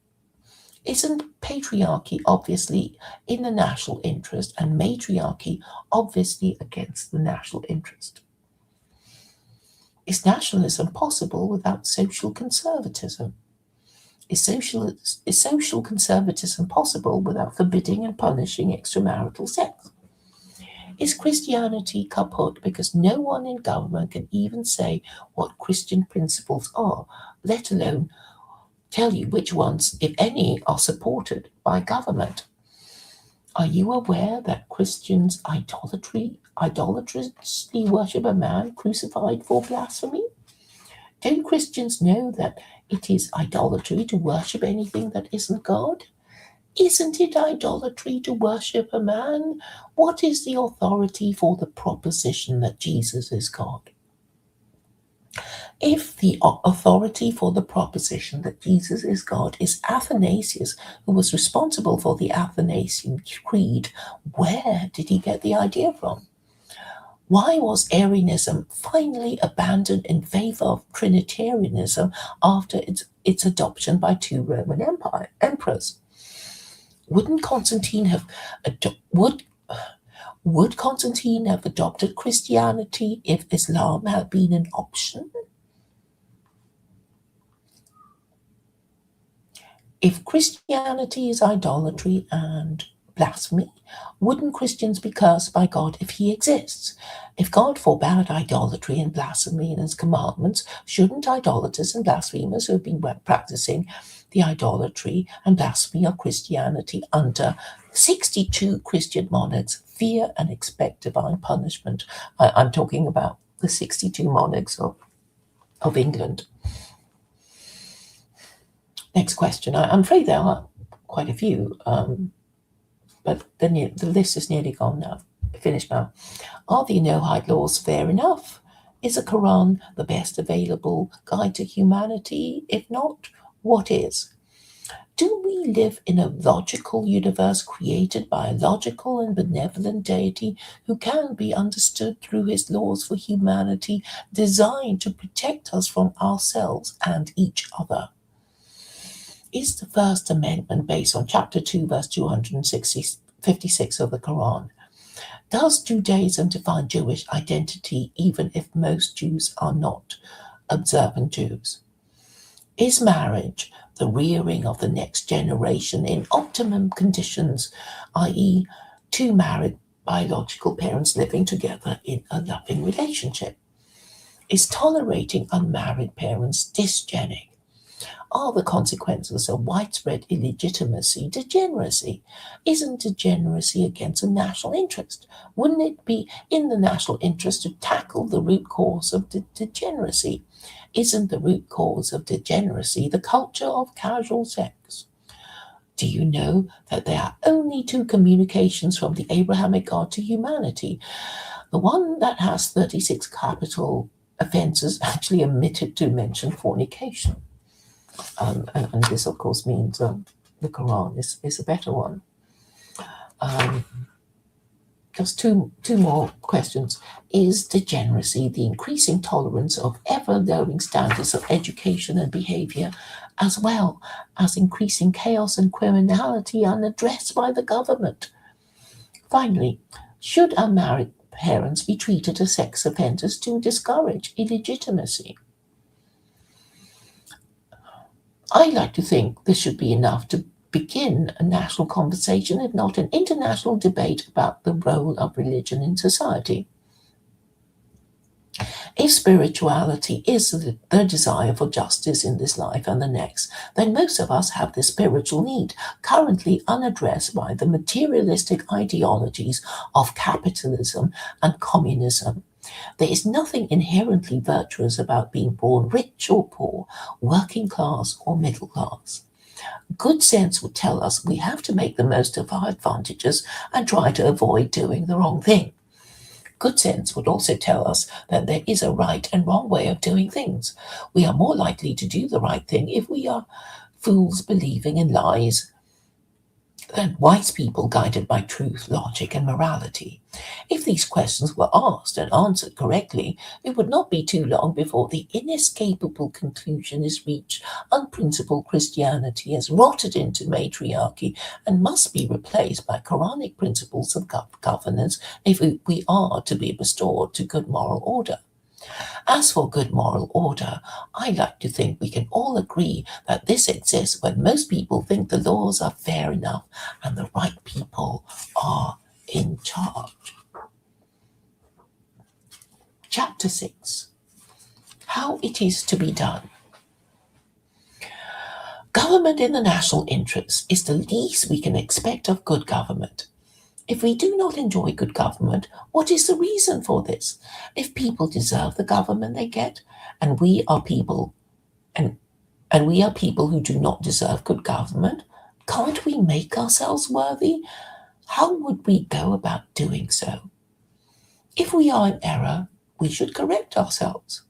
isn't patriarchy obviously in the national interest and matriarchy obviously against the national interest? Is nationalism possible without social conservatism? Is social conservatism possible without forbidding and punishing extramarital sex? Is Christianity kaput because no one in government can even say what Christian principles are, let alone tell you which ones, if any, are supported by government? Are you aware that Christians idolatrously worship a man crucified for blasphemy? Don't Christians know that it is idolatry to worship anything that isn't God? Isn't it idolatry to worship a man? What is the authority for the proposition that Jesus is God? If the authority for the proposition that Jesus is God is Athanasius, who was responsible for the Athanasian Creed, where did he get the idea from? Why was Arianism finally abandoned in favor of Trinitarianism after its adoption by two Roman emperors? Wouldn't Constantine have would Constantine have adopted Christianity if Islam had been an option? If Christianity is idolatry and blasphemy, wouldn't Christians be cursed by God if he exists? If God forbade idolatry and blasphemy in his commandments, shouldn't idolaters and blasphemers who have been practicing the idolatry and blasphemy of Christianity under 62 Christian monarchs fear and expect divine punishment? I'm talking about the 62 monarchs of England. Next question. I'm afraid there are quite a few, but the list is nearly gone now. Finished now. Are the no-hide laws fair enough? Is the Quran the best available guide to humanity? If not, what is? Do we live in a logical universe created by a logical and benevolent deity who can be understood through his laws for humanity, designed to protect us from ourselves and each other? Is the First Amendment based on chapter 2, verse 256 of the Quran? Does Judaism define Jewish identity even if most Jews are not observant Jews? Is marriage the rearing of the next generation in optimum conditions, i.e., two married biological parents living together in a loving relationship? Is tolerating unmarried parents dysgenic? Are the consequences of widespread illegitimacy degeneracy? Isn't degeneracy against a national interest? Wouldn't it be in the national interest to tackle the root cause of degeneracy? Isn't the root cause of degeneracy the culture of casual sex? Do you know that there are only two communications from the Abrahamic God to humanity? The one that has 36 capital offenses actually omitted to mention fornication. And this, of course, means the Quran is a better one. Just two more questions. Is degeneracy the increasing tolerance of ever-lowering standards of education and behavior, as well as increasing chaos and criminality unaddressed by the government? Finally, should unmarried parents be treated as sex offenders to discourage illegitimacy? I like to think this should be enough to begin a national conversation, if not an international debate, about the role of religion in society. If spirituality is the desire for justice in this life and the next, then most of us have this spiritual need, currently unaddressed by the materialistic ideologies of capitalism and communism. There is nothing inherently virtuous about being born rich or poor, working class or middle class. Good sense would tell us we have to make the most of our advantages and try to avoid doing the wrong thing. Good sense would also tell us that there is a right and wrong way of doing things. We are more likely to do the right thing if we are fools believing in lies than wise people guided by truth, logic, and morality. If these questions were asked and answered correctly, it would not be too long before the inescapable conclusion is reached: unprincipled Christianity has rotted into matriarchy and must be replaced by Quranic principles of governance if we are to be restored to good moral order. As for good moral order, I like to think we can all agree that this exists when most people think the laws are fair enough and the right people are in charge. Chapter 6. How it is to be done. Government in the national interest is the least we can expect of good government. If we do not enjoy good government, what is the reason for this? If people deserve the government they get, and we are people who do not deserve good government, can't we make ourselves worthy? How would we go about doing so? If we are in error, we should correct ourselves.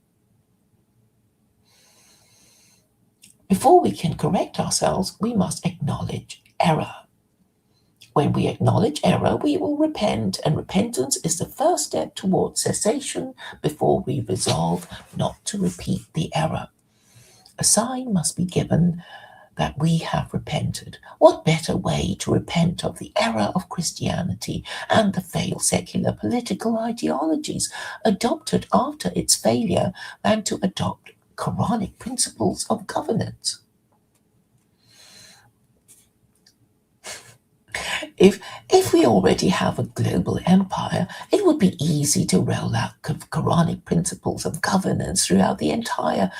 Before we can correct ourselves, we must acknowledge error. When we acknowledge error, we will repent, and repentance is the first step towards cessation before we resolve not to repeat the error. A sign must be given that we have repented. What better way to repent of the error of Christianity and the failed secular political ideologies adopted after its failure than to adopt Quranic principles of governance? If we already have a global empire, it would be easy to roll out Quranic principles of governance throughout the empire,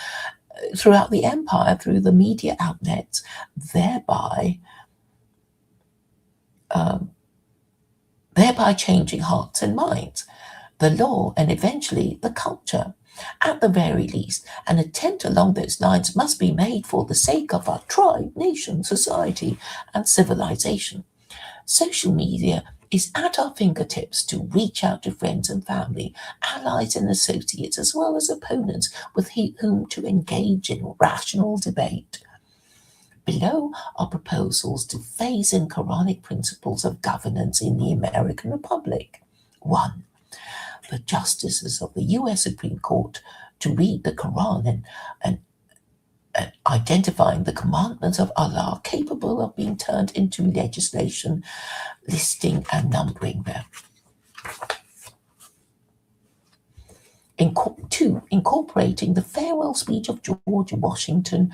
through the media outlets, thereby changing hearts and minds, the law, and eventually the culture. At the very least, an attempt along those lines must be made for the sake of our tribe, nation, society, and civilization. Social media is at our fingertips to reach out to friends and family, allies and associates, as well as opponents with whom to engage in rational debate. Below are proposals to phase in Quranic principles of governance in the American Republic. 1. The justices of the U.S. Supreme Court to read the Quran and identifying the commandments of Allah capable of being turned into legislation, listing and numbering them. 2. Incorporating the farewell speech of George Washington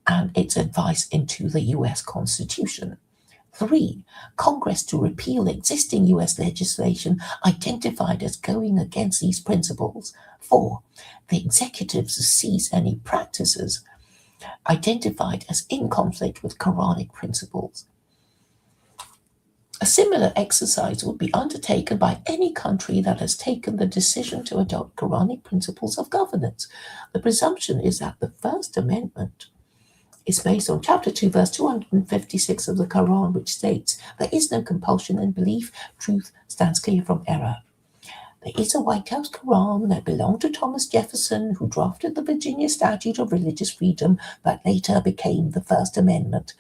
and its advice into the U.S. Constitution. 3. Congress to repeal existing U.S. legislation identified as going against these principles. 4. The executive to cease any practices identified as in conflict with Quranic principles. A similar exercise would be undertaken by any country that has taken the decision to adopt Quranic principles of governance. The presumption is that the First Amendment is based on chapter 2, verse 256 of the Quran, which states, "There is no compulsion in belief, truth stands clear from error." There is a White House Quran that belonged to Thomas Jefferson, who drafted the Virginia Statute of Religious Freedom that later became the First Amendment.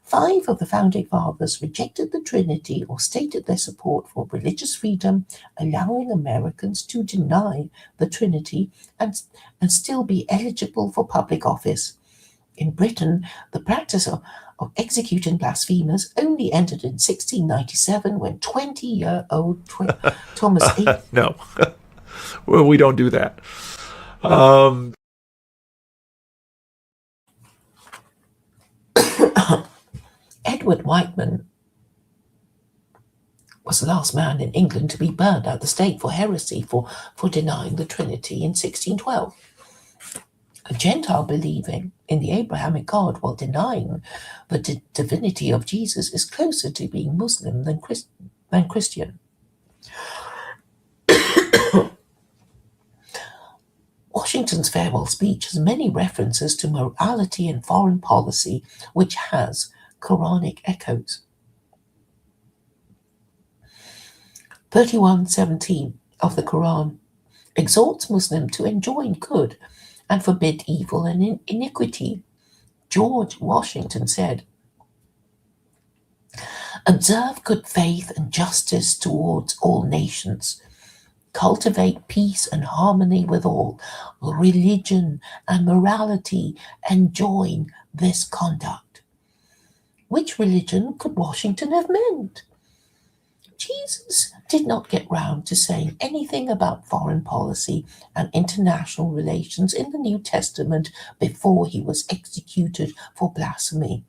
5 of the Founding Fathers rejected the Trinity or stated their support for religious freedom, allowing Americans to deny the Trinity and still be eligible for public office. In Britain, the practice of executing blasphemers only ended in 1697 when 20-year-old Thomas A. No, well, we don't do that. Edward Whiteman was the last man in England to be burned at the stake for heresy for denying the Trinity in 1612. A Gentile believing in the Abrahamic God while denying the divinity of Jesus is closer to being Muslim than Christian. Washington's farewell speech has many references to morality and foreign policy, which has Quranic echoes. 31:17 of the Quran exhorts Muslims to enjoin good and forbid evil and iniquity. George Washington said, "Observe good faith and justice towards all nations. Cultivate peace and harmony with all. Religion and morality enjoin this conduct." Which religion could Washington have meant? Jesus did not get round to saying anything about foreign policy and international relations in the New Testament before he was executed for blasphemy.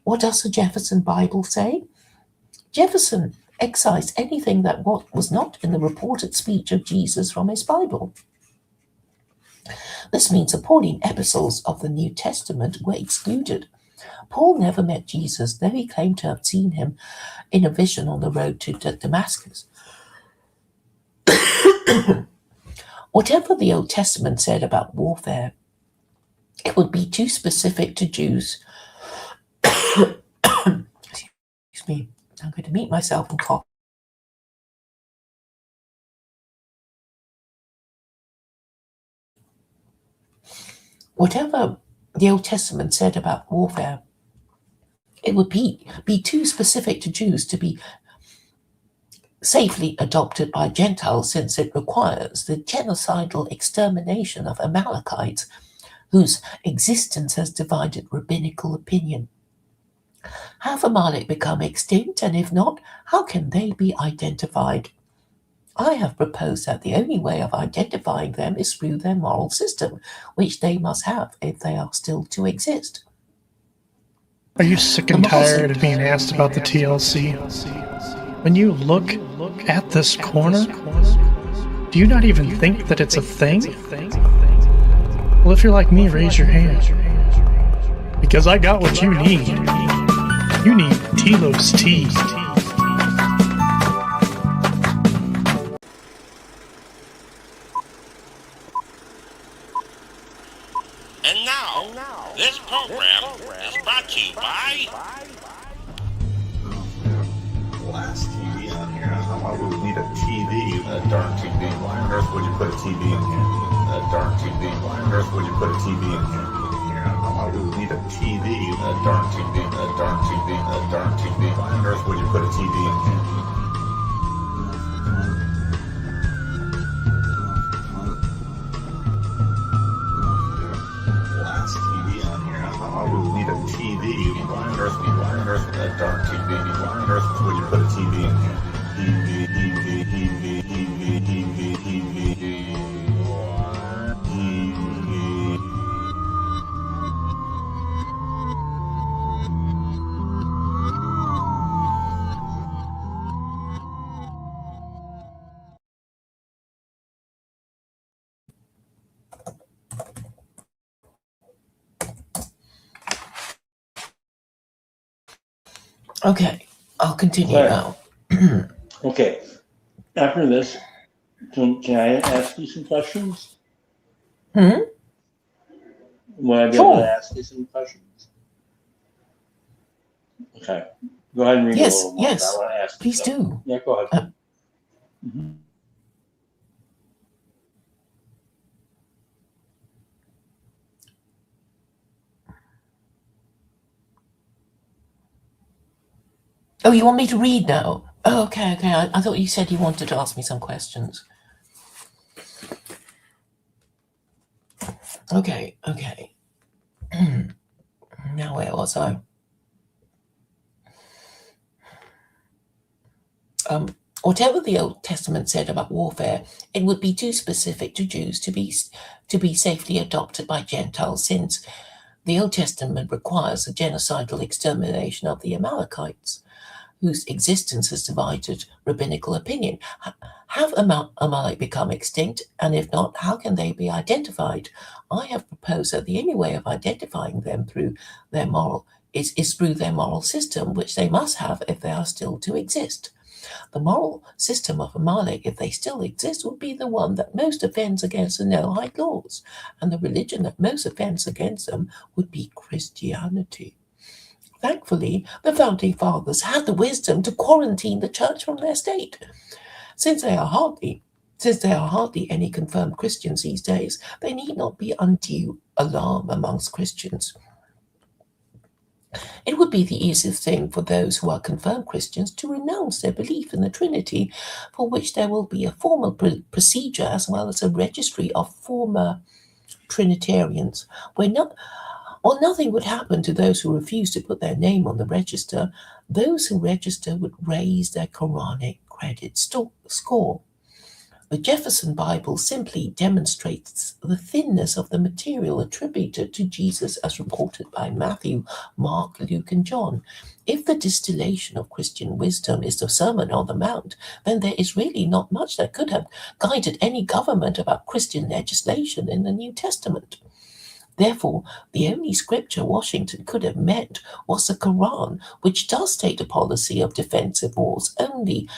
What does the Jefferson Bible say? Jefferson excised anything that was not in the reported speech of Jesus from his Bible. This means the Pauline epistles of the New Testament were excluded. Paul never met Jesus, though he claimed to have seen him in a vision on the road to Damascus. Whatever the Old Testament said about warfare, it would be too specific to Jews. Excuse me, I'm going to mute myself and cough. Whatever the Old Testament said about warfare, it would be too specific to Jews to be safely adopted by Gentiles, since it requires the genocidal extermination of Amalekites, whose existence has divided rabbinical opinion. Have Amalek become extinct, and if not, how can they be identified? I have proposed that the only way of identifying them is through their moral system, which they must have if they are still to exist. Are you sick and tired of being asked about the TLC? When you look at this corner, do you not even think that it's a thing? Well, if you're like me, raise your hand. Because I got what you need. You need Telos tea. And now, this program is brought to you by Glass TV on here. Why would we need a TV? A darn TV. Why on earth would you put a TV in here? A darn TV. Why on earth would you put a TV in here? Why would we need a TV? A darn TV. A darn TV. A darn TV. Why on earth would you put a TV in here? Glass TV on here. Why would we need a TV? Why on earth? Why on earth? A darn TV. Why on earth would you put a TV in here? Okay, I'll continue now. Okay. After this, can I ask you some questions? Hmm? Will I be Sure. able to ask you some questions? Okay. Go ahead and read Yes, a little more. yes. I want to ask you Please something. do. Yeah, go ahead. Mhm. Oh, you want me to read now? Oh, okay. I thought you said you wanted to ask me some questions. Okay. Now, where was I? Whatever the Old Testament said about warfare, it would be too specific to Jews to be safely adopted by Gentiles, since the Old Testament requires the genocidal extermination of the Amalekites, whose existence has divided rabbinical opinion. Have Amalek become extinct? And if not, how can they be identified? I have proposed that the only way of identifying them through their moral is through their moral system, which they must have if they are still to exist. The moral system of Amalek, if they still exist, would be the one that most offends against the Noahide laws, and the religion that most offends against them would be Christianity. Thankfully, the Founding Fathers had the wisdom to quarantine the church from their state. Since there are hardly any confirmed Christians these days, there need not be undue alarm amongst Christians. It would be the easiest thing for those who are confirmed Christians to renounce their belief in the Trinity, for which there will be a formal procedure as well as a registry of former Trinitarians, While nothing would happen to those who refuse to put their name on the register, those who register would raise their Quranic credit score. The Jefferson Bible simply demonstrates the thinness of the material attributed to Jesus as reported by Matthew, Mark, Luke, and John. If the distillation of Christian wisdom is the Sermon on the Mount, then there is really not much that could have guided any government about Christian legislation in the New Testament. Therefore, the only scripture Washington could have meant was the Quran, which does state a policy of defensive wars only,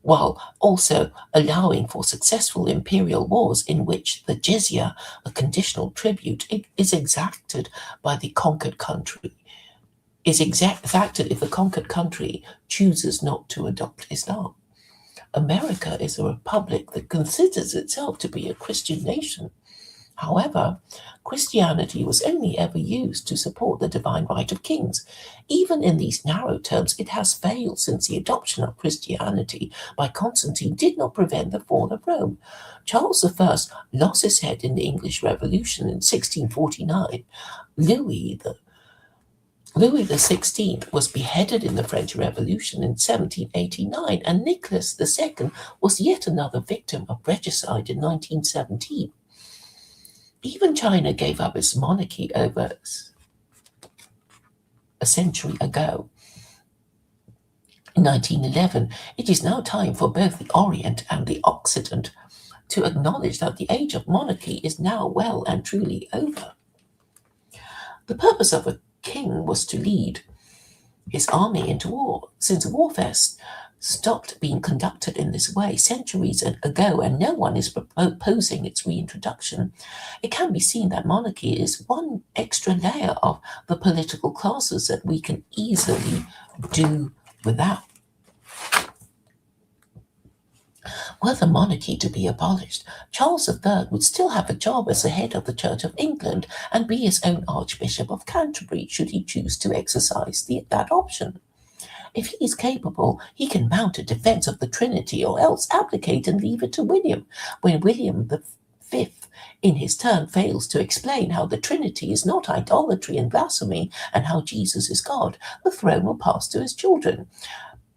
while also allowing for successful imperial wars in which the jizya, a conditional tribute, is exacted by the conquered country. Is exacted if the conquered country chooses not to adopt Islam. America is a republic that considers itself to be a Christian nation. However, Christianity was only ever used to support the divine right of kings. Even in these narrow terms, it has failed, since the adoption of Christianity by Constantine did not prevent the fall of Rome. Charles I lost his head in the English Revolution in 1649. Louis XVI was beheaded in the French Revolution in 1789, and Nicholas II was yet another victim of regicide in 1917. Even China gave up its monarchy over a century ago. In 1911, it is now time for both the Orient and the Occident to acknowledge that the age of monarchy is now well and truly over. The purpose of a king was to lead his army into war. Since warfare stopped being conducted in this way centuries ago, and no one is proposing its reintroduction, it can be seen that monarchy is one extra layer of the political classes that we can easily do without. Were the monarchy to be abolished, Charles III would still have a job as the head of the Church of England and be his own Archbishop of Canterbury should he choose to exercise that option. If he is capable, he can mount a defence of the Trinity or else abdicate and leave it to William. When William V in his turn fails to explain how the Trinity is not idolatry and blasphemy and how Jesus is God, the throne will pass to his children.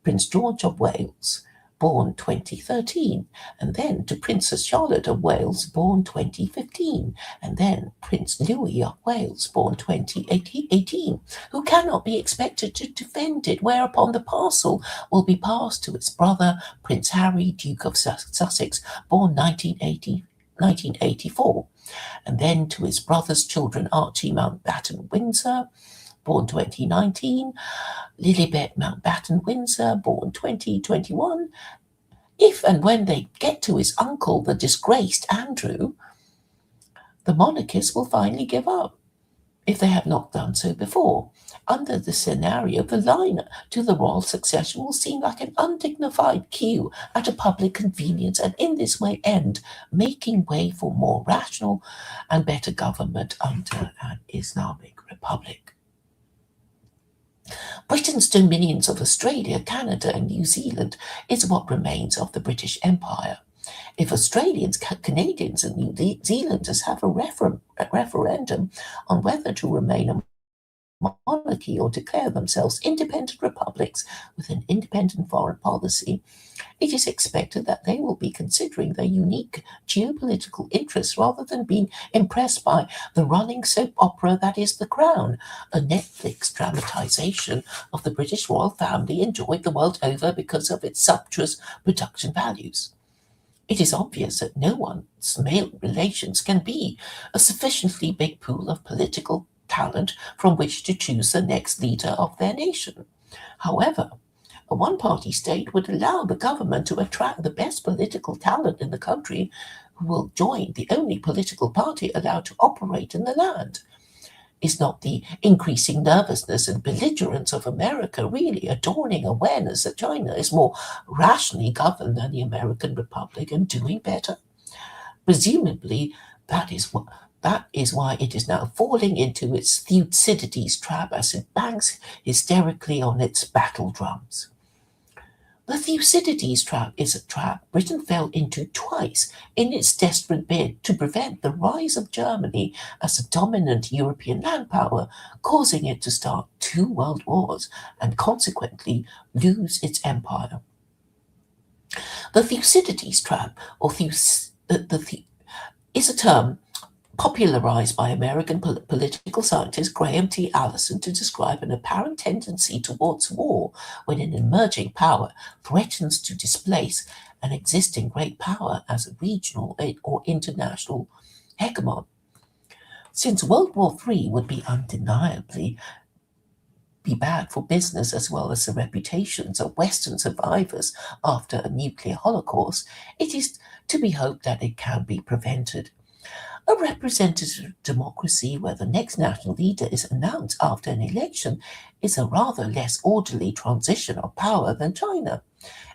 Prince George of Wales, born 2013, and then to Princess Charlotte of Wales, born 2015, and then Prince Louis of Wales, born 2018, who cannot be expected to defend it, whereupon the parcel will be passed to its brother, Prince Harry, Duke of Sussex, born 1984, and then to his brother's children, Archie Mountbatten Windsor, born 2019, Lilibet Mountbatten Windsor, born 2021. If and when they get to his uncle, the disgraced Andrew, the monarchists will finally give up, if they have not done so before. Under the scenario, the line to the royal succession will seem like an undignified queue at a public convenience, and in this way end, making way for more rational and better government under an Islamic republic. Britain's dominions of Australia, Canada, and New Zealand is what remains of the British Empire. If Australians, Canadians, and New Zealanders have a referendum on whether to remain a monarchy or declare themselves independent republics with an independent foreign policy, it is expected that they will be considering their unique geopolitical interests rather than being impressed by the running soap opera that is The Crown, a Netflix dramatization of the British royal family enjoyed the world over because of its sumptuous production values. It is obvious that no one's male relations can be a sufficiently big pool of political talent from which to choose the next leader of their nation. However, a one-party state would allow the government to attract the best political talent in the country who will join the only political party allowed to operate in the land. Is not the increasing nervousness and belligerence of America really a dawning awareness that China is more rationally governed than the American Republic and doing better? Presumably, that is why it is now falling into its Thucydides trap as it bangs hysterically on its battle drums. The Thucydides trap is a trap Britain fell into twice in its desperate bid to prevent the rise of Germany as a dominant European land power, causing it to start 2 world wars and consequently lose its empire. The Thucydides trap, or is a term popularized by American political scientist Graham T. Allison to describe an apparent tendency towards war when an emerging power threatens to displace an existing great power as a regional or international hegemon. Since World War III would be undeniably be bad for business as well as the reputations of Western survivors after a nuclear holocaust, it is to be hoped that it can be prevented. A representative democracy where the next national leader is announced after an election is a rather less orderly transition of power than China.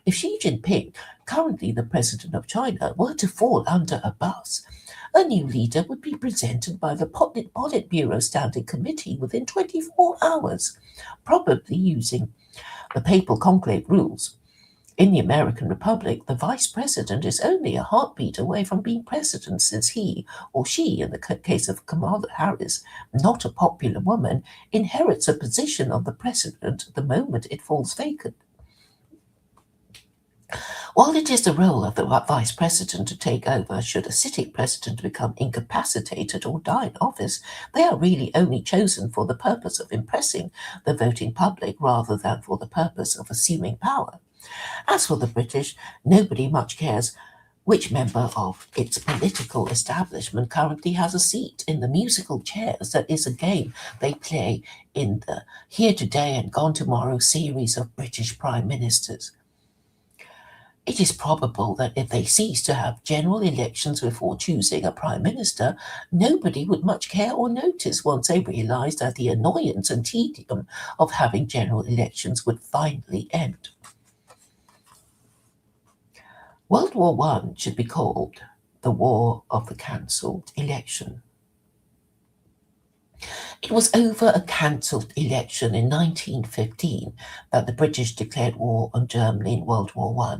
If Xi Jinping, currently the president of China, were to fall under a bus, a new leader would be presented by the Politburo Standing Committee within 24 hours, probably using the papal conclave rules. In the American Republic, the vice president is only a heartbeat away from being president, since he or she, in the case of Kamala Harris, not a popular woman, inherits a position of the president the moment it falls vacant. While it is the role of the vice president to take over should a sitting president become incapacitated or die in office, they are really only chosen for the purpose of impressing the voting public rather than for the purpose of assuming power. As for the British, nobody much cares which member of its political establishment currently has a seat in the musical chairs that is a game they play in the Here Today and Gone Tomorrow series of British prime ministers. It is probable that if they ceased to have general elections before choosing a prime minister, nobody would much care or notice once they realised that the annoyance and tedium of having general elections would finally end. World War I should be called the War of the Cancelled Election. It was over a cancelled election in 1915 that the British declared war on Germany in World War I.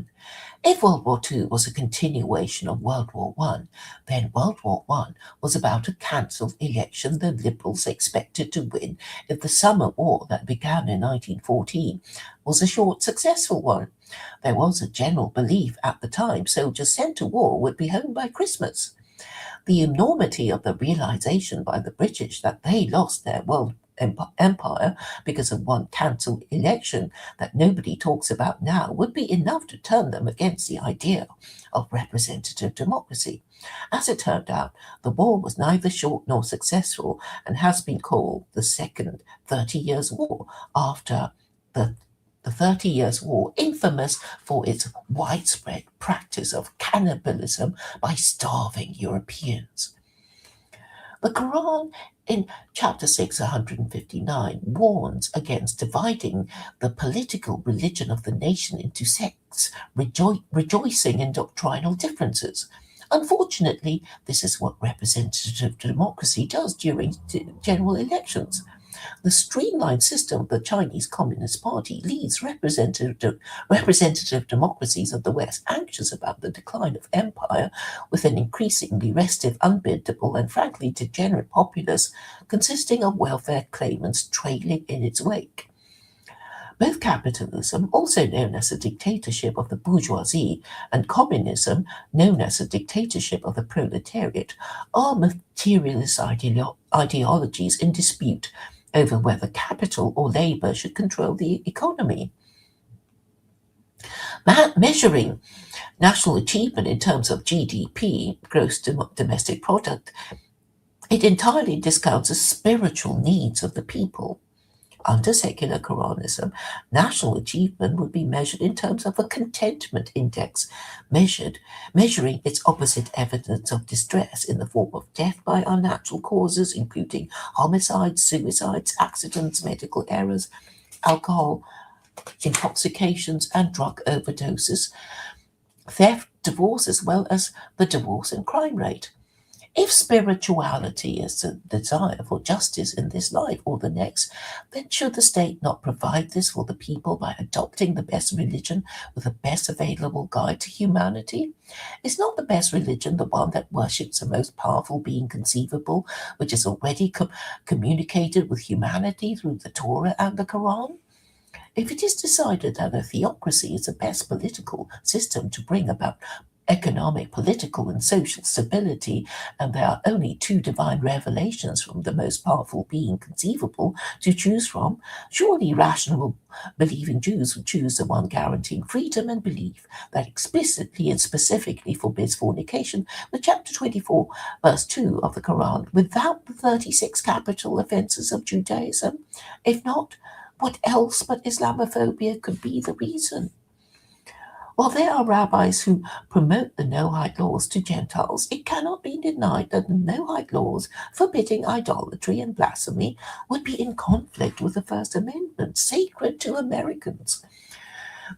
If World War II was a continuation of World War I, then World War I was about a cancelled election the Liberals expected to win if the summer war that began in 1914 was a short, successful one. There was a general belief at the time soldiers sent to war would be home by Christmas. The enormity of the realization by the British that they lost their world empire because of one cancelled election that nobody talks about now would be enough to turn them against the idea of representative democracy. As it turned out, the war was neither short nor successful and has been called the Second 30 Years' War after the 30 Years' War, infamous for its widespread practice of cannibalism by starving Europeans. The Quran in chapter 6, 159, warns against dividing the political religion of the nation into sects, rejoicing in doctrinal differences. Unfortunately, this is what representative democracy does during general elections. The streamlined system of the Chinese Communist Party leaves representative democracies of the West anxious about the decline of empire, with an increasingly restive, unbiddable, and frankly degenerate populace consisting of welfare claimants trailing in its wake. Both capitalism, also known as the dictatorship of the bourgeoisie, and communism, known as the dictatorship of the proletariat, are materialist ideologies in dispute over whether capital or labor should control the economy. Measuring national achievement in terms of GDP, gross domestic product, it entirely discounts the spiritual needs of the people. Under secular Quranism, national achievement would be measured in terms of a contentment index, measuring its opposite evidence of distress in the form of death by unnatural causes, including homicides, suicides, accidents, medical errors, alcohol intoxications, and drug overdoses, theft, divorce, as well as the divorce and crime rate. If spirituality is the desire for justice in this life or the next, then should the state not provide this for the people by adopting the best religion with the best available guide to humanity? Is not the best religion the one that worships the most powerful being conceivable, which is already communicated with humanity through the Torah and the Quran? If it is decided that a theocracy is the best political system to bring about economic, political, and social stability, and there are only two divine revelations from the most powerful being conceivable to choose from, surely rational believing Jews would choose the one guaranteeing freedom and belief that explicitly and specifically forbids fornication, with chapter 24, verse 2 of the Quran, without the 36 capital offenses of Judaism. If not, what else but Islamophobia could be the reason? While there are rabbis who promote the Noahide laws to Gentiles, it cannot be denied that the Noahide laws forbidding idolatry and blasphemy would be in conflict with the First Amendment, sacred to Americans.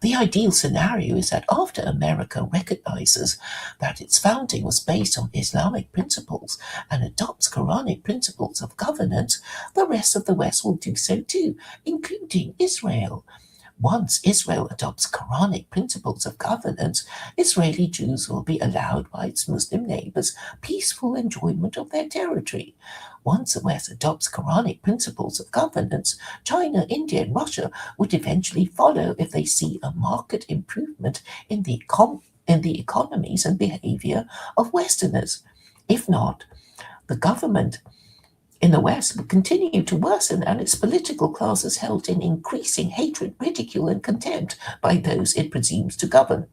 The ideal scenario is that after America recognizes that its founding was based on Islamic principles and adopts Quranic principles of governance, the rest of the West will do so too, including Israel. Once Israel adopts Quranic principles of governance, Israeli Jews will be allowed by its Muslim neighbors peaceful enjoyment of their territory. Once the West adopts Quranic principles of governance, China, India, and Russia would eventually follow if they see a marked improvement in the economies and behavior of Westerners. If not, the government in the West will continue to worsen, and its political class is held in increasing hatred, ridicule, and contempt by those it presumes to govern.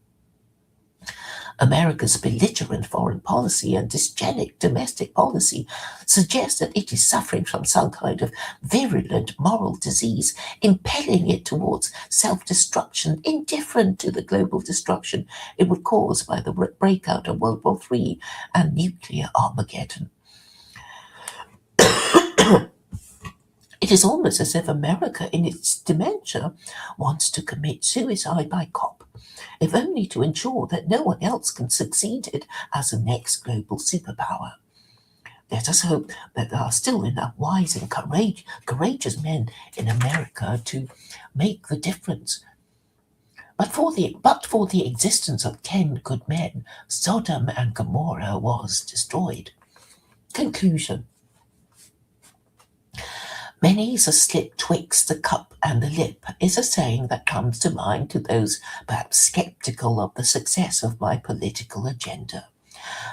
America's belligerent foreign policy and dysgenic domestic policy suggest that it is suffering from some kind of virulent moral disease, impelling it towards self-destruction, indifferent to the global destruction it would cause by the breakout of World War III and nuclear Armageddon. It is almost as if America, in its dementia, wants to commit suicide by cop, if only to ensure that no one else can succeed it as the next global superpower. Let us hope that there are still enough wise and courageous men in America to make the difference. But for the existence of 10 good men, Sodom and Gomorrah was destroyed. Conclusion. Many's a slip twixt the cup and the lip is a saying that comes to mind to those perhaps skeptical of the success of my political agenda.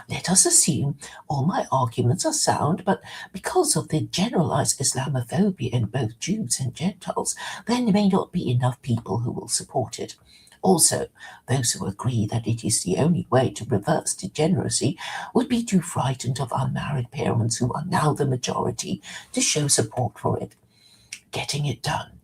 Let us assume all my arguments are sound, but because of the generalized Islamophobia in both Jews and Gentiles, there may not be enough people who will support it. Also, those who agree that it is the only way to reverse degeneracy would be too frightened of unmarried parents who are now the majority to show support for it. Getting it done.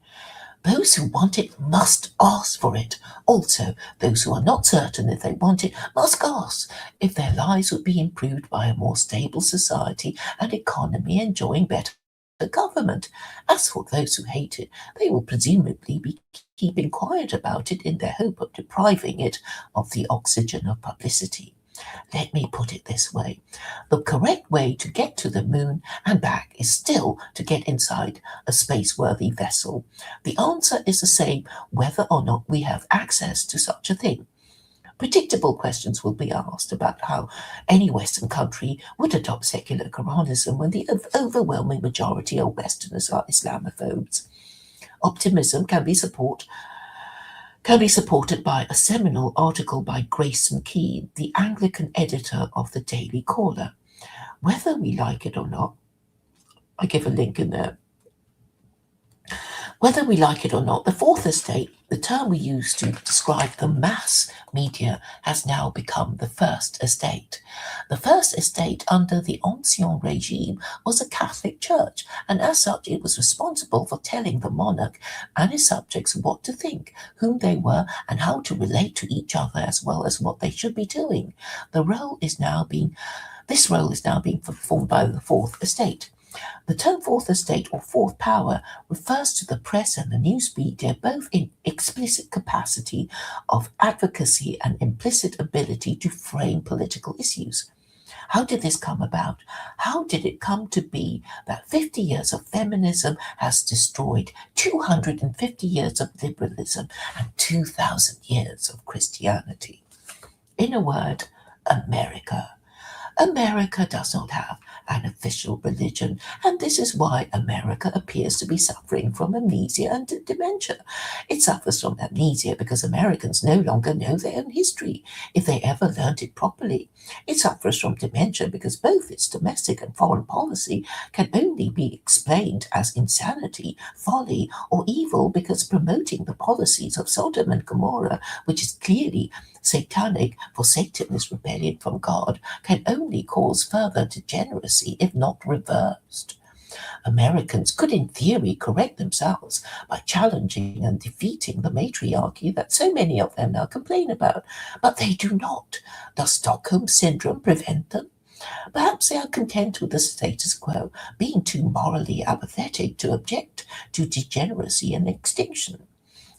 Those who want it must ask for it. Also, those who are not certain if they want it must ask if their lives would be improved by a more stable society and economy enjoying better government. As for those who hate it, they will presumably be keeping quiet about it in their hope of depriving it of the oxygen of publicity. Let me put it this way. The correct way to get to the moon and back is still to get inside a space-worthy vessel. The answer is the same whether or not we have access to such a thing. Predictable questions will be asked about how any Western country would adopt secular Quranism when the overwhelming majority of Westerners are Islamophobes. Optimism can be supported by a seminal article by Grayson Keane, the Anglican editor of the Daily Caller. Whether we like it or not, I give a link in there. Whether we like it or not, the Fourth Estate, the term we use to describe the mass media, has now become the First Estate. The First Estate under the Ancien regime was a Catholic church, and as such it was responsible for telling the monarch and his subjects what to think, whom they were, and how to relate to each other, as well as what they should be doing. This role is now being performed by the Fourth Estate. The term Fourth Estate or Fourth Power refers to the press and the news media, both in explicit capacity of advocacy and implicit ability to frame political issues. How did this come about? How did it come to be that 50 years of feminism has destroyed 250 years of liberalism and 2,000 years of Christianity? In a word, America. America does not have an official religion, and this is why America appears to be suffering from amnesia and dementia. It suffers from amnesia because Americans no longer know their own history, if they ever learned it properly. It suffers from dementia because both its domestic and foreign policy can only be explained as insanity, folly, or evil because promoting the policies of Sodom and Gomorrah, which is clearly satanic, for Satan is rebellion from God, can only cause further degeneracy if not reversed. Americans could in theory correct themselves by challenging and defeating the matriarchy that so many of them now complain about, but they do not. Does Stockholm Syndrome prevent them? Perhaps they are content with the status quo, being too morally apathetic to object to degeneracy and extinction.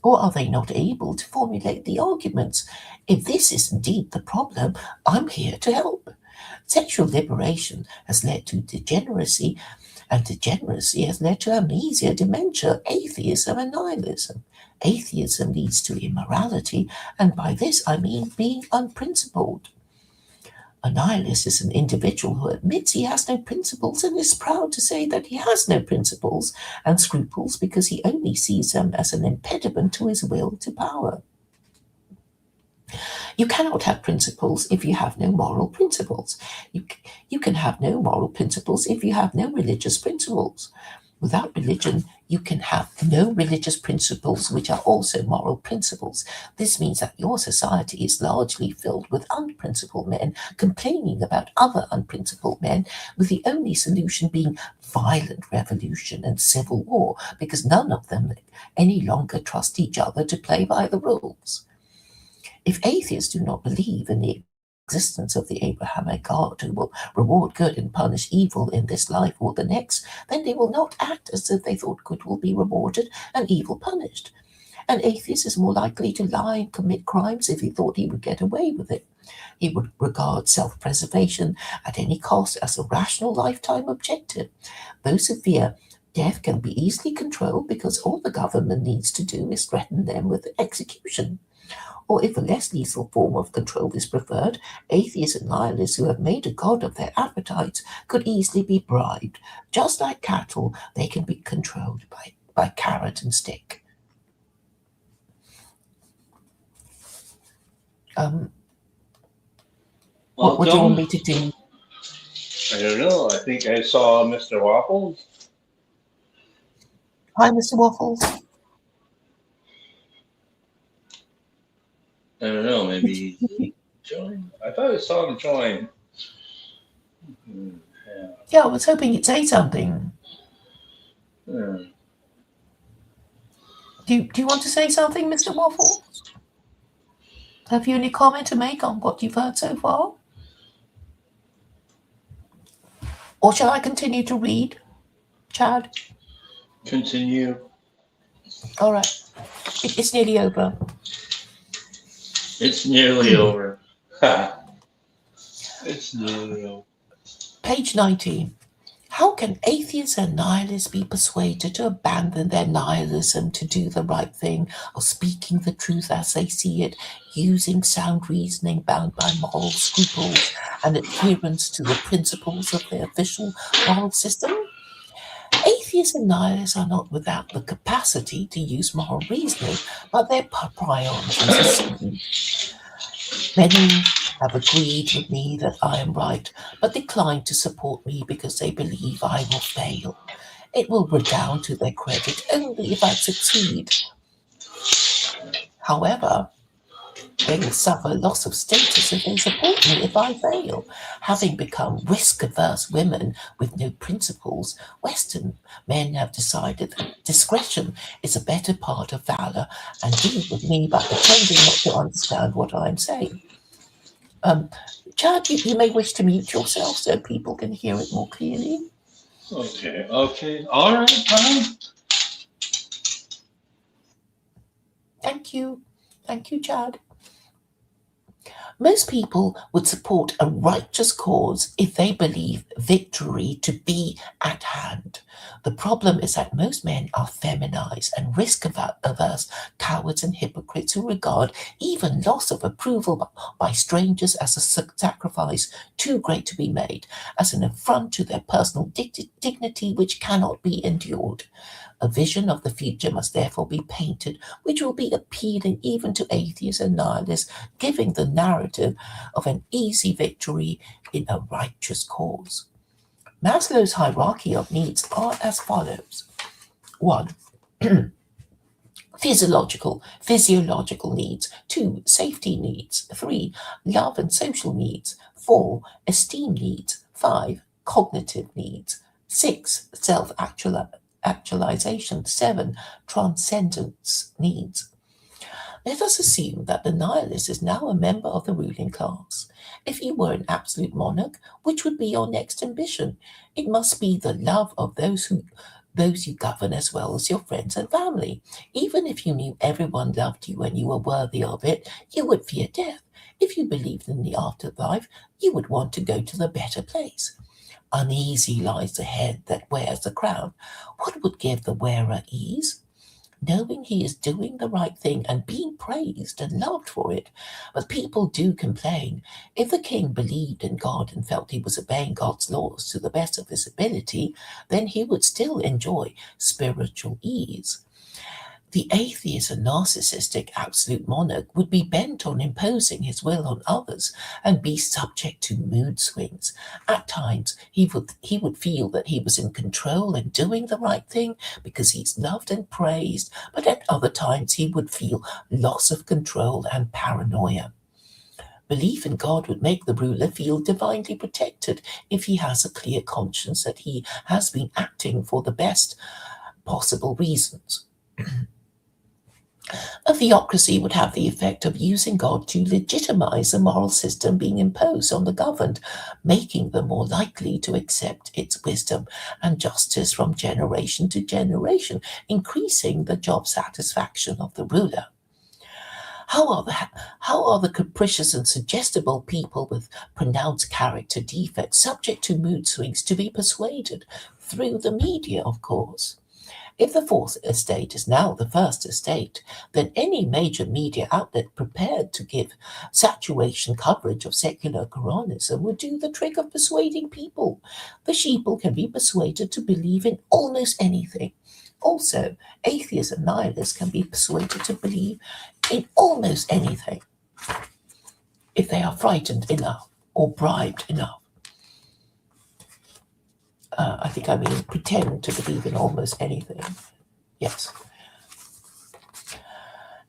Or are they not able to formulate the arguments? If this is indeed the problem, I'm here to help. Sexual liberation has led to degeneracy, and degeneracy has led to amnesia, dementia, atheism, and nihilism. Atheism leads to immorality, and by this I mean being unprincipled. A nihilist is an individual who admits he has no principles and is proud to say that he has no principles and scruples because he only sees them as an impediment to his will to power. You cannot have principles if you have no moral principles. You can have no moral principles if you have no religious principles. Without religion, you can have no religious principles which are also moral principles. This means that your society is largely filled with unprincipled men complaining about other unprincipled men, with the only solution being violent revolution and civil war, because none of them any longer trust each other to play by the rules. If atheists do not believe in the existence of the Abrahamic God who will reward good and punish evil in this life or the next, then they will not act as if they thought good will be rewarded and evil punished. An atheist is more likely to lie and commit crimes if he thought he would get away with it. He would regard self-preservation at any cost as a rational lifetime objective. Those who fear death can be easily controlled because all the government needs to do is threaten them with execution. Or if a less lethal form of control is preferred, atheists and nihilists who have made a god of their appetites could easily be bribed. Just like cattle, they can be controlled by carrot and stick. What would you want me to do? I don't know. I think I saw Mr. Waffles. Hi, Mr. Waffles. I don't know. Maybe join. I thought I saw him join. Yeah, I was hoping you'd say something. Yeah. Do you want to say something, Mr. Waffles? Have you any comment to make on what you've heard so far? Or shall I continue to read, Chad? Continue. All right. It's nearly over. It's nearly over. It's nearly over. Page 19. How can atheists and nihilists be persuaded to abandon their nihilism to do the right thing, or speaking the truth as they see it, using sound reasoning bound by moral scruples and adherence to the principles of their official moral system? Atheists and nihilists are not without the capacity to use moral reasoning, but their priorities are skewed. Many have agreed with me that I am right, but decline to support me because they believe I will fail. It will redound to their credit only if I succeed. However, they will suffer loss of status if they support me if I fail. Having become risk-averse women with no principles, Western men have decided that discretion is a better part of valor and deal with me by pretending not to understand what I'm saying. Chad, you may wish to mute yourself so people can hear it more clearly. Okay. All right, fine. Thank you, Chad. Most people would support a righteous cause if they believe victory to be at hand. The problem is that most men are feminized and risk-averse cowards and hypocrites who regard even loss of approval by strangers as a sacrifice too great to be made, as an affront to their personal dignity which cannot be endured. A vision of the future must therefore be painted, which will be appealing even to atheists and nihilists, giving the narrative of an easy victory in a righteous cause. Maslow's hierarchy of needs are as follows. 1. Physiological needs. 2. Safety needs. 3. Love and social needs. 4. Esteem needs. 5. Cognitive needs. 6. Self-actualization. 7. Transcendence needs. Let us assume that the nihilist is now a member of the ruling class. If you were an absolute monarch, which would be your next ambition? It must be the love of those you govern as well as your friends and family. Even if you knew everyone loved you and you were worthy of it, you would fear death. If you believed in the afterlife, you would want to go to the better place. Uneasy lies the head that wears the crown. What would give the wearer ease? knowing he is doing the right thing and being praised and loved for it. But people do complain. If the king believed in God and felt he was obeying God's laws to the best of his ability, then he would still enjoy spiritual ease. The atheist and narcissistic absolute monarch would be bent on imposing his will on others and be subject to mood swings. At times, he would feel that he was in control and doing the right thing because he's loved and praised, but at other times he would feel loss of control and paranoia. Belief in God would make the ruler feel divinely protected if he has a clear conscience that he has been acting for the best possible reasons. A theocracy would have the effect of using God to legitimize the moral system being imposed on the governed, making them more likely to accept its wisdom and justice from generation to generation, increasing the job satisfaction of the ruler. How are the capricious and suggestible people with pronounced character defects subject to mood swings to be persuaded? Through the media, of course. If the Fourth Estate is now the First Estate, then any major media outlet prepared to give saturation coverage of secular Quranism would do the trick of persuading people. The sheeple can be persuaded to believe in almost anything. Also, atheists and nihilists can be persuaded to believe in almost anything if they are frightened enough or bribed enough. Pretend to believe in almost anything. Yes.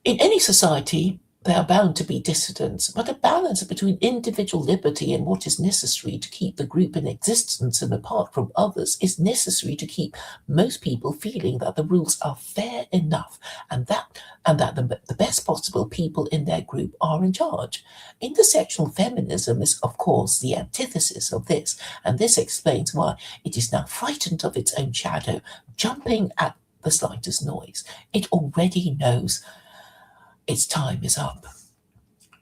In any society, there are bound to be dissidents, but a balance between individual liberty and what is necessary to keep the group in existence and apart from others is necessary to keep most people feeling that the rules are fair enough and that the best possible people in their group are in charge. Intersectional feminism is, of course, the antithesis of this, and this explains why it is now frightened of its own shadow, jumping at the slightest noise. It already knows its time is up.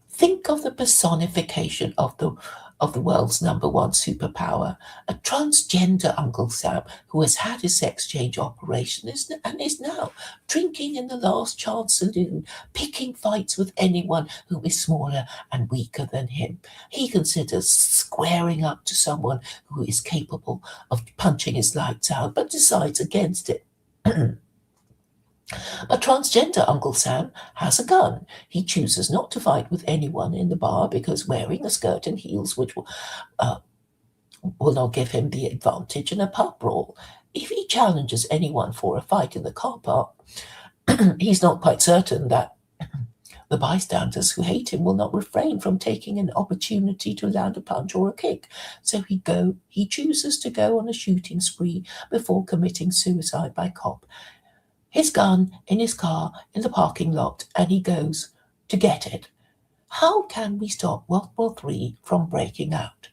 Think of the personification of the world's number one superpower, a transgender Uncle Sam who has had his sex change operation and is now drinking in the Last Chance Saloon, picking fights with anyone who is smaller and weaker than him. He considers squaring up to someone who is capable of punching his lights out, but decides against it. A transgender Uncle Sam has a gun. He chooses not to fight with anyone in the bar because wearing a skirt and heels which will not give him the advantage in a pub brawl. If he challenges anyone for a fight in the car park, he's not quite certain that the bystanders who hate him will not refrain from taking an opportunity to land a punch or a kick. So he chooses to go on a shooting spree before committing suicide by cop. His gun in his car in the parking lot, and he goes to get it. How can we stop World War III from breaking out?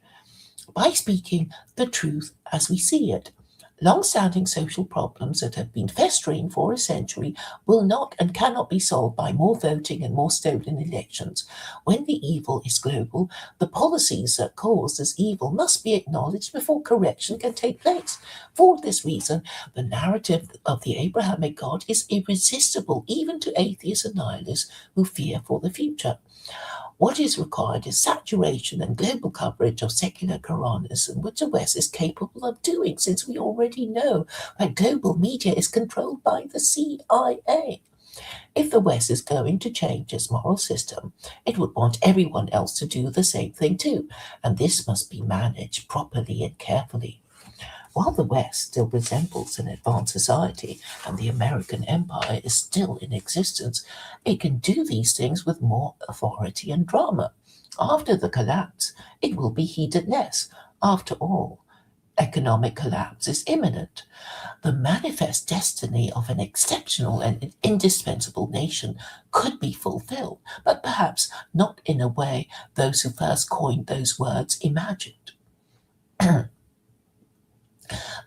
By speaking the truth as we see it. Long-standing social problems that have been festering for a century will not and cannot be solved by more voting and more stolen elections. When the evil is global, the policies that cause this evil must be acknowledged before correction can take place. For this reason, the narrative of the Abrahamic God is irresistible even to atheists and nihilists who fear for the future. What is required is saturation and global coverage of secular Quranism, which the West is capable of doing, since we already know that global media is controlled by the CIA. If the West is going to change its moral system, it would want everyone else to do the same thing too, and this must be managed properly and carefully. While the West still resembles an advanced society and the American empire is still in existence, it can do these things with more authority and drama. After the collapse, it will be heeded less. After all, economic collapse is imminent. The manifest destiny of an exceptional and indispensable nation could be fulfilled, but perhaps not in a way those who first coined those words imagined.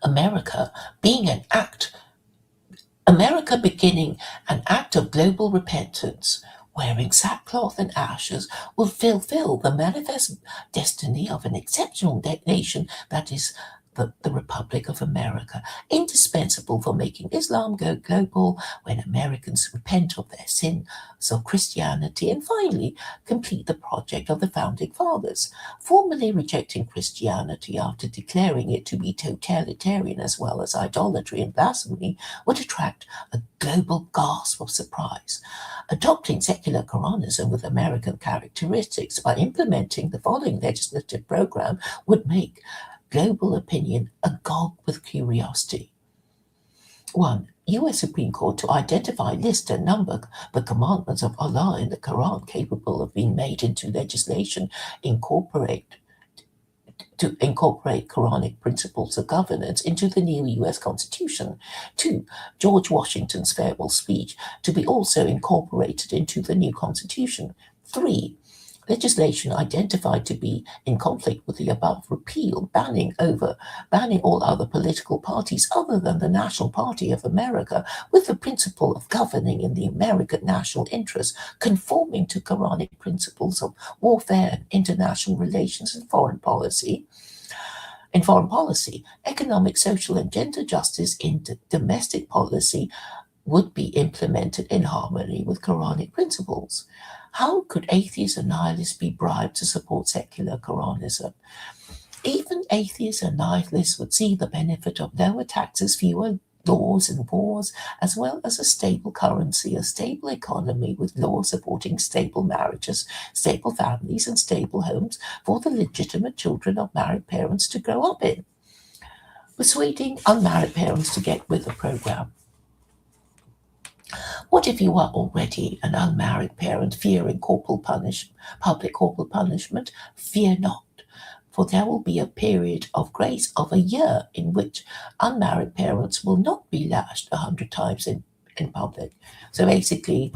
America beginning an act of global repentance, wearing sackcloth and ashes, will fulfill the manifest destiny of an exceptional nation that is the Republic of America, indispensable for making Islam go global when Americans repent of their sins of Christianity, and finally complete the project of the Founding Fathers. Formally rejecting Christianity after declaring it to be totalitarian as well as idolatry and blasphemy would attract a global gasp of surprise. Adopting secular Quranism with American characteristics by implementing the following legislative program would make global opinion agog with curiosity. 1. U.S. Supreme Court to identify, list, and number the commandments of Allah in the Quran capable of being made into legislation, to incorporate Quranic principles of governance into the new U.S. Constitution. 2. George Washington's farewell speech to be also incorporated into the new Constitution. 3. Legislation identified to be in conflict with the above repeal, banning all other political parties other than the National Party of America, with the principle of governing in the American national interest, conforming to Quranic principles of warfare and international relations and foreign policy. In foreign policy, economic, social, and gender justice in domestic policy would be implemented in harmony with Quranic principles. How could atheists and nihilists be bribed to support secular Quranism? Even atheists and nihilists would see the benefit of lower taxes, fewer laws and wars, as well as a stable currency, a stable economy with laws supporting stable marriages, stable families, and stable homes for the legitimate children of married parents to grow up in. Persuading unmarried parents to get with the program. What if you are already an unmarried parent fearing public corporal punishment? Fear not, for there will be a period of grace of a year in which unmarried parents will not be lashed 100 times in public. So basically,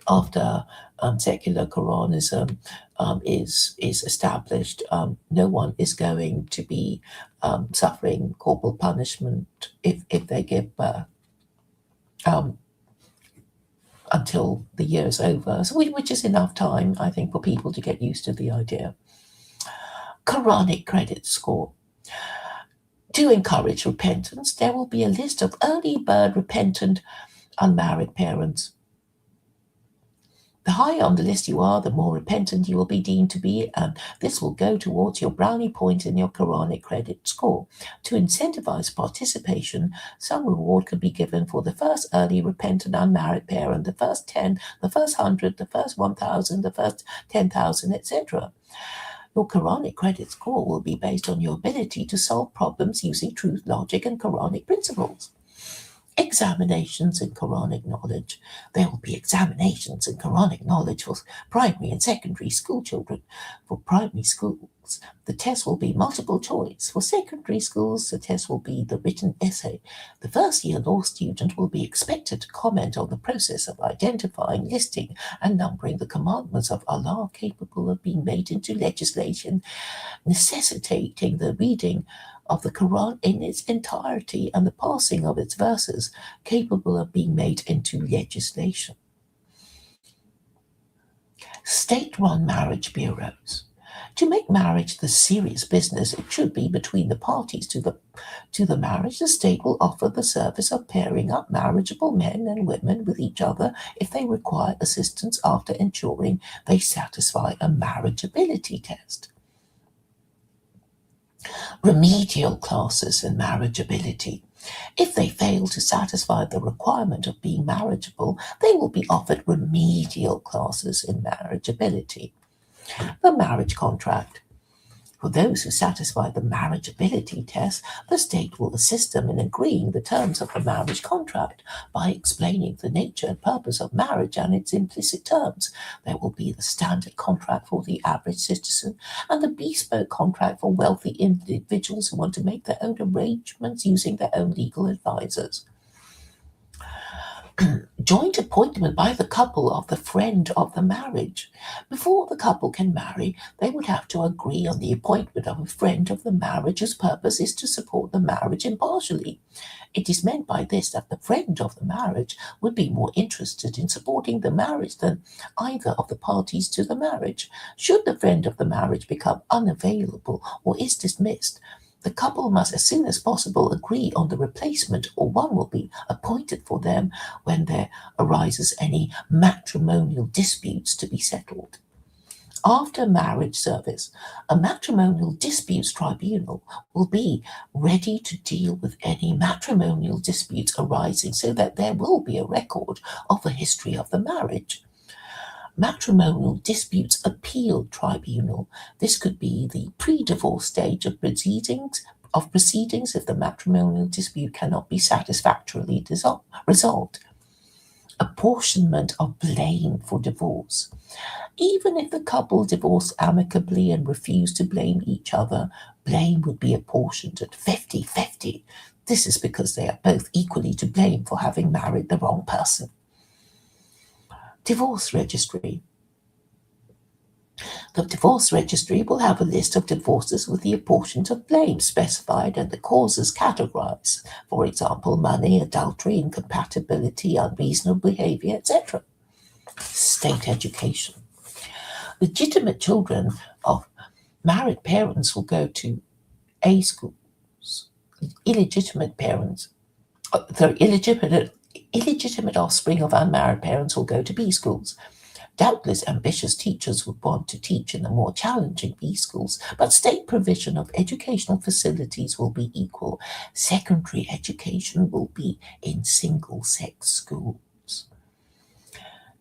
after secular Quranism is established, no one is going to be suffering corporal punishment if they give birth. Until the year is over, so which is enough time, I think, for people to get used to the idea. Quranic credit score. To encourage repentance, there will be a list of early bird repentant unmarried parents. The higher on the list you are, the more repentant you will be deemed to be, and this will go towards your brownie point in your Quranic credit score. To incentivize participation, some reward could be given for the first early repentant unmarried parent, the first 10, the first 100, the first 1,000, the first 10,000, etc. Your Quranic credit score will be based on your ability to solve problems using truth, logic, and Quranic principles. Examinations in Quranic knowledge. There will be examinations in Quranic knowledge for primary and secondary school children. For primary schools, the test will be multiple choice. For secondary schools, the test will be the written essay. The first-year law student will be expected to comment on the process of identifying, listing, and numbering the commandments of Allah capable of being made into legislation, necessitating the reading of the Quran in its entirety and the passing of its verses capable of being made into legislation. State-run marriage bureaus. To make marriage the serious business it should be between the parties to the marriage, the state will offer the service of pairing up marriageable men and women with each other if they require assistance after ensuring they satisfy a marriageability test. Remedial classes in marriageability. If they fail to satisfy the requirement of being marriageable, they will be offered remedial classes in marriageability. The marriage contract. For those who satisfy the marriageability test, the state will assist them in agreeing the terms of the marriage contract by explaining the nature and purpose of marriage and its implicit terms. There will be the standard contract for the average citizen and the bespoke contract for wealthy individuals who want to make their own arrangements using their own legal advisors. Joint appointment by the couple of the friend of the marriage. Before the couple can marry, they would have to agree on the appointment of a friend of the marriage whose purpose is to support the marriage impartially. It is meant by this that the friend of the marriage would be more interested in supporting the marriage than either of the parties to the marriage. Should the friend of the marriage become unavailable or is dismissed, the couple must, as soon as possible, agree on the replacement, or one will be appointed for them when there arises any matrimonial disputes to be settled. After marriage service, a matrimonial disputes tribunal will be ready to deal with any matrimonial disputes arising so that there will be a record of the history of the marriage. Matrimonial disputes appeal tribunal. This could be the pre-divorce stage of proceedings if the matrimonial dispute cannot be satisfactorily resolved. Apportionment of blame for divorce. Even if the couple divorce amicably and refuse to blame each other, blame would be apportioned at 50-50. This is because they are both equally to blame for having married the wrong person. Divorce registry. The divorce registry will have a list of divorces with the apportionment of blame specified and the causes categorized. For example, money, adultery, incompatibility, unreasonable behavior, etc. State education. Legitimate children of married parents will go to A schools. Illegitimate offspring of unmarried parents will go to B schools. Doubtless ambitious teachers would want to teach in the more challenging B schools, but state provision of educational facilities will be equal. Secondary education will be in single-sex schools.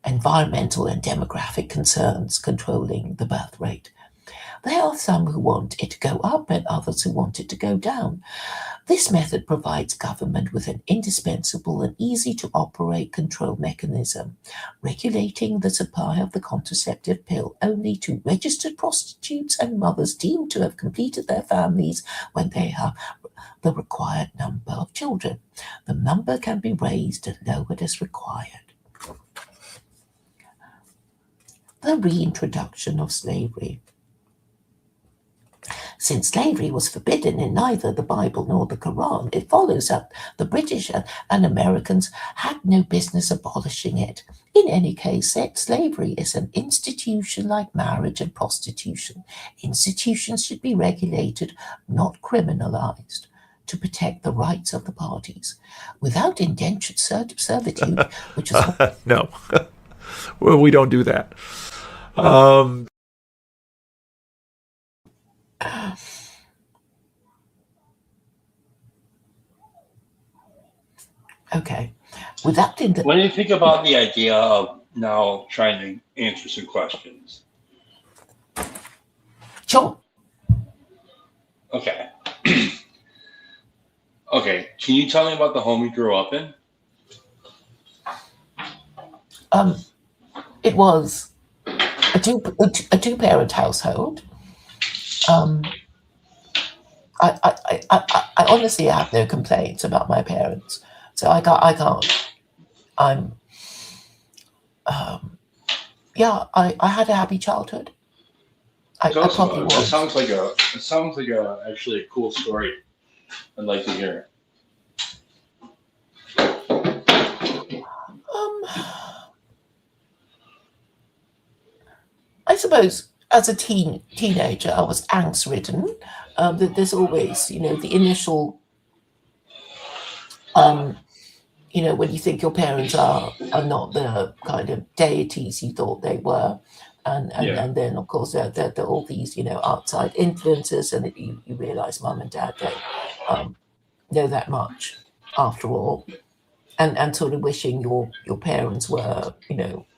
Environmental and demographic concerns controlling the birth rate. There are some who want it to go up and others who want it to go down. This method provides government with an indispensable and easy-to-operate control mechanism, regulating the supply of the contraceptive pill only to registered prostitutes and mothers deemed to have completed their families when they have the required number of children. The number can be raised and lowered as required. The reintroduction of slavery. Since slavery was forbidden in neither the Bible nor the Quran, it follows that the British and Americans had no business abolishing it. In any case, sex slavery is an institution like marriage and prostitution. Institutions should be regulated, not criminalized, to protect the rights of the parties. Without indentured servitude, which is... No. Well, we don't do that. Okay. Without What do you think about the idea of now trying to answer some questions? Sure. Okay. Okay. Can you tell me about the home you grew up in? It was a two-parent household. I honestly have no complaints about my parents, so I can't. I had a happy childhood. I probably was. It sounds like actually a cool story. I'd like to hear it. I suppose as a teenager, I was angst-ridden. There's always, the initial, when you think your parents are not the kind of deities you thought they were, and then of course there are all these, outside influences, and you realize mum and dad don't know that much after all, and sort of wishing your parents were,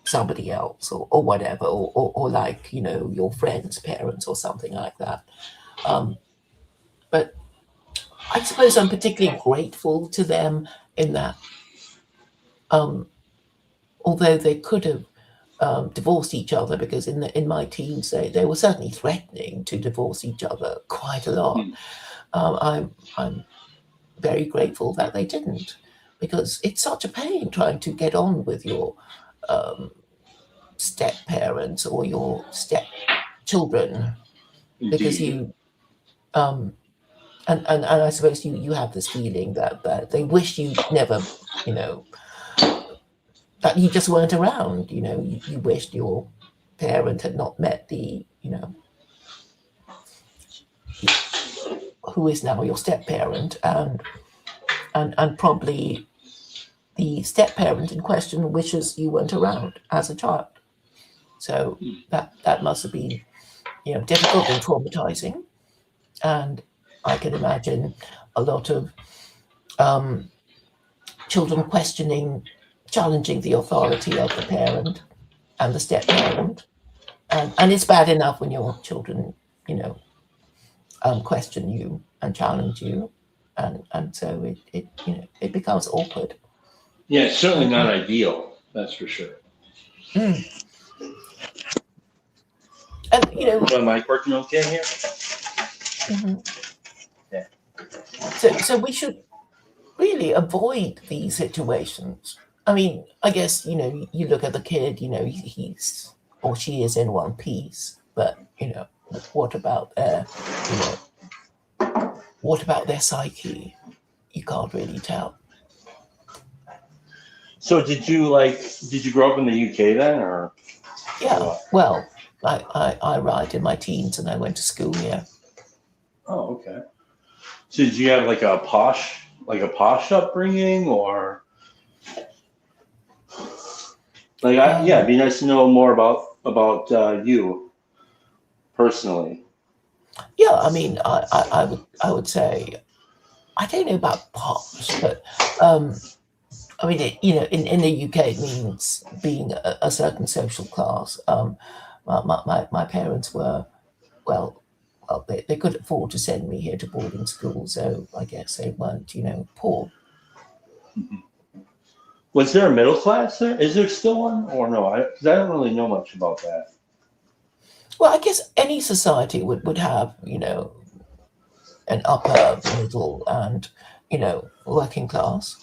somebody else or whatever, or like, your friend's parents or something like that. But I suppose I'm particularly grateful to them in that, although they could have divorced each other, because in my teens they were certainly threatening to divorce each other quite a lot. I'm very grateful that they didn't, because it's such a pain trying to get on with your step parents or your step children, because you and I suppose you have this feeling that they wish you never, that you just weren't around. You wished your parent had not met the, who is now your step parent, and probably the step parent in question wishes you weren't around as a child. So that must have been, difficult and traumatizing. And I can imagine a lot of children challenging the authority of the parent and the step parent. And it's bad enough when your children, question you and challenge you, and so it becomes awkward. Yeah, it's certainly not ideal. That's for sure. And Is my mic working okay here? Yeah. So we should really avoid these situations. I mean, I guess you look at the kid. He's or she is in one piece, but what about their psyche? You can't really tell. So did you grow up in the UK then, or? Yeah. Well, I arrived in my teens and I went to school here. Oh, okay. So did you have like a posh upbringing, or it'd be nice to know more about you personally. Yeah, I mean, I would say, I don't know about posh, but I mean, in the UK, it means being a certain social class. My parents were, well, they could afford to send me here to boarding school, so I guess they weren't, poor. Was there a middle class there? Is there still one, or no? Because I don't really know much about that. Well, I guess any society would have, an upper, middle, and, working class.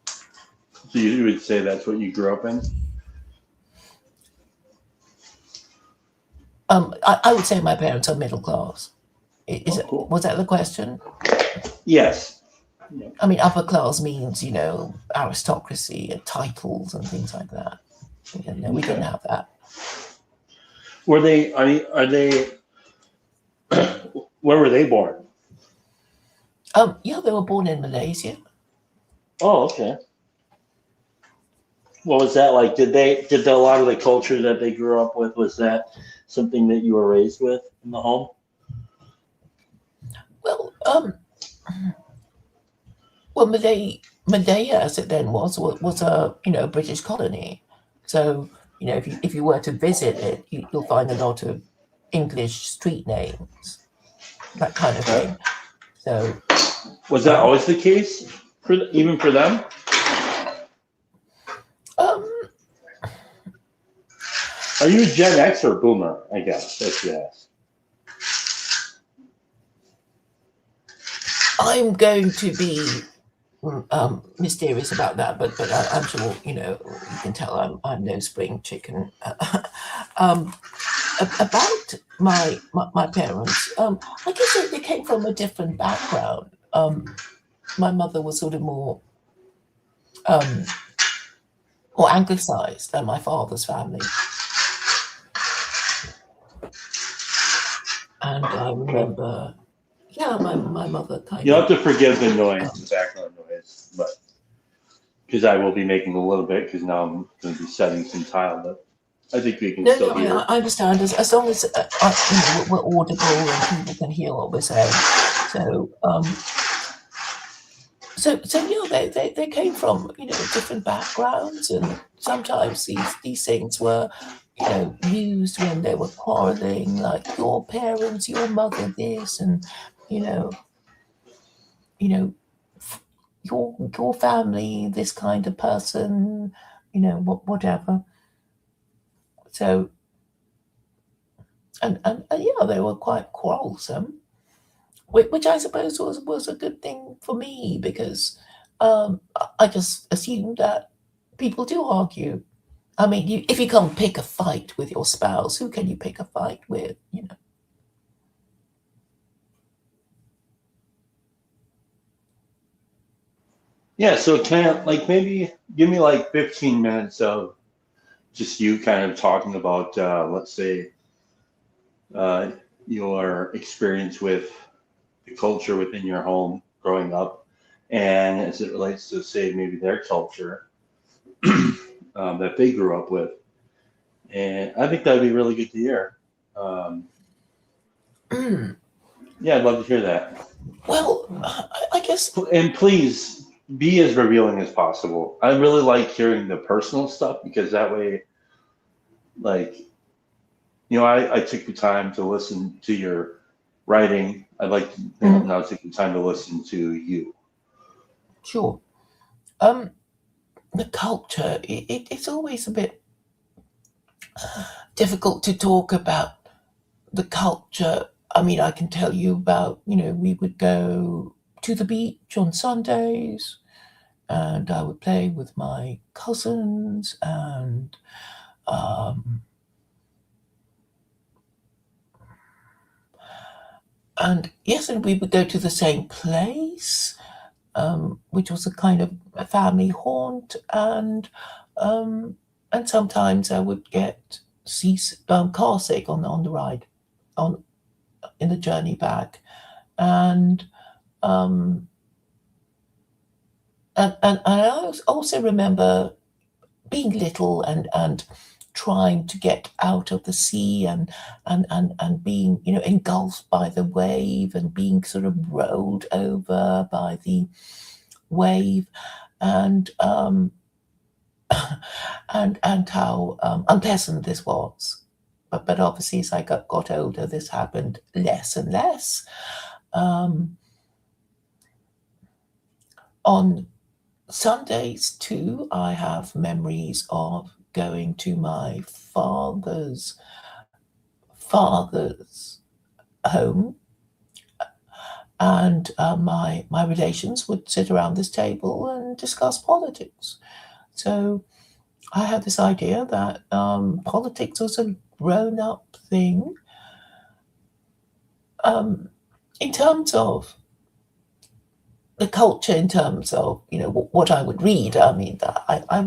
So you would say that's what you grew up in? I would say my parents are middle class. Cool. Was that the question? Yes. I mean, upper class means, aristocracy and titles and things like that. We didn't have that. Were they? Are they? Where were they born? Yeah, they were born in Malaysia. Oh, okay. What was that like? Did a lot of the culture that they grew up with, was that something that you were raised with in the home? Well, Madeira, as it then was a British colony. So if you were to visit it, you'll find a lot of English street names, that kind of thing. So was that always the case even for them? Are you a Gen X or Boomer? I guess if you ask. I'm going to be mysterious about that, but I'm sure you can tell I'm no spring chicken. About my parents, I guess they came from a different background. My mother was sort of more anglicized than my father's family. And I remember, my mother kind of... You'll have to forgive the noise, the background noise, but because I will be making a little bit, because now I'm going to be setting some tile, but I think we can still hear. I understand, as long as we're audible and people can hear what we're saying. So they came from different backgrounds, and sometimes these things were used when they were quarreling, like your parents, your mother, this, and your family, this kind of person, whatever. So, and they were quite quarrelsome, which I suppose was a good thing for me, because I just assumed that people do argue. I mean, if you can't pick a fight with your spouse, who can you pick a fight with, Yeah, so maybe give me 15 minutes of just you kind of talking about, let's say, your experience with the culture within your home growing up, and as it relates to, say, maybe their culture that they grew up with. And I think that'd be really good to hear. Yeah, I'd love to hear that. Well, I guess. And please be as revealing as possible. I really like hearing the personal stuff because that way, like, you know, I took the time to listen to your writing. I'd like to now take the time to listen to you. Sure. The culture, it's always a bit difficult to talk about the culture. I mean, I can tell you about, you know, we would go to the beach on Sundays and I would play with my cousins and yes, and we would go to the same place, which was a kind of a family haunt, and sometimes I would get car sick on the ride, in the journey back, and I also remember being little and trying to get out of the sea and being, you know, engulfed by the wave and being sort of rolled over by the wave, and how unpleasant this was. But obviously, as I got older, this happened less and less. On Sundays too, I have memories of going to my father's home, and my relations would sit around this table and discuss politics. So I had this idea that politics was a grown-up thing. In terms of the culture, in terms of, you know, what I would read, I mean, I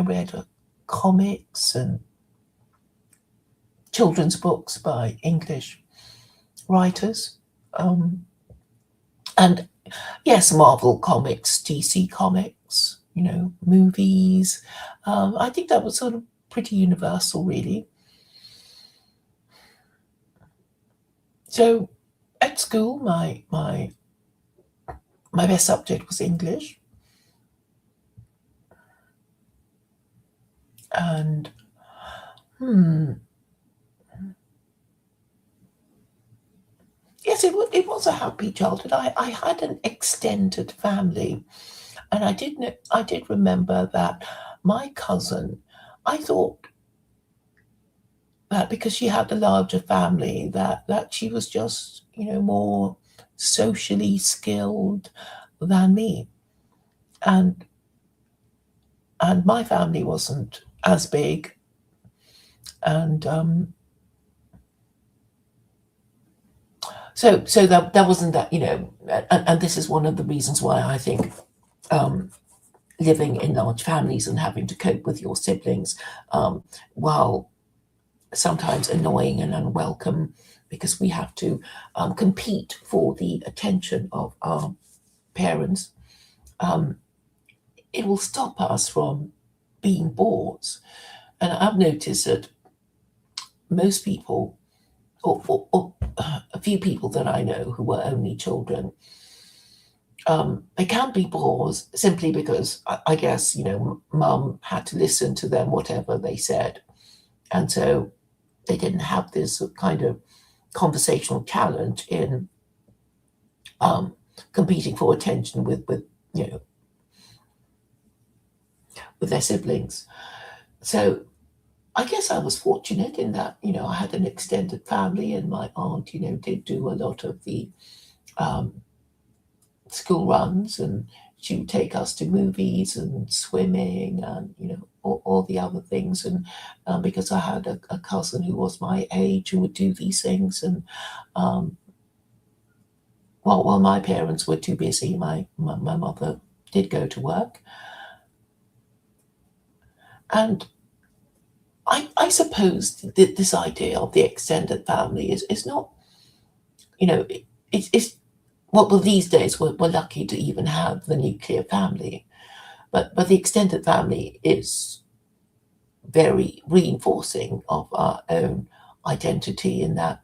read comics and children's books by English writers, and yes, Marvel comics, DC comics, you know, movies. I think that was sort of pretty universal, really. So at school, my best subject was English, and yes, it was a happy childhood. I had an extended family, and I did remember that my cousin, I thought that because she had a larger family, that she was just, you know, more socially skilled than me, and my family wasn't as big, and so that wasn't that, you know, and this is one of the reasons why I think living in large families and having to cope with your siblings, while sometimes annoying and unwelcome, because we have to compete for the attention of our parents, it will stop us from being bores. And I've noticed that most people, or a few people that I know who were only children, they can't be bores simply because I guess, you know, mum had to listen to them, whatever they said. And so they didn't have this kind of conversational challenge in competing for attention with you know, with their siblings. So I guess I was fortunate in that, you know, I had an extended family, and my aunt, you know, did do a lot of the school runs, and she would take us to movies and swimming and, you know, all the other things. And because I had a cousin who was my age who would do these things, and while my parents were too busy, my mother did go to work. And I suppose that this idea of the extended family is not, it's well, these days we're lucky to even have the nuclear family, but the extended family is very reinforcing of our own identity in that,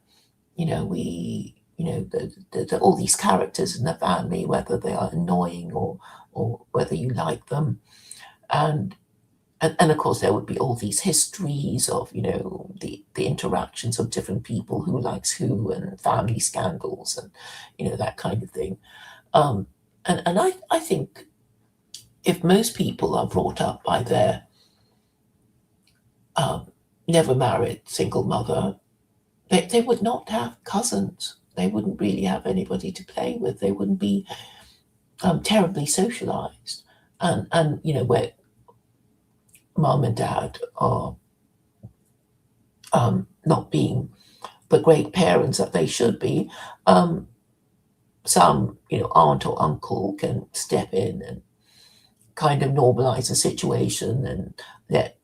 all these characters in the family, whether they are annoying or whether you like them, and of course there would be all these histories of the interactions of different people, who likes who, and family scandals, and that kind of thing. And I think if most people are brought up by their never married single mother, they would not have cousins. They wouldn't really have anybody to play with. They wouldn't be terribly socialized, and where mom and dad are not being the great parents that they should be. Some aunt or uncle can step in and kind of normalize the situation and let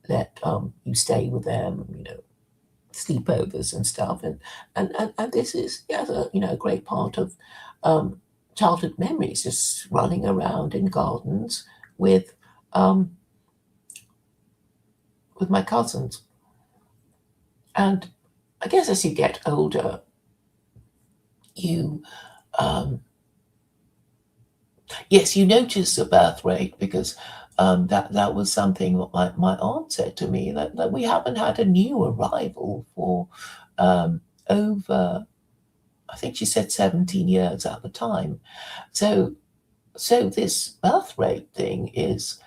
you stay with them, sleepovers and stuff, and this is a great part of childhood memories, just running around in gardens with my cousins. And I guess as you get older, you yes, you notice the birth rate, because that was something that my aunt said to me, that we haven't had a new arrival for over, I think she said 17 years at the time. So this birth rate thing is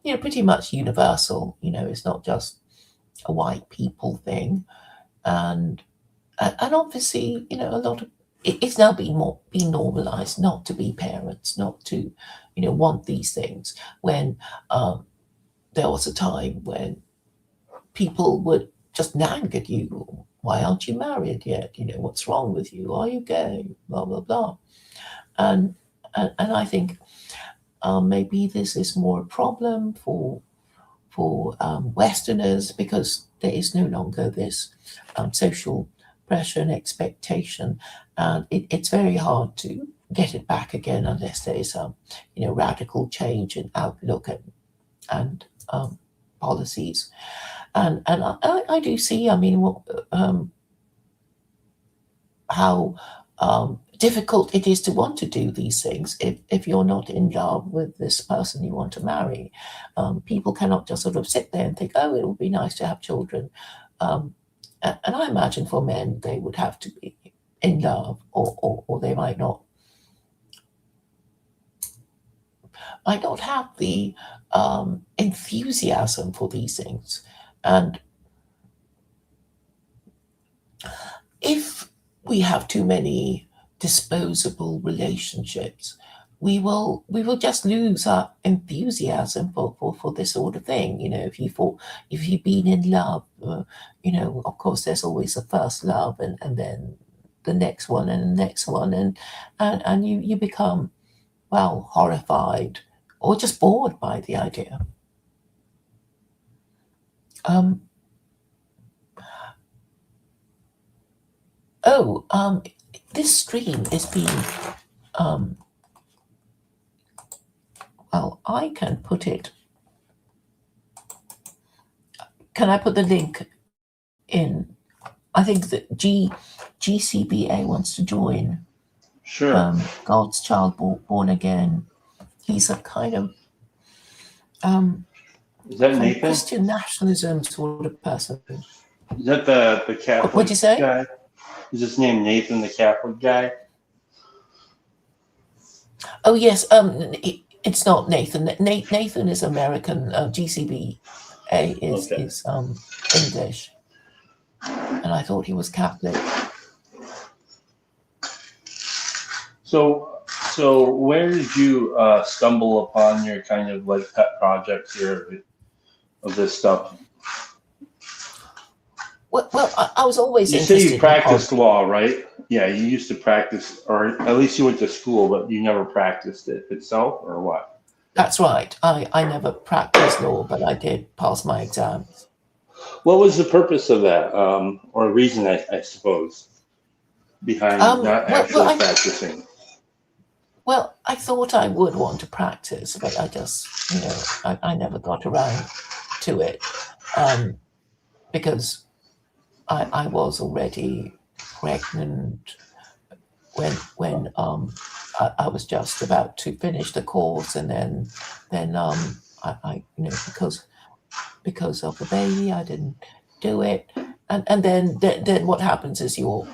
pretty much universal. It's not just a white people thing, and obviously a lot of it's now being normalized not to be parents, not to want these things, when there was a time when people would just nag at you. Why aren't you married yet? What's wrong with you? Are you gay? Blah blah blah. And I think maybe this is more a problem for Westerners, because there is no longer this social pressure and expectation, and it's very hard to get it back again unless there is radical change in outlook and policies. And I do see, how difficult it is to want to do these things if you're not in love with this person you want to marry. People cannot just sort of sit there and think, oh, it would be nice to have children. And I imagine for men, they would have to be in love, or they might not have the enthusiasm for these things. And if we have too many disposable relationships, we will just lose our enthusiasm for this sort of thing. If you've been in love, of course there's always a first love, and then the next one and the next one, and you become, well, horrified or just bored by the idea. This stream is being well, I can put it. Can I put the link in? I think that GCBA wants to join. Sure. God's Child Born Again. He's a kind of is that Nathan? Christian nationalism sort of person. Is that the Catholic What'd you say? guy? Is his name Nathan, the Catholic guy? Oh yes. It's not Nathan. Nathan is American. GCBA is English, and I thought he was Catholic. So where did you stumble upon your kind of like pet projects here of this stuff? Well, I was always You interested. say you practiced law, right? Yeah, you used to practice, or at least you went to school, but you never practiced it itself, or what? That's right. I never practiced law, but I did pass my exams. What was the purpose of that, or reason, I suppose? behind not actually practicing? Well, I thought I would want to practice, but I just, I never got around to it because I was already pregnant when I was just about to finish the course, and then I because of the baby, I didn't do it, and then what happens is your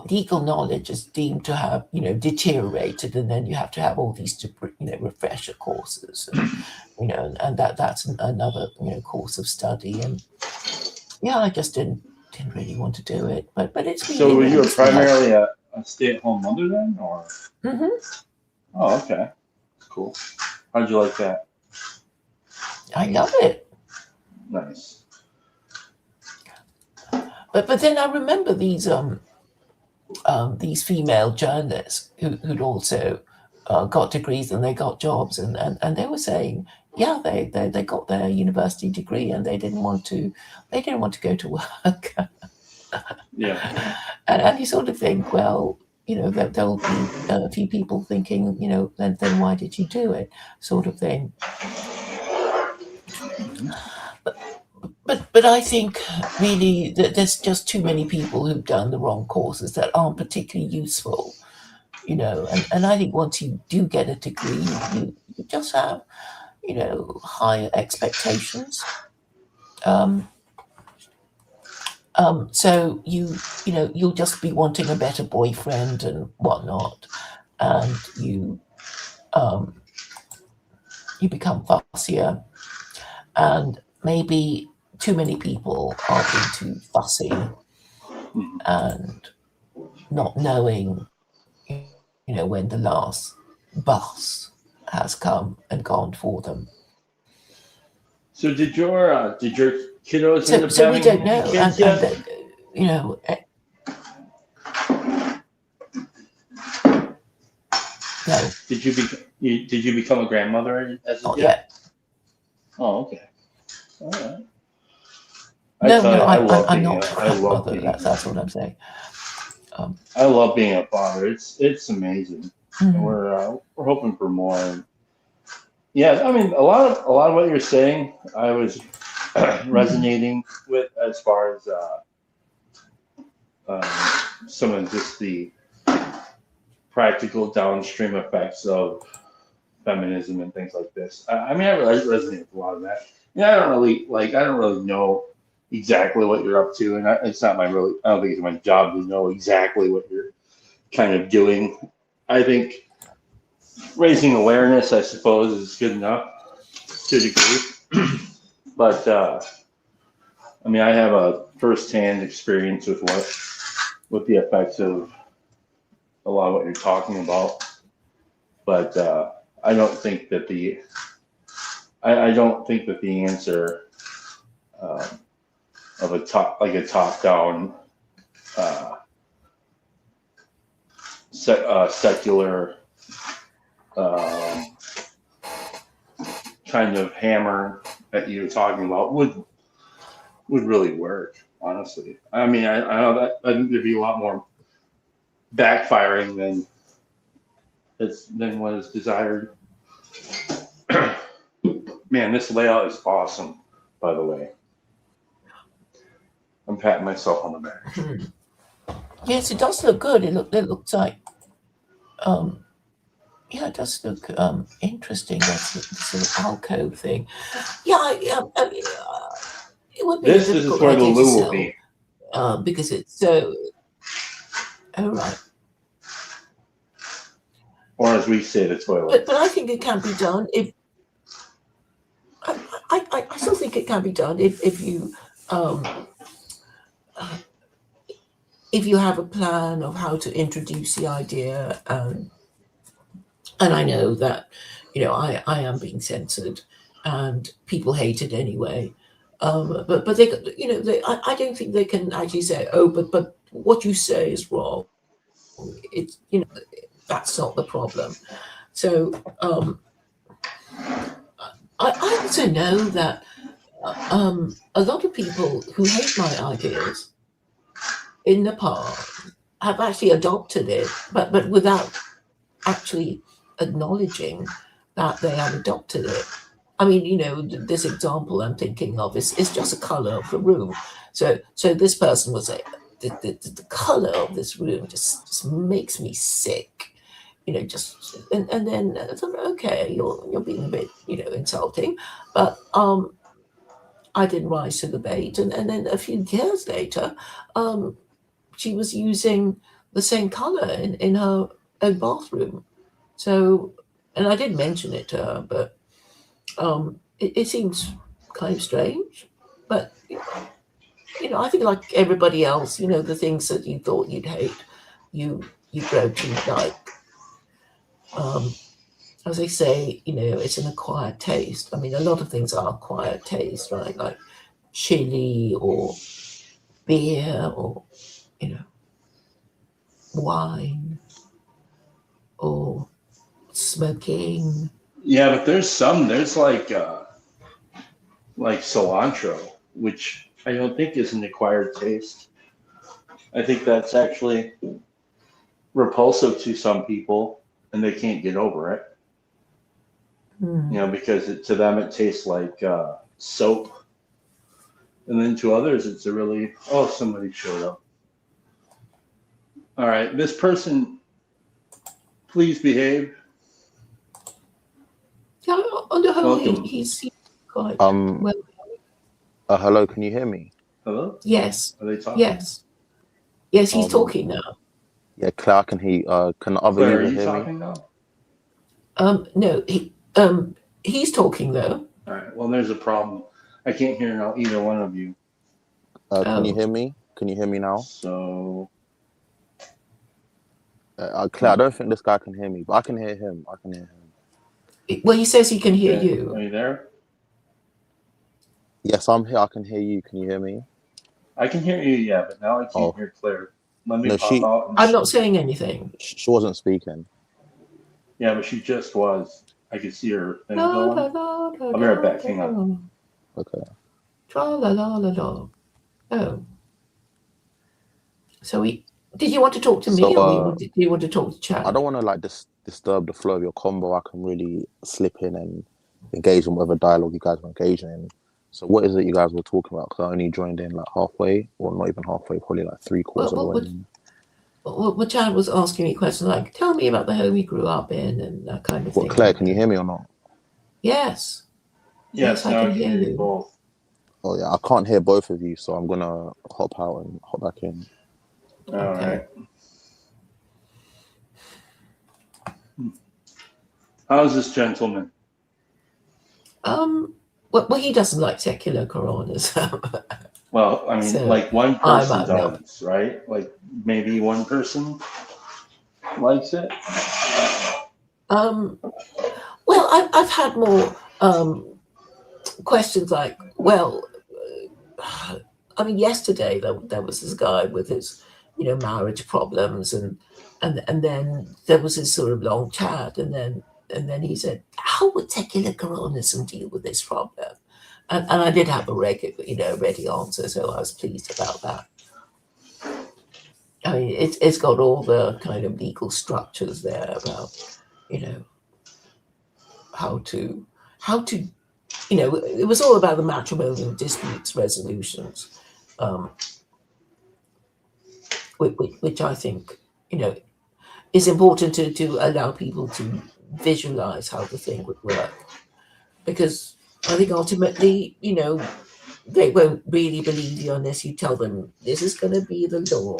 legal knowledge is deemed to have deteriorated, and then you have to have all these refresher courses, and that's another course of study, and I just didn't really want to do it, but it's been, so were you primarily a stay-at-home mother then, or? Oh, okay, cool. How'd you like that? I love it. Nice. But then I remember these female journalists who'd also got degrees, and they got jobs, and they were saying, they got their university degree, and they didn't want to go to work. Yeah. And you sort of think, well, there'll be a few people thinking, then why did you do it, sort of thing. But I think really that there's just too many people who've done the wrong courses that aren't particularly useful, and I think once you do get a degree, you just have, higher expectations. So you'll just be wanting a better boyfriend and whatnot, and you become fussier, and maybe too many people are being too fussy and not knowing, when the last bus has come and gone for them. So did your kiddos end up So we having don't know, kids yet? No. Did you become a grandmother as Not yet? yet. Oh, okay. All right. I'm being not a- I love mother. being That's what I'm saying. I love being a father. It's amazing. Mhm. We're hoping for more. And yeah, I mean, a lot of what you're saying, I was resonating with as far as some of just the practical downstream effects of feminism and things like this. I mean, I resonate with a lot of that. Yeah, I don't really know exactly what you're up to, and it's not I don't think it's my job to know exactly what you're kind of doing. I think raising awareness, I suppose, is good enough to a degree. But I mean, I have a firsthand experience with the effects of a lot of what you're talking about. But I don't think that the answer of a top-down secular kind of hammer that you're talking about would really work, honestly. I mean, I know that I think there'd be a lot more backfiring than what is desired. Man, this layout is awesome, by the way. I'm patting myself on the back. Yes, it does look good. It looks like, it does look interesting. That's the sort of alcove thing. Yeah, it would be. This is where the loo will be. Because it's so. Oh right. Or as we say, the toilet. But I think it can be done if. I still think it can be done if you have a plan of how to introduce the idea, and I know that I am being censored and people hate it anyway, but they I don't think they can actually say, oh, but what you say is wrong. It's that's not the problem. So I also know that a lot of people who hate my ideas in Nepal have actually adopted it, but without actually acknowledging that they have adopted it. I mean, you know, this example I'm thinking of is just the color of the room. So this person was like, the color of this room just makes me sick. You know, and then I thought, okay, you're being a bit, you know, insulting, but I didn't rise to the bait, and then a few years later, she was using the same color in her own bathroom. So, and I did mention it to her, but it seems kind of strange. But you know, I think like everybody else, you know, the things that you thought you'd hate, you grow to like. As they say, you know, it's an acquired taste. I mean, a lot of things are acquired taste, right? Like chili or beer or, you know, wine or smoking. Yeah, but there's like cilantro, which I don't think is an acquired taste. I think that's actually repulsive to some people, and they can't get over it. You know, because to them it tastes like soap, and then to others it's a really somebody showed up. All right, this person, please behave. Yeah, on the whole, Welcome. he's quite well. Hello, can you hear me? Hello? Yes. Are they talking? Yes, he's talking now. Yeah, Claire, I can hear. Can the other Claire, are user you hear talking me? now? No, he's talking though. All right. Well, there's a problem. I can't hear now either one of you. Can you hear me? Can you hear me now? So, Claire, I don't think this guy can hear me, but I can hear him. I can hear him. Well, he says he can hear okay. you. Are you there? Yes, I'm here. I can hear you. Can you hear me? I can hear you, yeah, but now I can't hear Claire. Let me No, pop out. I'm not saying anything. She wasn't speaking. Yeah, but she just was. I could see her thing La, going. la, la, la, I'll be right back. Hang on. Okay. Tra la la la la. Oh. So did you want to talk to me, or do you want to talk to Chad? I don't want to like disturb the flow of your combo. I can really slip in and engage in whatever dialogue you guys are engaging in. So what is it you guys were talking about? Because I only joined in like halfway, or not even halfway, probably like 3/4 of the way. Well, Chad was asking me questions like, tell me about the home you grew up in and that kind of thing. Claire, can you hear me or not? Yes. Yes, I can hear you. both. Oh yeah, I can't hear both of you, so I'm gonna hop out and hop back in. All right. How's this gentleman? Well, he doesn't like secular Quranas. Well, I mean, So, like one I person might know. does, right? Like maybe one person likes it. Well, I've had more questions like, well, I mean, yesterday there was this guy with his, you know, marriage problems, and then there was this sort of long chat, and then he said, how would secular Quranism deal with this problem? And I did have a ready answer, so I was pleased about that. I mean, it's got all the kind of legal structures there about, you know, how to, you know, it was all about the matrimonial disputes resolutions, which I think, you know, is important to allow people to visualize how the thing would work, because I think ultimately, you know, they won't really believe you unless you tell them this is going to be the law,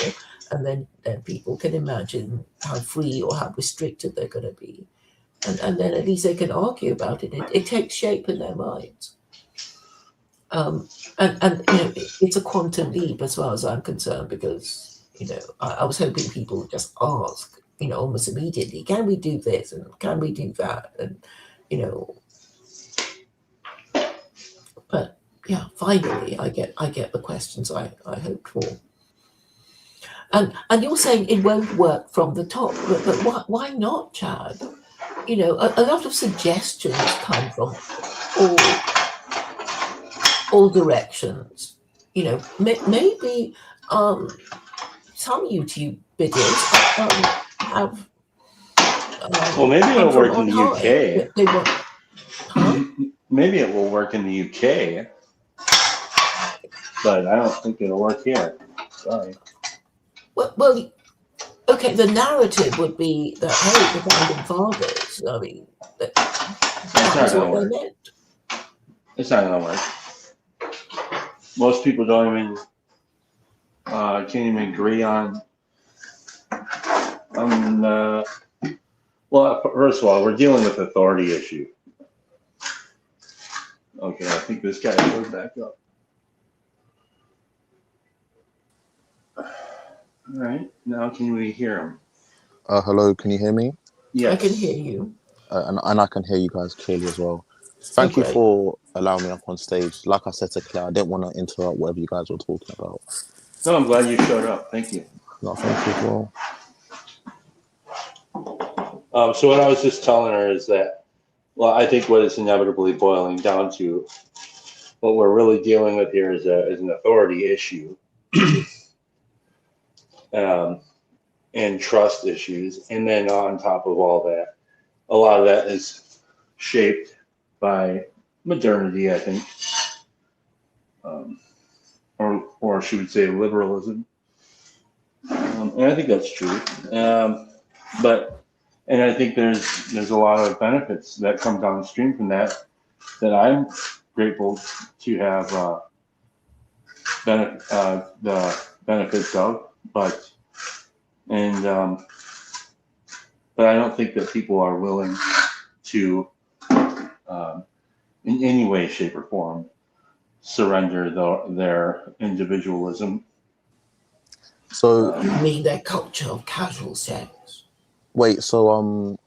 and then people can imagine how free or how restricted they're going to be, and then at least they can argue about it. It takes shape in their minds, and you know, it's a quantum leap as far as I'm concerned, because, you know, I was hoping people would just ask, you know, almost immediately, can we do this and can we do that, and, you know. But yeah, finally, I get the questions I hoped for. And you're saying it won't work from the top, but why not, Chad? You know, a lot of suggestions come from all directions. You know, maybe some YouTube videos have. Well, maybe it'll from work in the on high. UK. They were, Maybe it will work in the UK, but I don't think it'll work here. Sorry. well, okay. The narrative would be that hey, the founding fathers. I mean, that not was gonna what they work. meant. It's not gonna work. Most people don't even can't even agree on. Well, first of all, we're dealing with authority issue. Okay, I think this guy goes back up. All right, now can we hear him? Hello, can you hear me? Yes. I can hear you. And I can hear you guys clearly as well. Thank you great. for allowing me up on stage. Like I said to Claire, I didn't want to interrupt whatever you guys were talking about. No, I'm glad you showed up. Thank you. No, thank you as well. So what I was just telling her is that, well, I think what it's inevitably boiling down to, what we're really dealing with here is an authority issue, and trust issues, and then on top of all that, a lot of that is shaped by modernity, I think, or she would say liberalism, and I think that's true. And I think there's a lot of benefits that come downstream from that I'm grateful to have the benefits of, but I don't think that people are willing to, in any way, shape, or form, surrender their individualism. So You mean that culture of casual sex? wait, so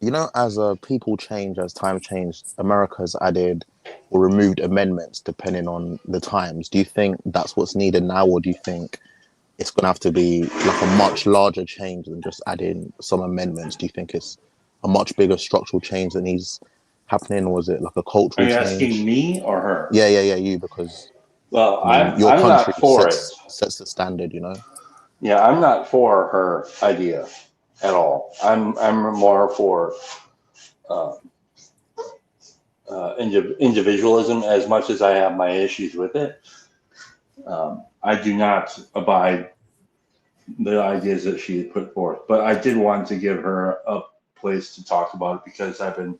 you know, as people change, as time changed, America has added or removed amendments depending on the times. Do you think that's what's needed now, or do you think it's going to have to be like a much larger change than just adding some amendments? Do you think it's a much bigger structural change that needs happening, or is it like a cultural Are you change? asking me or her? Yeah, you, because well, I'm your country not for sets the standard, you know. Yeah, I'm not for her idea at all. I'm more for individualism, as much as I have my issues with it. I do not abide the ideas that she had put forth, but I did want to give her a place to talk about it because I've been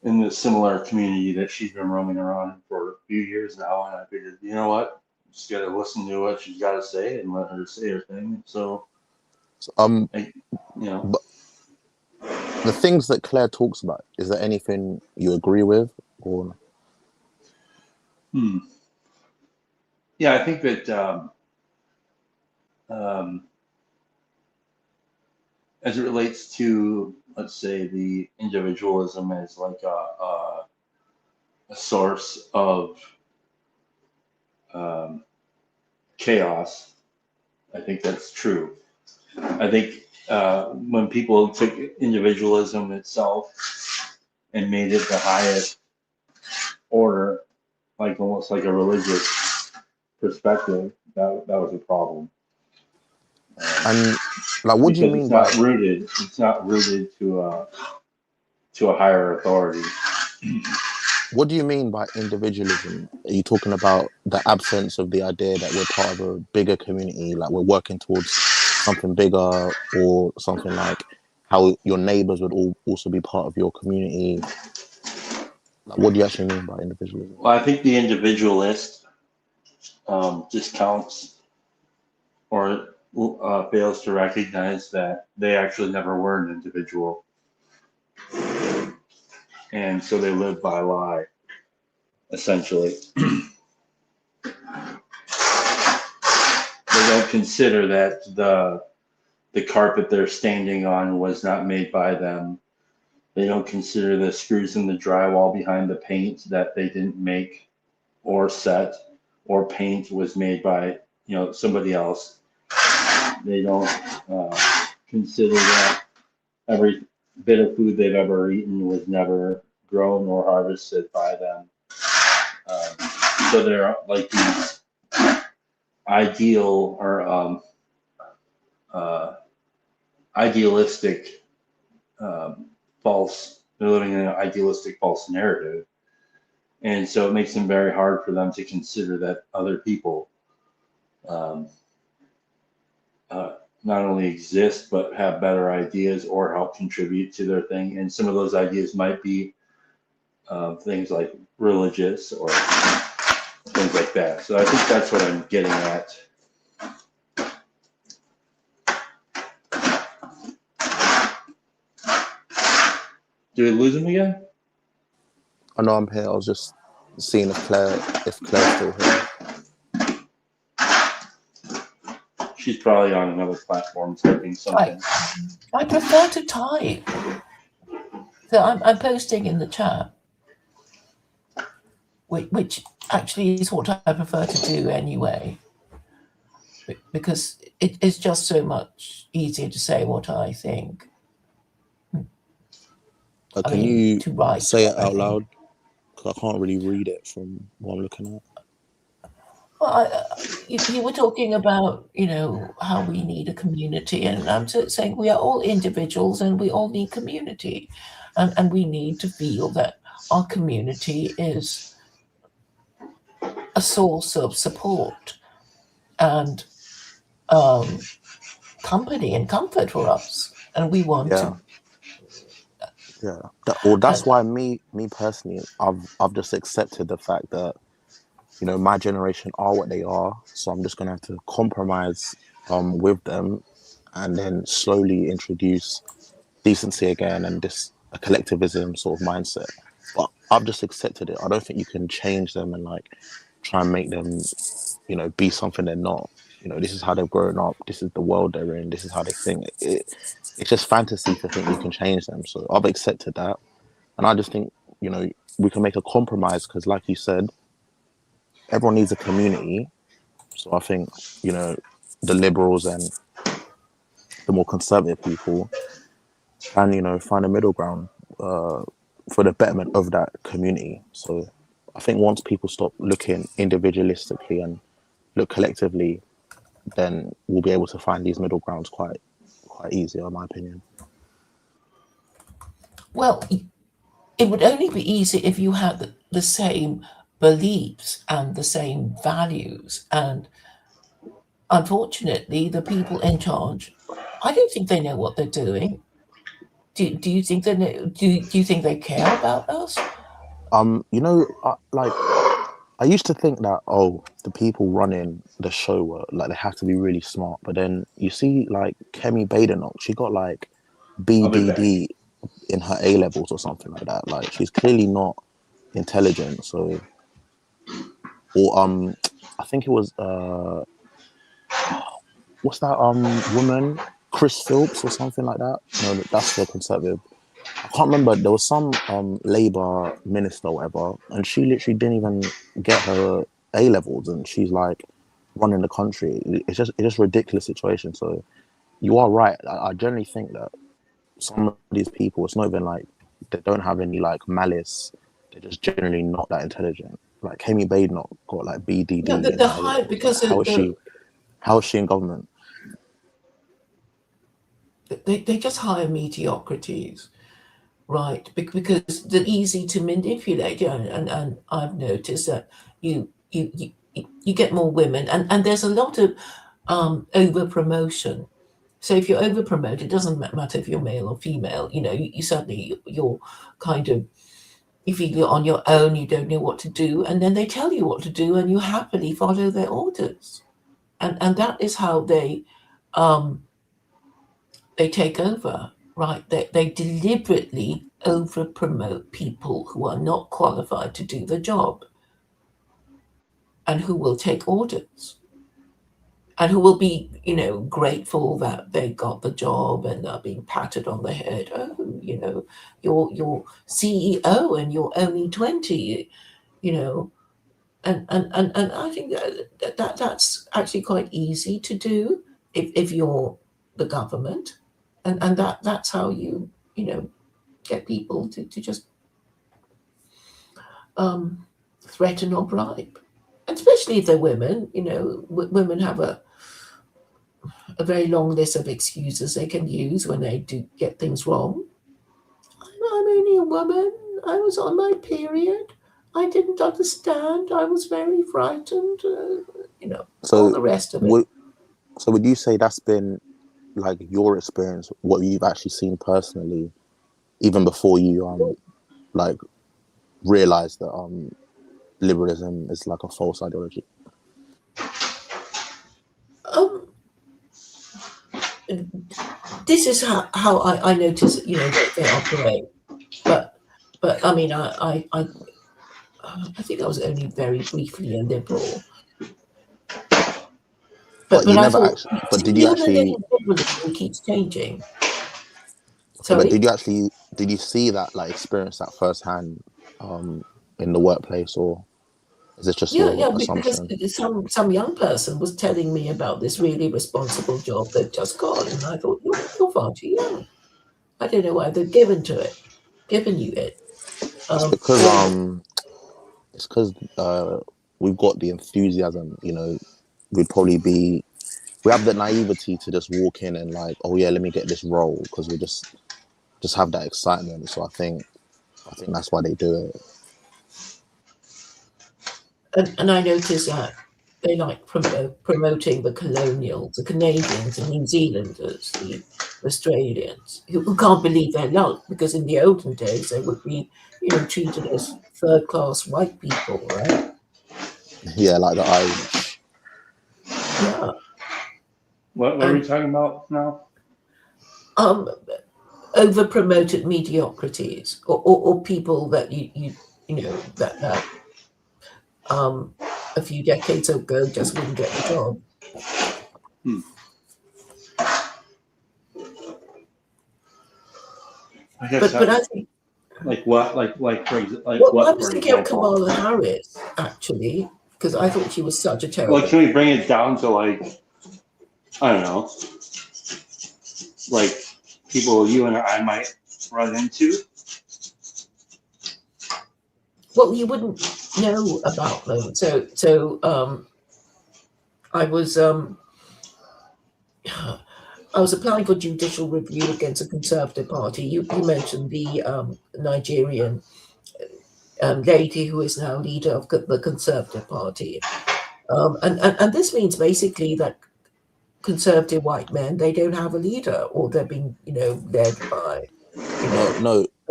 in the similar community that she's been roaming around for a few years now, and I figured, you know what, just gotta listen to what she's got to say and let her say her thing. So, but the things that Claire talks about, is there anything you agree with, or? Yeah, I think that as it relates to, let's say, the individualism as like a source of chaos, I think that's true. I think when people took individualism itself and made it the highest order, like almost like a religious perspective, that was a problem. And like, what do you mean by it's not rooted to a higher authority. What do you mean by individualism? Are you talking about the absence of the idea that we're part of a bigger community, like we're working towards something bigger, or something like how your neighbors would also be part of your community? Like, what do you actually mean by individualism? Well, I think the individualist discounts or fails to recognize that they actually never were an individual. And so they live by a lie, essentially. They don't consider that the carpet they're standing on was not made by them. They don't consider the screws in the drywall behind the paint that they didn't make or set, or paint was made by somebody else. They don't consider that every bit of food they've ever eaten was never grown or harvested by them. So they're like these ideal or idealistic false. They're living in an idealistic false narrative, and so it makes it very hard for them to consider that other people not only exist but have better ideas or help contribute to their thing. And some of those ideas might be things like religious or things like that. So I think that's what I'm getting at. Did we lose him again? I know I'm here. I was just seeing if Claire's still here. She's probably on another platform typing something. I prefer to type. So I'm posting in the chat, which actually is what I prefer to do anyway, because it's just so much easier to say what I think. Can you say it out loud? Because I can't really read it from what I'm looking at. Well, you were talking about, how we need a community, and I'm saying we are all individuals and we all need community, and we need to feel that our community is a source of support and company and comfort for us, and we want to. Yeah. Well, that's why me personally, I've just accepted the fact that, my generation are what they are. So I'm just going to have to compromise with them and then slowly introduce decency again and a collectivism sort of mindset. But I've just accepted it. I don't think you can change them and try and make them, be something they're not. This is how they've grown up. This is the world they're in. This is how they think. It's just fantasy to think you can change them. So I've accepted that. And I just think, we can make a compromise because, like you said, everyone needs a community. So I think, the liberals and the more conservative people can, find a middle ground for the betterment of that community. So I think once people stop looking individualistically and look collectively, then we'll be able to find these middle grounds quite easy, in my opinion. Well, it would only be easy if you had the same beliefs and the same values. And unfortunately, the people in charge, I don't think they know what they're doing. Do you think they know? Do you think they care about us? I used to think that the people running the show were they have to be really smart, but then you see Kemi Badenoch, she got BDD in her A levels or something like that. She's clearly not intelligent. So, or I think it was what's that woman, Chris Phillips or something like that. No, that's the Conservative. I can't remember. There was some Labour minister or whatever, and she literally didn't even get her A levels, and she's running the country. It's just a ridiculous situation. So you are right. I generally think that some of these people, it's not even they don't have any malice. They're just generally not that intelligent. Kemi Badenoch got BDD. No, they're high because how is she in government? They just hire mediocrities. Right, because they're easy to manipulate, and I've noticed that you get more women, and there's a lot of over promotion. So if you're over promoted, it doesn't matter if you're male or female. You suddenly you're kind of, if you're on your own, you don't know what to do, and then they tell you what to do, and you happily follow their orders, and that is how they take over. Right, they deliberately over-promote people who are not qualified to do the job and who will take orders and who will be, grateful that they got the job and are being patted on the head. Oh, you're CEO and you're only 20, and I think that's actually quite easy to do if you're the government. And that's how you get people to just threaten or bribe, and especially especially if they're women. Women have a very long list of excuses they can use when they do get things wrong. I'm only a woman. I was on my period. I didn't understand. I was very frightened. All the rest of it. So would you say that's been like your experience, what you've actually seen personally, even before you like realized that liberalism is like a false ideology? This is how I notice, that they operate. But I mean, I think I was only very briefly a liberal. But you I never thought, actually. But did you actually? Liberalism keeps changing. But did you see that, like, experience that firsthand in the workplace, or is it just your assumption? Because some young person was telling me about this really responsible job they'd just got, and I thought, you're far too young. I don't know why they've given you it. It's because we've got the enthusiasm. We have the naivety to just walk in and like, oh yeah, let me get this role, because we just have that excitement. So I think that's why they do it. And I noticed that they like promoting the colonials, the Canadians, the New Zealanders, the Australians, who can't believe their luck, because in the olden days they would be, treated as third-class white people, right? Yeah, like the Irish. Yeah. What are we talking about now? Over-promoted mediocrities, or people that that a few decades ago just wouldn't get the job. But I think, like what, like for example, I was thinking of Kamala Harris, actually, because I thought she was such a terrible. Like, can we bring it down to, like, I don't know, like people you and I might run into? Well, you wouldn't know about them. So I was applying for judicial review against a Conservative Party. You mentioned the Nigerian lady who is now leader of the Conservative Party, and this means basically that Conservative white men, they don't have a leader, or they're being led by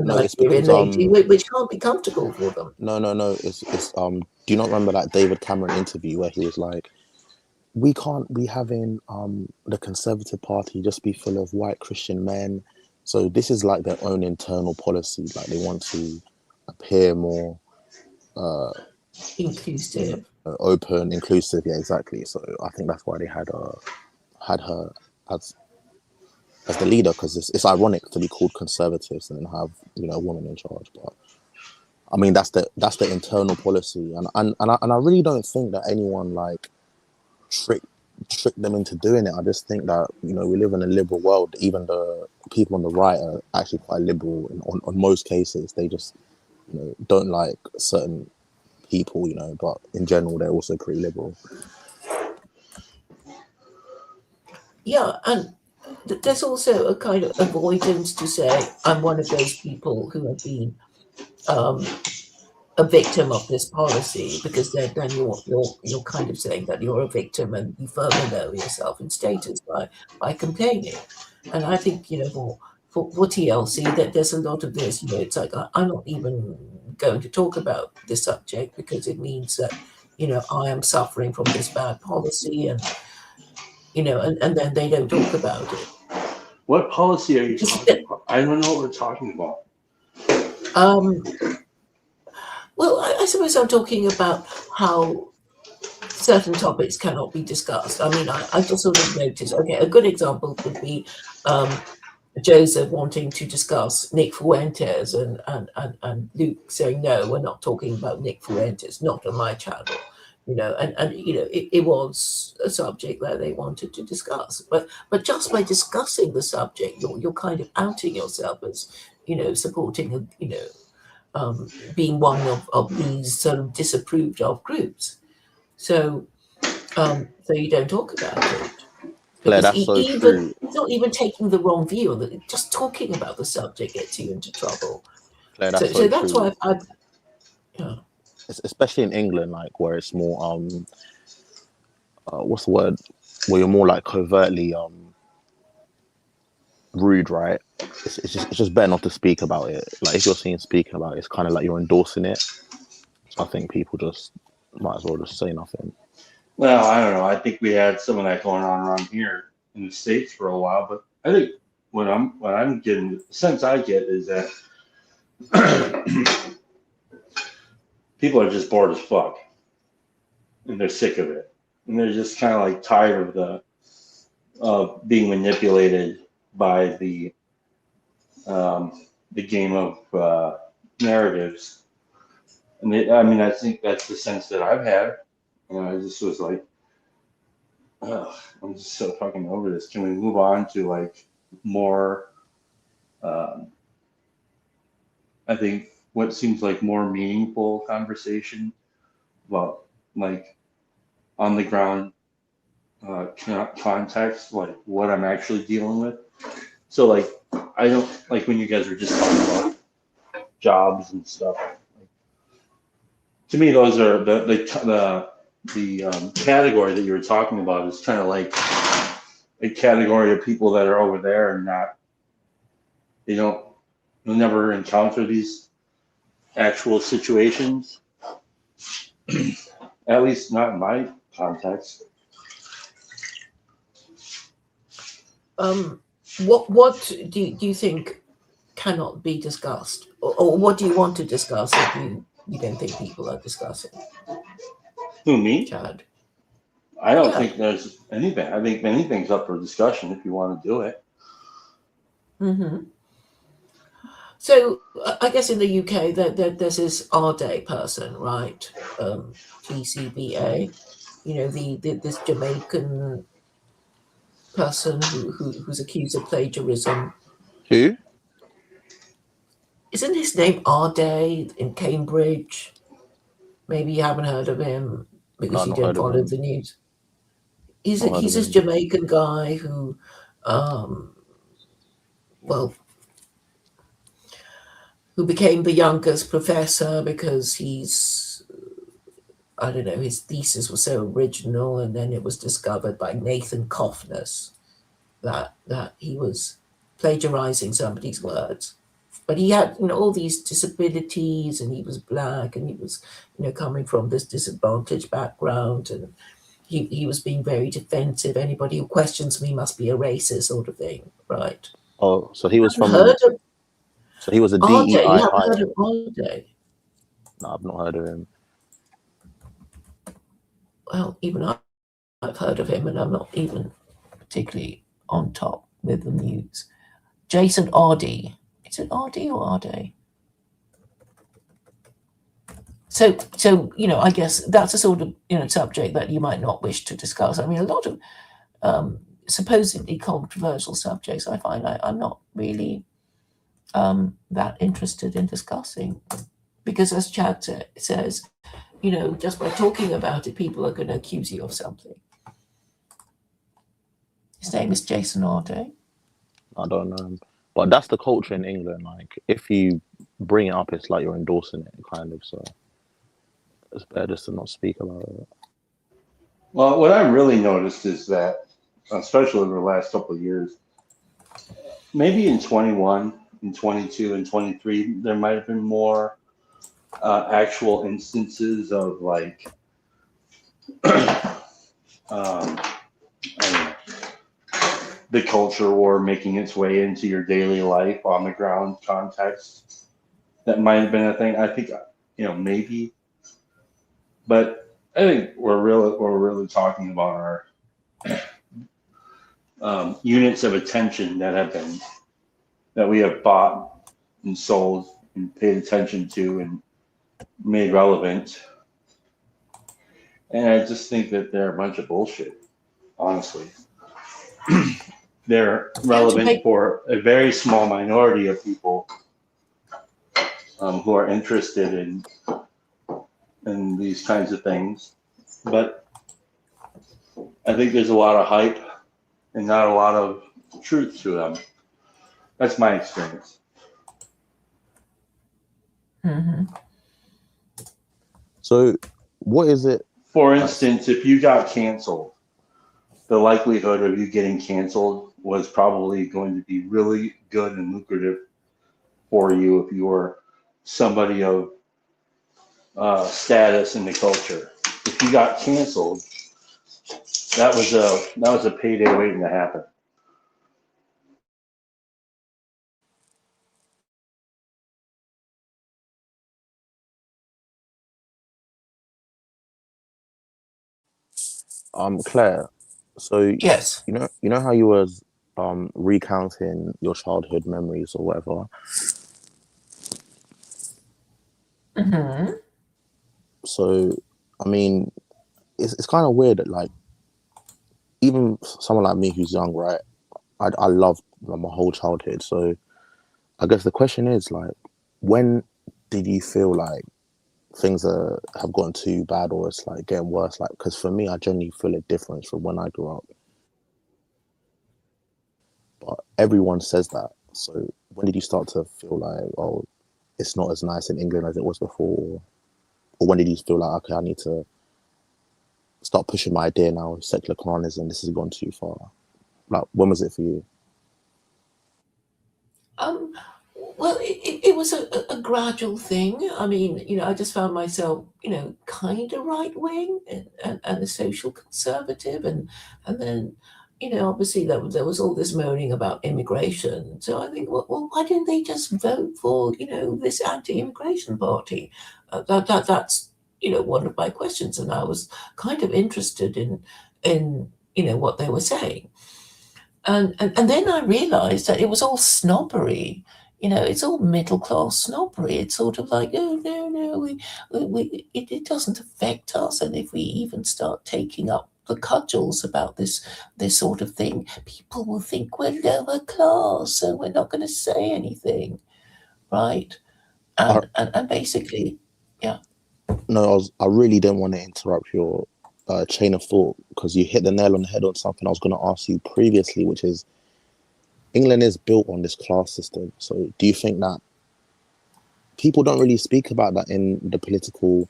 No, it's because lady, which can't be comfortable for them. No. It's do you not remember that David Cameron interview where he was like, we can't be having the Conservative Party just be full of white Christian men. So this is like their own internal policy. Like, they want to appear more inclusive, open, inclusive. Yeah, exactly. So I think that's why they had her as the leader, because it's ironic to be called conservatives and then have a woman in charge. But I mean, that's the internal policy, and I really don't think that anyone like trick them into doing it. I just think that we live in a liberal world. Even the people on the right are actually quite liberal on most cases. They just don't like certain people, but in general they're also pretty liberal. Yeah, and there's also a kind of avoidance to say, I'm one of those people who have been a victim of this policy, because then you're kind of saying that you're a victim, and you further lower yourself in status by complaining. And I think for TLC that there's a lot of this. It's like, I'm not even going to talk about this subject, because it means that I am suffering from this bad policy, and and then they don't talk about it. What policy are you talking about? I don't know what we're talking about. Well, I suppose I'm talking about how certain topics cannot be discussed. I mean, I just sort of noticed, okay, a good example would be Joseph wanting to discuss Nick Fuentes, and Luke saying, no, we're not talking about Nick Fuentes, not on my channel. It was a subject that they wanted to discuss, but just by discussing the subject, you're kind of outing yourself as supporting being one of these sort of disapproved of groups. So you don't talk about it. Claire, Because that's so even true. it's not even taking the wrong view. Just talking about the subject gets you into trouble. Claire, that's So that's true. why I've yeah. Especially in England, like where it's more what's the word? Where you're more like covertly rude, right? It's just better not to speak about it. Like if you're seen speaking about it, it's kind of like you're endorsing it. So I think people just might as well just say nothing. Well, I don't know. I think we had some of that going on around here in the States for a while, but I think what I'm getting, the sense I get is that people are just bored as fuck, and they're sick of it, and they're just kind of like tired of being manipulated by the game of narratives. And I think that's the sense that I've had. And I just was like, ugh, I'm just so fucking over this. Can we move on to like more, I think what seems like more meaningful conversation about like on the ground context, like what I'm actually dealing with. So like, I don't like when you guys were just talking about jobs and stuff. To me, those are the category that you were talking about is kind of like a category of people that are over there and you'll never encounter these actual situations, at least not in my context. What do you think cannot be discussed, or what do you want to discuss if you don't think people are discussing? Who, me? Chad. I don't think there's anything. I think anything's up for discussion if you want to do it. Mm-hmm. So I guess in the UK there's this RDA person, right? GCBA, this Jamaican person who's accused of plagiarism. Who? Isn't his name RDA in Cambridge? Maybe you haven't heard of him because you don't follow the news. He's this Jamaican guy who, who became the youngest professor because his thesis was so original, and then it was discovered by Nathan Coffness that he was plagiarizing somebody's words. But he had, all these disabilities, and he was black, and he was, coming from this disadvantaged background, and he was being very defensive. Anybody who questions me must be a racist, sort of thing, right? Oh, so he was from. So he was a DEI. RDA, you haven't heard of RDA? No, I've not heard of him. Well, even I've heard of him, and I'm not even particularly on top with the news. Jason Ardie. Is it Ardie or Ardie? So I guess that's a sort of subject that you might not wish to discuss. I mean, a lot of supposedly controversial subjects I find I'm not really that interested in discussing, because as Chad says, just by talking about it, people are going to accuse you of something. His name is Jason Ardie. I don't know him. But that's the culture in England. Like, if you bring it up, it's like you're endorsing it, kind of. So it's better just to not speak about it. Well, what I've really noticed is that, especially over the last couple of years, maybe in 21, in 22, and 23, there might have been more actual instances of like, the culture war making its way into your daily life on the ground context. That might have been a thing. I think, maybe, but I think we're really talking about our units of attention that we have bought and sold and paid attention to and made relevant. And I just think that they're a bunch of bullshit, honestly. They're relevant for a very small minority of people who are interested in these kinds of things. but I think there's a lot of hype and not a lot of truth to them. That's my experience. Mm-hmm. So, what is it? For instance, if you got canceled, the likelihood of you getting canceled was probably going to be really good and lucrative for you if you were somebody of status in the culture. If you got canceled, that was a payday waiting to happen. Claire. So Yes. you know how you was recounting your childhood memories or whatever. Mm-hmm. So, I mean, it's kind of weird that like even someone like me who's young, right? I loved my whole childhood. So, I guess the question is like, when did you feel like things have gotten too bad or it's like getting worse? Like, because for me, I generally feel a difference from when I grew up. But everyone says that. So, when did you start to feel like, oh, it's not as nice in England as it was before? Or when did you feel like, okay, I need to start pushing my idea now, secular Quranism, this has gone too far? Like, when was it for you? Well, it was a gradual thing. I mean, I just found myself, kind of right wing and a social conservative, and then, obviously there was all this moaning about immigration. So I think, well, why didn't they just vote for, this anti-immigration party? That's one of my questions, and I was kind of interested in what they were saying. And then I realized that it was all snobbery. It's all middle class snobbery. It's sort of like, oh no, it doesn't affect us. And if we even start taking up the cudgels about this sort of thing, people will think we're lower class, so we're not going to say anything, right? And basically, yeah. No, I really didn't want to interrupt your chain of thought because you hit the nail on the head on something I was going to ask you previously, which is England is built on this class system. So do you think that people don't really speak about that in the political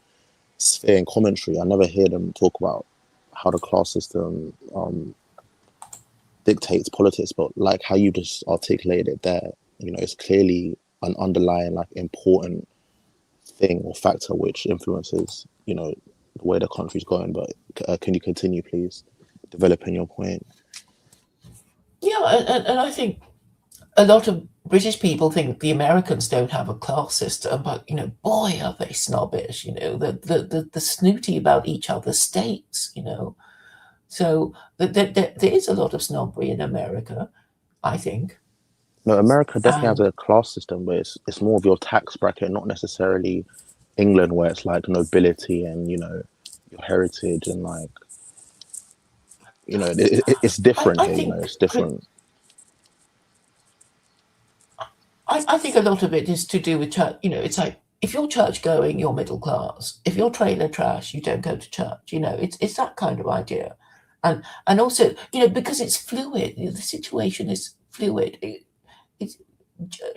sphere and commentary? I never hear them talk about how the class system dictates politics, but like how you just articulated it there, it's clearly an underlying like important thing or factor which influences, the way the country's going. But can you continue, please, developing your point? Yeah, and I think a lot of British people think the Americans don't have a class system, but boy, are they snobbish. The snooty about each other's states. So there is a lot of snobbery in America, I think. No, America definitely has a class system, but it's more of your tax bracket, not necessarily England, where it's like nobility and your heritage and like it's different here. It's different. I think a lot of it is to do with church. It's like if you're church going, you're middle class. If you're trailer trash, you don't go to church. It's that kind of idea, and also because it's fluid. The situation is fluid.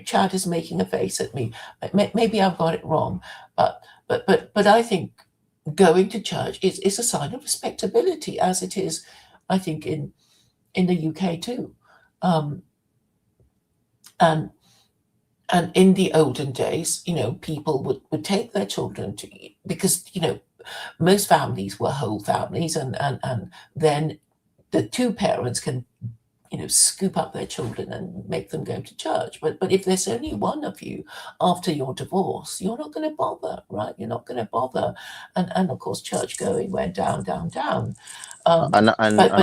Chad is making a face at me. Maybe I've got it wrong, but I think going to church is a sign of respectability, as it is, I think, in the UK too. And in the olden days, people would take their children to, because most families were whole families, and then the two parents can scoop up their children and make them go to church. But if there's only one of you after your divorce, you're not going to bother, right? You're not going to bother. And of course, church going went down. But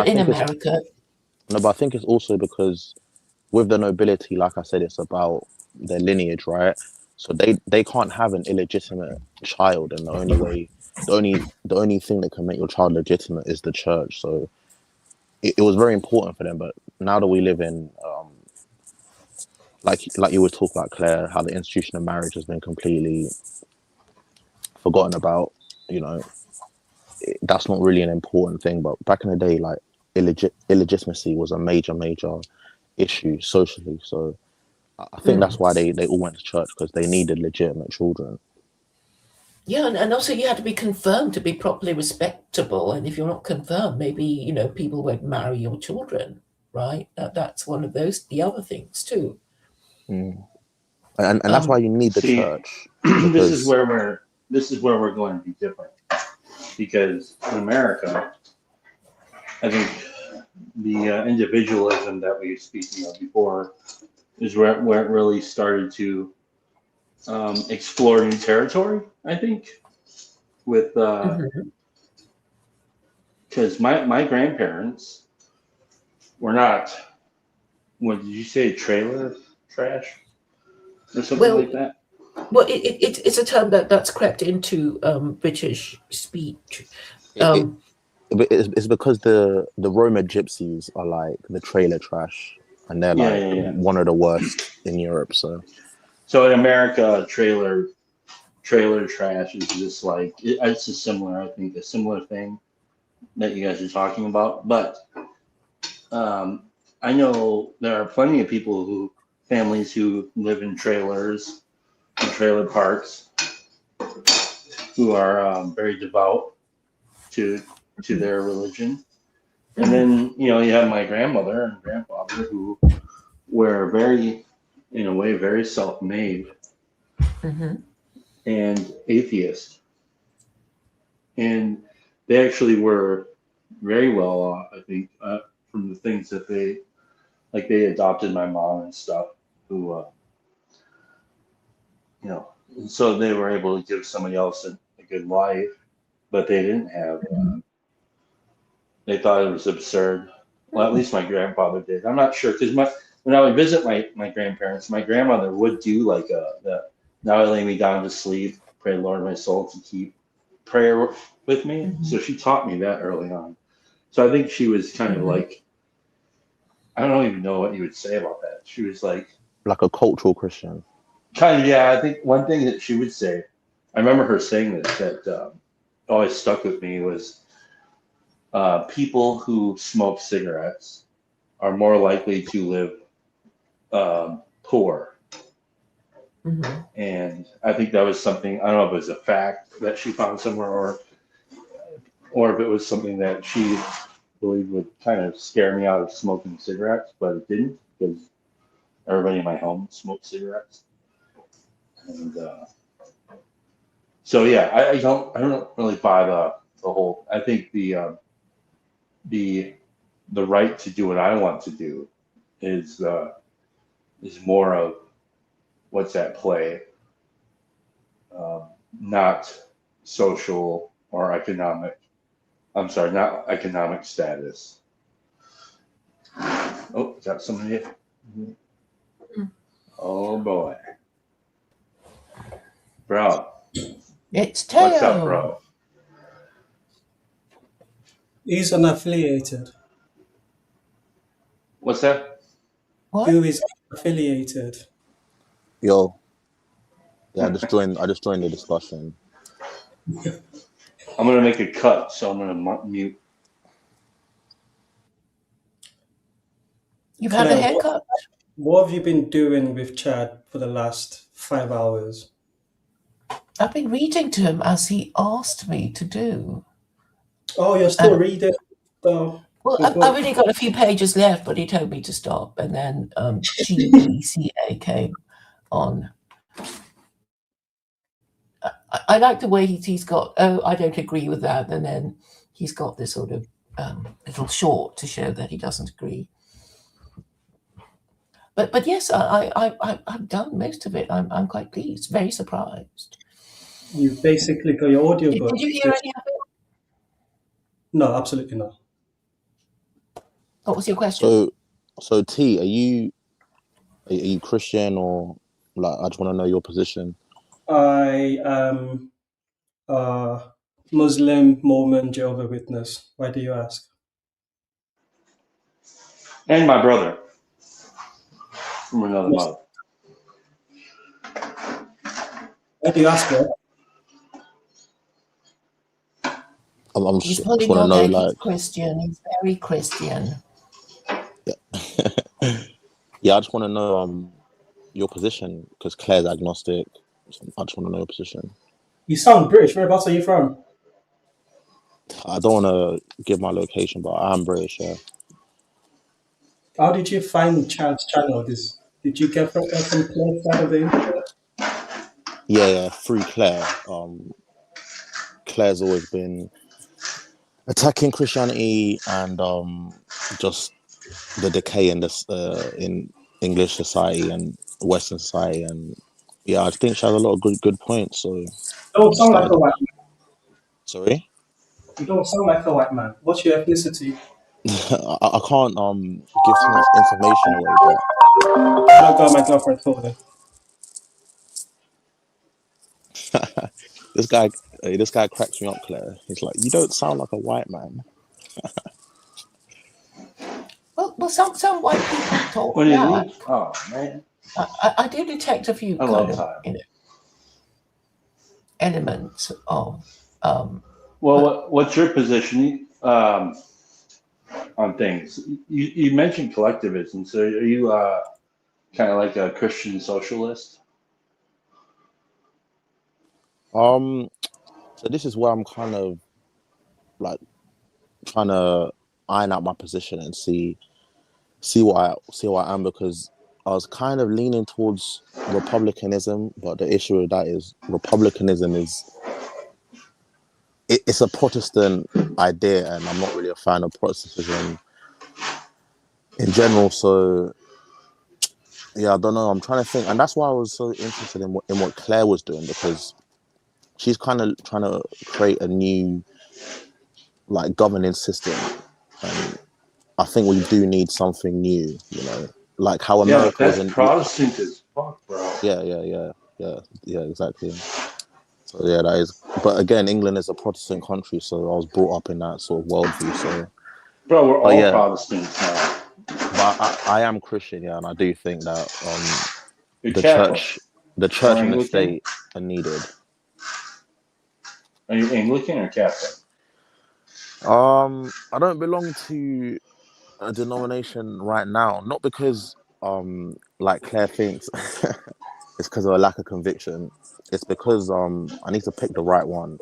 in America... No, but I think it's also because with the nobility, like I said, it's about their lineage, right? So they can't have an illegitimate child, and the only thing that can make your child legitimate is the church. So it was very important for them. But now that we live in like you would talk about, Claire, how the institution of marriage has been completely forgotten about, that's not really an important thing. But back in the day, like illegitimacy was a major issue socially. So I think that's why they all went to church, because they needed legitimate children. Yeah, and also you had to be confirmed to be properly respectable. And if you're not confirmed, maybe, you know, people won't marry your children, right? That's one of those, the other things too. And that's why you need the church. This is where we're going to be different, because in America, I think the individualism that we were speaking of before is where it really started to explore new territory, I think, with because my grandparents were not, what did you say, trailer trash or something like that? Well, it's a term that's crept into British speech. It's because the Roma gypsies are like the trailer trash, and they're like one of the worst in Europe. So in America, trailer trash is just like, it's a similar thing that you guys are talking about. But I know there are plenty of families who live in trailers and trailer parks who are very devout to their religion. And then, you know, you have my grandmother and grandfather who were in a way, very self-made and atheist. And they actually were very well off, I think, from the things that they adopted my mom and stuff, who, you know, so they were able to give somebody else a good life, but they didn't have, they thought it was absurd. Well, at least my grandfather did. I'm not sure, because when I would visit my grandparents, my grandmother would do like now I lay me down to sleep, pray Lord my soul to keep prayer with me. So she taught me that early on. So I think she was kind of like, I don't even know what you would say about that. She was like a cultural Christian. Kind of, yeah. I think one thing that she would say, I remember her saying this, that always stuck with me, was people who smoke cigarettes are more likely to live poor. And I think that was something, I don't know if it was a fact that she found somewhere, or if it was something that she believed would kind of scare me out of smoking cigarettes, but it didn't, because everybody in my home smoked cigarettes. And so yeah, I don't really buy the whole, I think the right to do what I want to do is more of what's at play, not social or economic. I'm sorry, not economic status. Oh, is that somebody? Oh boy, bro. It's Teo. What's up, bro? He's unaffiliated. What's that? Who is affiliated? Yo. Yeah, I just joined the discussion. I'm gonna make a cut, so I'm gonna mute. You've had a haircut? What have you been doing with Chad for the last 5 hours? I've been reading to him as he asked me to do. Oh, you're still reading? Oh, well, I've only got a few pages left, but he told me to stop. And then GBCA came on. I like the way he's got, oh, I don't agree with that. And then he's got this sort of little short to show that he doesn't agree. But yes, I've done most of it. I'm quite pleased, very surprised. You basically got your audiobook. Did you hear any of it? No, absolutely not. What was your question? So T, are you Christian, or like, I just want to know your position. I am a Muslim, Mormon, Jehovah's Witness. Why do you ask? And my brother from another mother. Why do you ask that? I'm He's just pulling want to your know, leg. He's like, Christian. He's very Christian. yeah, I just want to know your position because Claire's agnostic. So I just want to know your position. You sound British. Whereabouts are you from? I don't want to give my location, but I am British. Yeah. How did you find Chad's channel? Did you get from Claire's side of the internet? Yeah, through Claire. Claire's always been attacking Christianity and just the decay in this in English society and Western society, and yeah, I think she has a lot of good points. So Don't sound like a white man. Sorry, You don't sound like a white man. What's your ethnicity? I can't give too much information away, but I got my girlfriend told her. this guy cracks me up, Claire. He's like, you don't sound like a white man. Well, some white people talk What do you that. mean? Oh man, I do detect a few I love kind of Tyler. Elements of. Well, what's your position on things? You mentioned collectivism, so are you kind of like a Christian socialist? So this is where I'm kind of like trying to iron out my position and see what I am, because I was kind of leaning towards republicanism, but the issue with that is republicanism is it's a Protestant idea, and I'm not really a fan of Protestantism in general. So yeah, I don't know. I'm trying to think, and that's why I was so interested in what Claire was doing, because she's kind of trying to create a new like governing system, and I think we do need something new, you know, like how America was in Protestant as fuck, bro. Yeah, exactly. So yeah, that is. But again, England is a Protestant country, so I was brought up in that sort of worldview. So, bro, we're all Protestants now. But I am Christian, yeah, and I do think that the Catholic. church and the state are needed. Are you Anglican or Catholic? I don't belong to a denomination right now, not because like Claire thinks it's because of a lack of conviction. It's because I need to pick the right one.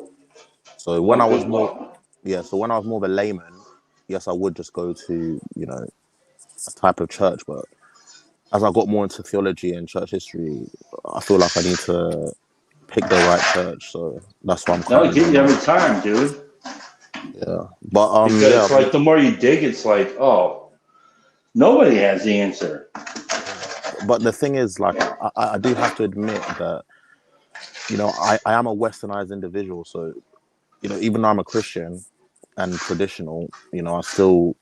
So when I was more of a layman, yes, I would just go to, you know, a type of church, but as I got more into theology and church history, I feel like I need to pick the right church. So that's why I'm That'll get you every time, dude. Yeah, but because it's like the more you dig, it's like, oh, nobody has the answer. But the thing is, like, I do have to admit that, you know, I am a westernized individual. So, you know, even though I'm a Christian and traditional, you know, I still,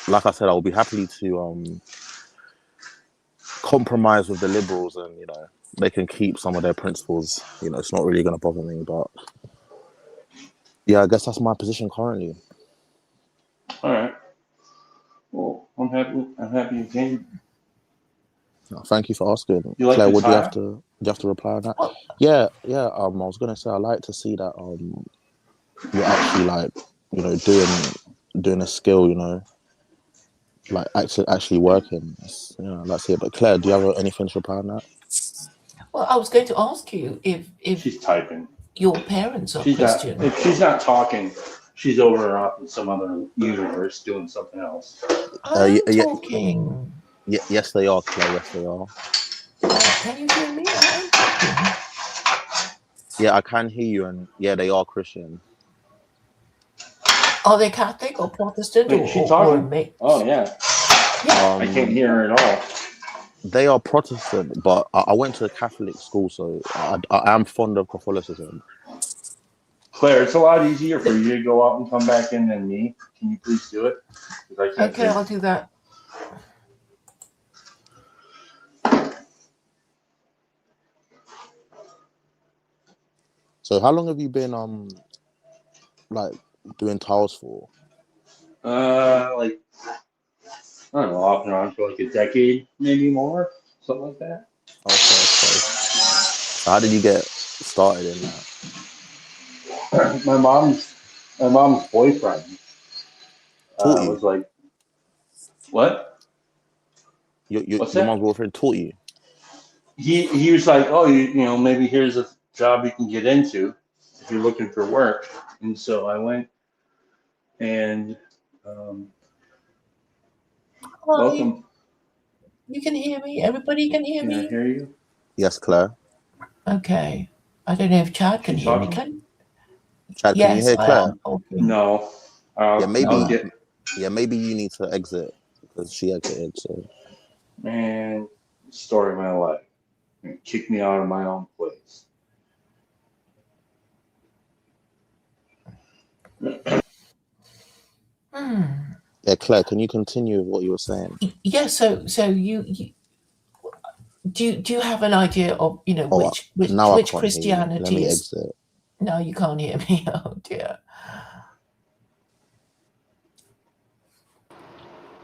like I said, I'll be happy to compromise with the liberals, and, you know, they can keep some of their principles. You know, it's not really going to bother me. But yeah, I guess that's my position currently. All right. Well, I'm happy you came. Thank you for asking. You like Claire, the would tie? you have to reply on that? Yeah. I was gonna say I like to see that you're actually, like, you know, doing a skill, you know, like actually working. Yeah, I'd like to see it. But Claire, do you have anything to reply on that? Well, I was going to ask you if she's typing. Your parents are She's Christian. If she's not talking, she's over off in some other universe doing something else. I'm talking. Yes, they are, Claire. Yes, they are. Can you hear me? Yeah, I can hear you, and yeah, they are Christian. Are they Catholic or Protestant? Wait, she talking? Mix? Oh yeah. I can't hear her at all. They are Protestant, but I went to a Catholic school, so I am fond of Catholicism. Claire, it's a lot easier for you to go out and come back in than me. Can you please do it? Okay, I'll do that. So how long have you been like doing tiles for? Like, I don't know, off and on for like a decade, maybe more, something like that. Okay. So how did you get started in that? My mom's My mom's boyfriend Taught you? was like, "What? Your What's your that?" mom's boyfriend taught you? He was like, "Oh, you know, maybe here's a job you can get into if you're looking for work." And so I went and Hi, welcome. you can hear me? Everybody can hear Can I me? hear you? Yes, Claire. Okay. I don't know if Chad can She hear me. talking? Can Chad, can you Yes, hear I Claire? am talking. No. Yeah, I'll maybe. get. Yeah, maybe you need to exit because she exited. So Man, story of my life. Kick me out of my own place. yeah, Claire, can you continue with what you were saying? Yeah, so you do you have an idea of, you know, Oh, which now I which can't hear you. Let Christianity me is? exit. No, you can't hear me. Oh dear.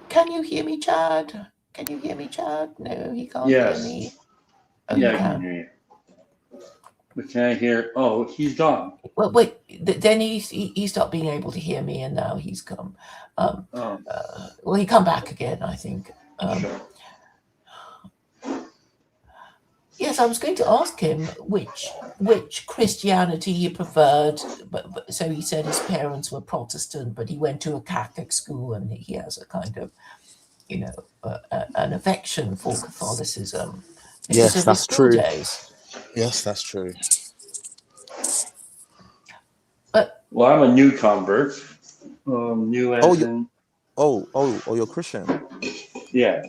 Can you hear me, Chad? Can you hear me, Chad? No, he can't hear Yes. me. Oh, Yeah, you I can can. hear you. But can I hear? Oh, he's gone. Well, wait. Then he stopped being able to hear me, and now he's come. Oh, Well, he come back again, I think. sure. Yes, I was going to ask him which Christianity he preferred. But so he said his parents were Protestant, but he went to a Catholic school, and he has a kind of, you know, an affection for Catholicism because Yes, of his that's school true. days. Yes, that's true. But Well, I'm a new convert. New Oh, as you. in, Oh, you're Christian. yeah.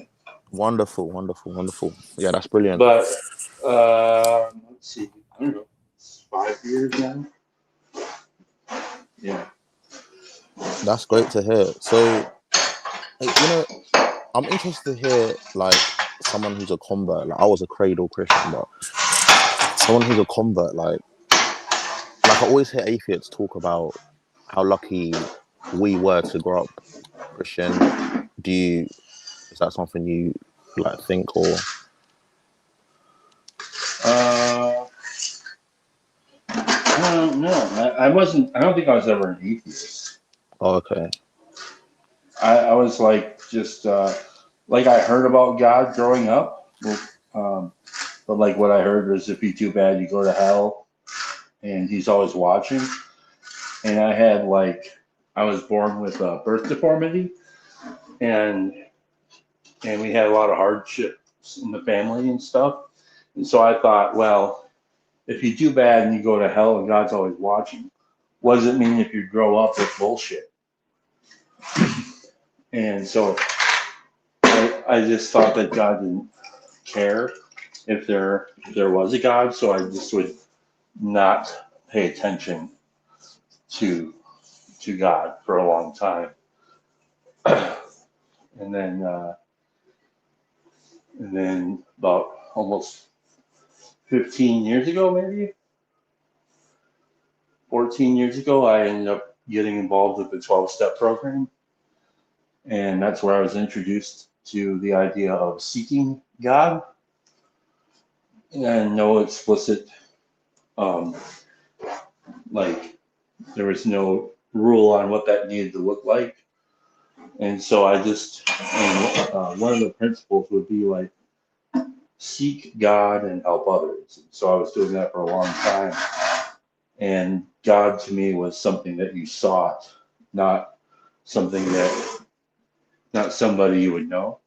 Wonderful, wonderful, wonderful. Yeah, that's brilliant. But let's see. I don't know. It's 5 years now. Yeah. That's great to hear. So, I'm interested to hear like someone who's a convert. Like I was a cradle Christian, but someone who's a convert, like I always hear atheists talk about how lucky we were to grow up Christian. Is that something you like think or? I don't know. I wasn't. I don't think I was ever an atheist. Oh, okay. I was like just like I heard about God growing up, but like what I heard was if you do bad, you go to hell, and He's always watching. And I was born with a birth deformity, and we had a lot of hardships in the family and stuff. And so I thought, well, if you do bad and you go to hell and God's always watching, what does it mean if you grow up with bullshit? And so I just thought that God didn't care if there was a God, so I just would not pay attention to God for a long time. And then about almost 15 years ago, maybe 14 years ago, I ended up getting involved with the 12-step program. And that's where I was introduced to the idea of seeking God and no explicit, like there was no rule on what that needed to look like. And so one of the principles would be like, seek God and help others. So I was doing that for a long time. And God to me was something that you sought, not somebody you would know.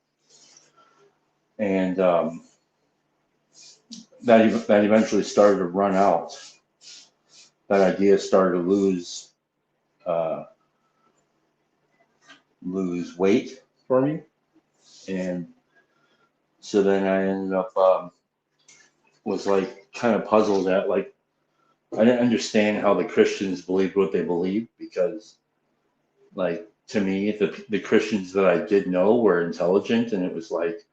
And that eventually started to run out. That idea started to lose weight for me. And so then I ended up was like kind of puzzled at like I didn't understand how the Christians believed what they believed, because like to me the Christians that I did know were intelligent, and it was like,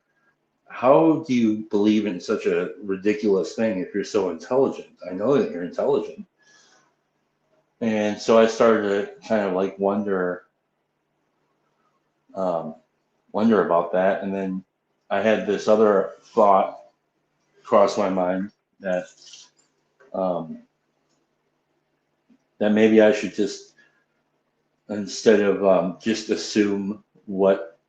how do you believe in such a ridiculous thing if you're so intelligent? I know that you're intelligent. And so I started to kind of like wonder about that. And then I had this other thought cross my mind that that maybe I should just instead of just assume what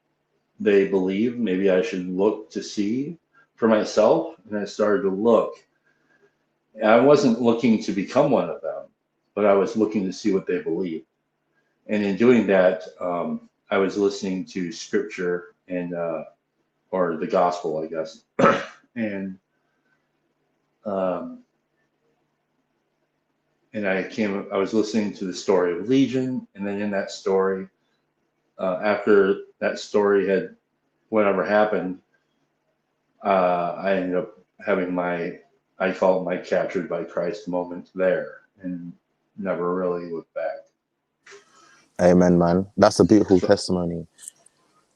they believe, maybe I should look to see for myself. And I started to look. I wasn't looking to become one of them, but I was looking to see what they believe. And in doing that, I was listening to scripture and or the gospel, I guess. And I was listening to the story of Legion, and then in that story, after that story had whatever happened, I ended up having I call it my captured by Christ moment there, and never really looked back. Amen, man. That's a beautiful testimony.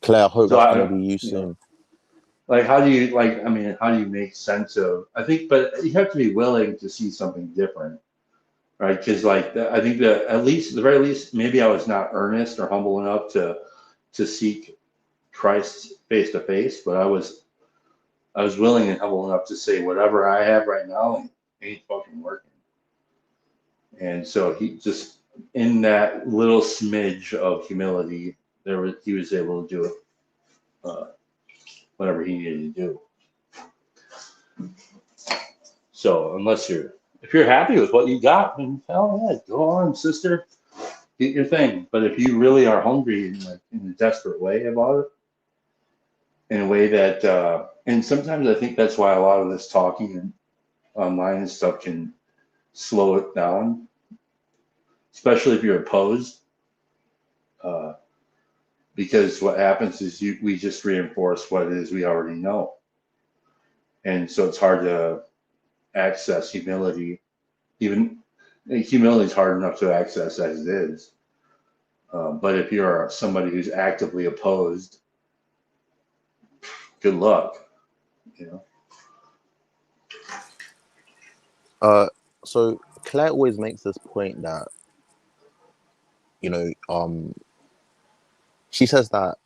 Claire, I hope that's going to be you soon. Like, how do you make sense of, I think, but you have to be willing to see something different, right? Because I think that at the very least, maybe I was not earnest or humble enough to seek Christ face to face, but I was willing and humble enough to say whatever I have right now ain't fucking working. And so he just, in that little smidge of humility, he was able to do it, whatever he needed to do. So if you're happy with what you got, then hell yeah, go on, sister, get your thing. But if you really are hungry in a desperate way about it, in a way that, and sometimes I think that's why a lot of this talking and online and stuff can slow it down, especially if you're opposed. Because what happens is we just reinforce what it is we already know. And so it's hard to access humility. Even humility is hard enough to access as it is. But if you're somebody who's actively opposed, good luck, So Claire always makes this point that, she says that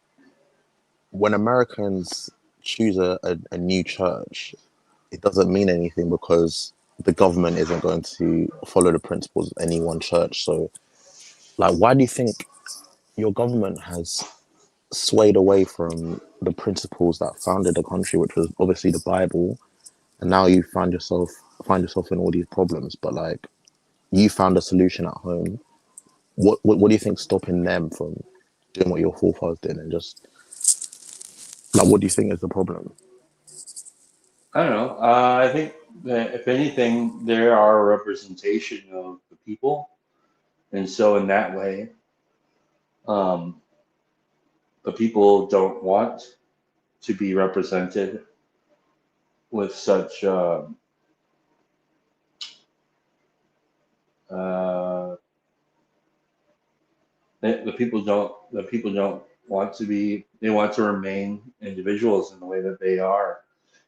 when Americans choose a new church, it doesn't mean anything because the government isn't going to follow the principles of any one church. So, why do you think your government has swayed away from the principles that founded the country, which was obviously the Bible, and now you find yourself in all these problems? But you found a solution at home. What do you think's stopping them from doing what your forefathers did, and just what do you think is the problem? I don't know. I think that if anything, they are a representation of the people, and so in that way, the people don't want to be represented with such the people don't want to be. They want to remain individuals in the way that they are,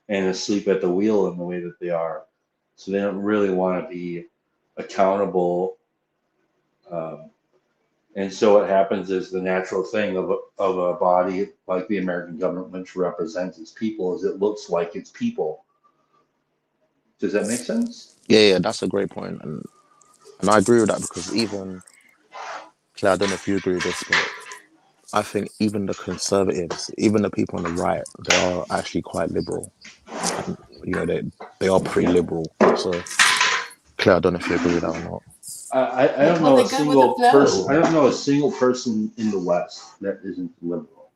and asleep at the wheel in the way that they are. So they don't really want to be accountable. And so what happens is the natural thing of a body like the American government, which represents its people, is it looks like its people. Does that make sense? Yeah, that's a great point, and I agree with that, because even, Claire, I don't know if you agree with this, but I think even the conservatives, even the people on the right, they are actually quite liberal. And, they are pretty liberal. So, Claire, I don't know if you agree with that or not. I don't know a single person. I don't know a single person in the West that isn't liberal.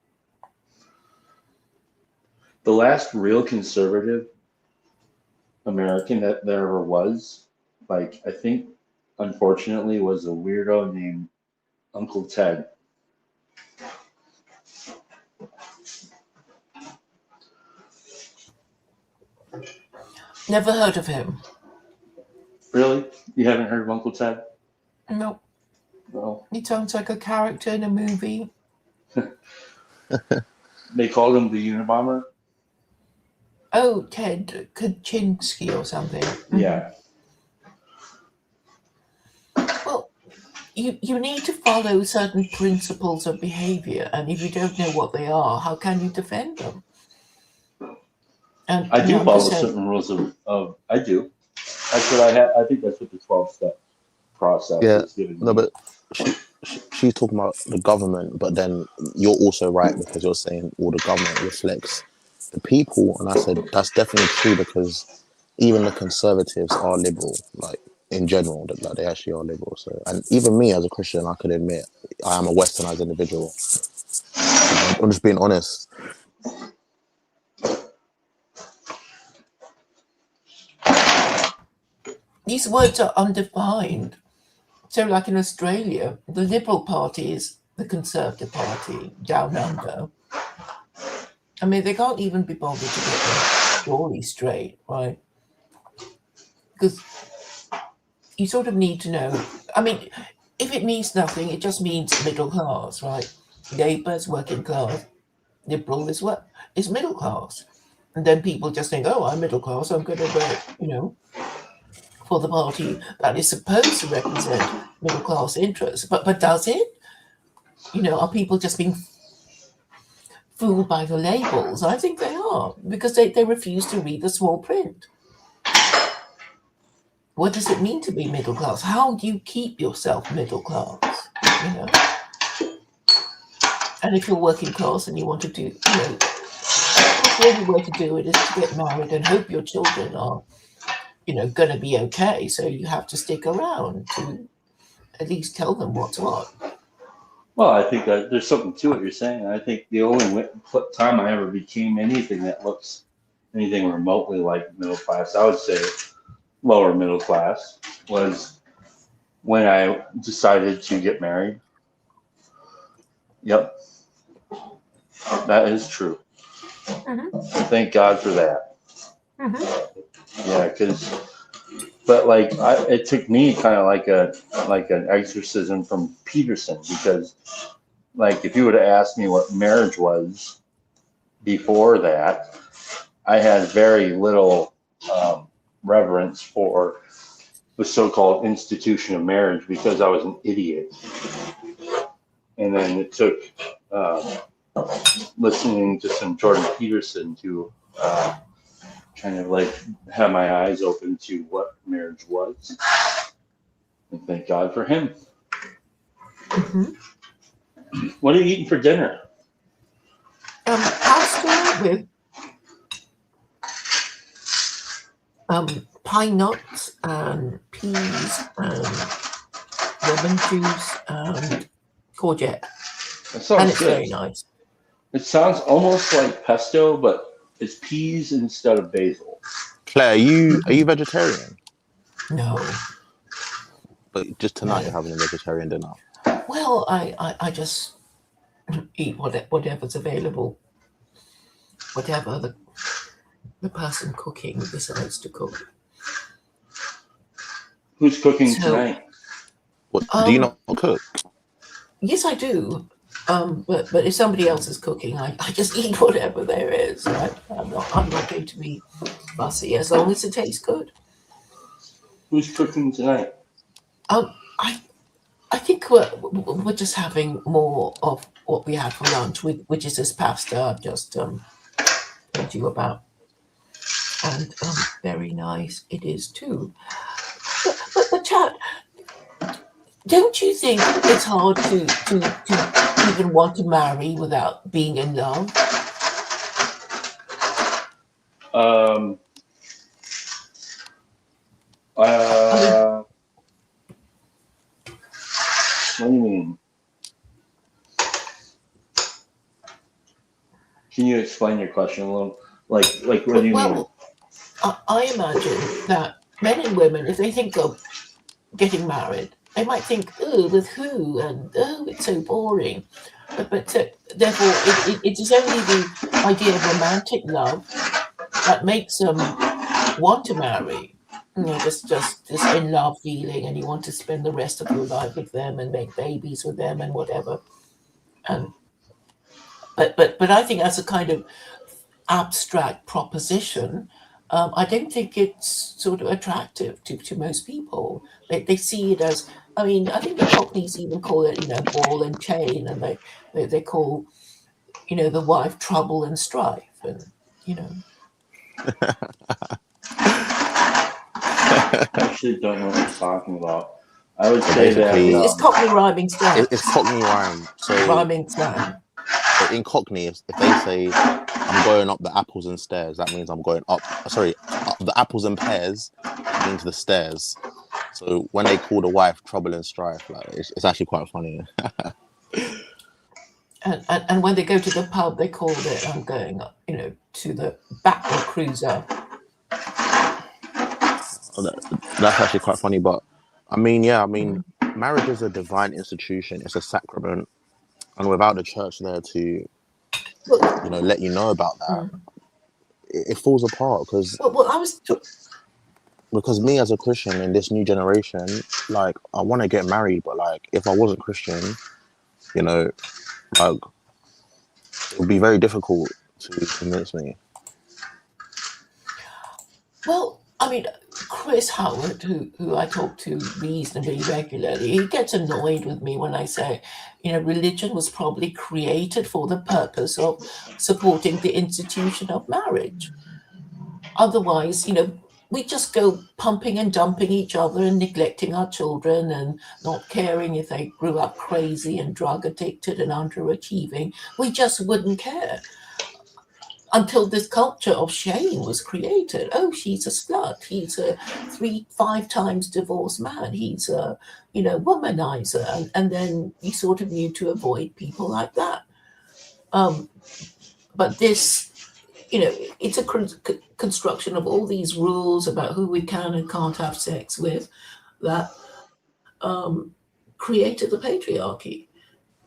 The last real conservative American that there ever was, I think, unfortunately, was a weirdo named Uncle Ted. Never heard of him. Really? You haven't heard of Uncle Ted? No. Well, He sounds like a character in a movie. they called him the Unabomber. Oh, Ted Kaczynski or something. Yeah. Well, you need to follow certain principles of behavior, and if you don't know what they are, how can you defend them? And I do follow certain rules of I do. That's what I have. I think that's what the 12-step process is giving. No, but she's talking about the government, but then you're also right because you're saying all the government reflects the people. And I said, that's definitely true because even the conservatives are liberal, like in general, that like, they actually are liberal. So, and even me as a Christian, I can admit I am a westernized individual. I'm just being honest. These words are undefined. So, like in Australia, the Liberal Party is the Conservative Party down under. I mean, they can't even be bothered to get their story straight, right? Because you sort of need to know. I mean, if it means nothing, it just means middle class, right? Labour is working class. Liberal is what? Is middle class. And then people just think, oh, I'm middle class, I'm going to vote, you know, for the party that is supposed to represent middle class interests. But does it? You know, are people just being fooled by the labels? I think they are, because they refuse to read the small print. What does it mean to be middle class? How do you keep yourself middle class? You know? And if you're working class and you want to do, you know, the only way to do it is to get married and hope your children are, you know, going to be okay. So you have to stick around to at least tell them what's what. Well, I think that there's something to what you're saying. I think the only time I ever became anything that looks anything remotely like middle class, I would say lower middle class, was when I decided to get married. Yep. That is true. Mm-hmm. Thank God for that. Mm-hmm. Yeah, but like it took me kind of like an exorcism from Peterson, because like if you would have asked me what marriage was before that, I had very little reverence for the so-called institution of marriage because I was an idiot. And then it took listening to some Jordan Peterson to kind of like have my eyes open to what marriage was. And thank God for him. Mm-hmm. What are you eating for dinner? Pasta with pine nuts and peas and lemon juice and courgette. That sounds and it's good. very nice. It sounds almost like pesto, but it's peas instead of basil. Claire, are you vegetarian? No. But just tonight you're having a vegetarian dinner. Well, I just eat whatever's available, whatever the person cooking decides to cook. Who's cooking tonight? What, do you not cook? Yes, I do. But if somebody else is cooking, I just eat whatever there is. Right? I'm not going to be fussy as long as it tastes good. Who's cooking tonight? I think we're just having more of what we had for lunch, which is this pasta I've just told you about, and very nice it is too. But Chad, don't you think it's hard to even want to marry without being in love? What do you mean? Can you explain your question a little? Like what do you mean? I imagine that men and women, if they think of getting married, they might think, oh, with who? And oh, it's so boring. But therefore, it is only the idea of romantic love that makes them want to marry. You know, just this in love feeling, and you want to spend the rest of your life with them and make babies with them and whatever. And but I think as a kind of abstract proposition, I don't think it's sort of attractive to most people. They see it as, I mean, I think the Cockneys even call it, you know, ball and chain, and they call, you know, the wife trouble and strife, and you know. I actually don't know what you're talking about. I would So say that basically, It's Cockney rhyming slang. it's Cockney rhyme. So Rhyming slang. in Cockney, if they say I'm going up the apples and stairs, that means I'm going up. Sorry, up the apples and pears means the stairs. So when they call the wife trouble and strife, like it's actually quite funny. And when they go to the pub, they call it I'm going up, to the backward cruiser. That's actually quite funny. But I mean, marriage is a divine institution. It's a sacrament, and without the church there to, let you know about that, it falls apart because. Well, I was. Because me as a Christian in this new generation, like I want to get married, but like if I wasn't Christian, like it would be very difficult to convince me. Well, I mean, Chris Howard, who I talk to reasonably regularly, he gets annoyed with me when I say, religion was probably created for the purpose of supporting the institution of marriage. Otherwise, we just go pumping and dumping each other and neglecting our children and not caring if they grew up crazy and drug addicted and underachieving. We just wouldn't care until this culture of shame was created. Oh, she's a slut. He's a 3-5 times divorced man. He's a, womanizer. And then you sort of knew to avoid people like that. But this, it's a construction of all these rules about who we can and can't have sex with that created the patriarchy.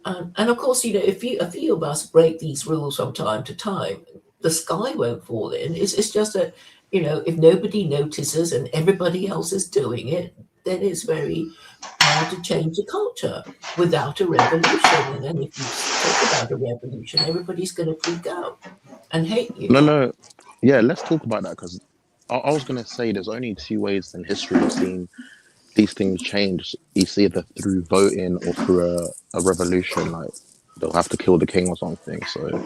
And of course, if a few of us break these rules from time to time, the sky won't fall in. It's just that, if nobody notices and everybody else is doing it, then it's very hard to change the culture without a revolution. And then if you talk about a revolution, everybody's going to freak out and hate you. No. Yeah, let's talk about that because I was going to say there's only 2 ways in history we've seen these things change. It's either through voting or through a revolution, like they'll have to kill the king or something. So,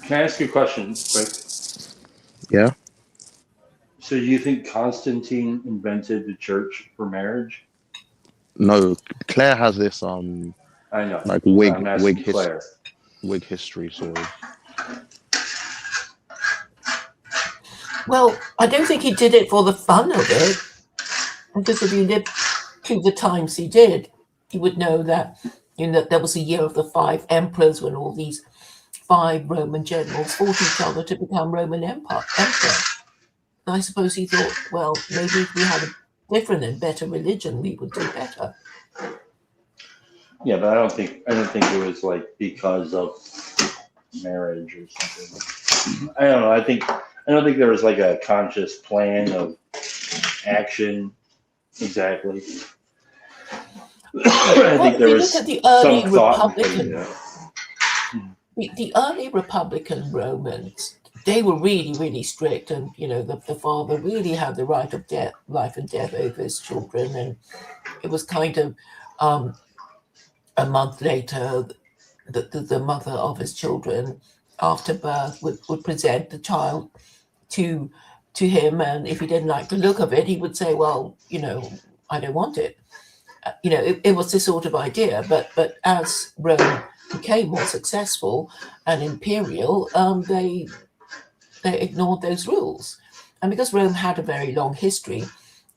can I ask you a question quick? Yeah. So you think Constantine invented the church for marriage? No, Claire has this I know. like wig history sort of. Well, I don't think he did it for the fun of it. Because if you lived through the times he did, you would know that there was a year of the 5 emperors when all these 5 Roman generals fought each other to become Roman emperor. And I suppose he thought, well, maybe if we had a different and better religion, we would do better. Yeah, but I don't think it was like because of marriage or something. I don't know. I don't think there was like a conscious plan of action. Exactly. I think there was the early some thought. The early Republican Romans, they were really, really strict, and the father really had the right of life and death over his children, and it was kind of a month later the mother of his children after birth would present the child to him, and if he didn't like the look of it, he would say, well, I don't want it. It was this sort of idea, but as Rome became more successful and imperial, they ignored those rules. And because Rome had a very long history,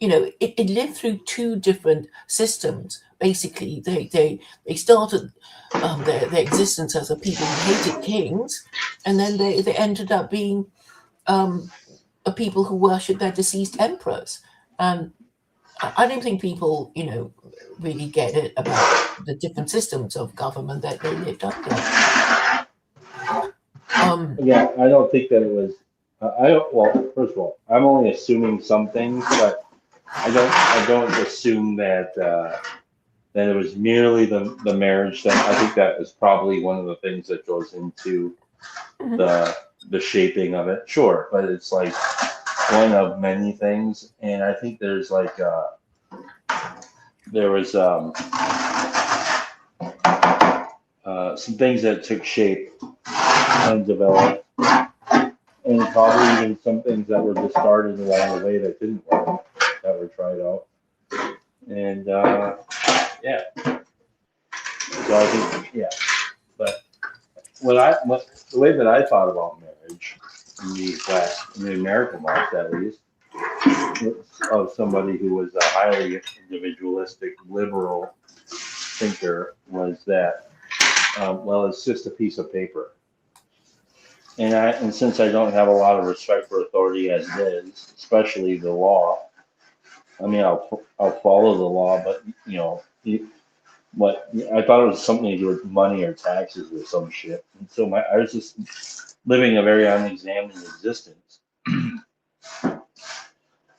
it lived through 2 different systems. Basically, they started their existence as a people who hated kings, and then they ended up being a people who worshipped their deceased emperors. And I don't think people, really get it about the different systems of government that they lived under. Yeah, I don't think that it was. Well, first of all, I'm only assuming some things, but I don't assume that that it was merely the marriage thing. I think that is probably one of the things that goes into the shaping of it. Sure, but it's like one of many things, and I think there's like there was some things that took shape and developed, and probably even some things that were discarded along the way that didn't work, that were tried out. And yeah, so I think but the way that I thought about marriage in the American life, at least, of somebody who was a highly individualistic liberal thinker, was that well, it's just a piece of paper. And since I don't have a lot of respect for authority as it is, especially the law, I mean, I'll follow the law, but what I thought it was something to do with money or taxes or some shit. And so I was just living a very unexamined existence,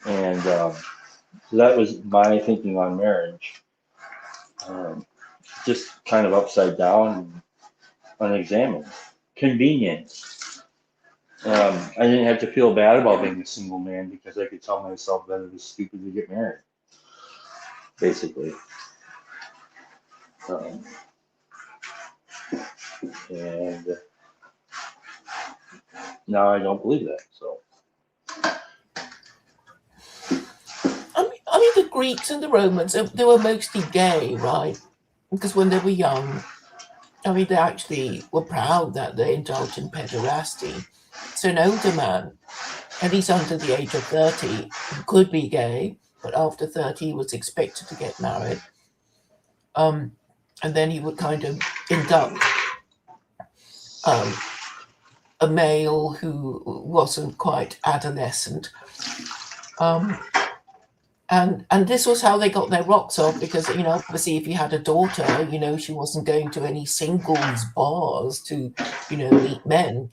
and so that was my thinking on marriage, just kind of upside down, unexamined, convenient. I didn't have to feel bad about being a single man because I could tell myself that it was stupid to get married, basically. And now I don't believe that. So I mean, the Greeks and the Romans, they were mostly gay, right? Because when they were young, I mean, they actually were proud that they indulged in pederasty. So an older man, at least under the age of 30, could be gay, but after 30, he was expected to get married. And then he would kind of induct a male who wasn't quite adolescent. And this was how they got their rocks off, because, obviously if you had a daughter, she wasn't going to any singles bars to, meet men.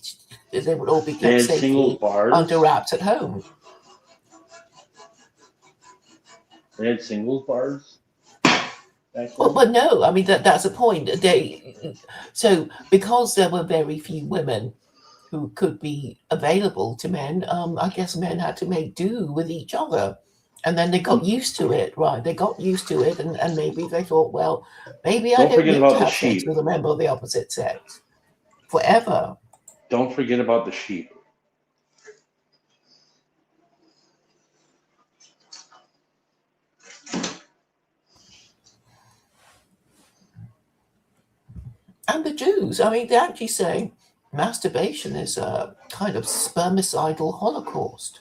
They would all be kept safely under wraps at home. They had singles bars? Well, no, I mean, that's the point. So because there were very few women who could be available to men, I guess men had to make do with each other. And then they got used to it, right? They got used to it, and maybe they thought, well, maybe I don't need to have sex with a member of the opposite sex forever. Don't forget about the sheep. And the Jews, I mean, they actually say masturbation is a kind of spermicidal holocaust.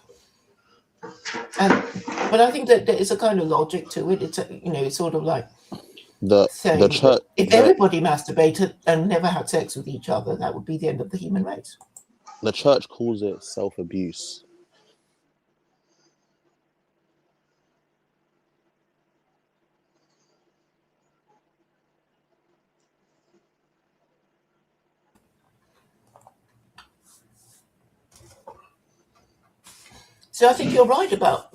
But I think that there is a kind of logic to it. It's it's sort of like the church. If everybody masturbated and never had sex with each other, that would be the end of the human race. The church calls it self-abuse. So I think you're right about,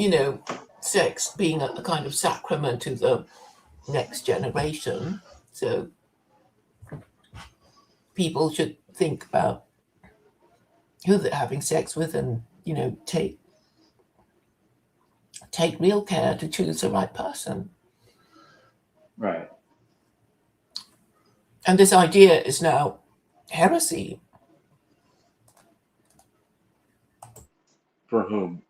sex being a kind of sacrament to the next generation. So people should think about who they're having sex with and, take real care to choose the right person. Right. And this idea is now heresy. For whom?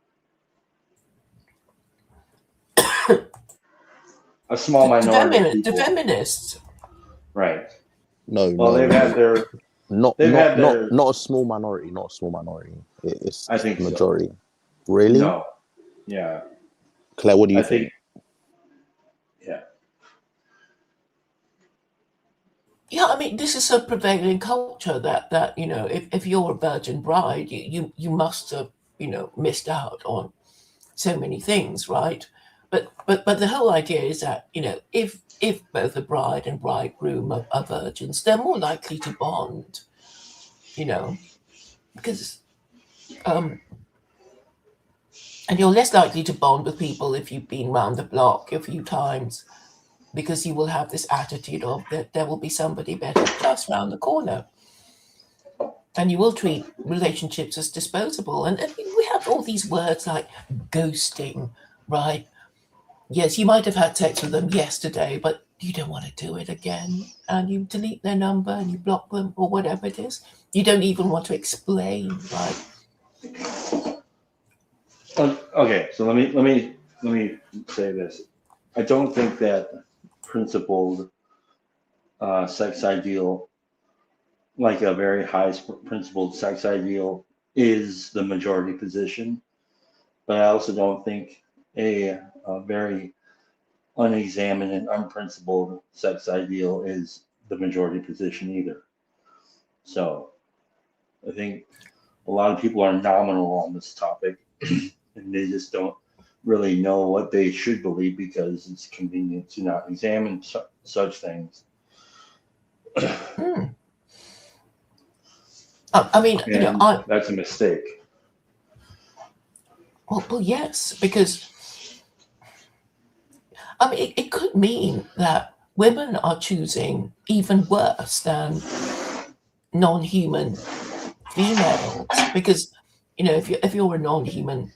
A small minority. The feminists. Right. No. Well, they've had their. Not a small minority. Not a small minority. It's I think majority. So. Really? No. Yeah. Claire, what do you think? Yeah. Yeah, I mean, this is a prevailing culture that if you're a virgin bride, you must have missed out on so many things, right? But the whole idea is that if both the bride and bridegroom are virgins, they're more likely to bond, because and you're less likely to bond with people if you've been round the block a few times, because you will have this attitude of that there will be somebody better just round the corner. And you will treat relationships as disposable. And we have all these words like ghosting, right? Yes, you might have had sex with them yesterday, but you don't want to do it again. And you delete their number and you block them or whatever it is. You don't even want to explain, right? Okay, so let me say this. I don't think that principled sex ideal, like a very high principled sex ideal, is the majority position. But I also don't think a very unexamined and unprincipled sex ideal is the majority position either. So I think a lot of people are nominal on this topic and they just don't really know what they should believe because it's convenient to not examine such things. I mean, you know, that's a mistake. Well, yes, because I mean, it could mean that women are choosing even worse than non-human females, because you know, if you're a non-human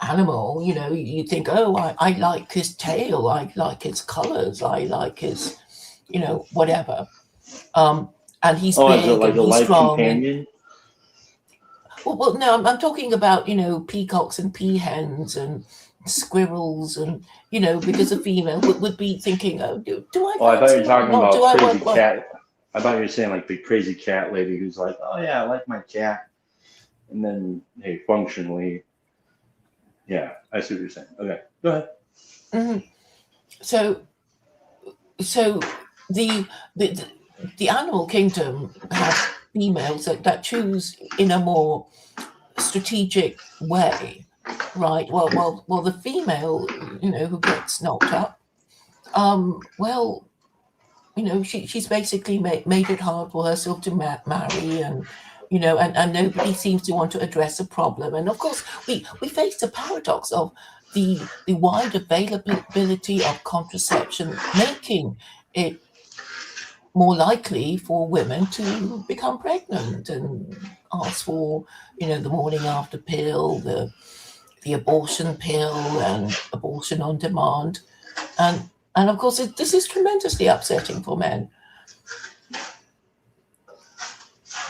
animal, you know, you think, oh, I like his tail, I like his colors, I like his, you know, whatever. And he's big like and a he's life strong. companion? Well, no, I'm talking about, you know, peacocks and peahens and squirrels, and you know, because a female would be thinking, oh, do I? Oh, I thought you were talking about crazy what? cat. I thought you were saying like the crazy cat lady who's like, oh yeah, I like my cat, and then hey, functionally, yeah, I see what you're saying. Okay, go ahead. Mm-hmm. So the animal kingdom has females that choose in a more strategic way, right? Well, the female, you know, who gets knocked up, well, you know, she's basically made it hard for herself to marry, and you know, and nobody seems to want to address the problem. And of course, we face the paradox of the wide availability of contraception, making it more likely for women to become pregnant and ask for, you know, the morning after pill, the abortion pill, and abortion on demand, and of course this is tremendously upsetting for men,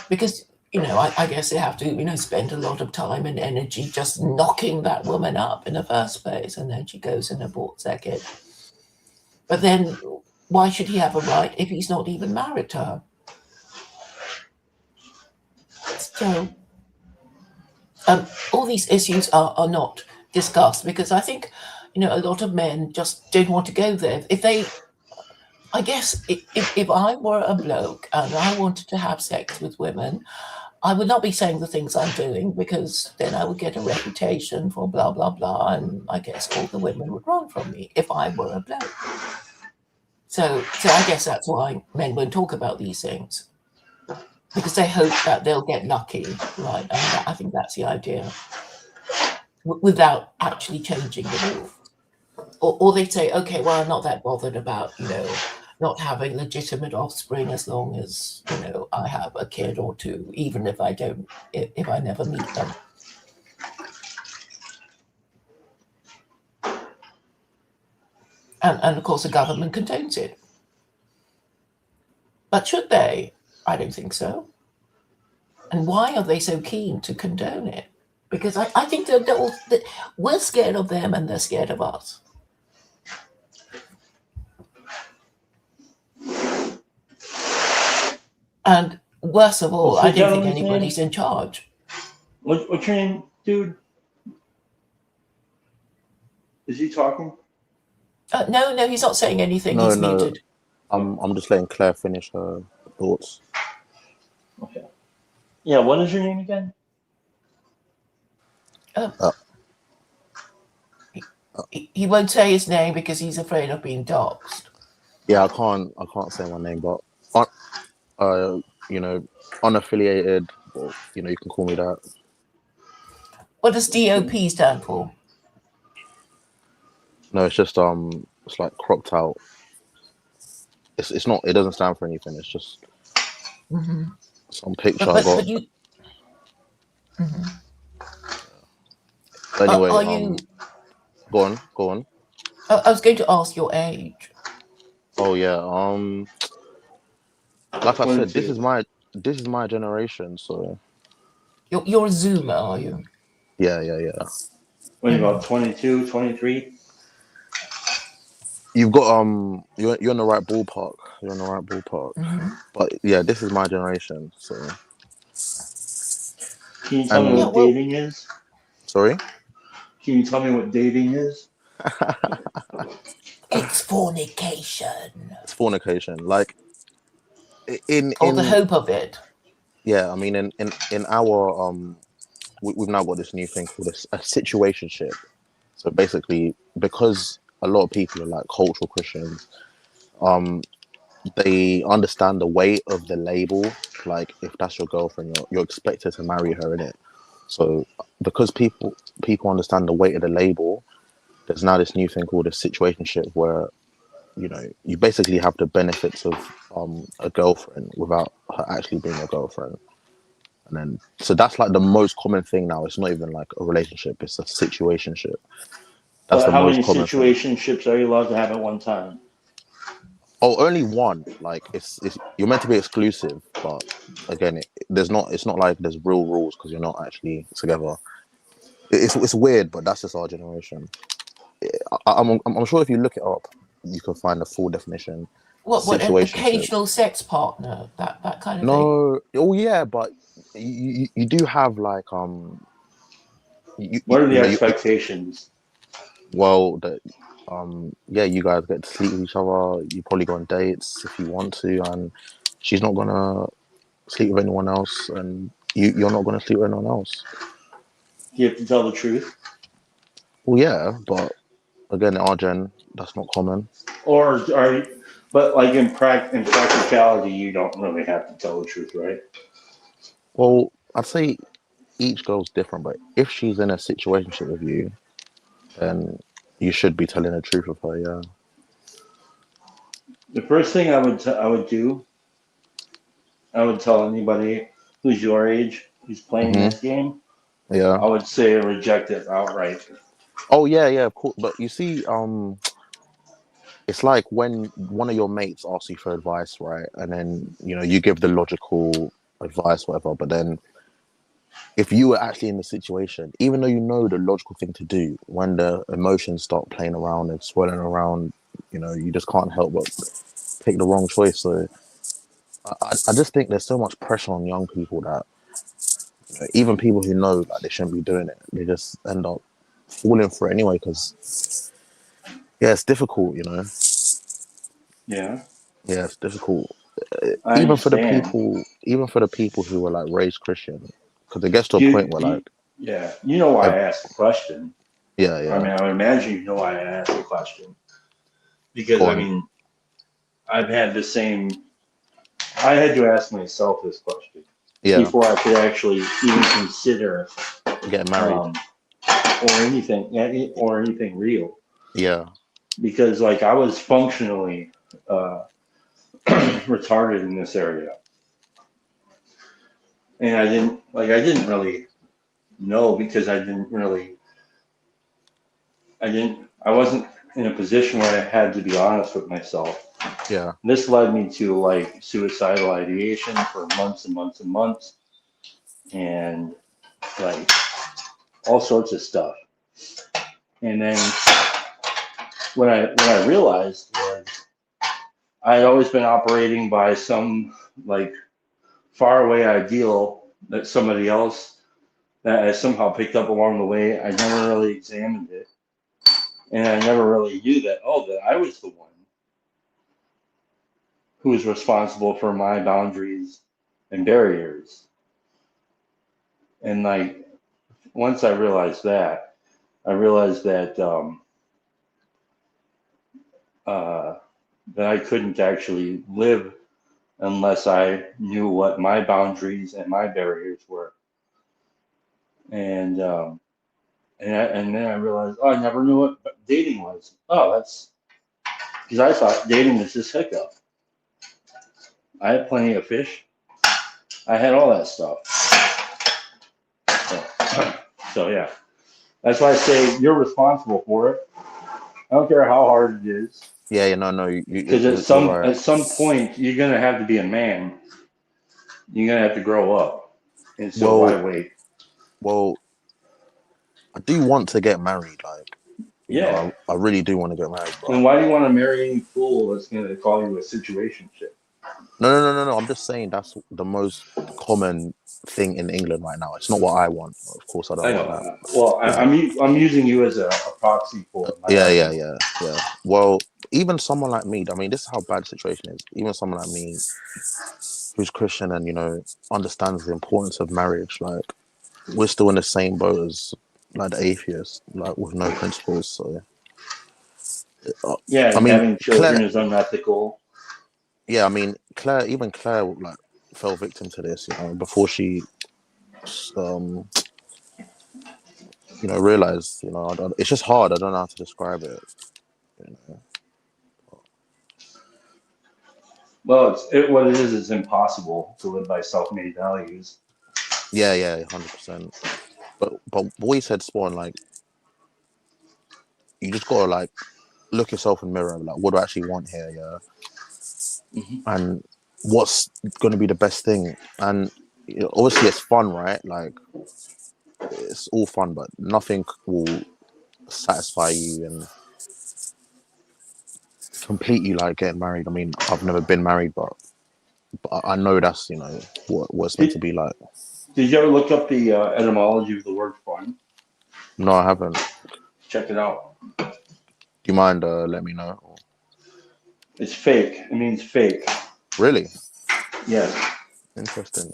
because you know, I guess they have to, you know, spend a lot of time and energy just knocking that woman up in the first place, and then she goes and aborts that kid. But then why should he have a right if he's not even married to her? So all these issues are not discussed, because I think, you know, a lot of men just don't want to go there. If they, I guess, if I were a bloke and I wanted to have sex with women, I would not be saying the things I'm doing, because then I would get a reputation for blah, blah, blah. And I guess all the women would run from me if I were a bloke. So I guess that's why men won't talk about these things, because they hope that they'll get lucky, right? And I think that's the idea, without actually changing the rules. Or they say, okay, well, I'm not that bothered about, you know, not having legitimate offspring as long as, you know, I have a kid or two, even if I don't, if I never meet them. And of course, the government condones it. But should they? I don't think so. And why are they so keen to condone it? Because I think we're scared of them and they're scared of us. And worst of all, I don't think anybody's in charge. What's your name, dude? Is he talking? No, he's not saying anything. He's muted. I'm just letting Claire finish her thoughts. Okay. Yeah, what is your name again? He won't say his name because he's afraid of being doxxed. Yeah, I can't say my name, but you know, unaffiliated, or, you know, you can call me that. What does DOP stand for? No, it's just it's like cropped out. It's not. It doesn't stand for anything. It's just some picture I got. But you. Anyway, are you? Go on. I was going to ask your age. Oh yeah. Like I said, this is my generation. So. You're a Zoomer, are you? Yeah. What, about 22, 23? You've got you're in the right ballpark. You're in the right ballpark. But yeah, this is my generation. So Can you tell me Yeah, what well, dating is? sorry. Can you tell me what dating is? it's fornication. It's fornication. Like in Or the hope of it. yeah, I mean in our we've now got this new thing called a situationship. So basically, because a lot of people are like cultural Christians, they understand the weight of the label. Like if that's your girlfriend, you're expected to marry her in it. So because people understand the weight of the label, there's now this new thing called a situationship where you basically have the benefits of a girlfriend without her actually being a girlfriend. And then so that's like the most common thing now. It's not even like a relationship, it's a situationship. That's But the how most many common thing. situationships are you allowed to have at one time? Oh, only one. Like it's you're meant to be exclusive, but again, it's not like there's real rules because you're not actually together. It's weird, but that's just our generation. I'm sure if you look it up, you can find the full definition. What an Situationship. occasional sex partner, that kind of thing. No, oh yeah, but you do have like What are the expectations? Well, that yeah, you guys get to sleep with each other. You probably go on dates if you want to, and she's not gonna sleep with anyone else, and you're not gonna sleep with anyone else. You have to tell the truth. Well, yeah, but again, in our gen, that's not common. Or are you, but like in practicality, you don't really have to tell the truth, right? Well, I'd say each girl's different, but if she's in a situationship with you, then you should be telling the truth with her. Yeah. The first thing I would do, I would tell anybody who's your age who's playing this game. Yeah. I would say reject it outright. Oh yeah, of course. But you see, it's like when one of your mates asks you for advice, right? And then you give the logical advice, whatever. But then, if you were actually in the situation, even though you know the logical thing to do, when the emotions start playing around and swirling around, you just can't help but pick the wrong choice. So I just think there's so much pressure on young people that even people who know like they shouldn't be doing it, they just end up falling for it anyway because it's difficult, Yeah. Yeah, it's difficult. I Even for the understand. people who were like raised Christian, because it gets to a point where like Yeah, you know why I asked the question. Yeah. I mean, I would imagine you know why I asked the question. Because, Go I on. mean, I've had the same, I had to ask myself this question before I could actually even consider getting married or anything real. Yeah. Because, like, I was functionally retarded in this area. And I didn't really know because I wasn't in a position where I had to be honest with myself. Yeah. This led me to like suicidal ideation for months and months and months, and like all sorts of stuff. And then what I realized was I had always been operating by some like faraway ideal that somebody else that I somehow picked up along the way. I never really examined it. And I never really knew that I was the one who was responsible for my boundaries and barriers. And like, once I realized that that I couldn't actually live unless I knew what my boundaries and my barriers were. And then I realized, I never knew what dating was. That's because I thought dating was just hookup. I had plenty of fish. I had all that stuff. So yeah, that's why I say you're responsible for it. I don't care how hard it is. Yeah, no. Because at some point you're gonna have to be a man. You're gonna have to grow up. And so why wait? Well, I do want to get married. Like, Yeah. I really do want to get married, bro. And why do you want to marry any fool that's going to call you a situationship? No. I'm just saying that's the most common thing in England right now. It's not what I want. Of course, I don't I want know. that. Well, I'm using you as a proxy for my Yeah. Well, even someone like me, I mean, this is how bad the situation is. Even someone like me who's Christian and, you know, understands the importance of marriage, like, we're still in the same boat as, like, the atheists, like, with no principles, so... Yeah, I mean, having children Claire, is unethical. yeah, I mean, Claire, like, fell victim to this, you know, before she, you know, realized, you know, it's just hard. I don't know how to describe it, you know. Well, what it is impossible to live by self-made values. Yeah, 100%. But what you said, Spawn, like, you just gotta, like, look yourself in the mirror, like, what do I actually want here, yeah? Mm-hmm. And what's gonna be the best thing? And you know, obviously it's fun, right? Like, it's all fun, but nothing will satisfy you and complete you like getting married. I mean, I've never been married, but I know that's, you know, what it's meant to be like. Did you ever look up the etymology of the word fun? No, I haven't. Check it out. Do you mind letting me know? It's fake. It means fake. Really? Yes. Interesting.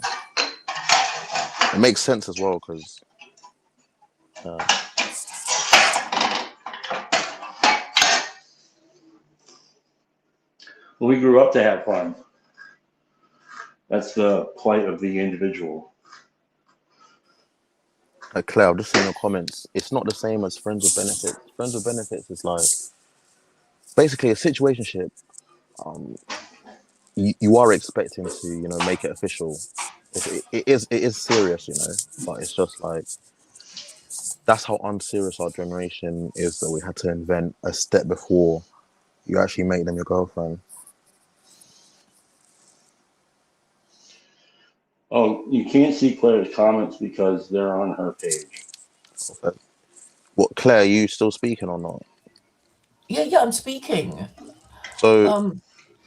It makes sense as well, because we grew up to have fun. That's the plight of the individual. Claire, I've just seen your comments. It's not the same as friends with benefits. Friends with benefits is like basically a situationship. You are expecting to, you know, make it official. It is serious, you know, but it's just like that's how unserious our generation is, that we had to invent a step before you actually make them your girlfriend. Oh, you can't see Claire's comments because they're on her page. Okay. What, Claire, are you still speaking or not? Yeah, I'm speaking. So,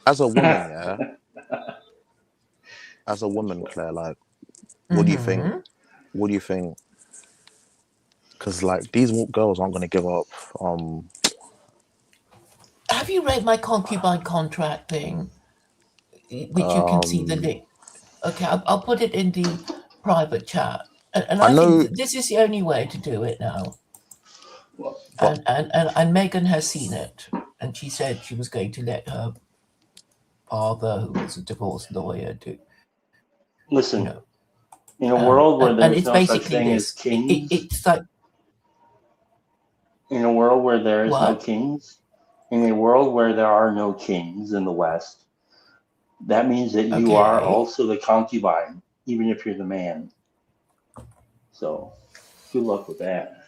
as a woman, yeah, as a woman, Claire, like, what do you think? What do you think? Because, like, these girls aren't going to give up. Have you read my concubine contract thing? Which you can see the link. Okay, I'll put it in the private chat. And I think this is the only way to do it now. And Megan has seen it. And she said she was going to let her father, who was a divorce lawyer, do. Listen, in a world where there's no such thing as kings, it's like, in a world where there is no kings, in a world where there are no kings in the West, that means that you are also the concubine, even if you're the man. So, good luck with that.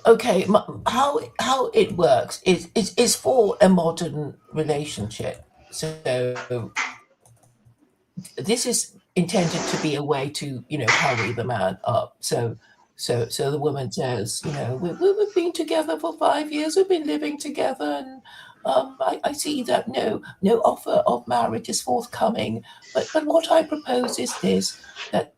Okay, how it works is for a modern relationship. So this is intended to be a way to, you know, hurry the man up. So the woman says, you know, we've been together for 5 years, we've been living together, and I see that no offer of marriage is forthcoming. But what I propose is this, that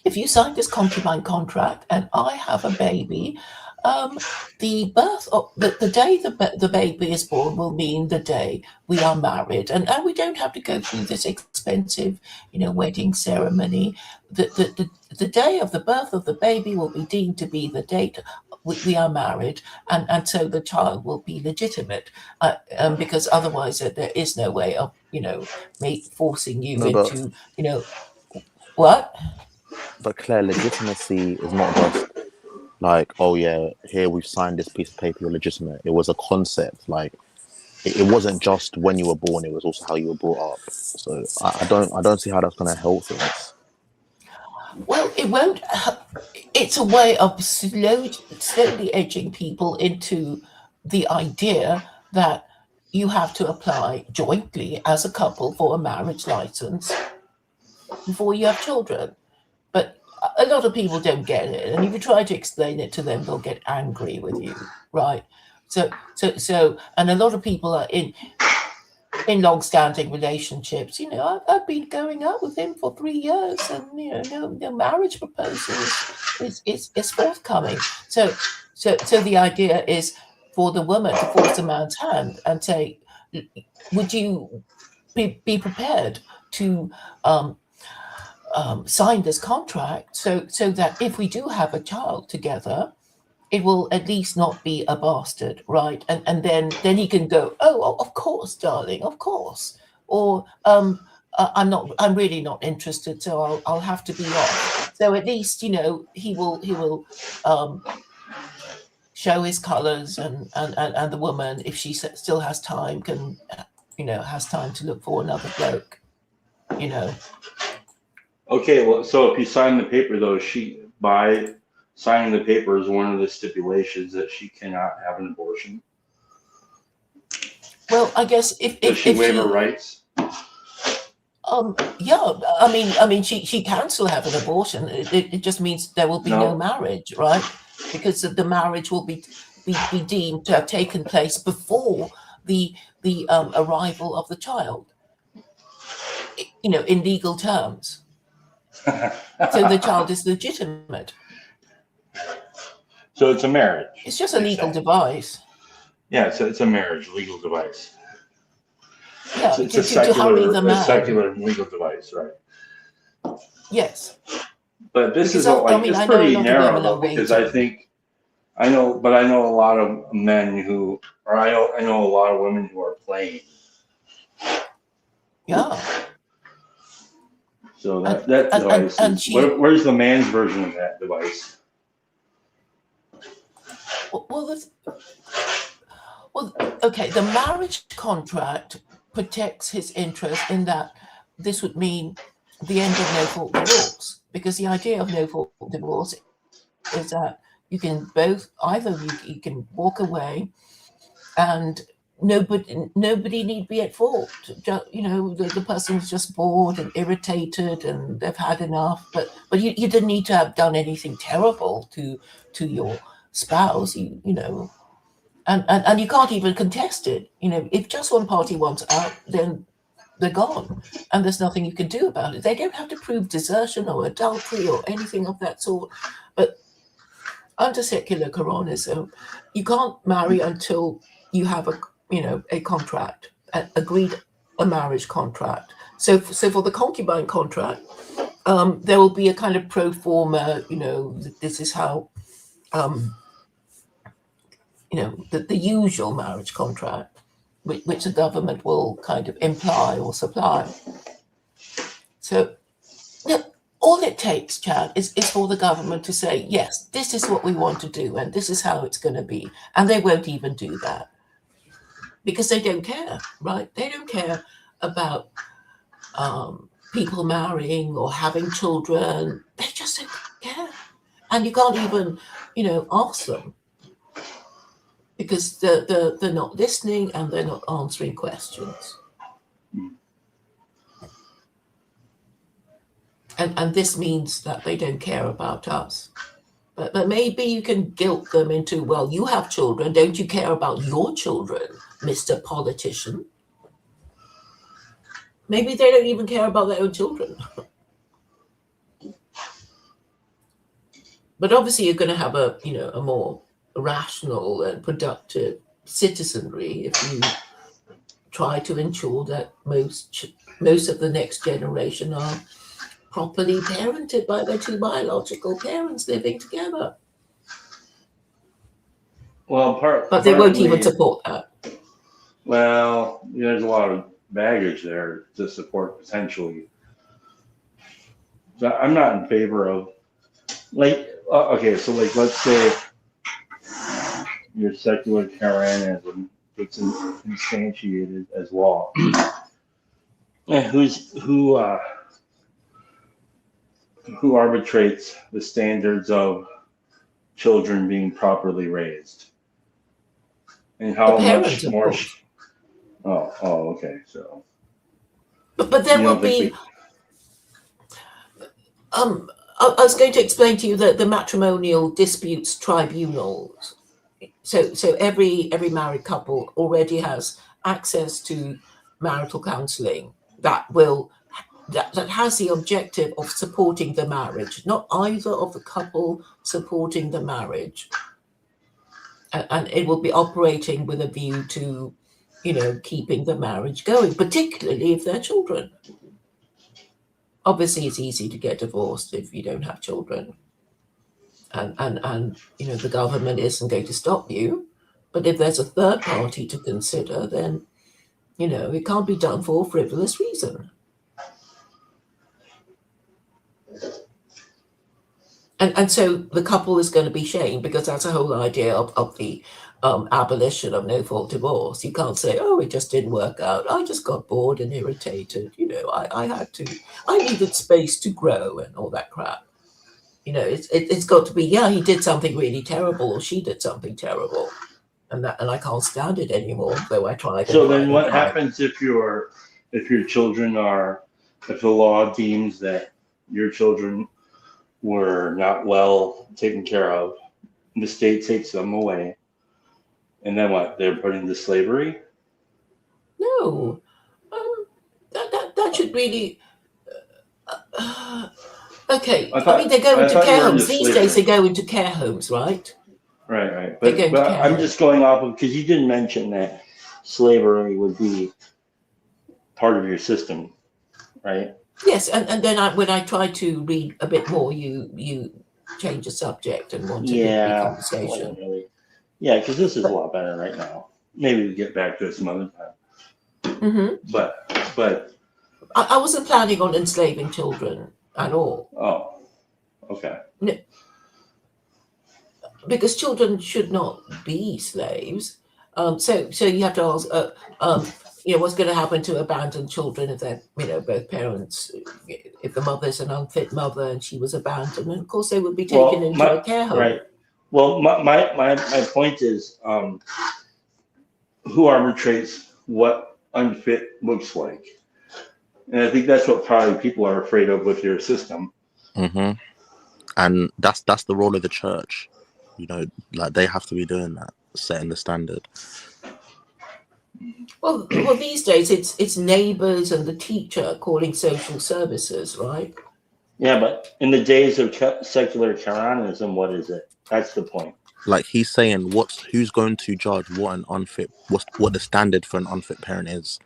if you sign this concubine contract and I have a baby, the birth of the day the baby is born will mean the day we are married, and we don't have to go through this expensive, you know, wedding ceremony. The day of the birth of the baby will be deemed to be the date we are married, and so the child will be legitimate, because otherwise there is no way of, you know, forcing you into, you know, what? But Claire, legitimacy is not just like, oh yeah, here we've signed this piece of paper, you're legitimate. It was a concept. Like, it wasn't just when you were born; it was also how you were brought up. So I don't see how that's going to help things. Well, it won't. It's a way of slowly edging people into the idea that you have to apply jointly as a couple for a marriage license before you have children. But a lot of people don't get it, and if you try to explain it to them, they'll get angry with you, right? So, and a lot of people are in long-standing relationships. You know, I've been going out with him for 3 years, and you know, no marriage proposal is forthcoming. So the idea is for the woman to force a man's hand and say, "Would you be prepared to sign this contract so that if we do have a child together, it will at least not be a bastard, right?" And then he can go, "Oh, of course, darling, of course," or I'm really not interested, so I'll have to be off. So at least, you know, he will show his colors, and the woman, if she still has time, can, you know, has time to look for another bloke, you know. Okay, well, so if you sign the paper, though, by signing the paper is one of the stipulations that she cannot have an abortion. Well, I guess Does she waive her rights? Yeah, I mean, she can still have an abortion. It just means there will be no marriage, right? Because the marriage will be deemed to have taken place before the arrival of the child. You know, in legal terms. So the child is legitimate. So it's a marriage. It's just a legal device. Yeah, so it's a marriage legal device. Yeah, it's to hurry the man. a secular legal device, right? Yes. But this Because is like, I it's know pretty a lot of narrow, women though, are because waiting. I know a lot of men who, or I know a lot of women who are playing. Yeah. So that device, where's the man's version of that device? Well, okay, the marriage contract protects his interest in that this would mean the end of no-fault divorce, because the idea of no-fault divorce is that you can either you can walk away and nobody need be at fault. Just, you know, the person's just bored and irritated and they've had enough, but you didn't need to have done anything terrible to your spouse, you know, and you can't even contest it. You know, if just one party wants out, then they're gone, and there's nothing you can do about it. They don't have to prove desertion or adultery or anything of that sort. But under secular Quranism, you can't marry until you have a contract, agreed a marriage contract. So for the concubine contract, there will be a kind of pro forma, you know, this is how, you know, the usual marriage contract, which the government will kind of imply or supply. So all it takes, Chad, is for the government to say, yes, this is what we want to do, and this is how it's going to be. And they won't even do that because they don't care, right? They don't care about people marrying or having children. They just don't care. And you can't even, you know, ask them because they're not listening and they're not answering questions. And this means that they don't care about us. But maybe you can guilt them into, well, you have children. Don't you care about your children, Mr. Politician? Maybe they don't even care about their own children. But obviously you're going to have a more rational and productive citizenry if you try to ensure that most of the next generation are properly parented by their two biological parents living together. Well, but they won't even support that. Well, there's a lot of baggage there to support potentially. So I'm not in favor of, like, okay, so like let's say your secular Quranism gets instantiated as law. Who arbitrates the standards of children being properly raised, and how much more? Okay, so. But there will be. I was going to explain to you that the matrimonial disputes tribunals. So every married couple already has access to marital counselling that has the objective of supporting the marriage, not either of the couple supporting the marriage, and it will be operating with a view to, keeping the marriage going, particularly if they're children. Obviously, it's easy to get divorced if you don't have children, and the government isn't going to stop you. But if there's a third party to consider, then it can't be done for a frivolous reason. And so the couple is going to be shamed, because that's the whole idea of the abolition of no-fault divorce. You can't say, oh, it just didn't work out. I just got bored and irritated. I needed space to grow and all that crap. It's got to be, he did something really terrible, or she did something terrible, and I can't stand it anymore, though I tried. So then what happens if your children if the law deems that your children were not well taken care of, the state takes them away, and then what? They're put into slavery? No, that should really. Okay, they go into care homes these days. They go into care homes, right? Right. But I'm just going off of, because you didn't mention that slavery would be part of your system, right? Yes, and then when I try to read a bit more, you change the subject and want to be conversation. Really. Yeah, because this is a lot better right now. Maybe we get back to it some other time. Mm-hmm. But I wasn't planning on enslaving children at all. Oh, okay. No, because children should not be slaves. So you have to ask. What's going to happen to abandoned children if they're, both parents, if the mother's an unfit mother and she was abandoned, and of course they would be taken into a care home. Right. Well, my point is, who arbitrates what unfit looks like? And I think that's what probably people are afraid of with your system. Mm-hmm. And that's the role of the church. Like they have to be doing that, setting the standard. Well, these days it's neighbours and the teacher calling social services, right? Yeah, but in the days of secular Quranism, what is it? That's the point. Like he's saying, who's going to judge what the standard for an unfit parent is?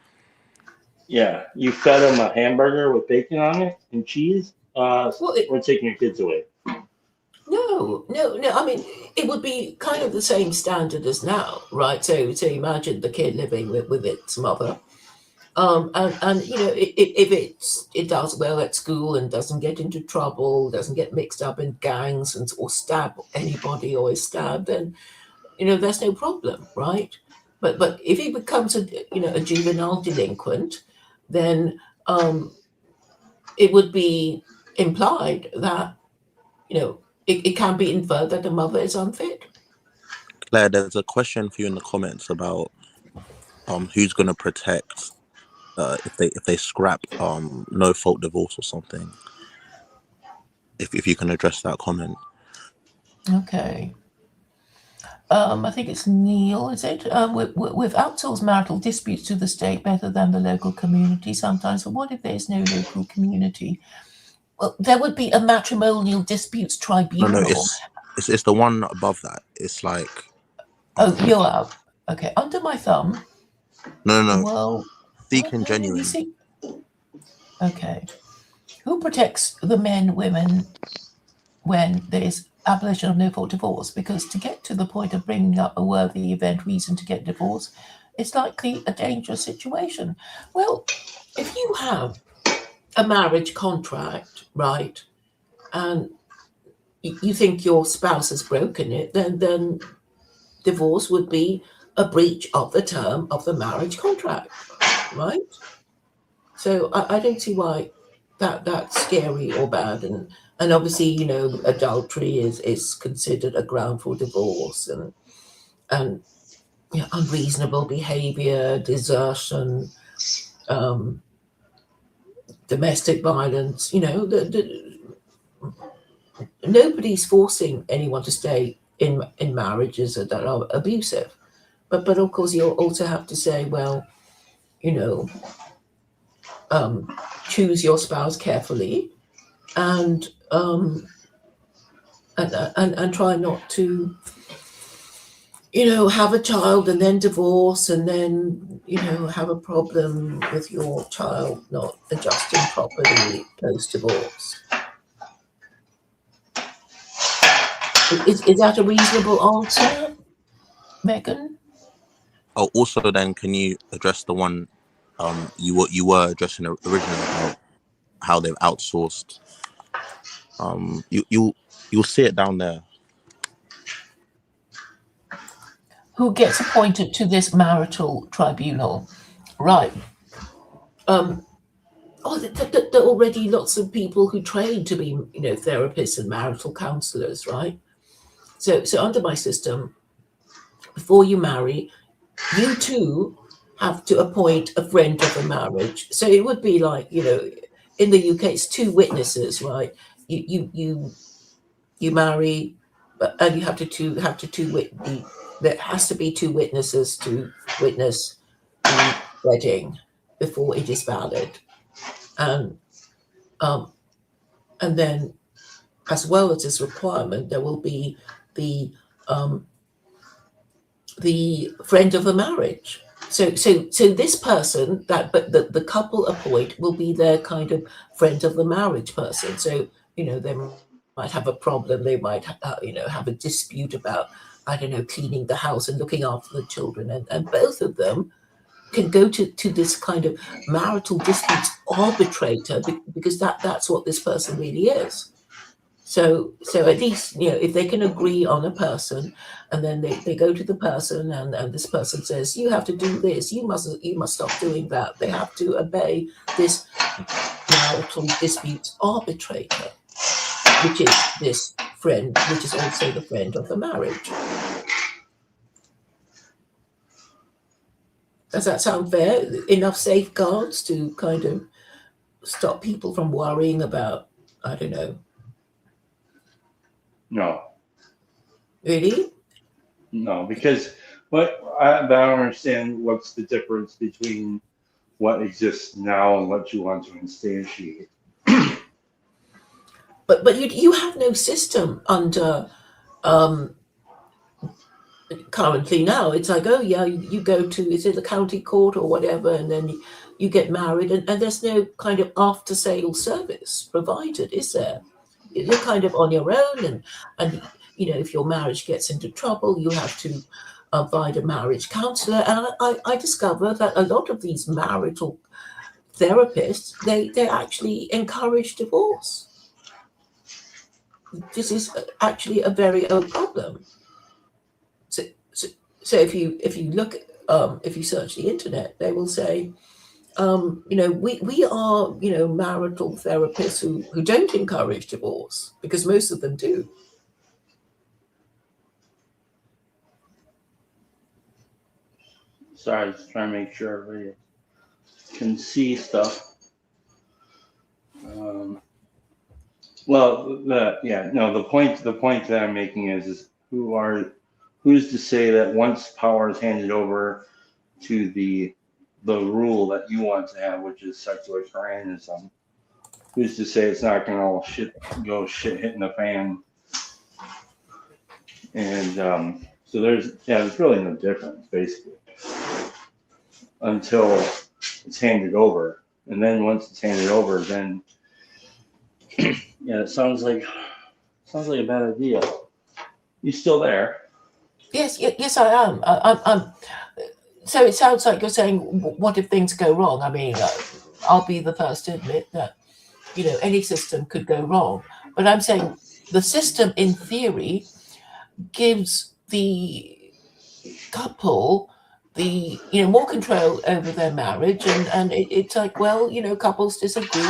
Yeah, you fed them a hamburger with bacon on it and cheese. We're taking your kids away. No. I mean, it would be kind of the same standard as now, right? So imagine the kid living with its mother, and if it does well at school and doesn't get into trouble, doesn't get mixed up in gangs or stab anybody or is stabbed, then there's no problem, right? But if he becomes a juvenile delinquent, then it would be implied that it can be inferred that the mother is unfit. Claire, there's a question for you in the comments about who's going to protect if they scrap no fault divorce or something. If you can address that comment. Okay. I think it's Neil, is it? We've outsourced marital disputes to the state better than the local community sometimes. But what if there's no local community? Well, there would be a matrimonial disputes tribunal. No, it's the one above that. It's like. Oh, you're out. Okay, under my thumb. No. Well, Seeking genuine. Okay. Who protects the men, women, when there is abolition of no-fault divorce? Because to get to the point of bringing up a worthy event reason to get divorced, it's likely a dangerous situation. Well, if you have a marriage contract, right, and you think your spouse has broken it, then divorce would be a breach of the term of the marriage contract, right? So I don't see why that's scary or bad. And obviously, adultery is considered a ground for divorce, and unreasonable behavior, desertion, domestic violence, nobody's forcing anyone to stay in marriages that are abusive. But of course, you'll also have to say, well, choose your spouse carefully, and try not to, have a child and then divorce, and then have a problem with your child not adjusting properly post divorce. Is that a reasonable answer, Megan? Oh, also then, can you address the one you were addressing originally about how they've outsourced? You'll see it down there. Who gets appointed to this marital tribunal? Right. There are already lots of people who train to be, therapists and marital counselors, right? So under my system, before you marry, you too have to appoint a friend of the marriage. So it would be like, in the UK, it's 2 witnesses, right? You marry, and you have to there has to be 2 witnesses to witness the wedding before it is valid, and then, as well as this requirement, there will be the friend of the marriage. So this person but the couple appoint will be their kind of friend of the marriage person. So they might have a problem. They might have a dispute about, I don't know, cleaning the house and looking after the children, and both of them can go to this kind of marital disputes arbitrator, because that's what this person really is. So at least, if they can agree on a person, and then they go to the person, and this person says, you have to do this, you must stop doing that. They have to obey this marital disputes arbitrator, which is this friend, which is also the friend of the marriage. Does that sound fair? Enough safeguards to kind of stop people from worrying about, I don't know. No. Really? No, because I don't understand what's the difference between what exists now and what you want to instantiate. But you have no system under currently now. It's like, oh yeah, you go to, is it the county court or whatever, and then you get married, and there's no kind of after sale service provided, is there? You're kind of on your own, and if your marriage gets into trouble, you have to find a marriage counselor. And I discover that a lot of these marital therapists, they actually encourage divorce. This is actually a very old problem. So if you look, if you search the internet, they will say, we are, marital therapists who don't encourage divorce, because most of them do. Sorry, I was trying to make sure everybody can see stuff. The point that I'm making is who's to say that once power is handed over to the rule that you want to have, which is secularization, who's to say it's not going to all shit hitting the fan? And so there's really no difference, basically, until it's handed over. And then once it's handed over, then it sounds like a bad idea. You still there? Yes, I am. I'm. So it sounds like you're saying, what if things go wrong? I mean, I'll be the first to admit that, any system could go wrong. But I'm saying the system, in theory, gives the couple the, more control over their marriage. And it's like, well, couples disagree.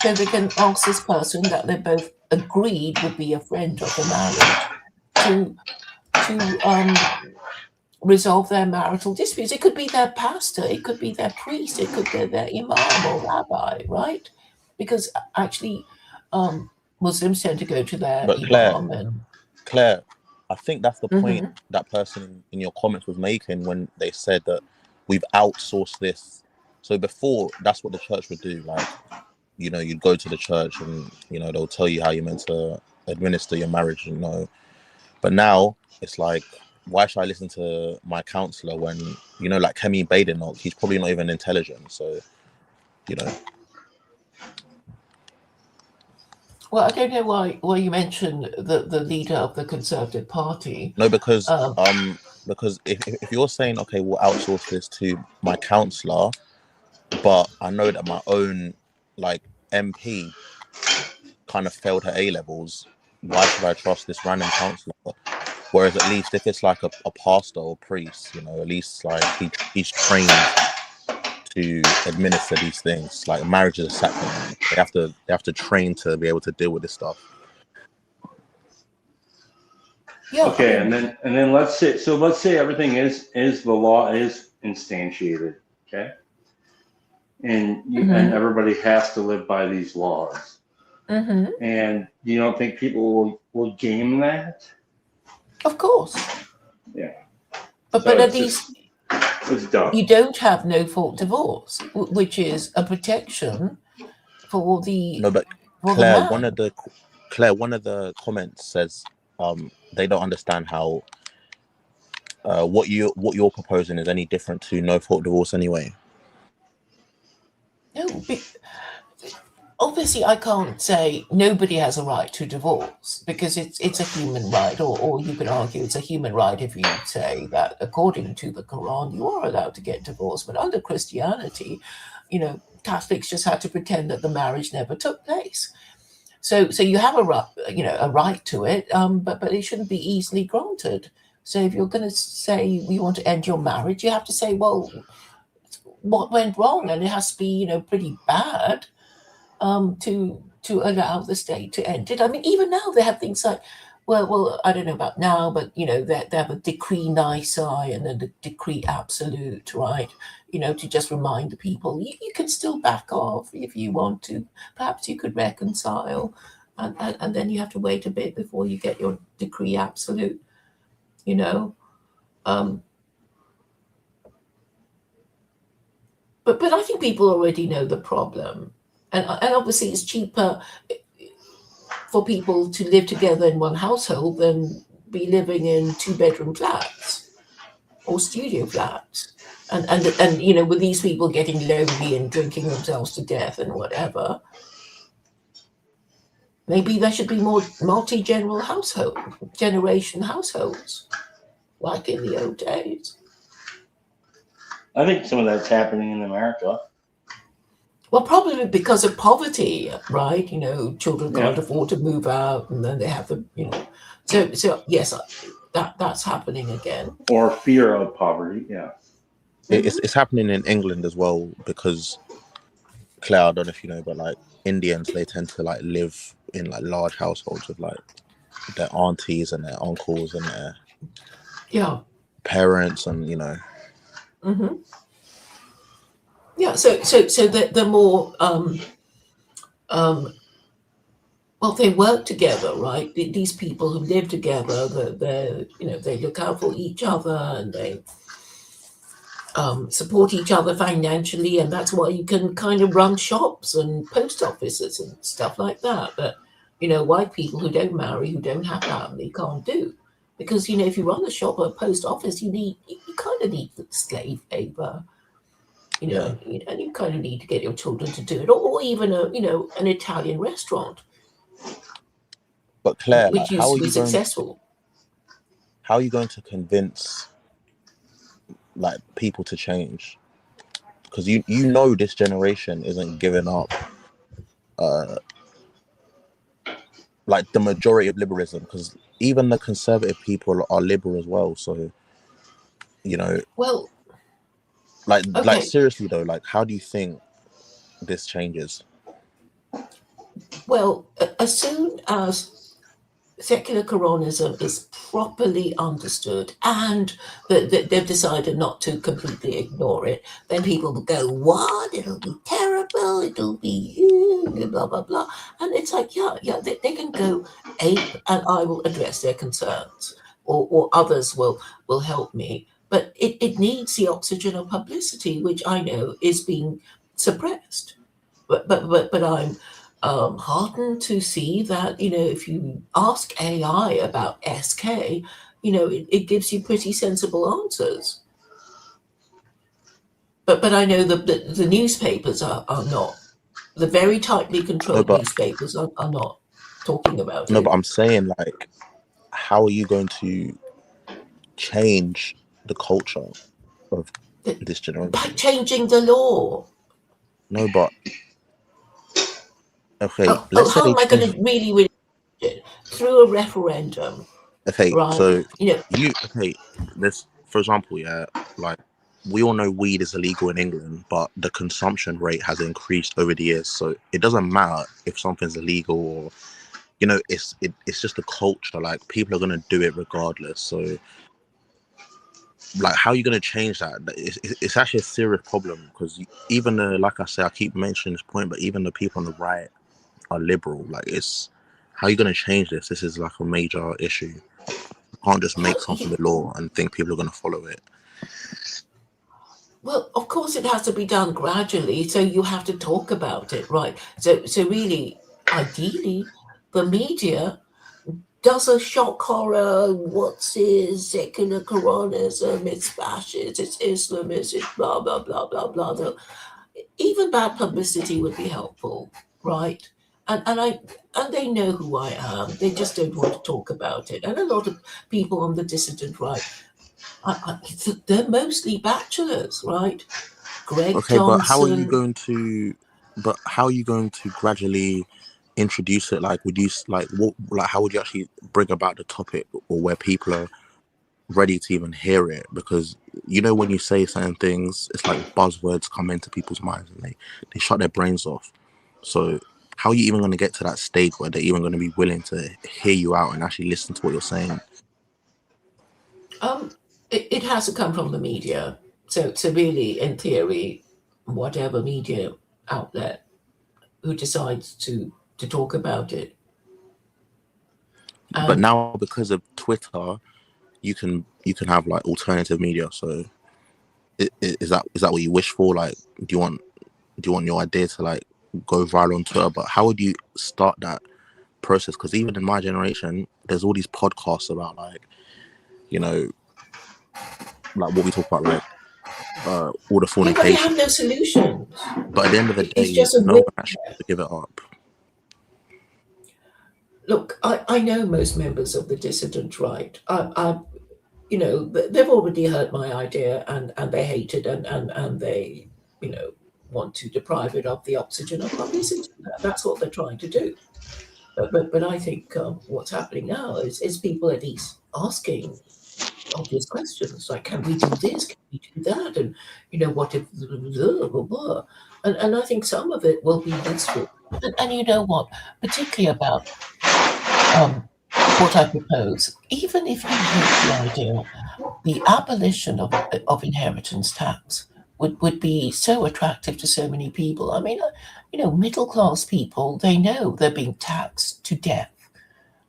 So they can ask this person that they both agreed would be a friend of the marriage to resolve their marital disputes. It could be their pastor, it could be their priest, it could be their imam or rabbi, right? Because actually, Muslims tend to go to their But Claire, imam and Claire, I think that's the point Mhm. that person in your comments was making when they said that we've outsourced this. So before, that's what the church would do. Like, you know, you'd go to the church and, you know, they'll tell you how you're meant to administer your marriage, you know. But now it's like, why should I listen to my counselor when, you know, like Kemi Badenoch, he's probably not even intelligent. So, you know. well, I don't know why you mentioned the leader of the Conservative Party. No, because Um, if you're saying, okay, we'll outsource this to my counselor, but I know that my own like MP kind of failed her A levels, why should I trust this random counselor? Whereas at least if it's like a pastor or priest, you know, at least like he's trained to administer these things. Like marriage is a sacrament. They have to train to be able to deal with this stuff. Yeah. Okay, and then let's say everything is the law is instantiated, okay, and and everybody has to live by these laws. And you don't think people will game that? Of course. Yeah. But So at it's least it's dumb. you don't have no fault divorce, which is a protection for the No, but for the Claire, man. one of the comments says they don't understand how what you're proposing is any different to no fault divorce anyway. No, obviously I can't say nobody has a right to divorce because it's a human right, or you can argue it's a human right if you say that according to the Quran you are allowed to get divorced, but under Christianity, you know, Catholics just had to pretend that the marriage never took place. So you have a right, you know, a right to it, but it shouldn't be easily granted. So if you're going to say you want to end your marriage, you have to say, well, what went wrong, and it has to be, you know, pretty bad to allow the state to end it. I mean, even now they have things like, well, I don't know about now, but you know, they have a decree nisi and then the decree absolute, right? You know, to just remind the people you can still back off if you want to. Perhaps you could reconcile, and then you have to wait a bit before you get your decree absolute. You know. But I think people already know the problem, and obviously it's cheaper for people to live together in one household than be living in 2-bedroom flats or studio flats, and you know, with these people getting lonely and drinking themselves to death and whatever. Maybe there should be more generation households, like in the old days. I think some of that's happening in America. Well, probably because of poverty, right? You know, children can't Yeah. afford to move out, and then they have the, you know. So yes, that's happening again. Or fear of poverty, yeah. It's happening in England as well because, Claire, I don't know if you know, but like Indians, they tend to like live in like large households with like their aunties and their uncles and their parents, and you know. Mm-hmm. Yeah. So the more well, they work together, right? These people who live together, they you know, they look out for each other and they support each other financially, and that's why you can kind of run shops and post offices and stuff like that. But you know, white people who don't marry, who don't have family, can't do, because you know, if you run a shop or a post office, you kind of need slave labor. You know, and you kind of need to get your children to do it, or even an Italian restaurant. But Claire, which like, used to be successful. How are you going to convince like people to change? Because you know this generation isn't giving up like the majority of liberalism, because even the conservative people are liberal as well. So you know, well, like okay. seriously though, like how do you think this changes? Well, as soon as secular Quranism is properly understood and they've decided not to completely ignore it, then people will go, what? It'll be terrible, it'll be blah, blah, blah. And it's like, they can go ape, and I will address their concerns, or others will help me. But it needs the oxygen of publicity, which I know is being suppressed. But I'm heartened to see that, if you ask AI about SK, it gives you pretty sensible answers. But I know that the newspapers are not. The very tightly controlled newspapers are not talking about it. No, but I'm saying, like, how are you going to change the culture of this generation? By changing the law. No, but okay, how let's say am I going to really it through a referendum? okay, right? so there's, for example, like, we all know weed is illegal in England, but the consumption rate has increased over the years. So it doesn't matter if something's illegal or, it's just a culture. Like, people are going to do it regardless. So, like, how are you going to change that? It's actually a serious problem, because even like I say, I keep mentioning this point, but even the people on the right are liberal. Like, how are you going to change this? This is like a major issue. You can't just make something the law and think people are going to follow it. Well, of course, it has to be done gradually, so you have to talk about it, right? So really, ideally, the media does a shock horror. What's his secular Quranism? It's fascist. It's Islamist. It's blah blah blah blah blah. Even bad publicity would be helpful, right? And they know who I am. They just don't want to talk about it. And a lot of people on the dissident right. They're mostly bachelors, right? Greg Okay, Johnson. but how are you going to gradually introduce it? Like, how would you actually bring about the topic, or where people are ready to even hear it? Because when you say certain things, it's like buzzwords come into people's minds and they shut their brains off. So how are you even going to get to that stage where they're even going to be willing to hear you out and actually listen to what you're saying? It has to come from the media. So really, in theory, whatever media outlet who decides to talk about it. But now, because of Twitter, you can have like alternative media. So is that what you wish for? Like, do you want your idea to like go viral on Twitter? But how would you start that process? Because even in my generation, there's all these podcasts about like, like what we talk about, like all the fornication. But they have no solutions. But at the end of the day, no one actually has to give it up. Look, I know most members of the dissident right. They've already heard my idea, and they hate it, and they, want to deprive it of the oxygen of publicity. That's what they're trying to do. But I think what's happening now is people at least asking obvious questions, like, can we do this? Can we do that? And what if blah, blah, blah. And I think some of it will be useful. And you know what, particularly about what I propose, even if you hate the idea, the abolition of inheritance tax would be so attractive to so many people. I mean, middle class people, they know they're being taxed to death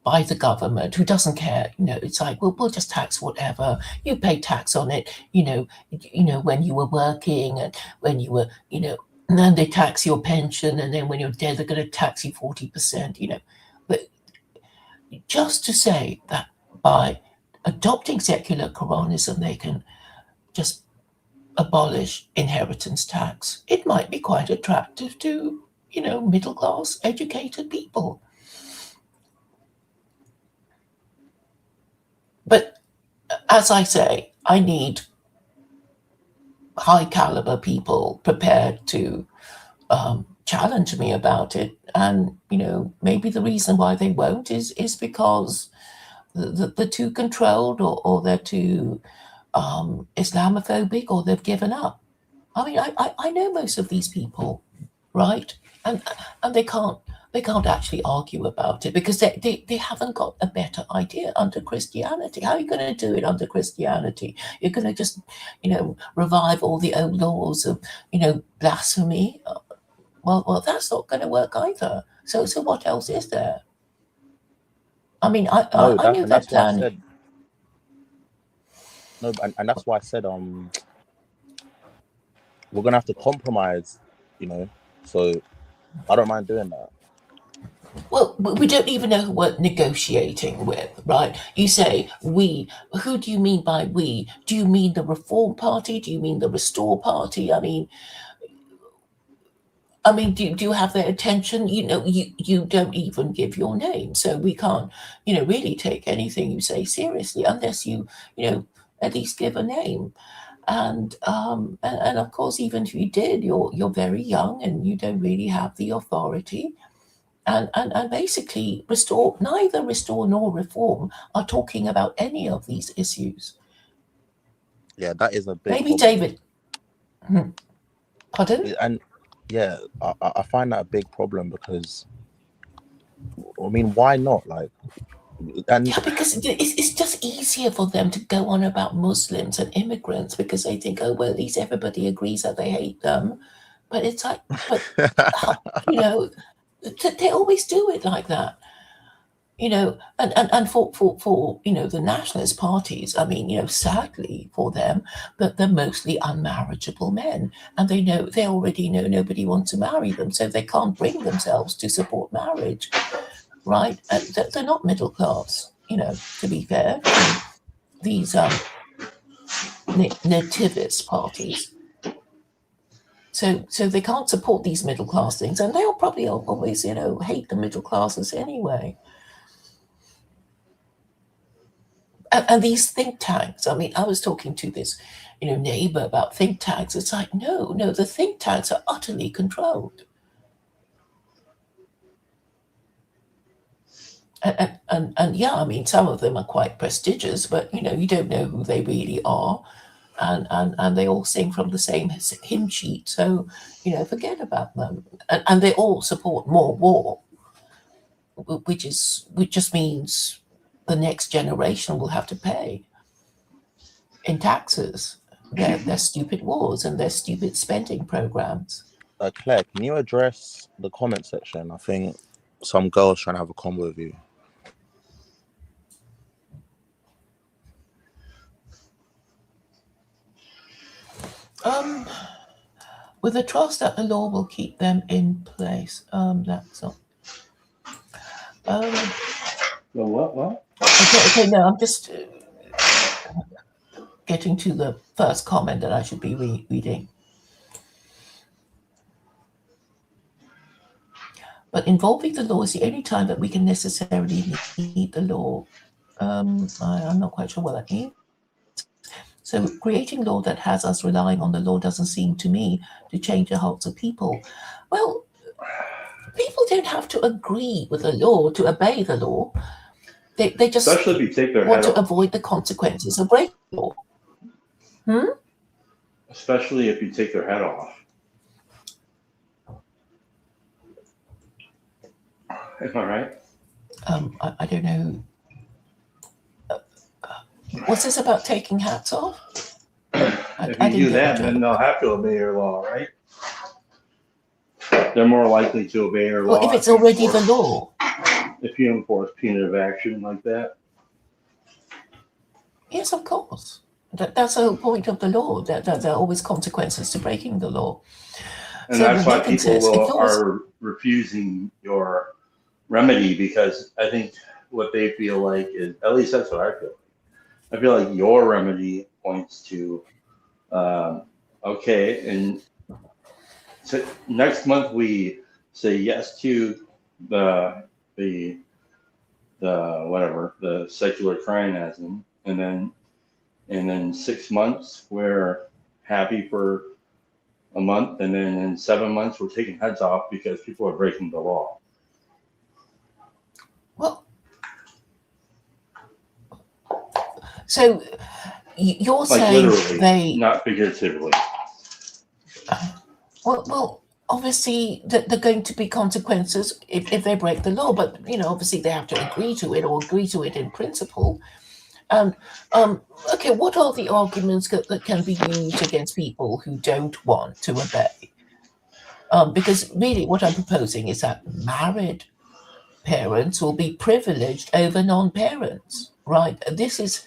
by the government, who doesn't care. It's like, well, we'll just tax whatever. You pay tax on it, when you were working, and when you were, and then they tax your pension, and then when you're dead, they're going to tax you 40%, But just to say that by adopting secular Quranism, they can just abolish inheritance tax, it might be quite attractive to, middle class educated people. But as I say, I need high caliber people prepared to challenge me about it. And, maybe the reason why they won't is because they're too controlled, or they're too Islamophobic, or they've given up. I mean, I know most of these people, right? And they can't actually argue about it, because they haven't got a better idea under Christianity. How are you going to do it under Christianity? You're going to just, revive all the old laws of, blasphemy. Well, that's not going to work either. So what else is there? I mean, I knew and that. that's why I said no, and that's why I said we're gonna have to compromise, you know. So I don't mind doing that. Well, we don't even know who we're negotiating with, right? You say we. Who do you mean by we? Do you mean the Reform Party? Do you mean the Restore Party? I mean, do you have their attention? You know, you don't even give your name, so we can't, really take anything you say seriously unless you at least give a name. And of course, even if you did, you're very young and you don't really have the authority. And basically, neither Restore nor Reform are talking about any of these issues. Yeah, that is a big Maybe problem. David. Pardon? And yeah, I find that a big problem because, I mean, why not? Yeah, because it's just easier for them to go on about Muslims and immigrants because they think, oh, well, at least everybody agrees that they hate them. But it's like, they always do it like that. And for the nationalist parties, I mean, sadly for them, that they're mostly unmarriageable men, and they already know nobody wants to marry them, so they can't bring themselves to support marriage, right? And they're not middle class, to be fair. These nativist parties. So they can't support these middle class things, and they'll probably always, hate the middle classes anyway. And these think tanks, I mean, I was talking to this, neighbor about think tanks. It's like, no, the think tanks are utterly controlled. And yeah, I mean, some of them are quite prestigious, but, you don't know who they really are. And they all sing from the same hymn sheet. So, forget about them. And they all support more war, which just means the next generation will have to pay in taxes their stupid wars and their stupid spending programs. Claire, can you address the comment section? I think some girl's trying to have a convo with you. With the trust that the law will keep them in place. That's not. The what? Okay, no, I'm just getting to the first comment that I should be reading. But involving the law is the only time that we can necessarily need the law. I'm not quite sure what that means. So creating law that has us relying on the law doesn't seem to me to change the hearts of people. Well, people don't have to agree with the law to obey the law. They just especially if you take their want head to off. avoid the consequences of breaking the law. Especially if you take their head off. Am I right? I don't know. What's this about taking hats off? If you do that, then they'll have to obey your law, right? They're more likely to obey your law. Well, if it's already the law. If you enforce punitive action like that. Yes, of course. That's the whole point of the law, that there are always consequences to breaking the law. And So that's why Lincoln people says, are refusing your remedy, because I think what they feel like is, at least that's what I feel. I feel like your remedy points to, okay, and so next month we say yes to the secular cryonism, and then 6 months we're happy for a month, and then in 7 months we're taking heads off because people are breaking the law. Well, so you're Like saying literally, not figuratively. Well, obviously there are going to be consequences if they break the law, but obviously they have to agree to it, or agree to it in principle. Okay, what are the arguments that can be used against people who don't want to obey? Because really what I'm proposing is that married parents will be privileged over non-parents, right? This is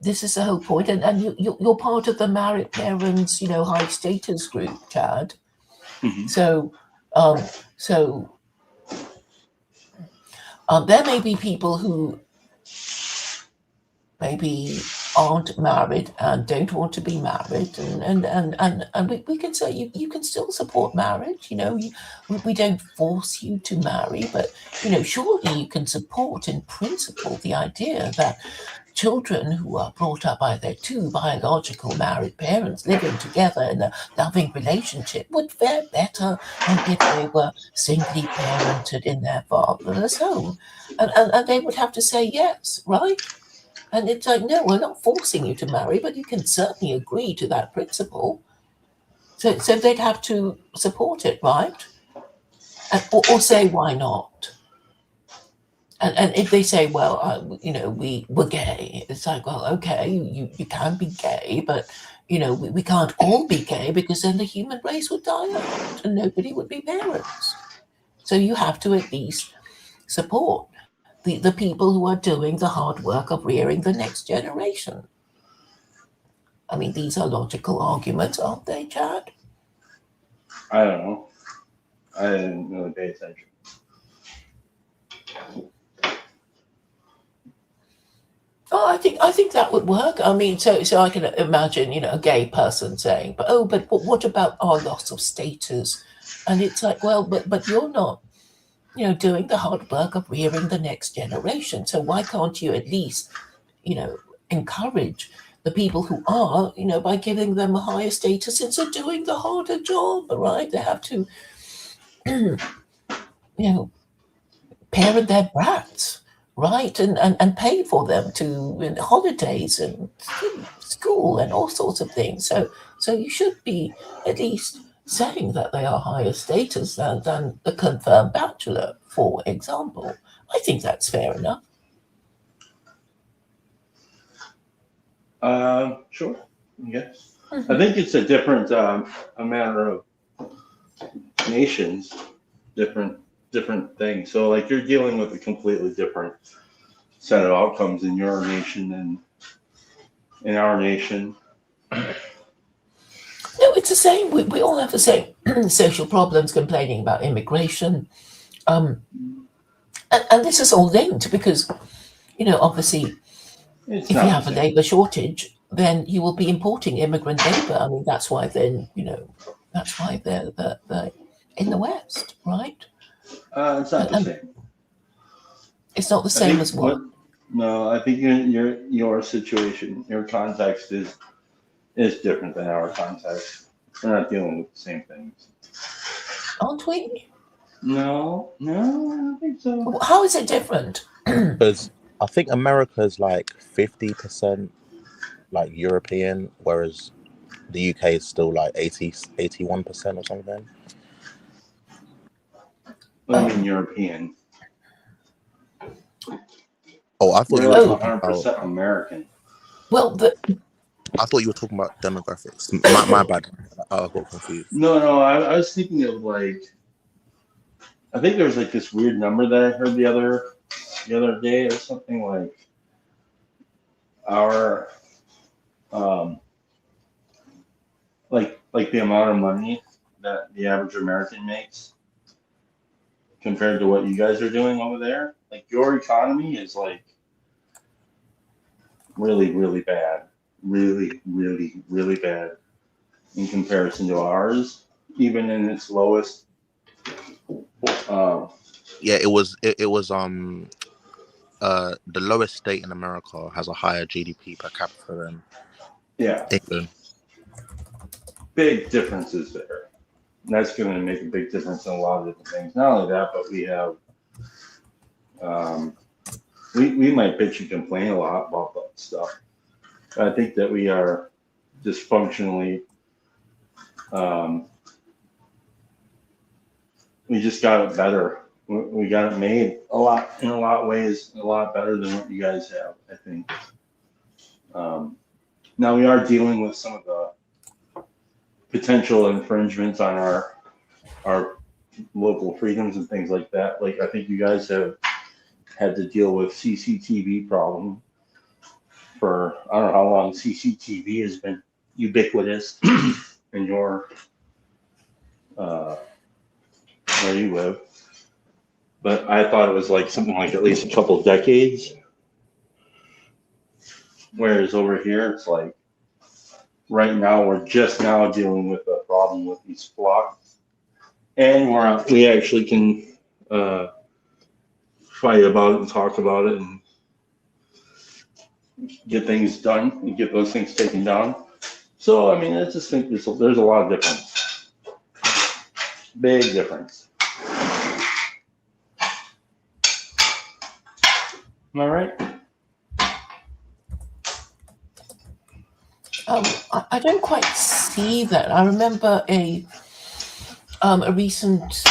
the whole point, and you're part of the married parents, high status group, Chad. So there may be people who maybe aren't married and don't want to be married, and we can say you can still support marriage. We don't force you to marry, but surely you can support in principle the idea that children who are brought up by their two biological married parents living together in a loving relationship would fare better than if they were singly parented in their fatherless home, and they would have to say yes, right? And it's like, no, we're not forcing you to marry, but you can certainly agree to that principle. So they'd have to support it, right? Or say, why not? And if they say, well, we're gay, it's like, well, okay, you can be gay, but, we can't all be gay because then the human race would die out and nobody would be parents. So you have to at least support the people who are doing the hard work of rearing the next generation. I mean, these are logical arguments, aren't they, Chad? I don't know. I didn't really pay attention. Oh, I think that would work. I mean, so I can imagine, a gay person saying, but what about our loss of status? And it's like, well, but you're not, doing the hard work of rearing the next generation. So why can't you at least, encourage the people who are, by giving them a higher status instead of doing the harder job, right? They have to, parent their brats, right? And pay for them to holidays and school and all sorts of things. So you should be at least saying that they are higher status than a confirmed bachelor, for example. I think that's fair enough. Sure. Yes. I think it's a different a matter of nations, different things. So like you're dealing with a completely different set of outcomes in your nation and in our nation. No, it's the same. We all have the same social problems, complaining about immigration. And this is all linked because, obviously, if you have a labour shortage, then you will be importing immigrant labour. I mean, that's why then, that's why they're in the West, right? It's not the same. It's not the same as what? No, I think your situation, your context is different than our context. We're not dealing with the same things. Aren't we? No, I don't think so. How is it different? Because I think America's like 50% like European, whereas the UK is still like 81% or something. What do you mean European? Oh, I thought you We're were talking 100% about. American. Well, I thought you were talking about demographics. My bad. I got confused. No, I was thinking of like, I think there was like this weird number that I heard the other day or something like our like the amount of money that the average American makes compared to what you guys are doing over there. Like your economy is like really, really bad. Really, really, really bad in comparison to ours, even in its lowest. Yeah, it was the lowest state in America has a higher GDP per capita than England. Big differences there. And that's going to make a big difference in a lot of different things. Not only that, but we have we might bitch and complain a lot about that stuff. I think that we are dysfunctionally. We just got it better. We got it made in a lot of ways, a lot better than what you guys have, I think. Now we are dealing with some of the potential infringements on our our local freedoms and things like that. Like I think you guys have had to deal with CCTV problem for I don't know how long. CCTV has been ubiquitous in your where you live, but I thought it was like something like at least a couple of decades. Whereas over here, it's like right now we're just now dealing with a problem with these flocks, and we actually can fight about it and talk about it and get things done and get those things taken down. So I mean, I just think there's a lot of difference, big difference. Am I right? I don't quite see that. I remember a recent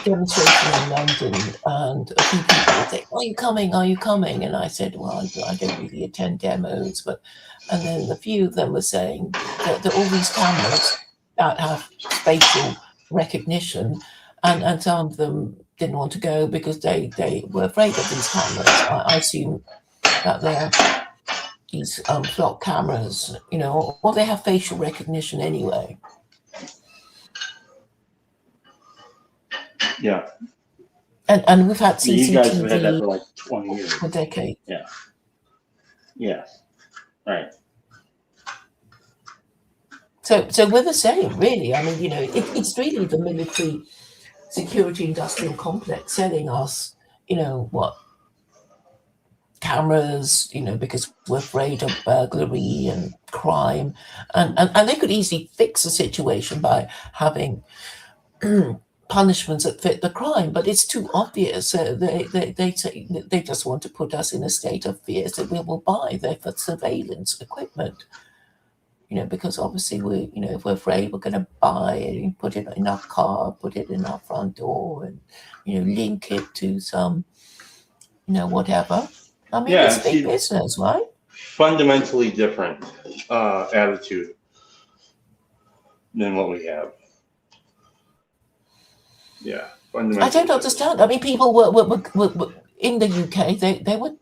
demonstration in London, and a few people would say, "Are you coming? Are you coming?" And I said, "Well, I don't really attend demos," and then a few of them were saying that all these cameras that have spatial recognition, and some of them didn't want to go because they were afraid of these cameras. I assume that they're these flock cameras, or they have facial recognition anyway. Yeah. And we've had CCTV. You guys have had that for like 20 years. For decades. Yeah. Yes. Right. So we're the same, really. I mean, it's really the military security industrial complex selling us, cameras, because we're afraid of burglary and crime, and they could easily fix the situation by having punishments that fit the crime, but it's too obvious. They just want to put us in a state of fear, so we will buy their surveillance equipment. Because obviously if we're afraid, we're going to buy it and put it in our car, put it in our front door, and link it to some whatever. I mean, it's big business, right? Fundamentally different attitude than what we have. Yeah, I don't understand. I mean, people were in the UK. They were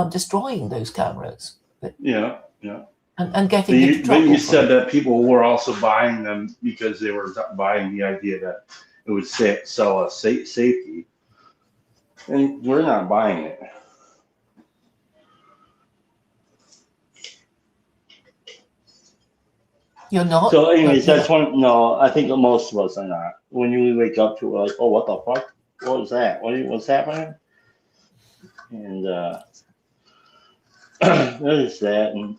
destroying those cameras. Yeah. And getting into trouble. But you said that people were also buying them because they were buying the idea that it would sell us safety, and we're not buying it. You're not? So anyways, that's one. No, I think most of us are not. When you wake up to it, like, oh, what the fuck? What was that? What's happening? And there's that. And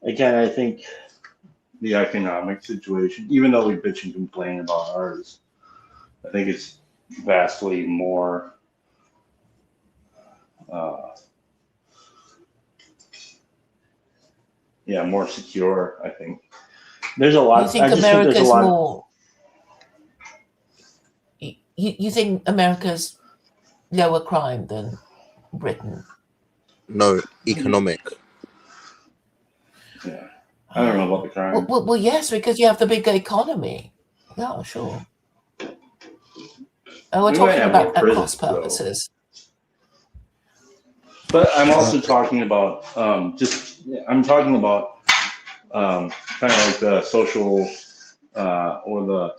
again, I think the economic situation, even though we bitch and complain about ours, I think it's vastly more more secure, I think. There's a lot. You think America's more? You think America's lower crime than Britain? No, economic. Yeah, I don't know about the crime. Well, yes, because you have the bigger economy. Yeah, sure. We're talking about cost purposes. But I'm also talking about I'm talking about kind of like the social or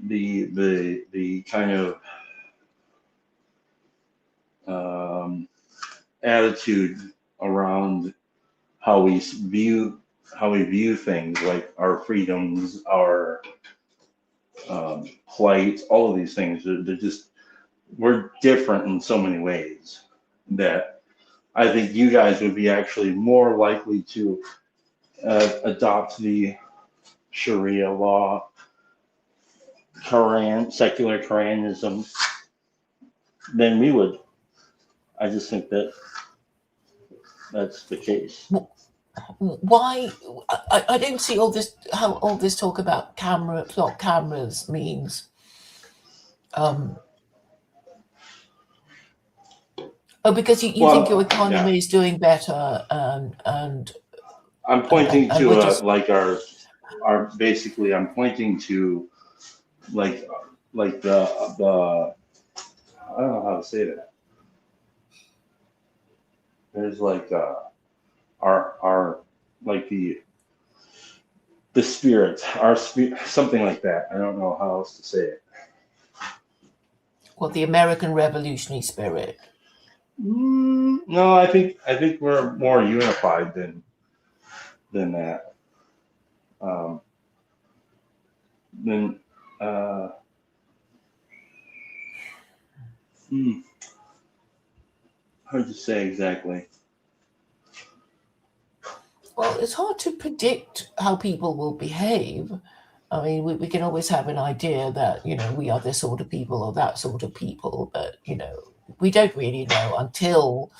the kind of attitude around how we view things, like our freedoms, our plight, all of these things. We're different in so many ways that I think you guys would be actually more likely to adopt the Sharia law, Quran, secular Quranism than we would. I just think that's the case. Why? I don't see how all this talk about plot cameras means. Because you think your economy is doing better, and I'm pointing to like our basically. I'm pointing to like the I don't know how to say that. There's like our like the spirit, our spirit, something like that. I don't know how else to say it. Well, the American revolutionary spirit. No, I think we're more unified than that. Then hard to say exactly. Well, it's hard to predict how people will behave. I mean, we can always have an idea that, you know, we are this sort of people or that sort of people, but, you know, we don't really know until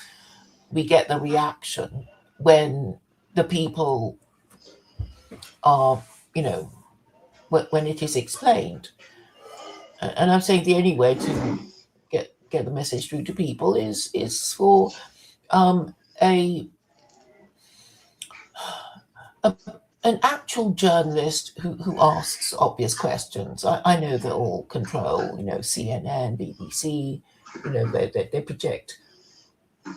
we get the reaction when the people are, you know, when it is explained. And I'm saying the only way to get the message through to people is for an actual journalist who asks obvious questions. I know they're all control, you know, CNN, BBC, you know, they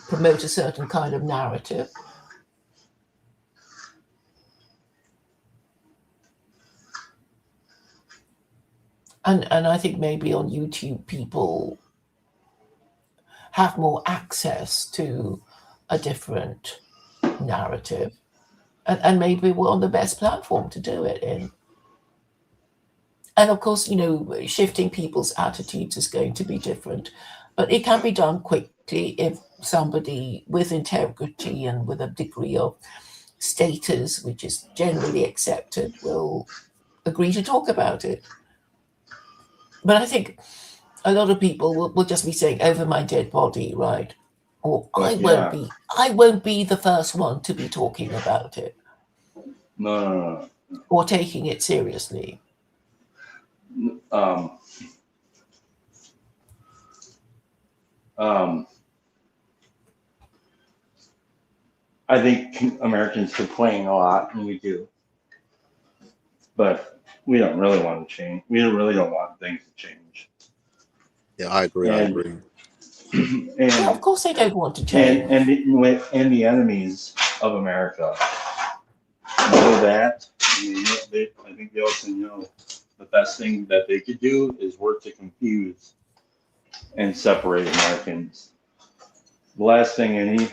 promote a certain kind of narrative. And I think maybe on YouTube people have more access to a different narrative. And maybe we're on the best platform to do it in. And of course, you know, shifting people's attitudes is going to be different, but it can be done quickly if somebody with integrity and with a degree of status, which is generally accepted, will agree to talk about it. But I think a lot of people will just be saying, over my dead body, right? Or I won't be the first one to be talking about it. No. Or taking it seriously. I think Americans complain a lot, and we do. But we don't really want to change. We really don't want things to change. Yeah, I agree. And yeah, of course they don't want to change. And the enemies of America know that. I think they also know the best thing that they could do is work to confuse and separate Americans. The last thing any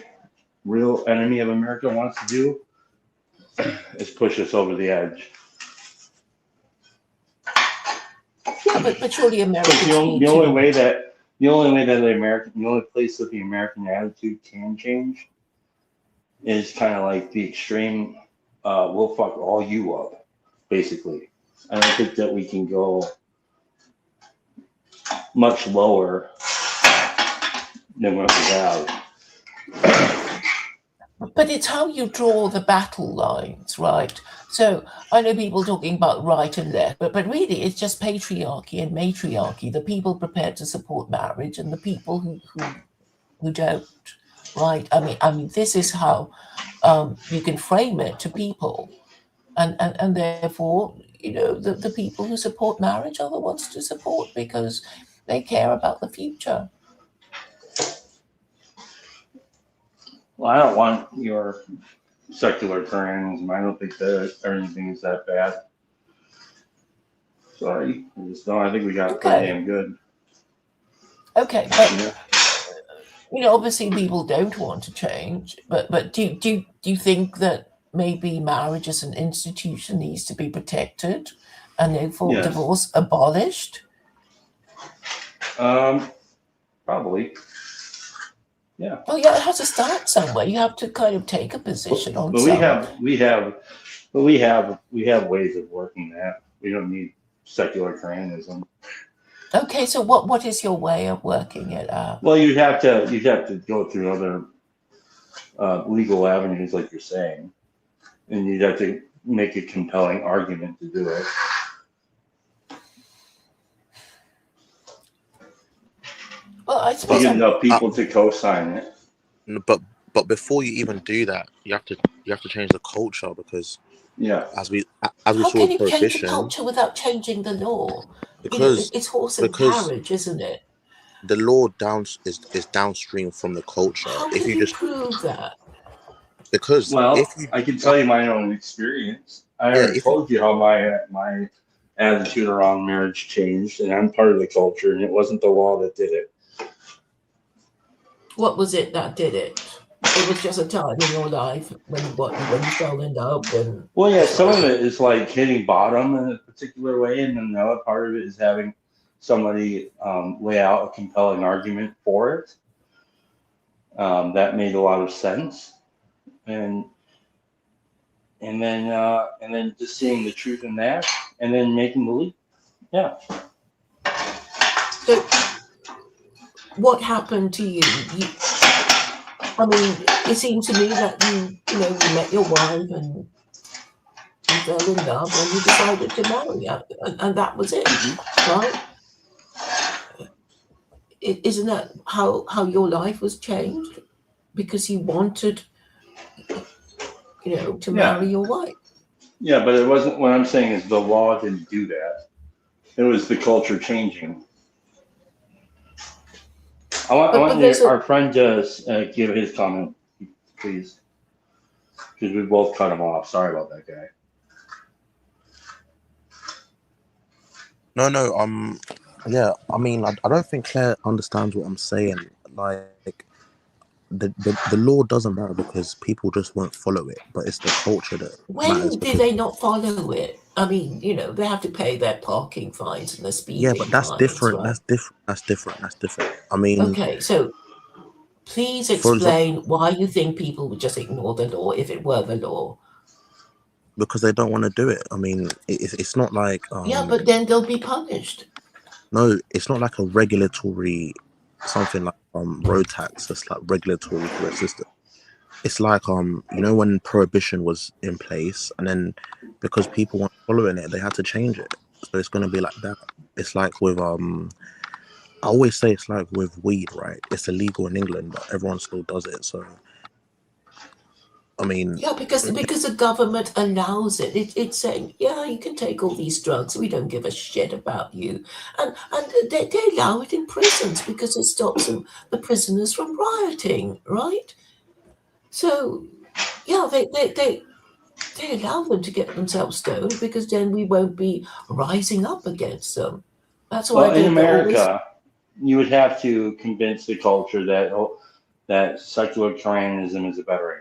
real enemy of America wants to do is push us over the edge. Yeah, but surely Americans the only way that the only place that the American attitude can change is kind of like the extreme, we'll fuck all you up, basically. I don't think that we can go much lower than what we have. But it's how you draw the battle lines, right? So I know people talking about right and left, but really it's just patriarchy and matriarchy, the people prepared to support marriage and the people who don't, right? I mean, this is how you can frame it to people. And therefore, you know, the people who support marriage are the ones to support because they care about the future. Well, I don't want your secular Koreanism. I don't think that anything is that bad. Sorry, I think we got it pretty damn good. Okay, but you know, obviously people don't want to change. But do you think that maybe marriage as an institution needs to be protected, and therefore divorce abolished? Probably. Yeah. Well, yeah, it has to start somewhere. You have to kind of take a position on. But we have ways of working that. We don't need secular Koreanism. Okay, so what is your way of working it out? Well, you'd have to go through other legal avenues, like you're saying, and you'd have to make a compelling argument to do it. Well, I suppose get enough people to co-sign it. But before you even do that, you have to change the culture, because as we how saw can with you change the prohibition, culture without changing the law? Because it's horse and because carriage, isn't it? the law is downstream from the culture. How If can you you just prove that? because Well, if you I can tell you my own experience. I yeah already if you told you how my attitude around marriage changed, and I'm part of the culture, and it wasn't the law that did it. What was it that did it? It was just a time in your life when you fell in love and Well, yeah, some of decided. it is like hitting bottom in a particular way, and then the other part of it is having somebody lay out a compelling argument for it. That made a lot of sense, and then just seeing the truth in that, and then making the leap. Yeah. So what happened to you? I mean, it seemed to me that you met your wife and you fell in love and you decided to marry her, and that was it, right? Isn't that how your life was changed? Because you wanted, to marry your wife. Yeah, but it wasn't. What I'm saying is the law didn't do that. It was the culture changing. I want our friend to give his comment, please, because we both cut him off. Sorry about that, guy. no yeah, I mean I don't think Claire understands what I'm saying. Like the law doesn't matter because people just won't follow it, but it's the culture that matters When did because they not follow it? I mean, they have to pay their parking fines and their yeah, speeding but that's fines, different. right? That's different. I mean, Okay, so please for example, explain why you think people would just ignore the law if it were the law. because they don't want to do it. I mean, it's not like Yeah, but then they'll be punished. no, it's not like a regulatory something like road tax. That's like regulatory for a system. It's like when prohibition was in place, and then because people weren't following it, they had to change it. So it's going to be like that. It's like with I always say it's like with weed, right? It's illegal in England, but everyone still does it. So I mean, Yeah, because the government allows it. It's saying, yeah, you can take all these drugs. We don't give a shit about you. And they allow it in prisons because it stops the prisoners from rioting, right? So, yeah, they allow them to get themselves stoned because then we won't be rising up against them. That's why in America, you would have to convince the culture that secular Zionism is a better answer.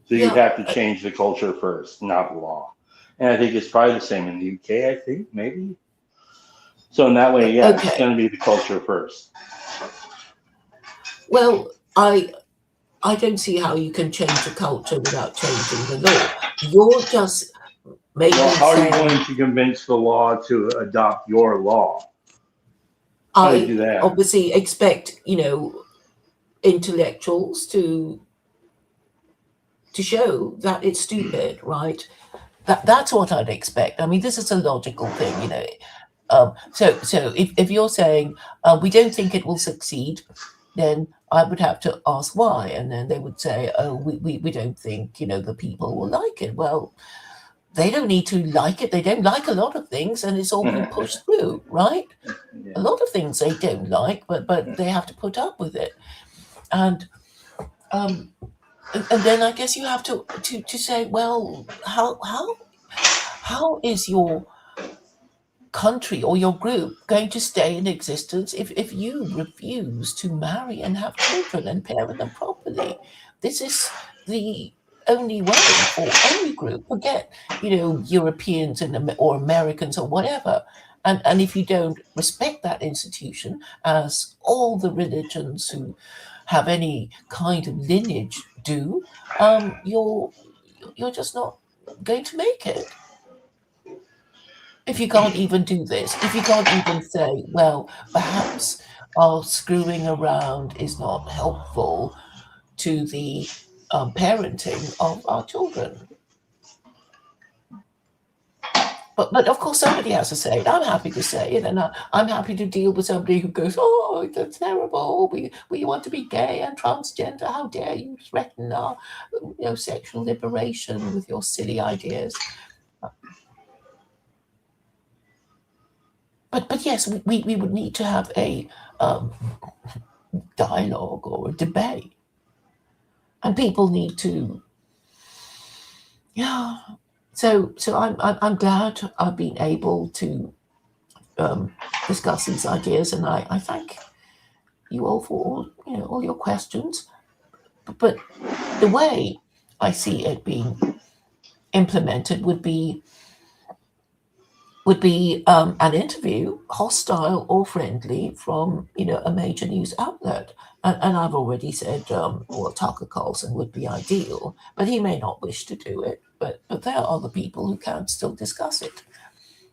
So you'd have to change the culture first, not law. And I think it's probably the same in the UK, I think, maybe. So in that way, yeah, it's going to be the culture first. Well, I don't see how you can change the culture without changing the law. You're just making. Well, how are you going to convince the law to adopt your law? How do you do that? Obviously expect, intellectuals to show that it's stupid, right? That's what I'd expect. I mean, this is a logical thing, So if you're saying we don't think it will succeed, then I would have to ask why, and then they would say, "Oh, we don't think the people will like it." Well, they don't need to like it. They don't like a lot of things, and it's all been pushed through, right? Yeah. A lot of things they don't like, but they have to put up with it, and then I guess you have to say, well, how is your country or your group going to stay in existence if you refuse to marry and have children and parent them properly? This is the only way for any group. Forget, Europeans or Americans or whatever. And if you don't respect that institution, as all the religions who have any kind of lineage do, you're just not going to make it. If you can't even do this, if you can't even say, well, perhaps our screwing around is not helpful to the parenting of our children. But of course, somebody has to say it. I'm happy to say it, and I'm happy to deal with somebody who goes, "Oh, that's terrible. We want to be gay and transgender. How dare you threaten our, sexual liberation with your silly ideas?" But yes, we would need to have a dialogue or a debate, and people need to. Yeah. So I'm glad I've been able to discuss these ideas, and I thank you all for all your questions. But the way I see it being implemented would be an interview, hostile or friendly, from a major news outlet. And I've already said, well, Tucker Carlson would be ideal, but he may not wish to do it. But there are other people who can still discuss it.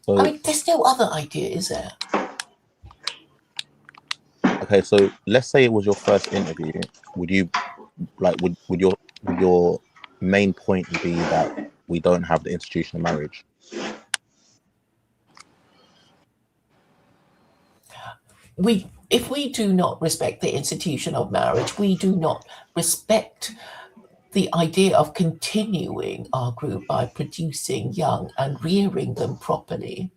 So, I mean, there's no other idea, is there? okay, so let's say it was your first interview. Would you would your main point be that we don't have the institution of marriage? If we do not respect the institution of marriage, we do not respect the idea of continuing our group by producing young and rearing them properly.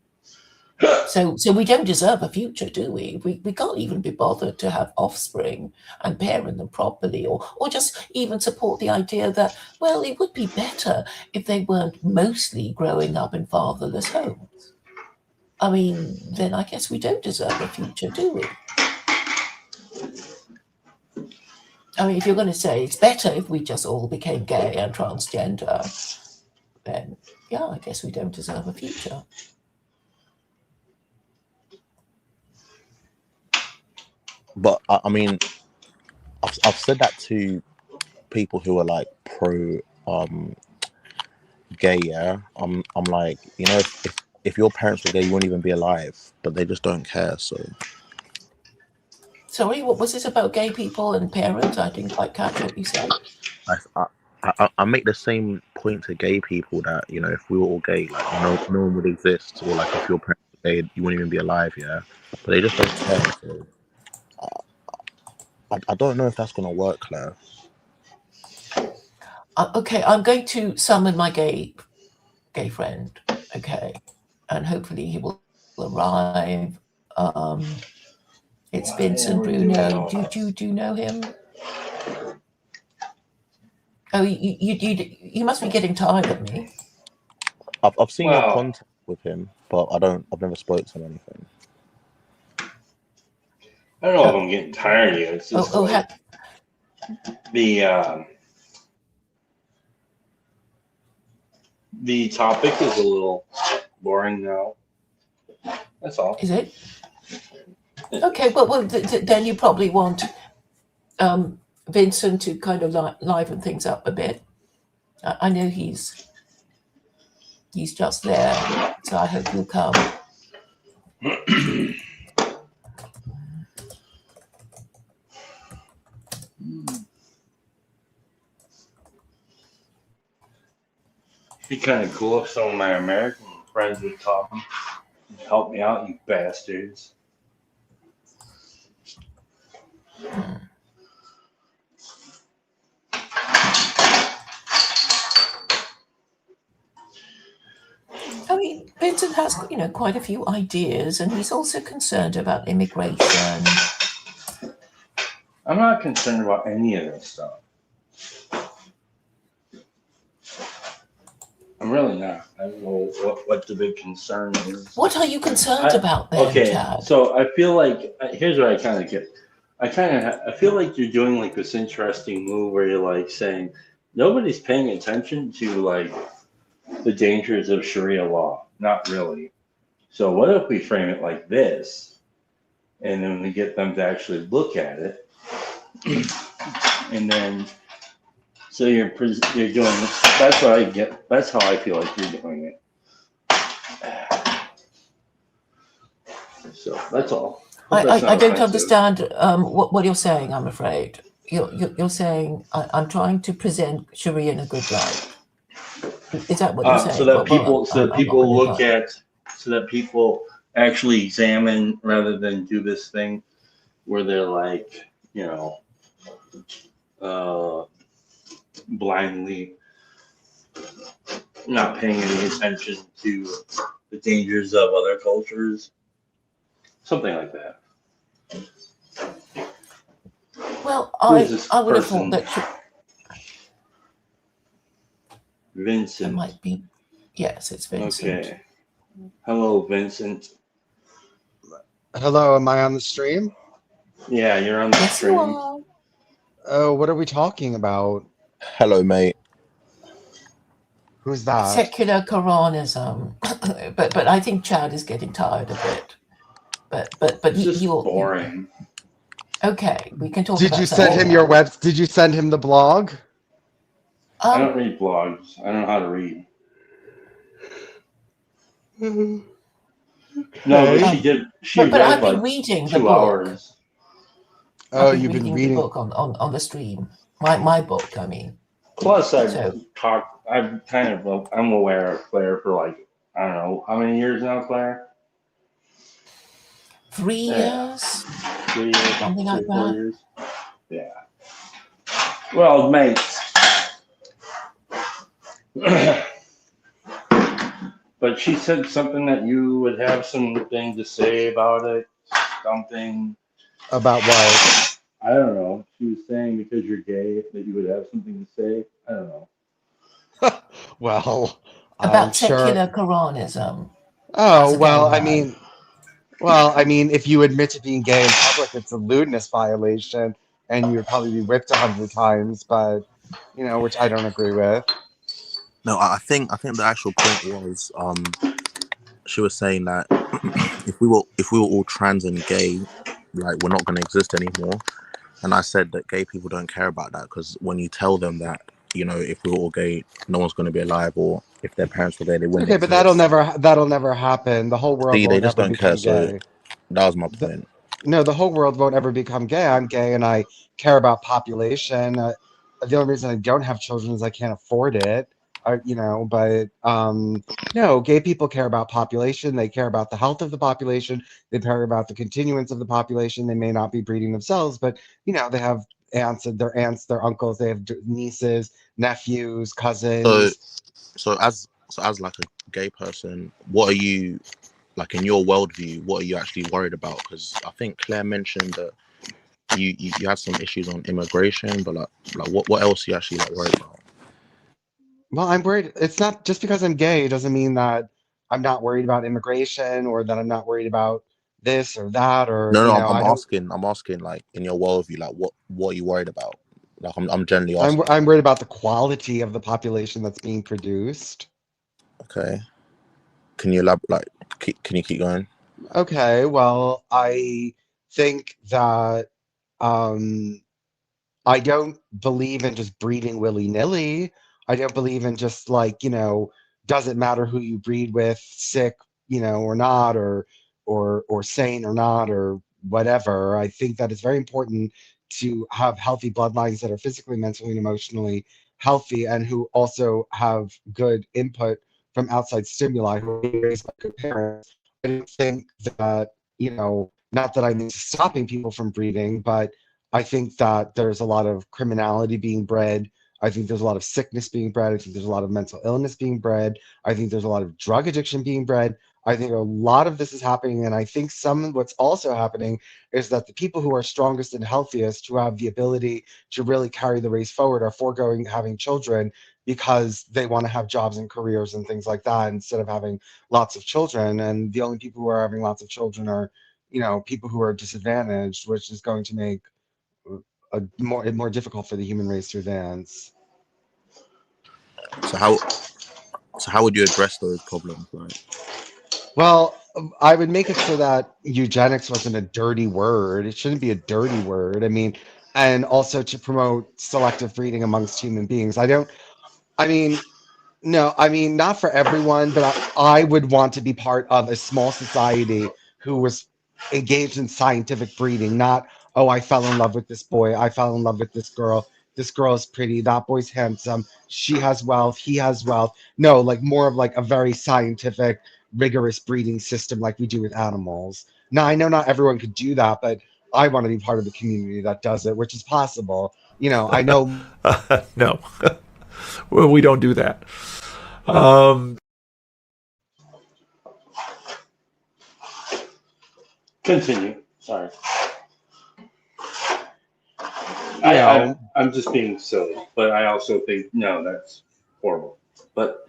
So we don't deserve a future, do we? We can't even be bothered to have offspring and parent them properly, or just even support the idea that, well, it would be better if they weren't mostly growing up in fatherless homes. I mean, then I guess we don't deserve a future, do we? I mean, if you're going to say it's better if we just all became gay and transgender, then yeah, I guess we don't deserve a future. But I mean, I've said that to people who are like pro gay. Yeah, I'm like, if your parents were gay, you wouldn't even be alive. But they just don't care. So. Sorry, what was this about gay people and parents? I didn't quite catch what you said. I make the same point to gay people that if we were all gay, like no one would exist, or like if your parents were gay, you wouldn't even be alive. Yeah, but they just don't care. So. I don't know if that's going to work, Claire. Okay, I'm going to summon my gay friend, okay? And hopefully he will arrive. It's Vincent Bruno. Do you know him? Oh, you must be getting tired of me. I've seen your contact with him, but I've never spoken to him or anything. I don't know if I'm getting tired of you. It's just the topic is a little boring now. That's all. Is it? Okay, well then you probably want Vincent to kind of liven things up a bit. I know he's just there, so I hope he'll come. It'd be kind of cool if some of my American friends would talk. Help me out, you bastards. I mean, Vincent has, quite a few ideas, and he's also concerned about immigration. I'm not concerned about any of this stuff. I'm really not. I don't know what the big concern is. What are you concerned about then, Chad? So I feel like, here's what I kind of get. I feel like you're doing like this interesting move where you're like saying, nobody's paying attention to like the dangers of Sharia law. Not really. So what if we frame it like this, and then we get them to actually look at it, and then so you're doing. That's what I get. That's how I feel like you're doing it. So that's all. I don't understand what you're saying. I'm afraid you're saying I'm trying to present Sharia in a good light. Is that what you're saying? So that people actually examine rather than do this thing where they're like, blindly not paying any attention to the dangers of other cultures. something like that. Well, Who is this I would have person? thought that Vincent. it might be. Yes, it's Vincent. Okay. Hello, Vincent. Hello, am I on the stream? Yeah, you're on the Yes, you stream. are. Oh, what are we talking about? Hello, mate. Who's that? Secular Quranism, but I think Chad is getting tired of it. But It's just boring. Okay, we can talk. Did about you send something him your else. web? Did you send him the blog? I don't read blogs. I don't know how to read. No, but she did. She But read I've been like reading the 2 book. hours. Oh, I've you've been the reading. book on the stream. My book, I mean. Plus, I've So- talked. I'm kind of. I'm aware of Claire for like I don't know how many years now, Claire. 3 years, 3 years, something like 4 that. years. Yeah. Well, mates. But she said something that you would have something to say about it. Something. About what? I don't know. She was saying because you're gay that you would have something to say. I don't know. Well, About I'm sure. secular Quranism. Oh, As well, a I mean, if you admit to being gay in public, it's a lewdness violation, and you would probably be whipped 100 times. But which I don't agree with. No, I think the actual point was she was saying that if we were all trans and gay, like we're not going to exist anymore. And I said that gay people don't care about that because when you tell them that if we're all gay, no one's going to be alive, or if their parents were gay, they wouldn't. Okay, but exist. that'll never happen. The whole world See, they won't just ever don't care. become So gay. that was my point. No, the whole world won't ever become gay. I'm gay and I care about population. The only reason I don't have children is I can't afford it. No, gay people care about population. They care about the health of the population. They care about the continuance of the population. They may not be breeding themselves, but they have aunts, their uncles, they have nieces, nephews, cousins. So as like a gay person, what are you like in your worldview? What are you actually worried about? Because I think Claire mentioned that you had some issues on immigration, but like what else are you actually like worried about? Well, I'm worried. It's not just because I'm gay, it doesn't mean that I'm not worried about immigration or that I'm not worried about this or that or No, I don't. I'm asking like in your worldview, like what are you worried about? Like I'm generally asking. I'm worried about the quality of the population that's being produced. Okay. Can you elaborate? Can you keep going? Okay, well, I think that I don't believe in just breeding willy-nilly. I don't believe in just doesn't matter who you breed with, sick, or not, or sane or not, or whatever. I think that it's very important to have healthy bloodlines that are physically, mentally, and emotionally healthy, and who also have good input from outside stimuli, who are being raised by good parents. I don't think that, not that I'm stopping people from breeding, but I think that there's a lot of criminality being bred. I think there's a lot of sickness being bred. I think there's a lot of mental illness being bred. I think there's a lot of drug addiction being bred. I think a lot of this is happening. And I think what's also happening is that the people who are strongest and healthiest, who have the ability to really carry the race forward, are foregoing having children because they want to have jobs and careers and things like that instead of having lots of children. And the only people who are having lots of children are, people who are disadvantaged, which is going to make more difficult for the human race to advance. So how would you address those problems? Like, well, I would make it so that eugenics wasn't a dirty word. It shouldn't be a dirty word. I mean, and also to promote selective breeding amongst human beings. Not for everyone, but I would want to be part of a small society who was engaged in scientific breeding, not, oh, I fell in love with this boy, I fell in love with this girl is pretty, that boy's handsome, she has wealth, he has wealth. No, like more of like a very scientific, rigorous breeding system like we do with animals. Now, I know not everyone could do that, but I want to be part of the community that does it, which is possible. I know. No. Well, we don't do that. Continue. Sorry. I'm just being silly, but I also think no, that's horrible. But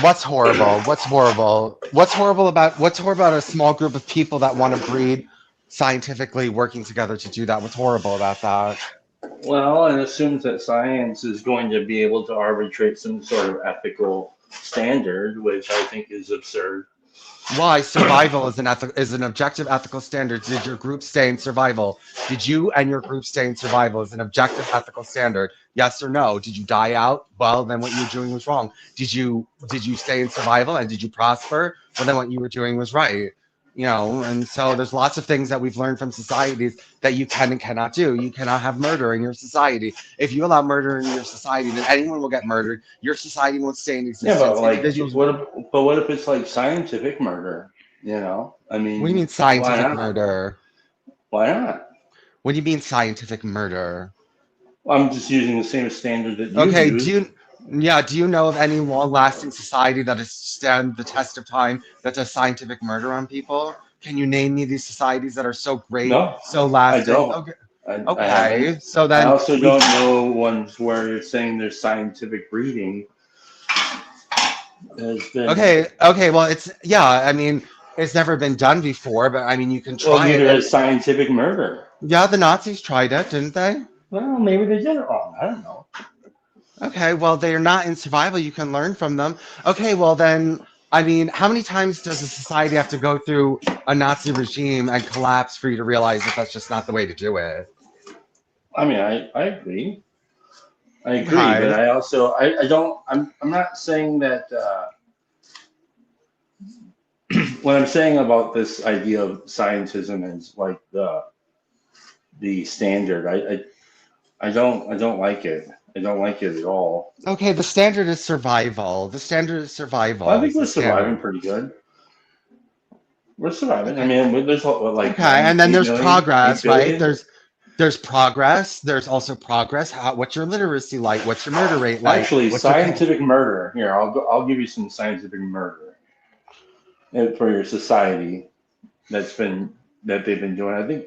What's horrible? What's horrible? What's horrible about a small group of people that want to breed scientifically working together to do that? What's horrible about that? well, it assumes that science is going to be able to arbitrate some sort of ethical standard, which I think is absurd. Why survival is an objective ethical standard? Did your group stay in survival? Did you and your group stay in survival as an objective ethical standard? Yes or no? Did you die out? Well, then what you were doing was wrong. Did you stay in survival and did you prosper? Well, then what you were doing was right. You know, and so there's lots of things that we've learned from societies that you can and cannot do. You cannot have murder in your society. If you allow murder in your society, then anyone will get murdered. Your society won't stay in existence. Yeah, but like, Individuals what if it's like scientific murder? You know, I mean, What do you mean scientific murder? Why not? What do you mean scientific murder? I'm just using the same standard that you Okay, use. do you know of any long-lasting society that has stand the test of time that does scientific murder on people? Can you name me these societies that are so great, No, so lasting? I don't. Okay, I so then I also don't know ones where you're saying there's scientific breeding. Okay, well, I mean, it's never been done before, but I mean, you can Well, try neither it. is scientific murder. Yeah, the Nazis tried it, didn't they? Well, maybe they did it wrong. I don't know. Okay, well, they're not in survival. You can learn from them. Okay, well, then, I mean, how many times does a society have to go through a Nazi regime and collapse for you to realize that that's just not the way to do it? I mean, I agree. I agree, Okay. but I also I don't. I'm not saying that. What I'm saying about this idea of scientism is like the standard. I don't like it. I don't like it at all. Okay, the standard is survival. The standard is survival. I think is the we're surviving standard. pretty good. We're surviving. I mean, there's like Okay, and then 8 there's million, progress, 8 right? billion. There's progress. There's also progress. What's your literacy like? What's your murder rate like? Actually, What's your- scientific murder. Here, I'll give you some scientific murder for your society that they've been doing. I think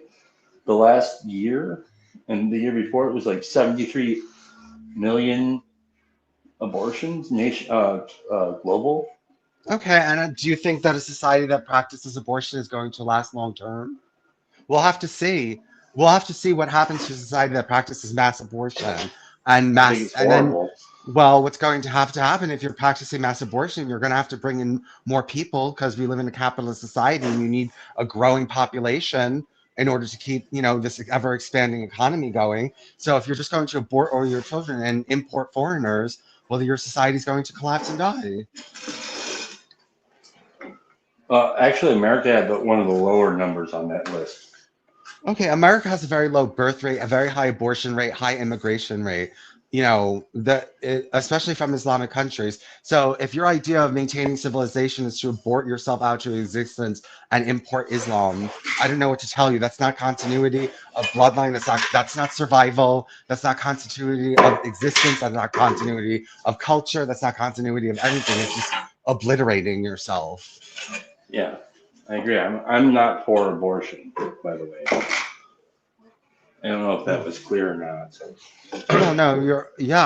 the last year and the year before it was like 73 million abortions global. Okay, and do you think that a society that practices abortion is going to last long term? We'll have to see. We'll have to see what happens to a society that practices mass abortion and I think it's horrible. well, what's going to have to happen if you're practicing mass abortion? You're going to have to bring in more people because we live in a capitalist society and you need a growing population in order to keep, this ever expanding economy going. So if you're just going to abort all your children and import foreigners, well, your society is going to collapse and die. Actually, America had one of the lower numbers on that list. Okay, America has a very low birth rate, a very high abortion rate, high immigration rate, especially from Islamic countries. So if your idea of maintaining civilization is to abort yourself out to existence and import Islam, I don't know what to tell you. That's not continuity of bloodline. That's not survival. That's not continuity of existence. That's not continuity of culture. That's not continuity of anything. It's just obliterating yourself. Yeah, I agree. I'm not for abortion, by the way. I don't know if that was clear or not. So. No,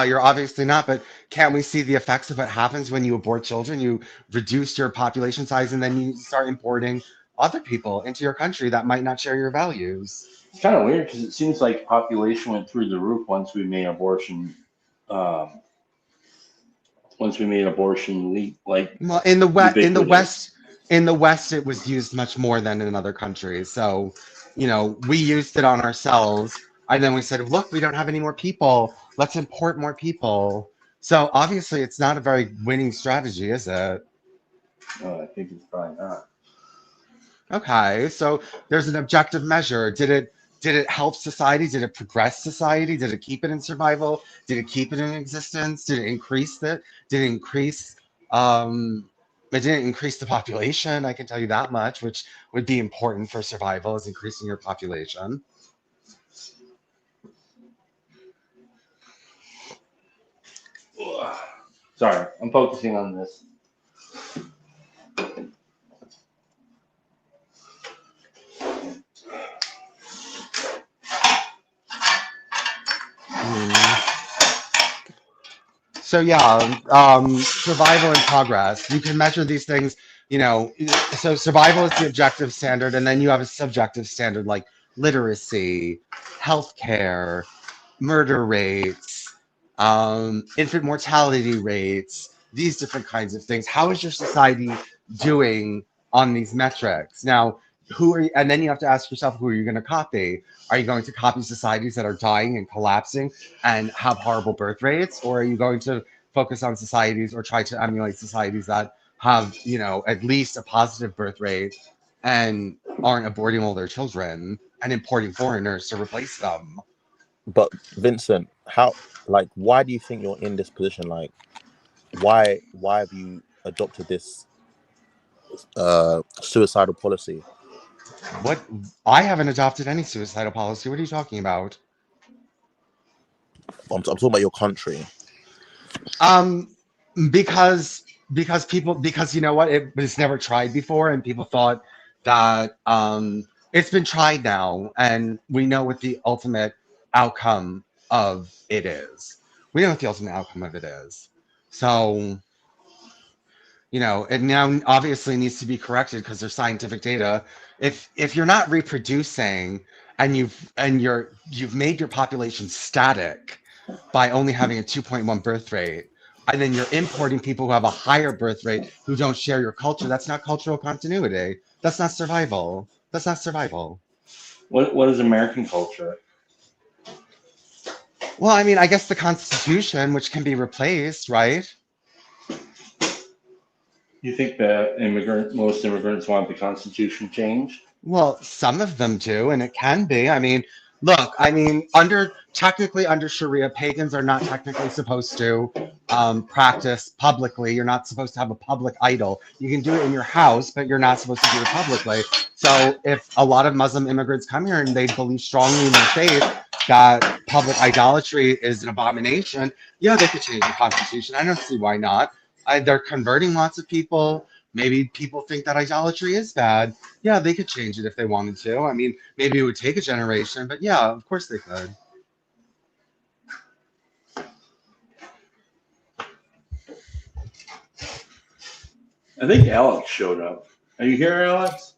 you're obviously not, but can't we see the effects of what happens when you abort children? You reduce your population size and then you start importing other people into your country that might not share your values. It's kind of weird because it seems like population went through the roof once we made abortion like well, in the West it was used much more than in other countries. So, we used it on ourselves and then we said, look, we don't have any more people. Let's import more people. So obviously it's not a very winning strategy, is it? I think it's probably not. Okay, so there's an objective measure. Did it help society? Did it progress society? Did it keep it in survival? Did it keep it in existence? Did it increase it? Did it increase it didn't increase the population, I can tell you that much, which would be important for survival, is increasing your population. Sorry, I'm focusing on this. So yeah, survival and progress. You can measure these things, you know. So survival is the objective standard, and then you have a subjective standard like literacy, healthcare, murder rates, infant mortality rates, these different kinds of things. How is your society doing on these metrics? Now, who are you, and then you have to ask yourself, who are you going to copy? Are you going to copy societies that are dying and collapsing and have horrible birth rates, or are you going to focus on societies or try to emulate societies that have, you know, at least a positive birth rate and aren't aborting all their children and importing foreigners to replace them? But Vincent, why do you think you're in this position? Like, why have you adopted this suicidal policy? What? I haven't adopted any suicidal policy. What are you talking about? I'm talking about your country. Because you know what, it was never tried before, and people thought that it's been tried now, and we know what the ultimate outcome of it is. We know what the ultimate outcome of it is. So, you know, it now obviously needs to be corrected because there's scientific data. If you're not reproducing and you've made your population static by only having a 2.1 birth rate, and then you're importing people who have a higher birth rate who don't share your culture, that's not cultural continuity. That's not survival. That's not survival. What is American culture? Well, I mean, I guess the Constitution, which can be replaced, right? You think that most immigrants want the Constitution changed? Well, some of them do, and it can be. I mean, look, technically under Sharia, pagans are not technically supposed to practice publicly. You're not supposed to have a public idol. You can do it in your house, but you're not supposed to do it publicly. So if a lot of Muslim immigrants come here and they believe strongly in their faith that public idolatry is an abomination, yeah, they could change the Constitution. I don't see why not. They're converting lots of people. Maybe people think that idolatry is bad. Yeah, they could change it if they wanted to. I mean, maybe it would take a generation, but yeah, of course they could. I think Alex showed up. Are you here, Alex?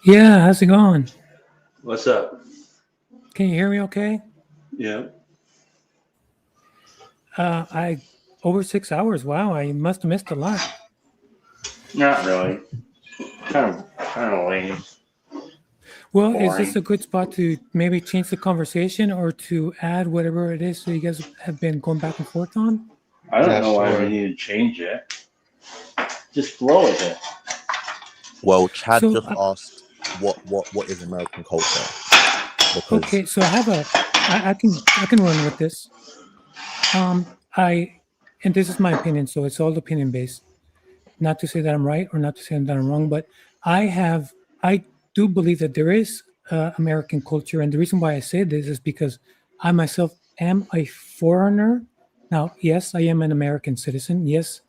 Yeah, how's it going? What's up? Can you hear me okay? Yeah. Over 6 hours. Wow, I must have missed a lot. Not really. Kind of lame. Well, Boring. is this a good spot to maybe change the conversation or to add whatever it is that you guys have been going back and forth on? I don't know why we need to change it. Just flow with it. Well, Chad just asked what is American culture? Because Okay, so I can run with this. And this is my opinion, so it's all opinion based. Not to say that I'm right or not to say that I'm wrong, but I do believe that there is American culture, and the reason why I say this is because I myself am a foreigner. Now, yes, I am an American citizen. Yes,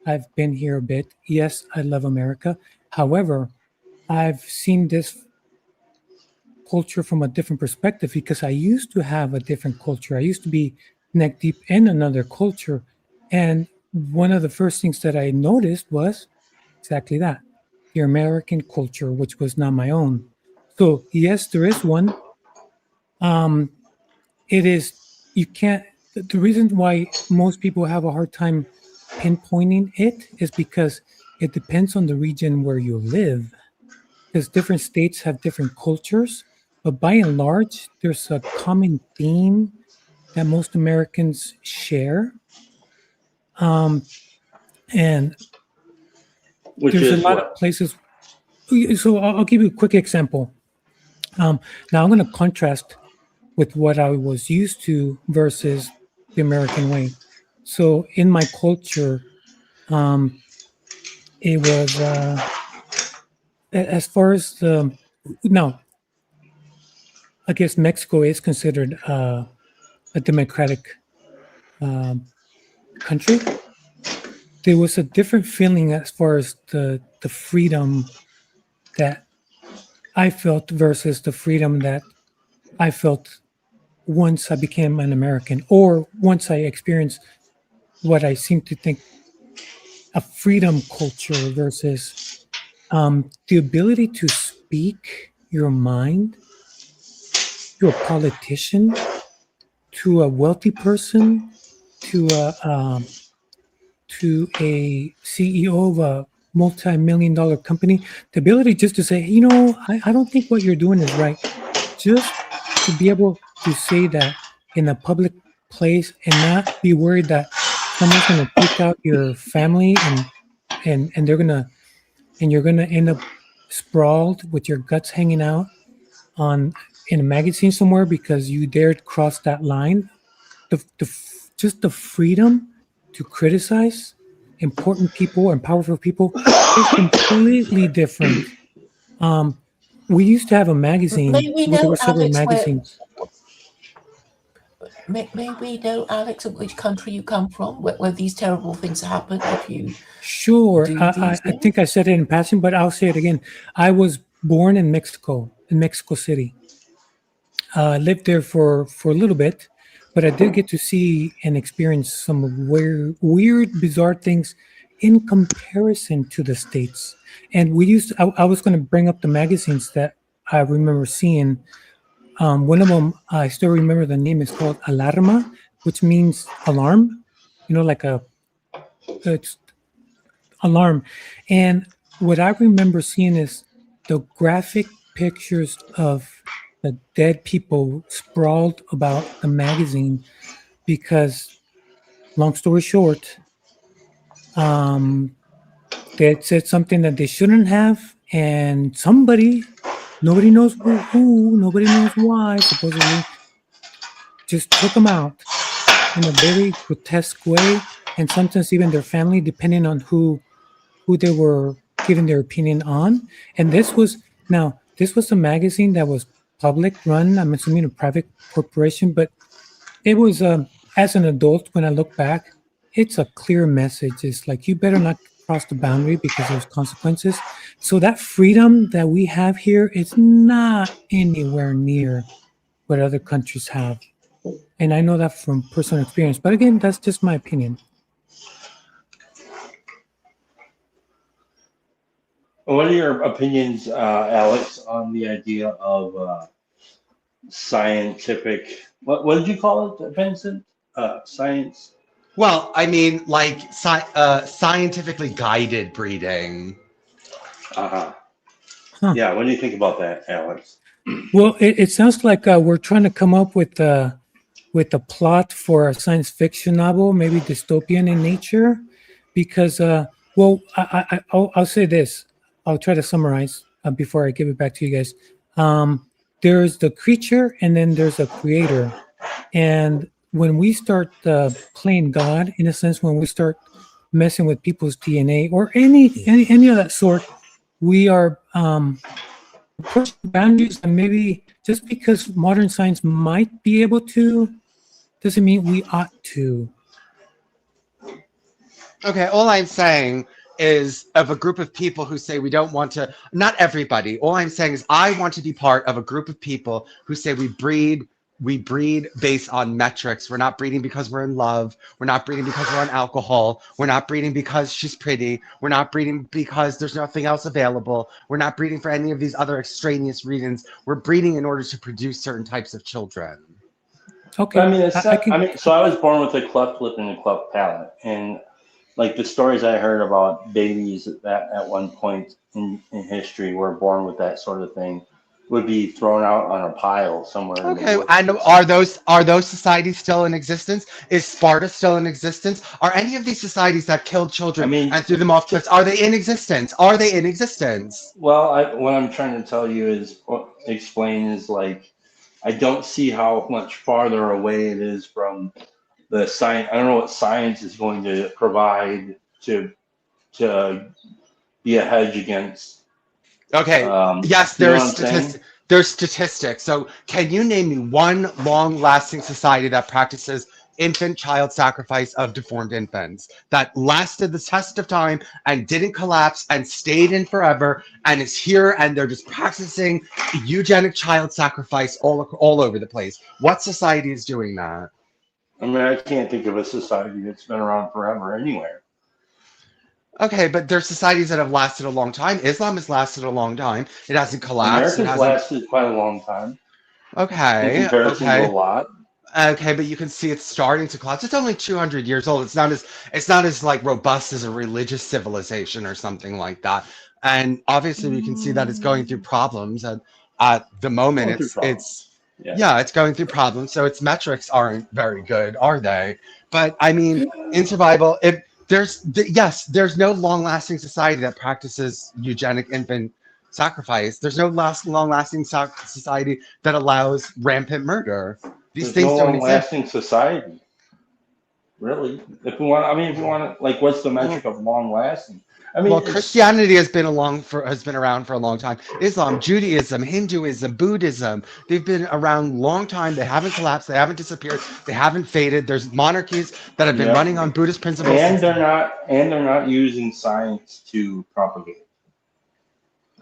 I've been here a bit. Yes, I love America. However, I've seen this culture from a different perspective because I used to have a different culture. I used to be neck deep in another culture. And one of the first things that I noticed was exactly that, the American culture, which was not my own. So yes, there is one. It is, you can't, the reason why most people have a hard time pinpointing it is because it depends on the region where you live. Because different states have different cultures, but by and large, there's a common theme that most Americans share. And Which there's is a lot what? of places. So I'll give you a quick example. Now I'm going to contrast with what I was used to versus the American way. So in my culture, it was as far as now, I guess Mexico is considered a democratic country. There was a different feeling as far as the freedom that I felt versus the freedom that I felt once I became an American, or once I experienced what I seem to think a freedom culture versus the ability to speak your mind to a politician, to a wealthy person, to a CEO of a multi-million-dollar company. The ability just to say, you know, I don't think what you're doing is right. Just to be able to say that in a public place and not be worried that someone's going to take out your family and they're going to, and you're going to end up sprawled with your guts hanging out in a magazine somewhere because you dared cross that line. Just the freedom to criticize important people and powerful people is completely different. We used to have a magazine. May we There know, were several Alex, magazines. May we know, Alex, which country you come from, where these terrible things happen? If you Sure. do I these things? think I said it in passing, but I'll say it again. I was born in Mexico City. Lived there for a little bit, but I did get to see and experience some weird, bizarre things in comparison to the States. And we used to, I was going to bring up the magazines that I remember seeing. One of them, I still remember the name, is called Alarma, which means alarm, you know, like it's alarm. And what I remember seeing is the graphic pictures of the dead people sprawled about the magazine because, long story short, they had said something that they shouldn't have, and somebody, nobody knows who, nobody knows why, supposedly, just took them out in a very grotesque way, and sometimes even their family, depending on who they were giving their opinion on. And this was a magazine that was public run. I'm assuming a private corporation, but it was, as an adult, when I look back, it's a clear message. It's like, you better not cross the boundary because there's consequences. So that freedom that we have here is not anywhere near what other countries have. And I know that from personal experience. But again, that's just my opinion. What are your opinions, Alex, on the idea of scientific? What did you call it, Vincent? Science. Well, I mean, like scientifically guided breeding. Huh. Yeah. What do you think about that, Alex? Well, it sounds like we're trying to come up with a plot for a science fiction novel, maybe dystopian in nature, because I'll say this. I'll try to summarize before I give it back to you guys. There's the creature, and then there's a creator. And when we start playing God, in a sense, when we start messing with people's DNA or any of that sort, we are pushing boundaries. And maybe just because modern science might be able to, doesn't mean we ought to. Okay, all I'm saying is, of a group of people who say we don't want to, not everybody, all I'm saying is I want to be part of a group of people who say we breed based on metrics. We're not breeding because we're in love. We're not breeding because we're on alcohol. We're not breeding because she's pretty. We're not breeding because there's nothing else available. We're not breeding for any of these other extraneous reasons. We're breeding in order to produce certain types of children. Okay. I mean, so I was born with a cleft lip and a cleft palate, and like the stories I heard about babies that at one point in history were born with that sort of thing would be thrown out on a pile somewhere. Okay, and are those societies still in existence? Is Sparta still in existence? Are any of these societies that killed children and threw them off cliffs, are they in existence? Are they in existence? Well, what I'm trying to tell you is, explain is like, I don't see how much farther away it is from the science. I don't know what science is going to provide to be a hedge against. Okay. Yes, there's statistics. So can you name me one long-lasting society that practices child sacrifice of deformed infants that lasted the test of time and didn't collapse and stayed in forever and is here, and they're just practicing eugenic child sacrifice all over the place. What society is doing that? I mean, I can't think of a society that's been around forever anywhere. Okay, but there's societies that have lasted a long time. Islam has lasted a long time. It hasn't collapsed. America's lasted quite a long time. Okay. In comparison to a lot. Okay, but you can see it's starting to collapse. It's only 200 years old. It's not as like robust as a religious civilization or something like that. And obviously, we can see that it's going through problems. And at the moment, it's going through problems. So its metrics aren't very good, are they? But I mean, in survival, if there's no long-lasting society that practices eugenic infant sacrifice. There's no long-lasting society that allows rampant murder. These things don't exist. Long-lasting society, really. If we want, like, what's the metric of long-lasting? I mean, well, Christianity has been around for a long time. Islam, Judaism, Hinduism, Buddhism, they've been around a long time. They haven't collapsed. They haven't disappeared. They haven't faded. There's monarchies that have been running on Buddhist principles. And they're not using science to propagate.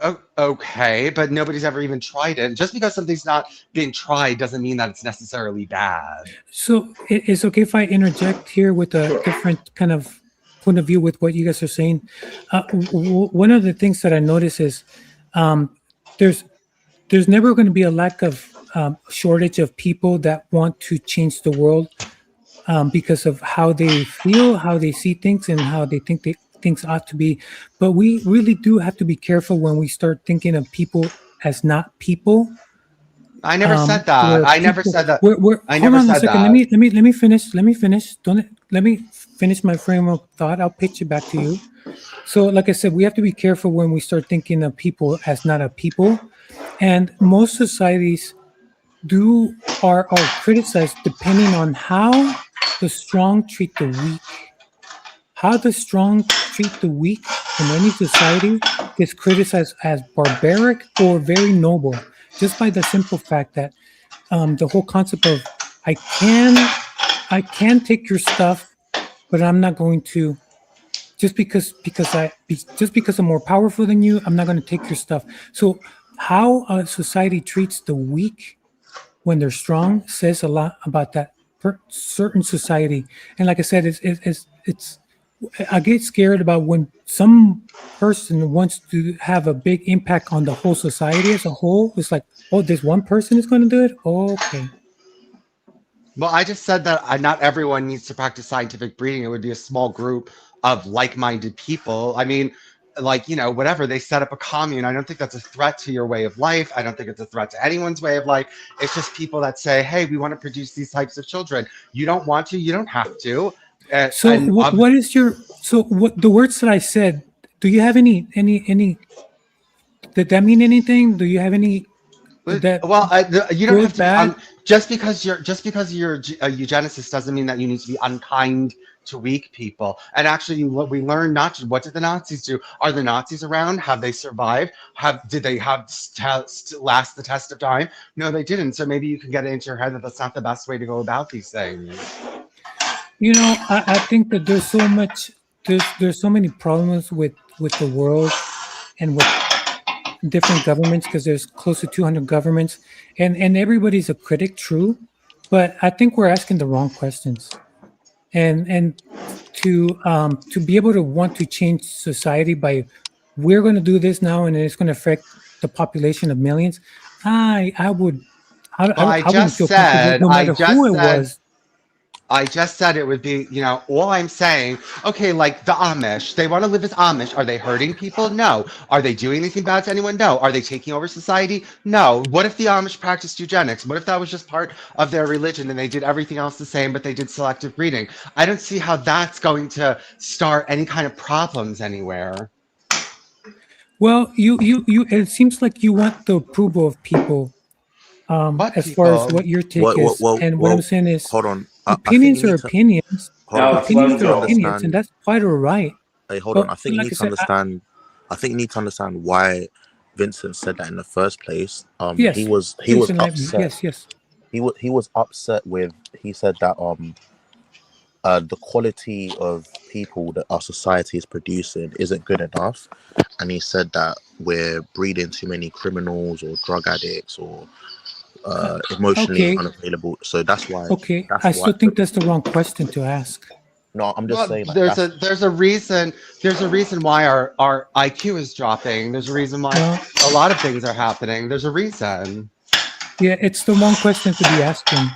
Oh, okay, but nobody's ever even tried it. Just because something's not being tried doesn't mean that it's necessarily bad. So it's okay if I interject here with a different kind of point of view with what you guys are saying. One of the things that I notice is there's never going to be a lack of shortage of people that want to change the world because of how they feel, how they see things, and how they think things ought to be. But we really do have to be careful when we start thinking of people as not people. I never said that. I never said that. I Hold never on a said second. that. Let me finish. Let me finish my frame of thought. I'll pitch it back to you. So, like I said, we have to be careful when we start thinking of people as not a people. And most societies are criticized depending on how the strong treat the weak. How the strong treat the weak in any society is criticized as barbaric or very noble, just by the simple fact that the whole concept of I can take your stuff, but I'm not going to, just because I'm more powerful than you, I'm not going to take your stuff. So how a society treats the weak when they're strong says a lot about that certain society. And like I said, it's I get scared about when some person wants to have a big impact on the whole society as a whole. It's like, oh, this one person is going to do it? Okay. Well, I just said that not everyone needs to practice scientific breeding. It would be a small group of like-minded people. I mean, like, whatever, they set up a commune. I don't think that's a threat to your way of life. I don't think it's a threat to anyone's way of life. It's just people that say, hey, we want to produce these types of children. You don't want to, you don't have to. So what the words that I said, do you have any did that mean anything? Do you have any you don't have to just because you're a eugenicist doesn't mean that you need to be unkind to weak people. And actually we learned not to. What did the Nazis do? Are the Nazis around? Have they survived? Did they last the test of time? No, they didn't. So maybe you can get it into your head that that's not the best way to go about these things. I think that there's so many problems with the world and with different governments, because there's close to 200 governments, and everybody's a critic, true, but I think we're asking the wrong questions. And to be able to want to change society by we're going to do this now and it's going to affect the population of millions, I wouldn't feel comfortable no matter who it was. I just said it would be, all I'm saying, okay, like the Amish, they want to live as Amish. Are they hurting people? No. Are they doing anything bad to anyone? No. Are they taking over society? No. What if the Amish practiced eugenics? What if that was just part of their religion and they did everything else the same, but they did selective breeding? I don't see how that's going to start any kind of problems anywhere. Well, it seems like you want the approval of people as far as what your take is. And what I'm saying is, hold on. Opinions are opinions. Opinions are opinions, and that's quite all right. Hey, hold on. I think you need to understand. I think you need to understand why Vincent said that in the first place. Yes, he was upset. Yes. He was upset with. He said that the quality of people that our society is producing isn't good enough, and he said that we're breeding too many criminals or drug addicts or emotionally Okay, unavailable. So that's why. okay. That's I why. still think that's the wrong question to ask. No, I'm just Well, saying like there's a reason why our IQ is dropping. There's a reason why Well, a lot of things are happening. There's a reason. yeah, it's the wrong question to be asking,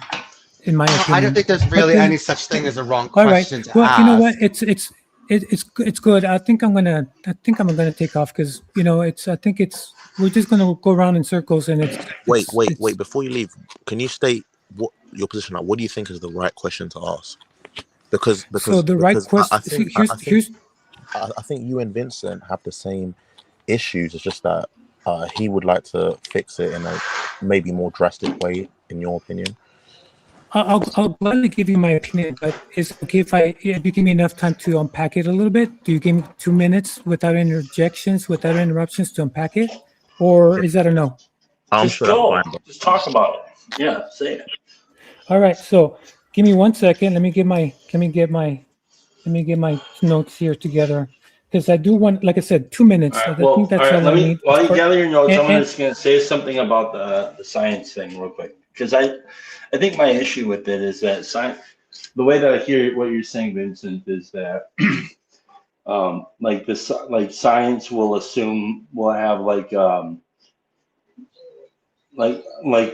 in my No, I don't opinion. think there's But really the- any such thing as a wrong All right. question to Well, ask. you know what? It's good. I think I'm gonna take off because we're just gonna go around in circles and wait. Before you leave, can you state what your position? Like, what do you think is the right question to ask? Because so the right question. I think you and Vincent have the same issues. It's just that he would like to fix it in a maybe more drastic way, in your opinion. I'll gladly give you my opinion, but is it okay if you give me enough time to unpack it a little bit? Do you give me 2 minutes without interjections, without interruptions to unpack it, or is that a no? I'm Just sure go. that's fine. But Just talk about it. Yeah, say it. All right, so give me 1 second. Let me get my notes here together because I do want, like I said, 2 minutes. All right, I think that's all let I me, need. while you gather your notes, I'm And- just going to say something about the science thing real quick. Because I think my issue with it is that the way that I hear what you're saying, Vincent, is that like science will assume we'll have like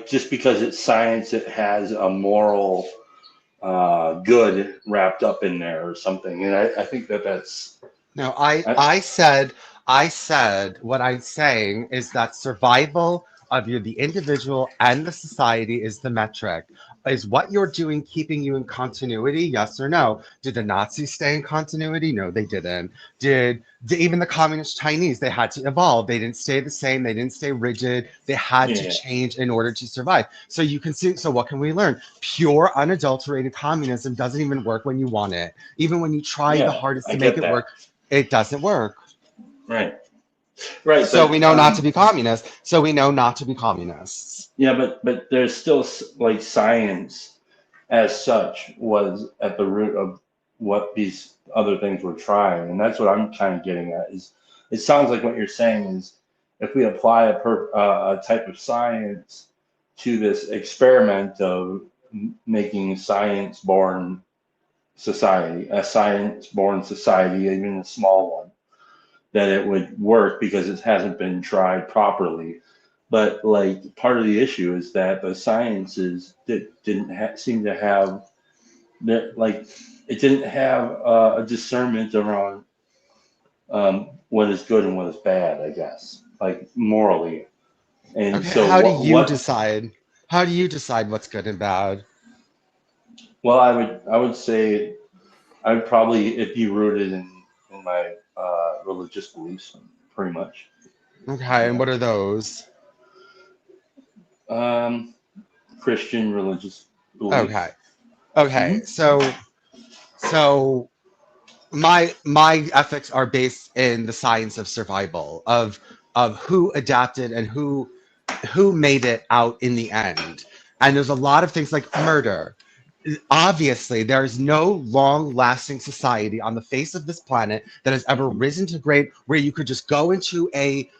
just because it's science, it has a moral good wrapped up in there or something. And I think that's No, I said what I'm saying is that survival of the individual and the society is the metric. Is what you're doing keeping you in continuity? Yes or no? Did the Nazis stay in continuity? No, they didn't. Did even the communist Chinese, they had to evolve. They didn't stay the same. They didn't stay rigid. They had to change in order to survive. So you can see, so what can we learn? Pure unadulterated communism doesn't even work when you want it. Even when you try the hardest to make it work, it doesn't work. right. So but, we know not to be communists. So we know not to be communists. Yeah, but there's still like science as such was at the root of what these other things were trying, and that's what I'm kind of getting at. Is it sounds like what you're saying is if we apply a type of science to this experiment of making science-born society, a science-born society, even a small one, that it would work because it hasn't been tried properly. But like part of the issue is that the sciences didn't seem to have it didn't have a discernment around what is good and what is bad, I guess, like morally. And Okay, so how do you decide? How do you decide what's good and bad? Well, I would say I would probably it be rooted in my religious beliefs, pretty much. Okay, and what are those? Christian religious beliefs. Okay. So my ethics are based in the science of survival, of who adapted and who made it out in the end. And there's a lot of things like murder. Obviously, there is no long-lasting society on the face of this planet that has ever risen to grade where you could just go into a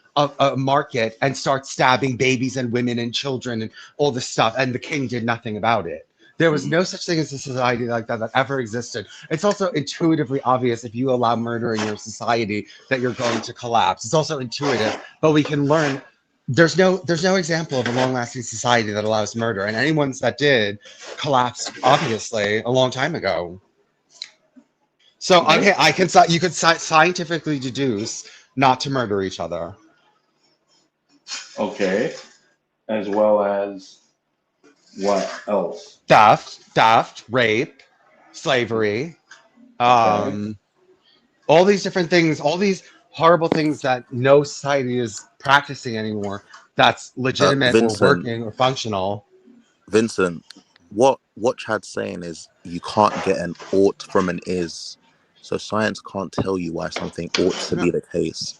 market and start stabbing babies and women and children and all this stuff, and the king did nothing about it. There was no such thing as a society like that ever existed. It's also intuitively obvious if you allow murder in your society that you're going to collapse. It's also intuitive, but we can learn. There's no example of a long-lasting society that allows murder, and any ones that did collapsed obviously a long time ago. So you could scientifically deduce not to murder each other. Okay, as well as what else? Theft, rape, slavery, all these different things, all these horrible things that no society is practicing anymore. That's legitimate Vincent, or working or functional. Vincent, what Chad's saying is you can't get an ought from an is. So science can't tell you why something ought to be the case.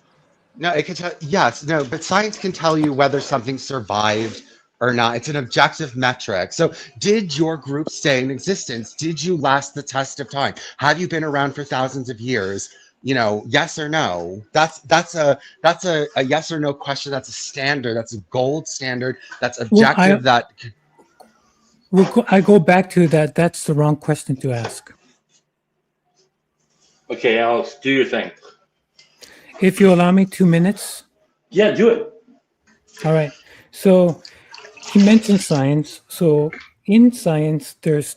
No, it can tell. Yes, no, but science can tell you whether something survived or not. It's an objective metric. So did your group stay in existence? Did you last the test of time? Have you been around for thousands of years? You know, yes or no. That's a yes or no question. That's a standard. That's a gold standard. That's objective. I go back to that. That's the wrong question to ask. Okay, Alex, do your thing. If you allow me 2 minutes. Yeah, do it. All right. So he mentioned science. So in science, there's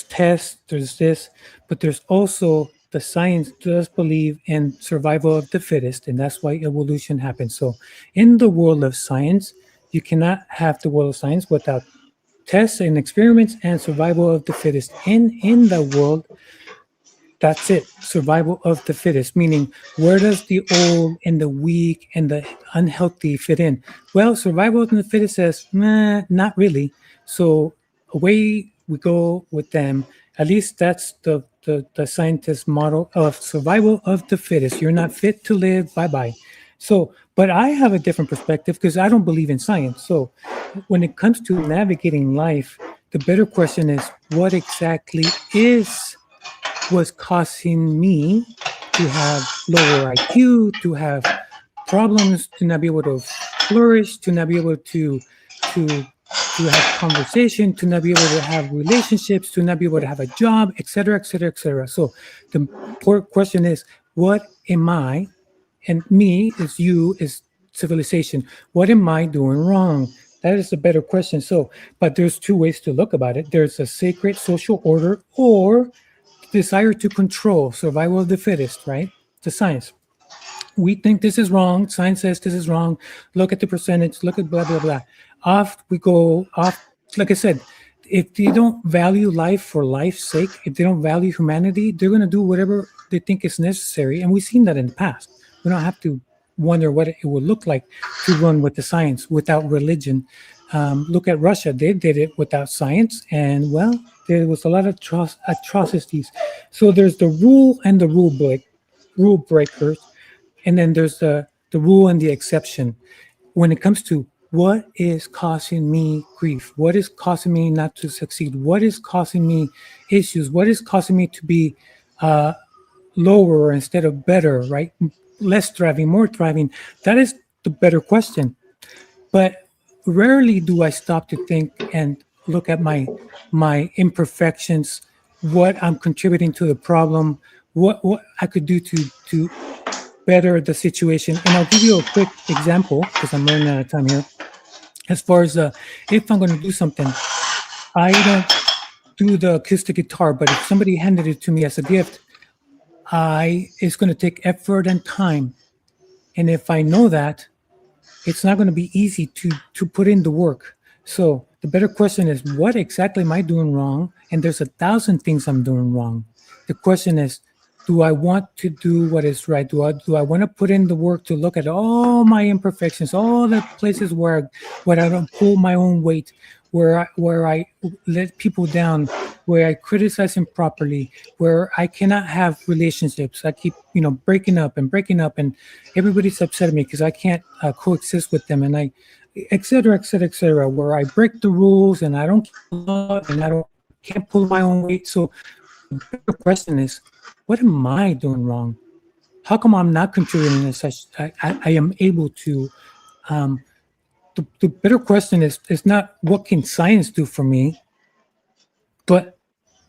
tests, there's this, but there's also the science does believe in survival of the fittest, and that's why evolution happens. So in the world of science, you cannot have the world of science without tests and experiments and survival of the fittest. In the world, that's it. Survival of the fittest, meaning where does the old and the weak and the unhealthy fit in? Well, survival of the fittest says, not really. So away we go with them. At least that's the scientist model of survival of the fittest. You're not fit to live, bye-bye. So, but I have a different perspective because I don't believe in science. So when it comes to navigating life, the better question is, what exactly was causing me to have lower IQ, to have problems, to not be able to flourish, to not be able to have conversation, to not be able to have relationships, to not be able to have a job, etc., etc., etc. So the important question is, what am I, and me is you, is civilization, what am I doing wrong? That is a better question. So, but there's two ways to look about it. There's a sacred social order or desire to control, survival of the fittest, right? The science. We think this is wrong. Science says this is wrong. Look at the percentage. Look at blah, blah, blah. Off we go. Off. Like I said, if they don't value life for life's sake, if they don't value humanity, they're going to do whatever they think is necessary. And we've seen that in the past. We don't have to wonder what it would look like to run with the science without religion. Look at Russia. They did it without science. And, well, there was a lot of atrocities. So there's the rule and the rule breakers. And then there's the rule and the exception. When it comes to what is causing me grief, what is causing me not to succeed, what is causing me issues, what is causing me to be lower instead of better, right? Less thriving, more thriving. That is the better question. But rarely do I stop to think and look at my imperfections, what I'm contributing to the problem, what I could do to better the situation. And I'll give you a quick example because I'm running out of time here. As far as if I'm going to do something, I don't do the acoustic guitar, but if somebody handed it to me as a gift, it's going to take effort and time. And if I know that, it's not going to be easy to put in the work. So the better question is, what exactly am I doing wrong? And there's 1,000 things I'm doing wrong. The question is, do I want to do what is right? Do I want to put in the work to look at all my imperfections, all the places where I don't pull my own weight, where I let people down, where I criticize improperly, where I cannot have relationships. I keep, breaking up, and everybody's upset at me because I can't coexist with them, and I, et cetera, et cetera, et cetera, where I break the rules and I don't can't pull my own weight. So the question is, what am I doing wrong? How come I'm not contributing as such? I am able to. The better question is not what can science do for me, but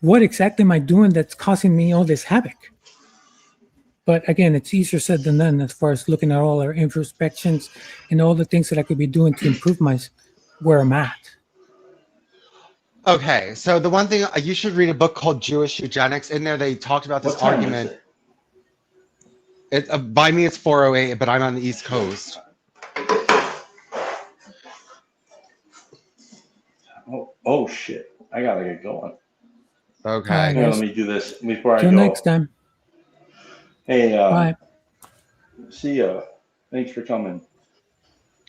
what exactly am I doing that's causing me all this havoc? But again, it's easier said than done as far as looking at all our introspections and all the things that I could be doing to improve where I'm at. Okay, so the one thing, you should read a book called Jewish Eugenics. In there, they talked about this argument. By me, it's 4:08, but I'm on the East Coast. Oh shit! I gotta get going. Okay. Here, let me do this before I go. Till next time. Hey. Bye. See ya. Thanks for coming.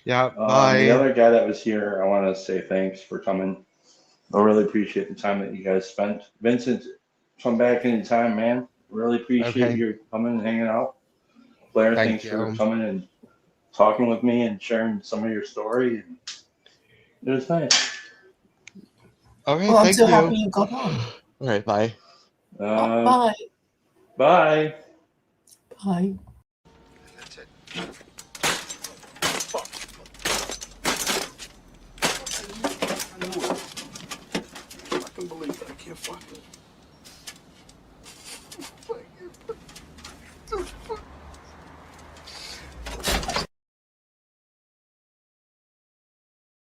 Yeah. Bye. The other guy that was here, I want to say thanks for coming. I really appreciate the time that you guys spent. Vincent, come back anytime, man. Really appreciate you coming and hanging out. Blair, thanks for coming and talking with me and sharing some of your story. It was nice. Okay, Well, I'm thank so you. happy you got on. All right, bye. Bye. Bye. Bye. That's it. I can believe it. I can't fucking.